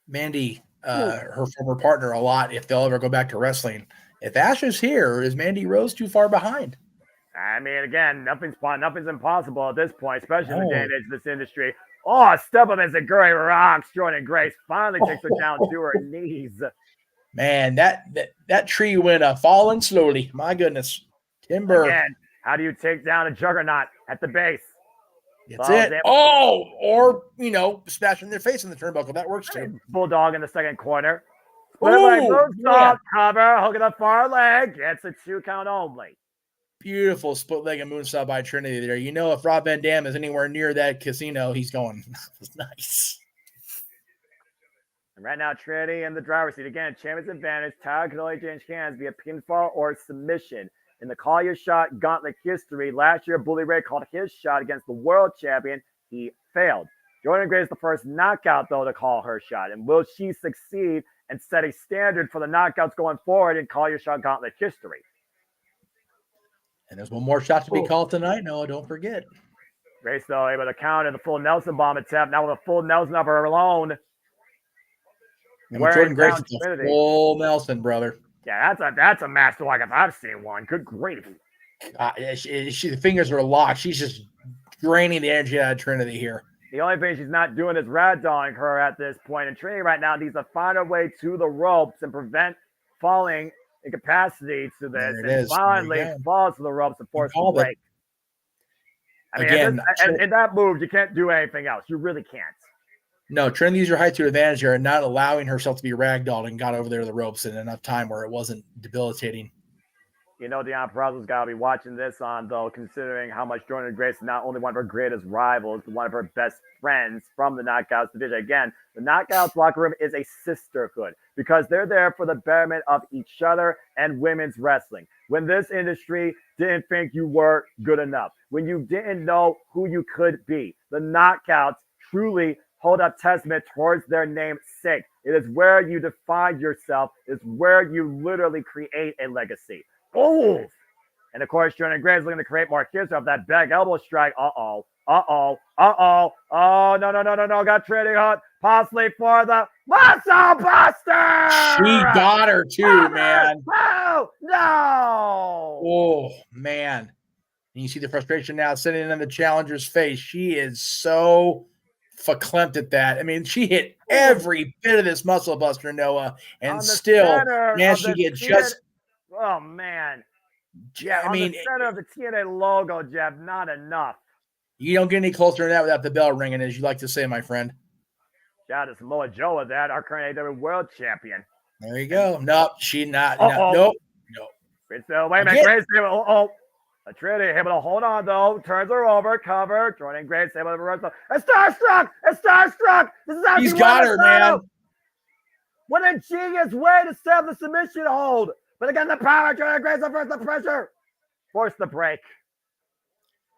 Speaker 15: Mandy, her former partner, a lot if they'll ever go back to wrestling. If Ash is here, is Mandy Rose too far behind?
Speaker 16: I mean, again, nothing's impossible at this point, especially in the day and age of this industry. Oh, step up as the Gurry rocks. Jordan Grace finally takes her down to her knees.
Speaker 15: Man, that tree went falling slowly. My goodness. Timber.
Speaker 16: Again, how do you take down a juggernaut at the base?
Speaker 15: That's it. Or, smashing their face in the turnbuckle. That works too.
Speaker 16: Bulldog in the second corner. Split leg moonsault cover. Hook of the far leg. Gets a 2 count only.
Speaker 15: Beautiful split leg and moonsault by Trinity there. If Rob Van Dam is anywhere near that casino, he's going. That's nice.
Speaker 16: And right now, Trinity in the driver's seat. Again, champion's advantage. Tyler can only change hands via pinfall or submission. In the Call Your Shot Gauntlet history, last year, Bully Ray called his shot against the world champion. He failed. Jordynne Grace is the first knockout, though, to call her shot. And will she succeed and set a standard for the knockouts going forward in Call Your Shot Gauntlet history?
Speaker 15: And there's one more shot to be called tonight, Noah. Don't forget.
Speaker 16: Grace, though, able to counter the full Nelson bomb attempt. Now with a full Nelson of her alone.
Speaker 15: And with Jordynne Grace, it's a full Nelson, brother.
Speaker 16: Yeah, that's a master like if I've seen one. Good grief.
Speaker 15: The fingers are locked. She's just draining the energy out of Trinity here.
Speaker 16: The only thing she's not doing is ragdolling her at this point. And Trinity right now needs to find her way to the ropes and prevent falling incapacity to this. And finally falls to the ropes and force the break. I mean, again, in that move, you can't do anything else. You really can't.
Speaker 15: No, Trinity used her height to advantage here and not allowing herself to be ragdolled and got over there to the ropes in enough time where it wasn't debilitating.
Speaker 16: You know, Deanna Purrazzo's got to be watching this on, though, considering how much Jordynne Grace is not only one of her greatest rivals, but one of her best friends from the Knockouts division. Again, the Knockouts locker room is a sisterhood because they're there for the betterment of each other and women's wrestling. When this industry didn't think you were good enough, when you didn't know who you could be, the Knockouts truly hold up testament towards their namesake. It is where you define yourself. It's where you literally create a legacy. Oh! And of course, Jordynne Grace is looking to create more history of that back elbow strike. Oh, no. Got Trinity hot. Possibly for the Muscle Buster!
Speaker 15: She got her too, man.
Speaker 16: Oh, no!
Speaker 15: Oh, man. And you see the frustration now sitting in the challenger's face. She is so verklempt at that. I mean, she hit every bit of this Muscle Buster, Noah, and still managed to get just...
Speaker 16: Oh, man. Yeah, I mean, the center of the TNA logo, Jeff, not enough.
Speaker 15: You don't get any closer than that without the bell ringing, as you like to say, my friend.
Speaker 16: Shout out to Samoa Joe with that, our current AEW World Champion.
Speaker 15: There you go. Nope, she not.
Speaker 16: Nope. Wait a minute, Grace. Trinity able to hold on, though. Turns her over, cover. Jordynne Grace able to reverse. It's Starstruck! It's Starstruck! This is how
Speaker 15: he's got her, man.
Speaker 16: What a genius way to set the submission hold. But again, the power, Jordynne Grace reverse the pressure. Force the break.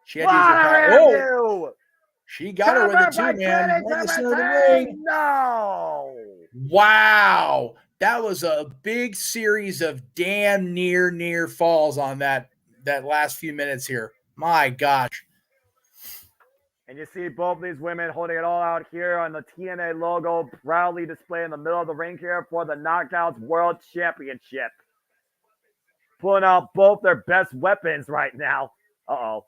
Speaker 15: She had to she got her with it too, man. Right in the center of the ring.
Speaker 16: No.
Speaker 15: Wow. That was a big series of damn near falls on that last few minutes here. My gosh.
Speaker 16: And you see both these women holding it all out here on the TNA logo, proudly displayed in the middle of the ring here for the Knockouts World Championship. Pulling out both their best weapons right now. Uh-oh.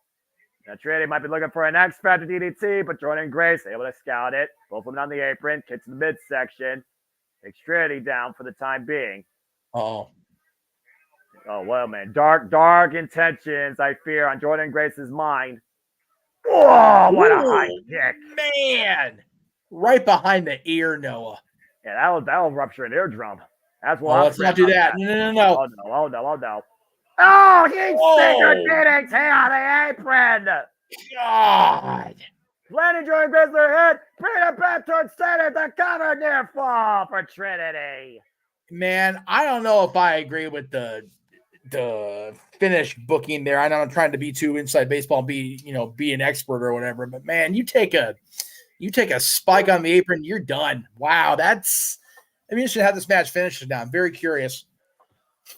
Speaker 16: Now, Trinity might be looking for an X Factor DDT, but Jordynne Grace able to scout it. Both women on the apron, kicks in the midsection. Takes Trinity down for the time being.
Speaker 15: Oh,
Speaker 16: well, man. Dark intentions, I fear, on Jordynne Grace's mind. Oh, what a high kick.
Speaker 15: Man. Right behind the ear, Noah.
Speaker 16: Yeah, that'll rupture an eardrum. That's what
Speaker 15: let's not do that. No.
Speaker 16: Oh, no. Oh, he sticker DDT on the apron.
Speaker 15: God.
Speaker 16: Landing Jordynne Grace their head, bringing it back towards center, the cover near fall for Trinity.
Speaker 15: Man, I don't know if I agree with the finish booking there. I know I'm trying to be too inside baseball and be an expert or whatever, but man, you take a spike on the apron, you're done. Wow, I'm interested to have this match finished now. I'm very curious.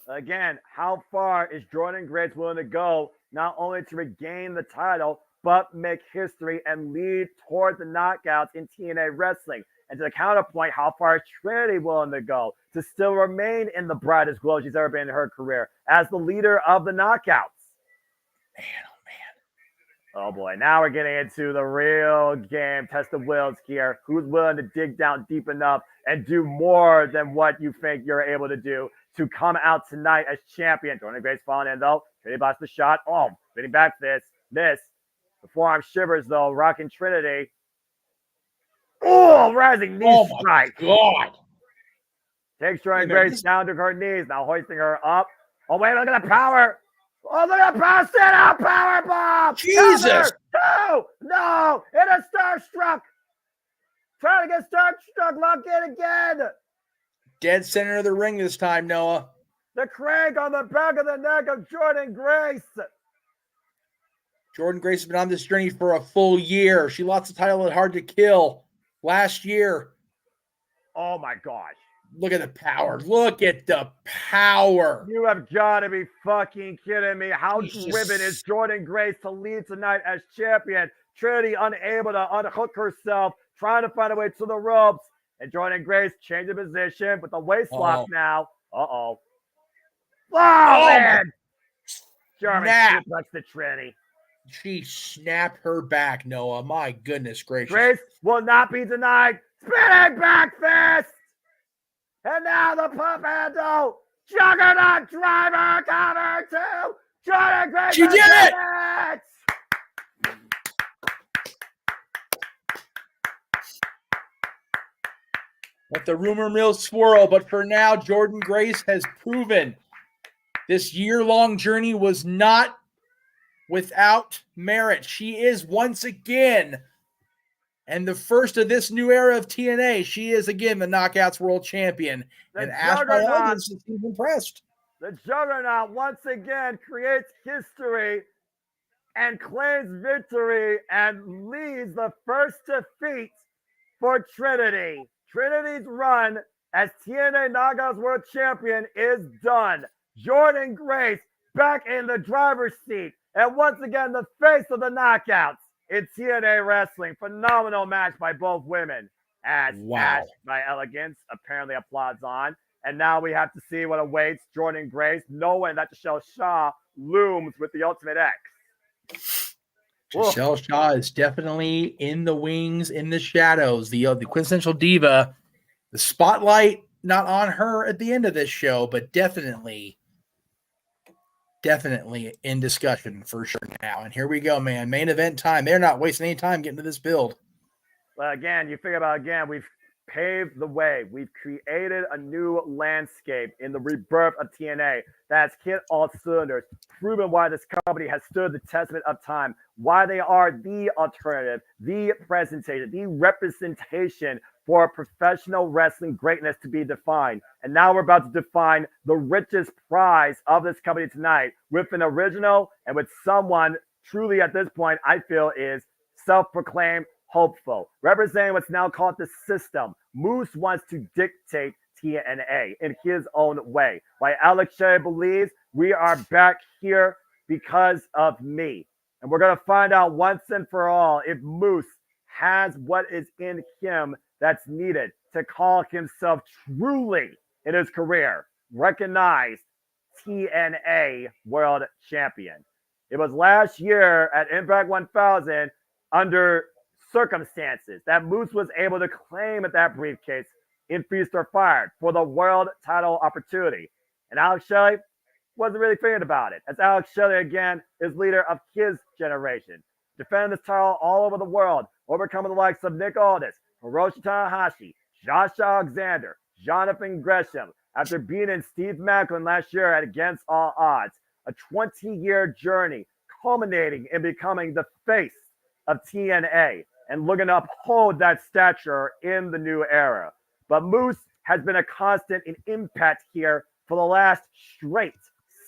Speaker 16: Again, how far is Jordynne Grace willing to go, not only to regain the title, but make history and lead toward the Knockouts in TNA Wrestling? And to the counterpoint, how far is Trinity willing to go to still remain in the brightest glow she's ever been in her career as the leader of the Knockouts? Oh boy, now we're getting into the real game, test of wills here. Who's willing to dig down deep enough and do more than what you think you're able to do to come out tonight as champion? Jordynne Grace falling in, though. Trinity blocks the shot. Oh, getting back this. Miss. The forearm shivers, though, rocking Trinity. Oh, rising knee strike.
Speaker 15: God.
Speaker 16: Takes Jordynne Grace down to her knees. Now hoisting her up. Oh, wait, look at the power. Oh, look at the power. Sit out power bomb.
Speaker 15: Jesus.
Speaker 16: No. It is Starstruck. Trying to get Starstruck. Lock in again.
Speaker 15: Dead center of the ring this time, Noah.
Speaker 16: The crank on the back of the neck of Jordynne Grace.
Speaker 15: Jordynne Grace has been on this journey for a full year. She lost the title at Hard to Kill last year.
Speaker 16: Oh my gosh.
Speaker 15: Look at the power. Look at the power.
Speaker 16: You have got to be fucking kidding me. How
Speaker 15: Jesus.
Speaker 16: driven is Jordynne Grace to lead tonight as champion? Trinity unable to unhook herself, trying to find a way to the ropes. And Jordynne Grace changing position with the waist lock now. Uh-oh. Oh, man. German suplex to Trinity.
Speaker 15: She snapped her back, Noah. My goodness gracious.
Speaker 16: Grace will not be denied. Spinning back fist. And now the pump handle. Juggernaut driver cover two. Jordynne Grace.
Speaker 15: She did it. Let the rumor mill swirl, but for now, Jordynne Grace has proven this year-long journey was not without merit. She is once again, and the first of this new era of TNA, she is again the Knockouts World Champion. And asked by audience, she's impressed.
Speaker 16: The Juggernaut once again creates history and claims victory and leads the first defeat for Trinity. Trinity's run as TNA Knockouts World Champion is done. Jordynne Grace back in the driver's seat. And once again, the face of the Knockouts in TNA Wrestling. Phenomenal match by both women. As Ash by Elegance apparently applauds on. And now we have to see what awaits Jordynne Grace, knowing that Giselle Shaw looms with the Ultimate X.
Speaker 15: Giselle Shaw is definitely in the wings, in the shadows. The quintessential diva. The spotlight not on her at the end of this show, but definitely in discussion for sure now. And here we go, man. Main event time. They're not wasting any time getting to this build.
Speaker 16: Well, again, you figure about we've paved the way. We've created a new landscape in the rebirth of TNA that's hit all cylinders, proven why this company has stood the testament of time, why they are the alternative, the presentation, the representation for professional wrestling greatness to be defined. And now we're about to define the richest prize of this company tonight with an original and with someone truly at this point I feel is self-proclaimed hopeful, representing what's now called the system. Moose wants to dictate TNA in his own way. Like Alex Shea believes, we are back here because of me. And we're going to find out once and for all if Moose has what is in him that's needed to call himself truly in his career recognized TNA World Champion. It was last year at Impact 1000 under circumstances that Moose was able to claim at that briefcase in Feast or Fired for the world title opportunity. And Alex Shelley wasn't really thinking about it, as Alex Shelley, again, is leader of his generation, defending this title all over the world, overcoming the likes of Nick Aldis, Hiroshi Tanahashi, Josh Alexander, Jonathan Gresham, after beating Steve Macklin last year at Against All Odds. A 20-year journey culminating in becoming the face of TNA and looking to uphold that stature in the new era. But Moose has been a constant in Impact here for the last straight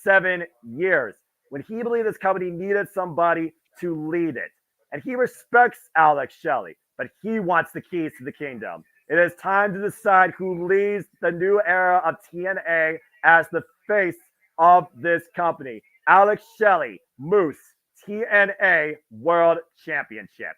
Speaker 16: 7 years, when he believed this company needed somebody to lead it. And he respects Alex Shelley, but he wants the keys to the kingdom. It is time to decide who leads the new era of TNA as the face of this company. Alex Shelley, Moose, TNA World Championship.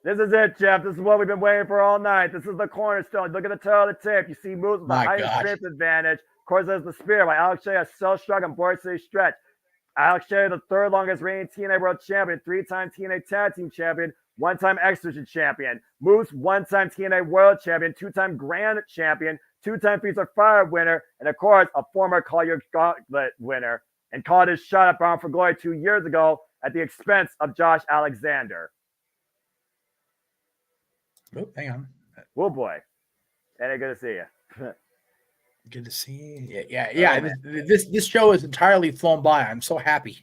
Speaker 16: This is it, Jeff. This is what we've been waiting for all night. This is the cornerstone. Look at the tail of the tape. You see Moose with the highest strength advantage. Of course, there's the spear by Alex Shea, a cell-struck and Boris stretch. Alex Shea, the third longest reigning TNA World Champion, 3-time TNA Tag Team Champion, 1-time X Division Champion. Moose, 1-time TNA World Champion, 2-time Grand Champion, 2-time Feast or Fire winner, and of course, a former Call Your Gauntlet winner, and called his shot at Bound for Glory 2 years ago at the expense of Josh Alexander.
Speaker 15: Oh, hang on.
Speaker 16: Oh boy. Eddie, good to see you.
Speaker 15: Good to see you. Yeah. This show is entirely flown by. I'm so happy.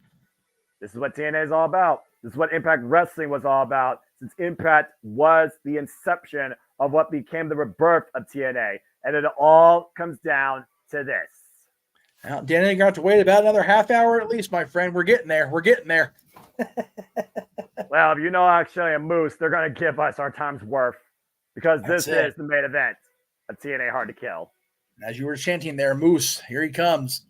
Speaker 16: This is what TNA is all about. This is what Impact Wrestling was all about, since Impact was the inception of what became the rebirth of TNA. And it all comes down to this.
Speaker 15: Now, Danny, you're going to have to wait about another half hour at least, my friend. We're getting there. We're getting there.
Speaker 16: Well, if you know actually a Moose, they're going to give us our time's worth because this is the main event of TNA Hard to Kill.
Speaker 15: As you were chanting there, Moose, here he comes.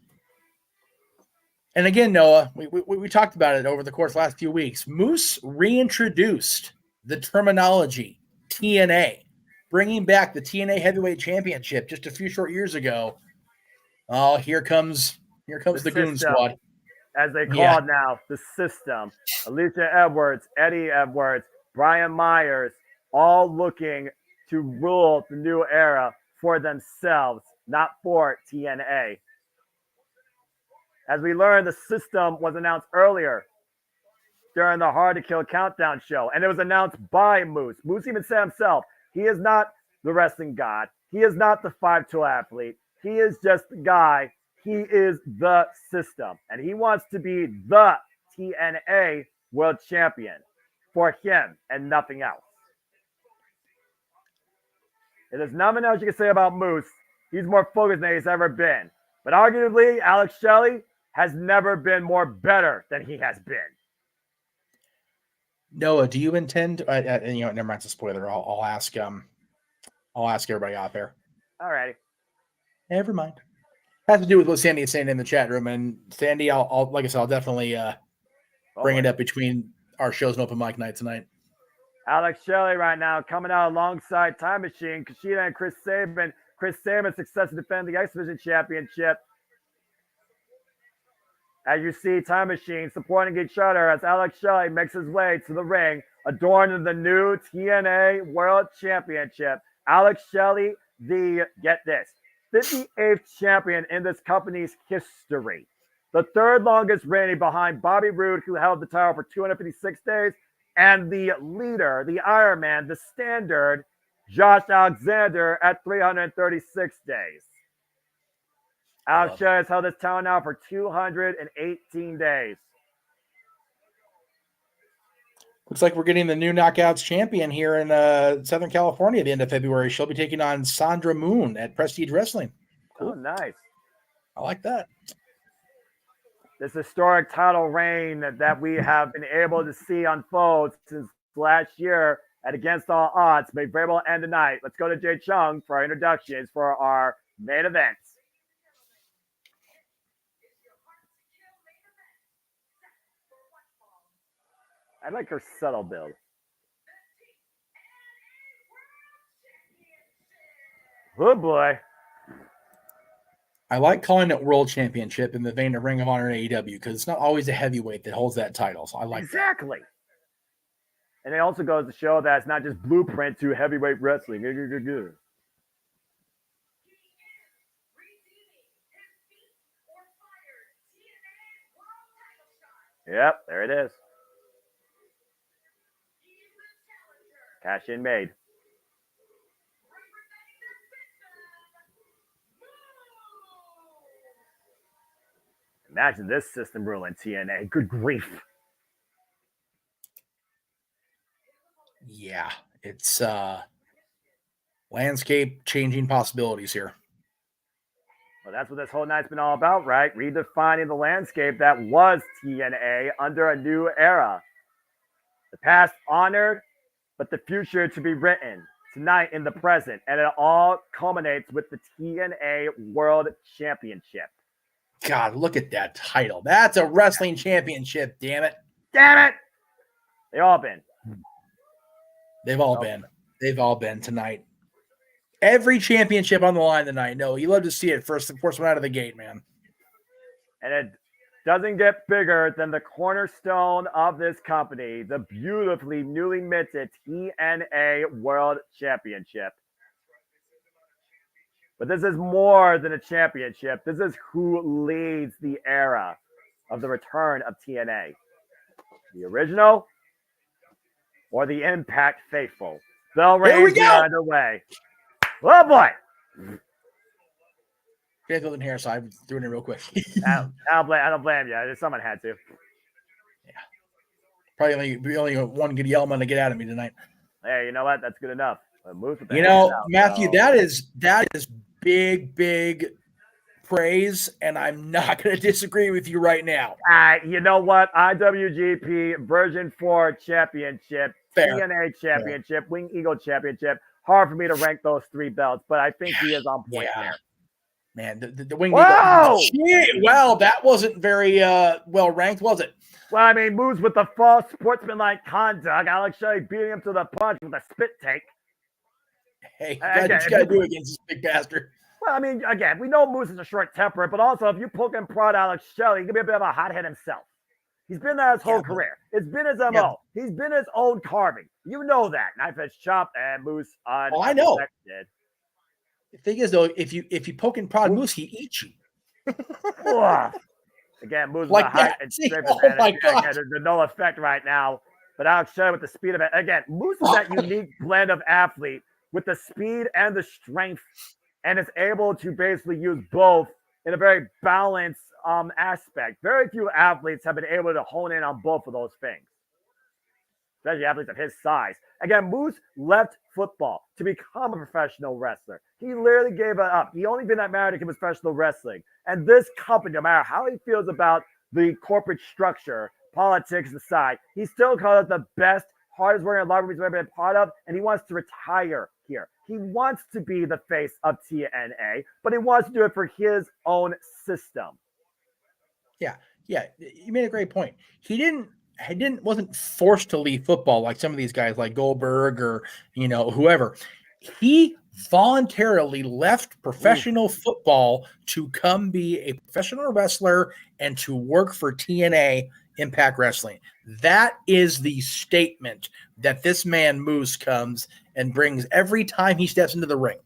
Speaker 15: And again, Noah, we talked about it over the course of the last few weeks. Moose reintroduced the terminology TNA, bringing back the TNA Heavyweight Championship just a few short years ago. Oh, here comes the Goon Squad.
Speaker 16: As they call it now, the system. Alicia Edwards, Eddie Edwards, Brian Myers, all looking to rule the new era for themselves, not for TNA. As we learned, the system was announced earlier during the Hard to Kill Countdown show, and it was announced by Moose. Moose even said himself, he is not the wrestling god. He is not the 5'2" athlete. He is just the guy. He is the system, and he wants to be the TNA World Champion for him and nothing else. There's nothing else you can say about Moose. He's more focused than he's ever been. But arguably, Alex Shelley has never been more better than he has been.
Speaker 15: Noah, do you intend? Never mind, it's a spoiler. I'll ask everybody out there.
Speaker 16: Alrighty.
Speaker 15: Never mind. Has to do with what Sandy is saying in the chat room, and Sandy, I'll like I said, I'll definitely bring it up between our shows and open mic night tonight.
Speaker 16: Alex Shelley right now coming out alongside Time Machine, Kushida and Chris Sabin. Chris Sabin's success to defend the X Division Championship. As you see, Time Machine supporting each other as Alex Shelley makes his way to the ring, adorned in the new TNA World Championship. Alex Shelley, the, get this, 58th champion in this company's history. The third longest reigning behind Bobby Roode, who held the title for 256 days, and the leader, the Iron Man, the standard, Josh Alexander at 336 days. Alex Shelley has held this title now for 218 days.
Speaker 15: Looks like we're getting the new Knockouts champion here in Southern California at the end of February. She'll be taking on Sandra Moon at Prestige Wrestling.
Speaker 16: Cool. Oh, nice.
Speaker 15: I like that.
Speaker 16: This historic title reign that we have been able to see unfold since last year at Against All Odds may very well end tonight. Let's go to Jay Chung for our introductions for our main event. I like her subtle build. Oh boy.
Speaker 15: I like calling it World Championship in the vein of Ring of Honor and AEW because it's not always a heavyweight that holds that title. So I like
Speaker 16: exactly. That. And it also goes to show that it's not just blueprint to heavyweight wrestling. Yep, there it is. Cash in made. Imagine this system ruling TNA. Good grief.
Speaker 15: Yeah, it's landscape changing possibilities here.
Speaker 16: Well, that's what this whole night's been all about, right? Redefining the landscape that was TNA under a new era. The past honored, but the future to be written tonight in the present. And it all culminates with the TNA World Championship.
Speaker 15: God, look at that title. That's a wrestling championship, damn it.
Speaker 16: Damn it! They all been.
Speaker 15: They've all been. They've all been tonight. Every championship on the line tonight. No, you love to see it first one out of the gate, man.
Speaker 16: And it doesn't get bigger than the cornerstone of this company, the beautifully newly minted TNA World Championship. But this is more than a championship. This is who leads the era of the return of TNA. The original or the Impact faithful. Bell rings are underway. Oh boy!
Speaker 15: Faith wasn't here, so I'm doing it real quick.
Speaker 16: I don't blame you. Someone had to.
Speaker 15: Yeah. Probably only one good yellman to get out of me tonight.
Speaker 16: Hey, you know what? That's good enough.
Speaker 15: Matthew, that is big praise, and I'm not going to disagree with you right now.
Speaker 16: You know what? IWGP Version 4 Championship,
Speaker 15: Fair.
Speaker 16: TNA Championship, Wing Eagle Championship. Hard for me to rank those 3 belts, but I think he is on point there.
Speaker 15: Man, the Wing
Speaker 16: Whoa!
Speaker 15: Eagle. Well, that wasn't very well ranked, was it?
Speaker 16: Well, I mean, moves with the false sportsmanlike conduct. Alex Shelley beating him to the punch with a spit take.
Speaker 15: Hey, you got to do it against this big bastard.
Speaker 16: Well, I mean, again, we know Moose is a short temper, but also if you poke and prod Alex Shelley, he can be a bit of a hothead himself. He's been there his whole career. It's been his MO. He's been his own carving. You know that. Knife edge chop and Moose on.
Speaker 15: Oh, I know. The thing is, though, if you poke and prod Moose, he eats you.
Speaker 16: Again, Moose
Speaker 15: like
Speaker 16: with a height and strength advantage. My God. Again, there's no effect right now. But Alex Shelley with the speed of it. Again, Moose is that unique blend of athlete with the speed and the strength, and is able to basically use both in a very balanced aspect. Very few athletes have been able to hone in on both of those things, especially athletes of his size. Again, Moose left football to become a professional wrestler. He literally gave it up. The only thing that mattered to him was professional wrestling. And this company, no matter how he feels about the corporate structure, politics aside, he still calls it the best, hardest working locker room he's ever been part of, and he wants to retire here. He wants to be the face of TNA, but he wants to do it for his own system.
Speaker 15: Yeah, you made a great point. He wasn't forced to leave football like some of these guys like Goldberg or, whoever. He voluntarily left professional football to come be a professional wrestler and to work for TNA Impact Wrestling. That is the statement that this man Moose comes and brings every time he steps into the ring.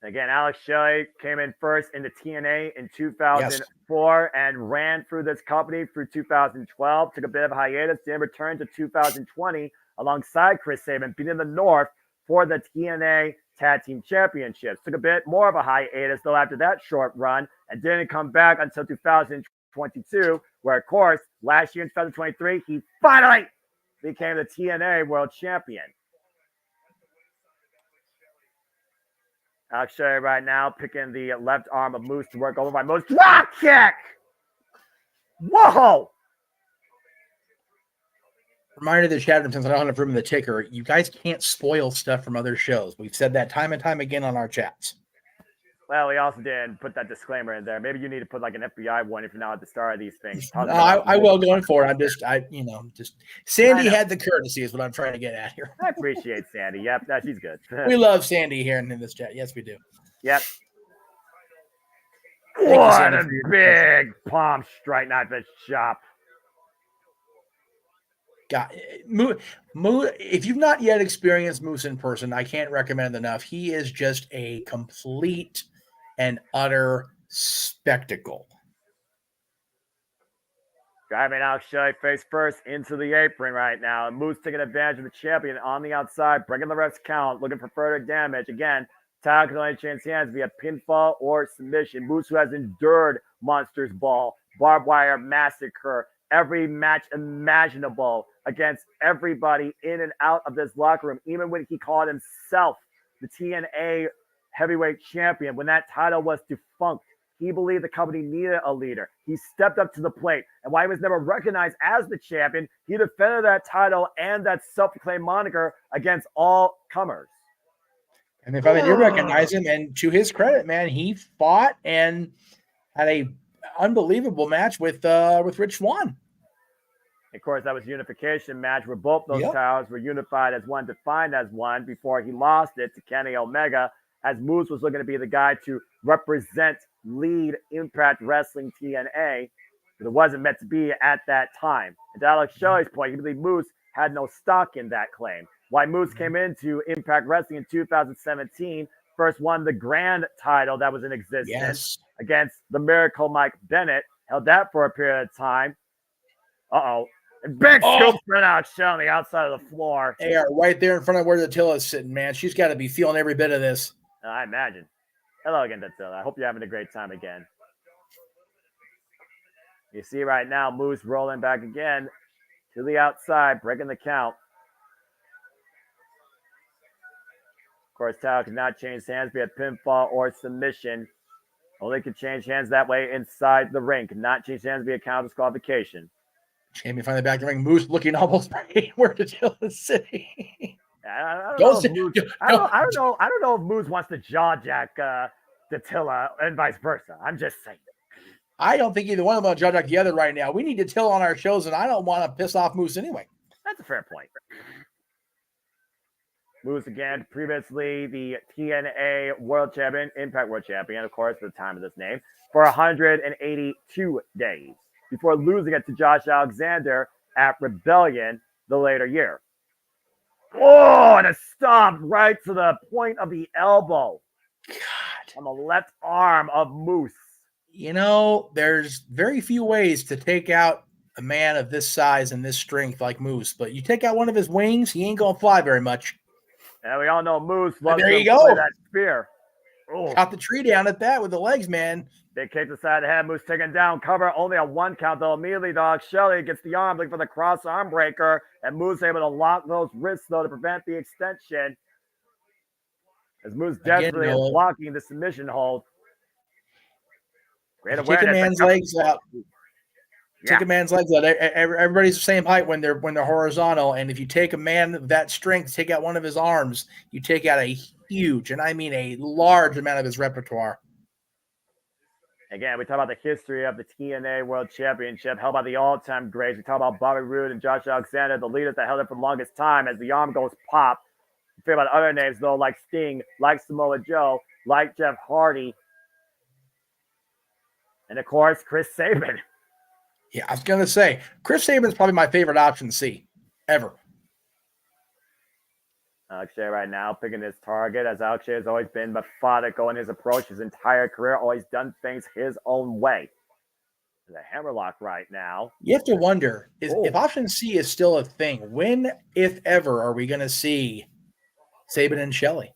Speaker 16: Again, Alex Shelley came in first into TNA in 2004 and ran through this company through 2012, took a bit of a hiatus, then returned to 2020 alongside Chris Sabin, beating the North for the TNA Tag Team Championships. Took a bit more of a hiatus, though, after that short run, and didn't come back until 2022, where, of course, last year in 2023, he finally became the TNA World Champion. Alex Shelley right now picking the left arm of Moose to work over by Moose. Drop kick! Whoa!
Speaker 15: Reminder of the chat room, since I don't have room in the ticker, you guys can't spoil stuff from other shows. We've said that time and time again on our chats.
Speaker 16: Well, we also did put that disclaimer in there. Maybe you need to put like an FBI one if you're not at the start of these things.
Speaker 15: I will going for it. Sandy had the courtesy is what I'm trying to get at here.
Speaker 16: I appreciate Sandy. Yep, she's good.
Speaker 15: We love Sandy here in this chat. Yes, we do.
Speaker 16: Yep. What a big palm strike, not the chop.
Speaker 15: God, if you've not yet experienced Moose in person, I can't recommend enough. He is just a complete and utter spectacle.
Speaker 16: Driving Alex Shelley face first into the apron right now. And Moose taking advantage of the champion on the outside, breaking the ref's count, looking for further damage. Again, title can only change hands via pinfall or submission. Moose, who has endured Monsters Ball, Barbed Wire Massacre, every match imaginable against everybody in and out of this locker room, even when he called himself the TNA heavyweight champion, when that title was defunct. He believed the company needed a leader. He stepped up to the plate. And while he was never recognized as the champion, he defended that title and that self-proclaimed moniker against all comers.
Speaker 15: And if I did recognize him, and to his credit, man, he fought and had a unbelievable match with Rich Swann.
Speaker 16: Of course, that was a unification match where both those titles were unified as one, defined as one, before he lost it to Kenny Omega, as Moose was looking to be the guy to represent, lead Impact Wrestling TNA, but it wasn't meant to be at that time. And to Alex Shelley's point, he believed Moose had no stock in that claim. Why Moose came into Impact Wrestling in 2017, first won the grand title that was in existence against the Miracle Mike Bennett, held that for a period of time. And big scoop for Alex Shelley on the outside of the floor.
Speaker 15: They are right there in front of where Dattila is sitting, man. She's got to be feeling every bit of this.
Speaker 16: I imagine. Hello again, Dattila. I hope you're having a great time again. You see right now, Moose rolling back again to the outside, breaking the count. course, title cannot change hands via pinfall or submission. Only can change hands that way inside the ring. Cannot change hands via count disqualification.
Speaker 15: Champion finally back in the ring. Moose looking almost right where the city.
Speaker 16: I don't know if Moose wants to jaw jack Dattila and vice versa. I'm just saying.
Speaker 15: I don't think either one of them will jaw jack the other right now. We need Dattila on our shows, and I don't want to piss off Moose anyway.
Speaker 16: That's a fair point. Moose again, previously the TNA World Champion, Impact World Champion, of course, at the time of this name, for 182 days before losing it to Josh Alexander at Rebellion the later year. Oh, and a stomp right to the point of the elbow. God. On the left arm of Moose.
Speaker 15: You know, there's very few ways to take out a man of this size and this strength like Moose, but you take out one of his wings, he ain't going to fly very much.
Speaker 16: And we all know Moose loves
Speaker 15: to
Speaker 16: play that spear.
Speaker 15: Oh. Got the tree down at that with the legs, man.
Speaker 16: Big kick to the side of the head. Moose taken down. Cover only a 1 count, though. Immediately, Dog Shelley gets the arm, looking for the cross arm breaker. And Moose able to lock those wrists, though, to prevent the extension. As Moose desperately is blocking the submission hold. Great awareness.
Speaker 15: Take a man's legs out. Take a man's legs out. Everybody's the same height when they're horizontal. And if you take a man of that strength, take out one of his arms, you take out a huge, and I mean a large amount of his repertoire.
Speaker 16: Again, we talk about the history of the TNA World Championship, held by the all-time greats. We talk about Bobby Roode and Josh Alexander, the leaders that held it for the longest time. As the arm goes pop, we think about other names, though, like Sting, like Samoa Joe, like Jeff Hardy, and, of course, Chris Sabin.
Speaker 15: Yeah, I was going to say, Chris Sabin's probably my favorite option C ever.
Speaker 16: Alex Shea right now picking his target, as Alex Shea has always been methodical in his approach his entire career, always done things his own way. There's a hammerlock right now.
Speaker 15: You have to wonder, if option C is still a thing, when, if ever, are we going to see Sabin and Shelley?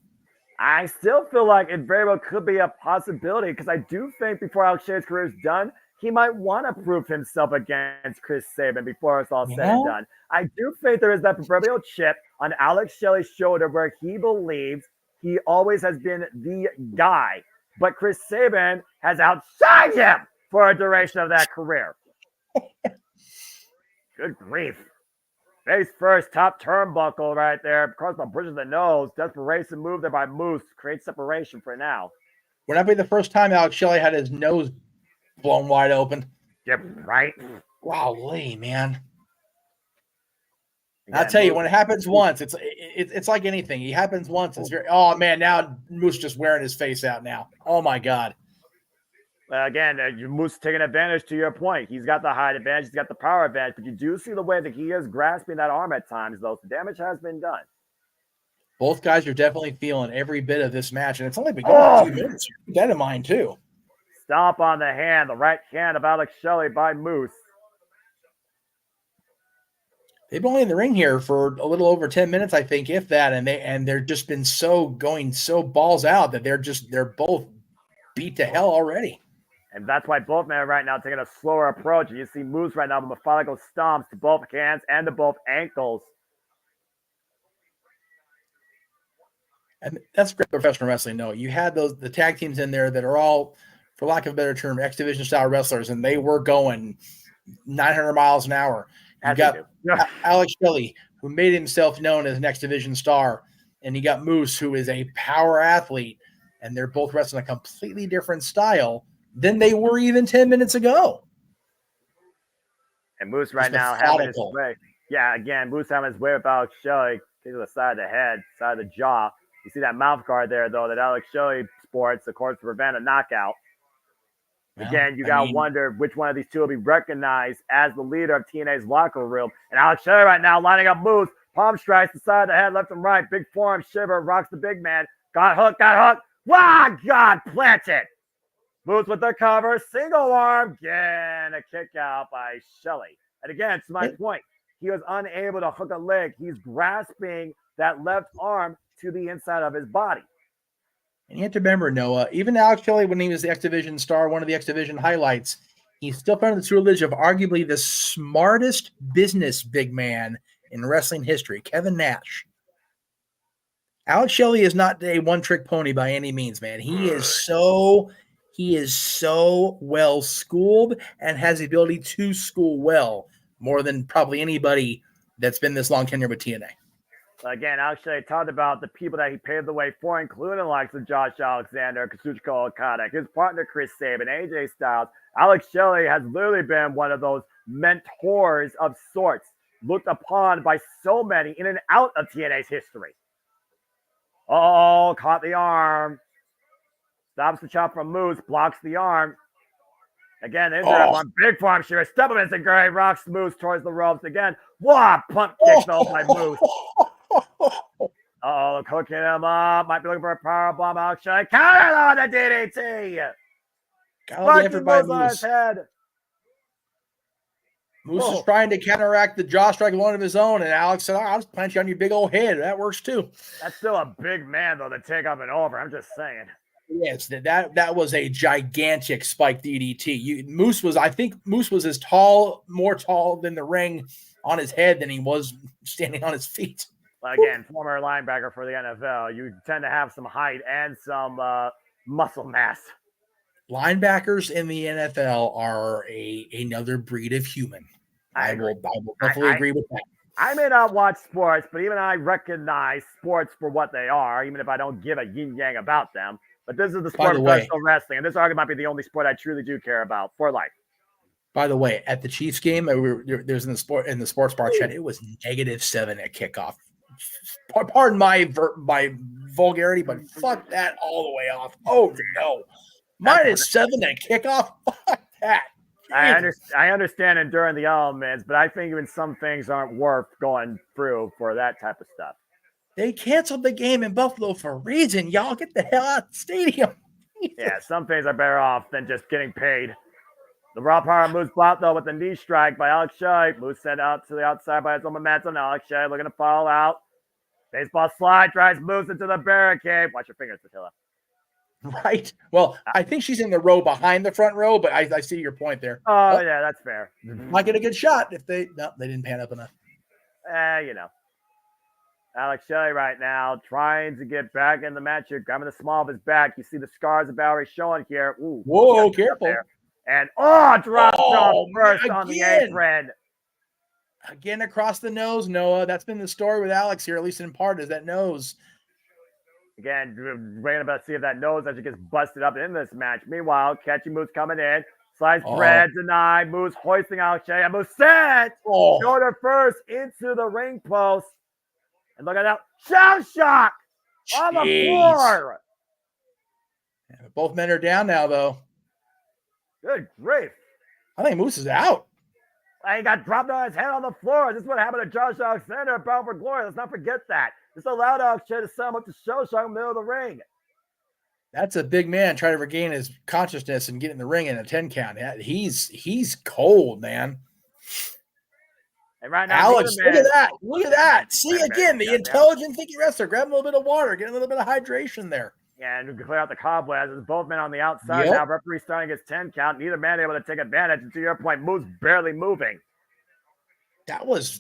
Speaker 16: I still feel like it very well could be a possibility, because I do think before Alex Shea's career is done, he might want to prove himself against Chris Sabin before it's all said and done. I do think there is that proverbial chip on Alex Shelley's shoulder where he believes he always has been the guy, but Chris Sabin has outshined him for a duration of that career. Good grief. Face first, top turnbuckle right there. Across the bridge of the nose. Desperation move there by Moose. Creates separation for now.
Speaker 15: Would that be the first time Alex Shelley had his nose blown wide open?
Speaker 16: Yep, right.
Speaker 15: Wowly, man. I'll tell you, when it happens once, it's like anything. It happens once. It's very, oh man, now Moose just wearing his face out now. Oh my God.
Speaker 16: Well, again, Moose taking advantage to your point. He's got the height advantage. He's got the power advantage. But you do see the way that he is grasping that arm at times, though. The damage has been done.
Speaker 15: Both guys are definitely feeling every bit of this match. And it's only been going 2 minutes. Keep that in mind, too.
Speaker 16: Stomp on the hand, the right hand of Alex Shelley by Moose.
Speaker 15: They've been only in the ring here for a little over 10 minutes, I think, if that. And they're just been going so balls out that they're both beat to hell already.
Speaker 16: And that's why both men right now taking a slower approach. And you see Moose right now with methodical stomps to both hands and to both ankles.
Speaker 15: And that's great professional wrestling. No, you had the tag teams in there that are all, for lack of a better term, X Division style wrestlers, and they were going 900 miles an hour. You got Alex Shelley, who made himself known as an X Division star, and you got Moose, who is a power athlete, and they're both wrestling a completely different style than they were even 10 minutes ago.
Speaker 16: And Moose right now having his way. Yeah, again, Moose having his way with Alex Shelley, to the side of the head, side of the jaw. You see that mouth guard there, though, that Alex Shelley sports, of course, to prevent a knockout. Well, again, you got to wonder which one of these two will be recognized as the leader of TNA's locker room. And Alex Shelley right now lining up Moose. Palm strikes the side of the head, left and right. Big forearm shiver, rocks the big man. Got hooked. Wow, God, planted. Moose with the cover, single arm. Again, a kick out by Shelley. And again, to my point, he was unable to hook a leg. He's grasping that left arm to the inside of his body.
Speaker 15: And you have to remember, Noah, even Alex Shelley, when he was the X Division star, one of the X Division highlights, he's still part of the tutelage of arguably the smartest business big man in wrestling history, Kevin Nash. Alex Shelley is not a one-trick pony by any means, man. He is so well schooled and has the ability to school well, more than probably anybody that's been this long tenure with TNA.
Speaker 16: Again, actually, I talked about the people that he paved the way for, including the likes of Josh Alexander, Kazuchika Okada, his partner Chris Sabin, AJ Styles. Alex Shelley has literally been one of those mentors of sorts, looked upon by so many in and out of TNA's history. Oh, caught the arm. Stops the chop from Moose, blocks the arm. Again, the injured on big farm shear. Step up into Gray, rocks Moose towards the ropes again. Wow, pump kick though by Moose. Cooking him up. Might be looking for a power bomb. Alex Shelley counter on the DDT. Fucking Moose on his head.
Speaker 15: Moose is trying to counteract the jaw strike one of his own, and Alex said, I'll just plant you on your big old head. That works too.
Speaker 16: That's still a big man, though, to take up and over. I'm just saying.
Speaker 15: Yes, that was a gigantic spike DDT. Moose was as tall, more tall than the ring on his head than he was standing on his feet.
Speaker 16: Again, former linebacker for the NFL, you tend to have some height and some muscle mass.
Speaker 15: Linebackers in the NFL are another breed of human. I will definitely agree with that.
Speaker 16: I may not watch sports, but even I recognize sports for what they are, even if I don't give a yin-yang about them. But this is the sport of professional wrestling, and this argument might be the only sport I truly do care about for life.
Speaker 15: By the way, at the Chiefs game, there's in the sports bar chat, it was -7 at kickoff. Pardon my vulgarity, but fuck that all the way off. Oh no, -7 at kickoff. Fuck that.
Speaker 16: I understand enduring the elements, but I think even some things aren't worth going through for that type of stuff.
Speaker 15: They canceled the game in Buffalo for a reason. Y'all get the hell out of the stadium.
Speaker 16: Yeah, some things are better off than just getting paid. The raw power moves blocked, though, with the knee strike by Alex Shelley. Moves sent out to the outside by his own momentum. Alex Shelley looking to fall out. Baseball slide, drives Moose into the barricade. Watch your fingers, Attila.
Speaker 15: Right. Well, I think she's in the row behind the front row, but I see your point there.
Speaker 16: Oh, yeah, that's fair.
Speaker 15: Might get a good shot if they didn't pan up enough.
Speaker 16: Alex Shelley right now trying to get back in the match here, grabbing the small of his back. You see the scars of Bowery showing here. Ooh,
Speaker 15: whoa, careful.
Speaker 16: And drops off first on the apron.
Speaker 15: Again, across the nose, Noah. That's been the story with Alex here, at least in part, is that nose.
Speaker 16: Again, waiting about to see if that nose actually gets busted up in this match. Meanwhile, catchy Moose coming in. Sliced bread denied. Moose hoisting Alex Shelley. And Moose set. Shoulder first into the ring post. And look at that. Shell shock on the floor.
Speaker 15: Yeah, both men are down now, though.
Speaker 16: Good grief.
Speaker 15: I think Moose is out.
Speaker 16: He got dropped on his head on the floor. This is what happened to Josh Alexander at Bound for Glory. Let's not forget that. This allowed Alex Shelley to set him up to show in the middle of the ring.
Speaker 15: That's a big man trying to regain his consciousness and get in the ring in a 10 count. He's cold, man.
Speaker 16: And right now,
Speaker 15: Alex, look at that. Look at that. See, again, the intelligent thinking wrestler. Grab a little bit of water. Get a little bit of hydration there.
Speaker 16: Yeah, and clear out the cobwebs. There's both men on the outside now. Referee starting his 10 count. Neither man able to take advantage. And to your point, Moose barely moving.
Speaker 15: That was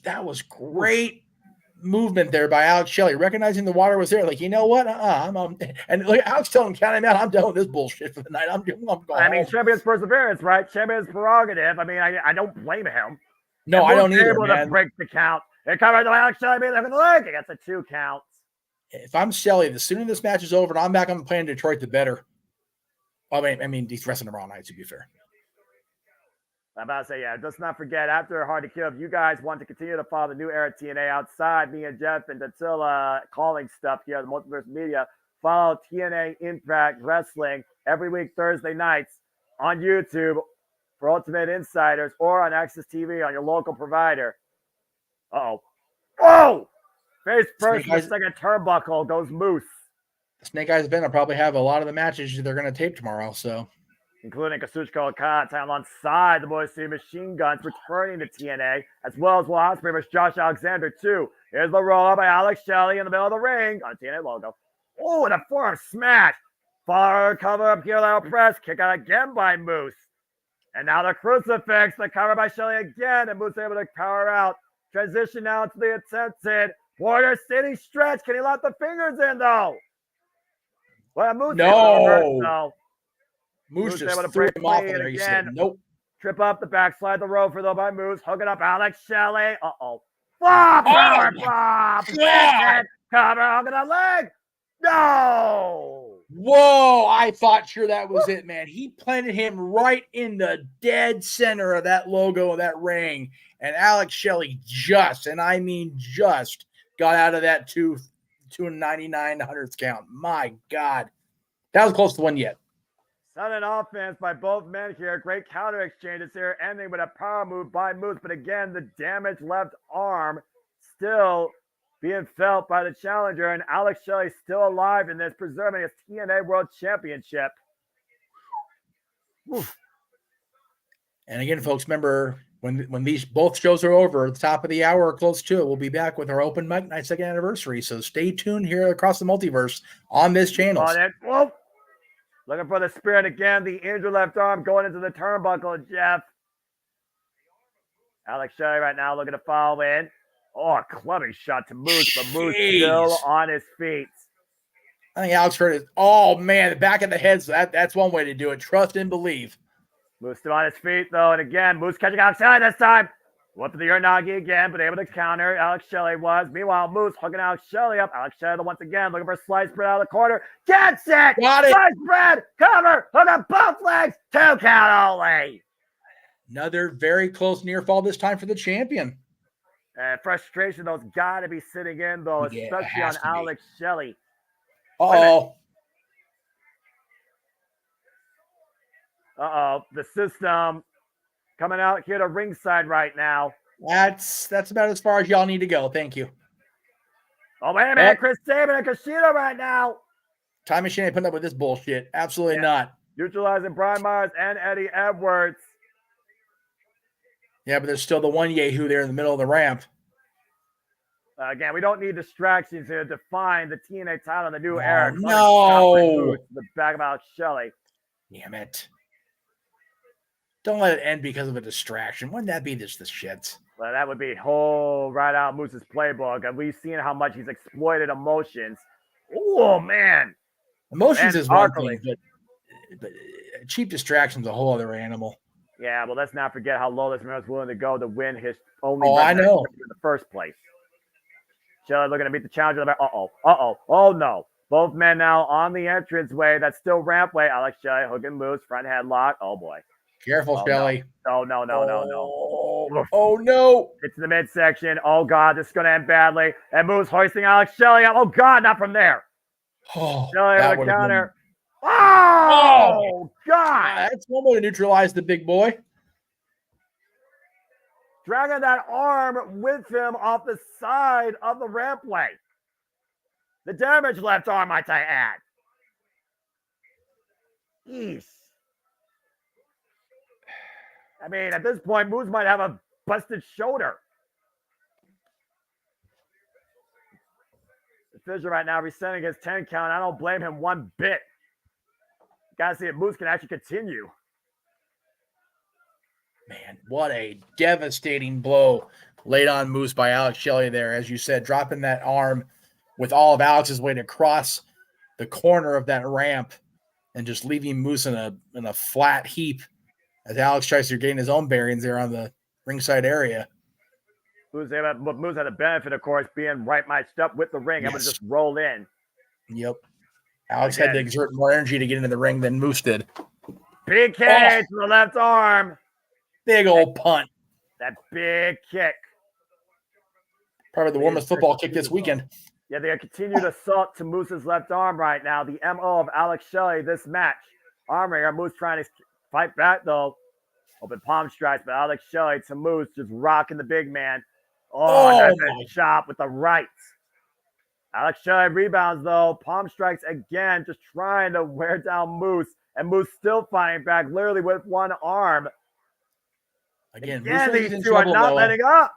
Speaker 15: great movement there by Alex Shelley, recognizing the water was there. Like, you know what? And look, Alex telling him, count him out. I'm done with this bullshit for the night. I'm going
Speaker 16: I mean, champion's perseverance, right? Champion's prerogative. I mean, I don't blame him.
Speaker 15: No, I don't either,
Speaker 16: able to break the count. They covered the Alex Shelley being left in the leg. That's a 2 count.
Speaker 15: If I'm Shelley, the sooner this match is over and I'm back on the plane in Detroit, the better. I mean, he's wrestling tomorrow night, to be fair.
Speaker 16: I'm about to say, let's not forget, after Hard to Kill, if you guys want to continue to follow the new era TNA outside, me and Jeff and Attila calling stuff here at the Multiverse Media, follow TNA Impact Wrestling every week Thursday nights on YouTube for Ultimate Insiders or on Access TV on your local provider. Whoa! Face first, the second turnbuckle goes Moose.
Speaker 15: The Snake Eyes event will probably have a lot of the matches they're going to tape tomorrow, so.
Speaker 16: Including Kazuchika Okada time alongside the Boys City Machine Guns returning to TNA, as well as Will Ospreay versus Josh Alexander, too. Here's the roll by Alex Shelley in the middle of the ring on TNA logo. Oh, and a forearm smash. Far cover up here, lateral press. Kick out again by Moose. And now the crucifix, the cover by Shelley again, and Moose able to power out. Transition now to the attempted Border City stretch. Can he let the fingers in, though? Well, Moose
Speaker 15: No.
Speaker 16: Moose
Speaker 15: just
Speaker 16: able to
Speaker 15: threw
Speaker 16: break
Speaker 15: him off
Speaker 16: free,
Speaker 15: of
Speaker 16: and
Speaker 15: there. He
Speaker 16: again,
Speaker 15: said, nope.
Speaker 16: trip up the backslide the rope for though by Moose. Hooking up Alex Shelley. Oh, power bomb.
Speaker 15: God.
Speaker 16: Cover, hooking up leg. No.
Speaker 15: Whoa, I thought sure that was it, man. He planted him right in the dead center of that logo of that ring. And Alex Shelley just, and I mean just, got out of that 299 hundredths count. My God. That was close to one yet.
Speaker 16: Sudden offense by both men here. Great counter exchanges here, ending with a power move by Moose. But again, the damaged left arm still being felt by the challenger, and Alex Shelley still alive in this, preserving his TNA World Championship. Oof.
Speaker 15: And again, folks, remember when these both shows are over at the top of the hour or close to it, we'll be back with our open mic night second anniversary. So stay tuned here across the multiverse on this channel.
Speaker 16: Looking for the spirit again. The injured left arm going into the turnbuckle, Jeff. Alex Shelley right now looking to follow in. Oh, a clubbing shot to Moose, but Moose still on his feet.
Speaker 15: I think Alex heard it. Oh, man, the back of the head. So that's one way to do it. Trust and believe.
Speaker 16: Moose still on his feet, though. And again, Moose catching Alex Shelley this time. Went to the Uranagi again, but able to counter. Alex Shelley was. Meanwhile, Moose hooking Alex Shelley up. Alex Shelley once again looking for a slice spread out of the corner. Gets it!
Speaker 15: Got it!
Speaker 16: Slice spread! Cover! Hook up both legs! 2 count only!
Speaker 15: Another very close near fall this time for the champion.
Speaker 16: Frustration, though, has got to be sitting in, though, especially on Alex Shelley.
Speaker 15: Uh-oh.
Speaker 16: The system coming out here to ringside right now.
Speaker 15: That's about as far as y'all need to go. Thank you.
Speaker 16: Oh, wait a minute. Chris Sabin and Kushida right now.
Speaker 15: Time Machine ain't putting up with this bullshit. Absolutely not.
Speaker 16: Neutralizing Brian Myers and Eddie Edwards.
Speaker 15: Yeah, but there's still the one Yahoo there in the middle of the ramp.
Speaker 16: Again, we don't need distractions here to define the TNA title in the new era.
Speaker 15: No.
Speaker 16: The back of Alex Shelley.
Speaker 15: Damn it. Don't let it end because of a distraction. Wouldn't that be just the shits?
Speaker 16: Well, that would be whole right out Moose's playbook. And we've seen how much he's exploited emotions. Oh, man.
Speaker 15: Emotions is one thing, but cheap distraction's a whole other animal.
Speaker 16: Yeah, well, let's not forget how low this man was willing to go to win his only
Speaker 15: I know.
Speaker 16: in the first place. Shelley looking to beat the challenger. Oh, no. Both men now on the entranceway. That's still rampway. Alex Shelley hooking Moose. Front headlock. Oh, boy.
Speaker 15: Careful, Shelley.
Speaker 16: No.
Speaker 15: Oh, no.
Speaker 16: It's the midsection. Oh, God. This is going to end badly. And Moose hoisting Alex Shelley up. Oh, God. Not from there.
Speaker 15: Oh,
Speaker 16: Shelley on the counter.
Speaker 15: Oh,
Speaker 16: God.
Speaker 15: That's one way to neutralize the big boy.
Speaker 16: Dragging that arm with him off the side of the rampway. The damaged left arm, might I add. Eesh. I mean, at this point, Moose might have a busted shoulder. Fisher right now resetting his 10 count. I don't blame him one bit. Gotta see if Moose can actually continue.
Speaker 15: Man, what a devastating blow laid on Moose by Alex Shelley there. As you said, dropping that arm with all of Alex's weight across the corner of that ramp and just leaving Moose in a flat heap as Alex tries to gain his own bearings there on the ringside area.
Speaker 16: Moose had the benefit, of course, being right matched up with the ring. Able to just roll in.
Speaker 15: Yep. Alex had to exert more energy to get into the ring than Moose did.
Speaker 16: Big kick to the left arm.
Speaker 15: Big old punt.
Speaker 16: That big kick.
Speaker 15: Probably the warmest football kick this weekend.
Speaker 16: Yeah, they continued assault to Moose's left arm right now. The MO of Alex Shelley this match. Arm wringer. Moose trying to fight back, though. Open palm strikes, but Alex Shelley to Moose just rocking the big man. Nice chop with the right. Alex Shelley rebounds, though. Palm strikes again, just trying to wear down Moose. And Moose still fighting back, literally with one arm.
Speaker 15: Again
Speaker 16: these two are not letting up.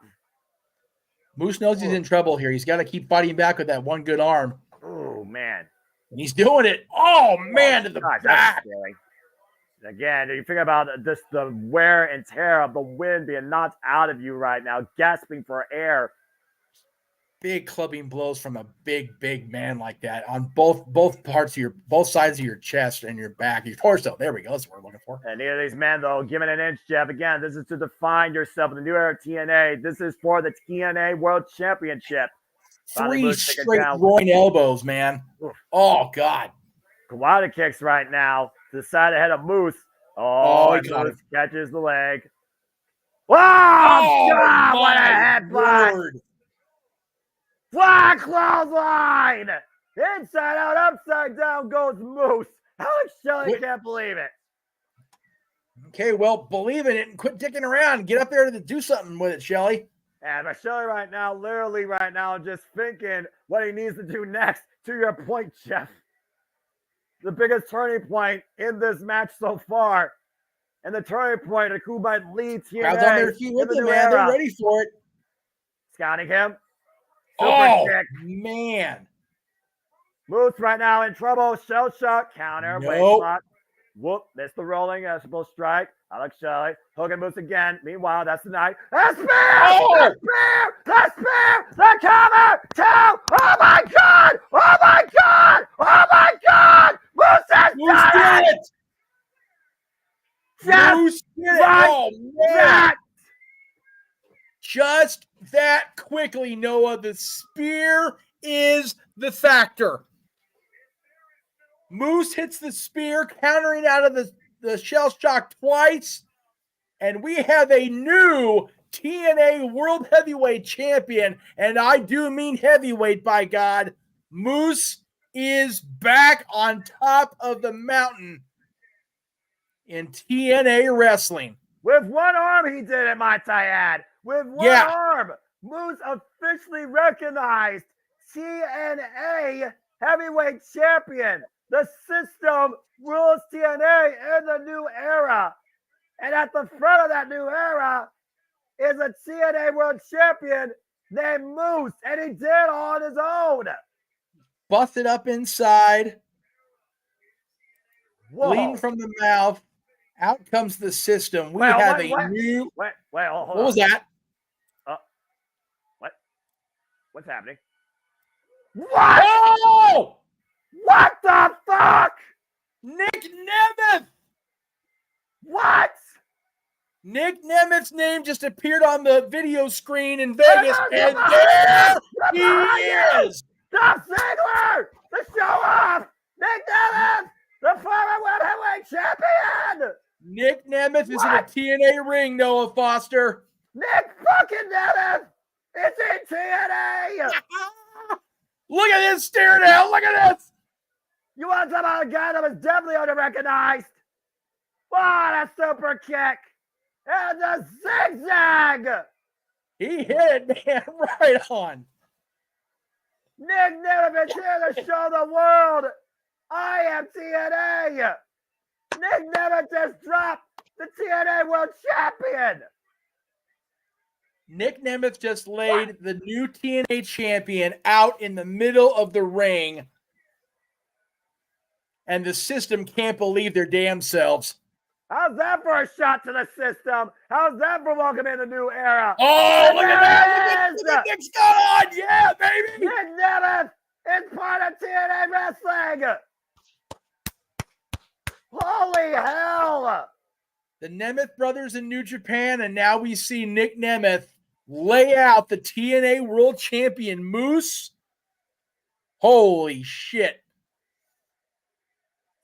Speaker 15: Moose knows he's in trouble here. He's got to keep fighting back with that one good arm.
Speaker 16: Oh, man.
Speaker 15: And he's doing it. Oh, man, to the back.
Speaker 16: Again, you think about this, the wear and tear of the wind being knocked out of you right now, gasping for air.
Speaker 15: big clubbing blows from a big man like that on both sides of your chest and your back, your torso. There we go. That's what we're looking for.
Speaker 16: And neither of these men, though, giving an inch, Jeff. Again, this is to define yourself in the new era of TNA. This is for the TNA World Championship.
Speaker 15: 3 straight groin elbows, man. Oof. Oh, God.
Speaker 16: Kawada kicks right now to the side ahead of Moose. And Moose catches the leg. Oh, God, what a headbutt. Flat clothesline. Inside out, upside down goes Moose. Alex Shelley can't believe it.
Speaker 15: Okay, well, believe in it and quit dicking around. Get up there to do something with it, Shelley.
Speaker 16: And Shelley right now, literally right now, just thinking what he needs to do next. To your point, Jeff. The biggest turning point in this match so far. And the turning point of who might lead TNA.
Speaker 15: Crowd's on their feet with them, man. They're ready for it.
Speaker 16: Scouting him. Super kick.
Speaker 15: Man.
Speaker 16: Moose right now in trouble. Shell shock. Counter.
Speaker 15: Nope.
Speaker 16: Waist lock. Whoop. Missed the rolling. Supposed strike. Alex Shelley. Hooking Moose again. Meanwhile, that's the night. The spear! The spear! The spear! The cover! 2! Oh my God! Oh my God! Oh my God! Moose has done it!
Speaker 15: Moose did it! Oh, man. Just that quickly, Noah. The spear is the factor. Moose hits the spear, countering out of the shell shock twice. And we have a new TNA World Heavyweight Champion. And I do mean heavyweight, by God. Moose is back on top of the mountain in TNA Wrestling.
Speaker 16: With one arm, he did it, might I add. With one arm, Moose officially recognized TNA Heavyweight Champion. The system rules TNA in the new era. And at the front of that new era is a TNA World Champion named Moose. And he did all on his own.
Speaker 15: Busted up inside.
Speaker 16: Whoa.
Speaker 15: Bleeding from the mouth. Out comes the system. We have a new.
Speaker 16: Wait, hold on.
Speaker 15: What was that?
Speaker 16: What? What's happening?
Speaker 15: What? Oh!
Speaker 16: What the fuck?
Speaker 15: Nick Nemeth!
Speaker 16: What?
Speaker 15: Nick Nemeth's name just appeared on the video screen in Vegas, and there he is!
Speaker 16: Dolph Ziggler! The show off! Nick Nemeth! The former World Heavyweight Champion!
Speaker 15: Nick Nemeth is in a TNA ring, Noah Foster.
Speaker 16: Nick fucking Nemeth! It's in TNA!
Speaker 15: Look at this stare down! Look at this!
Speaker 16: You want to talk about a guy that was definitely under-recognized? What a super kick! And a zigzag!
Speaker 15: He hit it, man, right on.
Speaker 16: Nick Nemeth is here to show the world I am TNA! Nick Nemeth just dropped the TNA World Champion!
Speaker 15: Nick Nemeth just laid the new TNA champion out in the middle of the ring. And the system can't believe their damn selves.
Speaker 16: How's that for a shot to the system? How's that for welcoming the new era?
Speaker 15: Oh, look at that! Look at Nick's got on! Yeah, baby!
Speaker 16: Nick Nemeth is part of TNA Wrestling! Holy hell!
Speaker 15: The Nemeth brothers in New Japan, and now we see Nick Nemeth lay out the TNA World Champion Moose. Holy shit.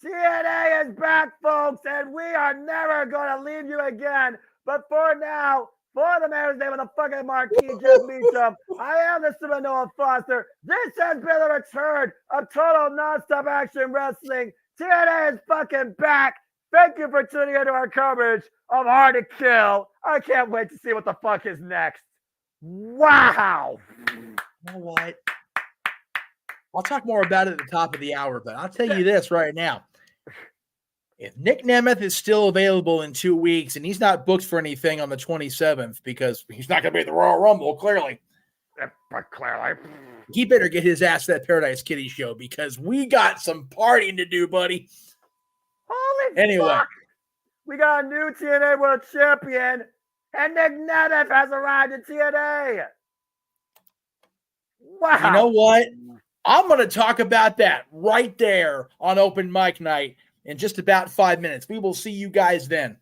Speaker 16: TNA is back, folks, and we are never going to leave you again. But for now, for the man who's name of the fucking marquee, Jeff Meacham, I am the Super Noah Foster. This has been the return of Total Nonstop Action Wrestling. TNA is fucking back. Thank you for tuning into our coverage of Hard to Kill. I can't wait to see what the fuck is next. Wow.
Speaker 15: You know what? I'll talk more about it at the top of the hour, but I'll tell you this right now. If Nick Nemeth is still available in 2 weeks and he's not booked for anything on the 27th because he's not going to be at the Royal Rumble, clearly.
Speaker 16: But clearly.
Speaker 15: He better get his ass to that Paradise Kitty show because we got some partying to do, buddy.
Speaker 16: Holy fuck. We got a new TNA World Champion, and Nick Nemeth has arrived at TNA. Wow.
Speaker 15: You know what? I'm going to talk about that right there on open mic night in just about 5 minutes. We will see you guys then.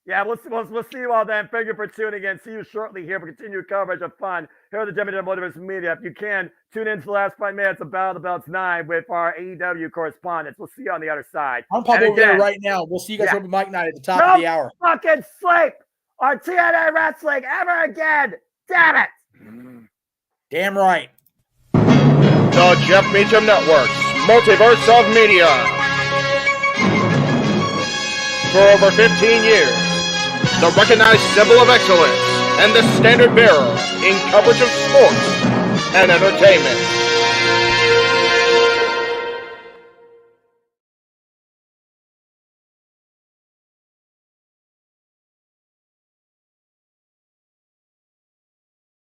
Speaker 16: Yeah, we'll see you all then. Thank you for tuning in. See you shortly here for continued coverage of fun here on the JMN Multiverse Media. If you can, tune in to the last 5 minutes of Battle of the Belts 9 with our AEW correspondents. We'll see you on the other side.
Speaker 15: I'm probably over there right now. We'll see you guys on open mic night at the top of the hour.
Speaker 16: Don't fucking sleep on TNA Wrestling ever again. Damn it.
Speaker 15: Damn right.
Speaker 14: The Jeff Meacham Network's Multiverse of Media. For over 15 years, the recognized symbol of excellence and the standard bearer in coverage of sports and entertainment.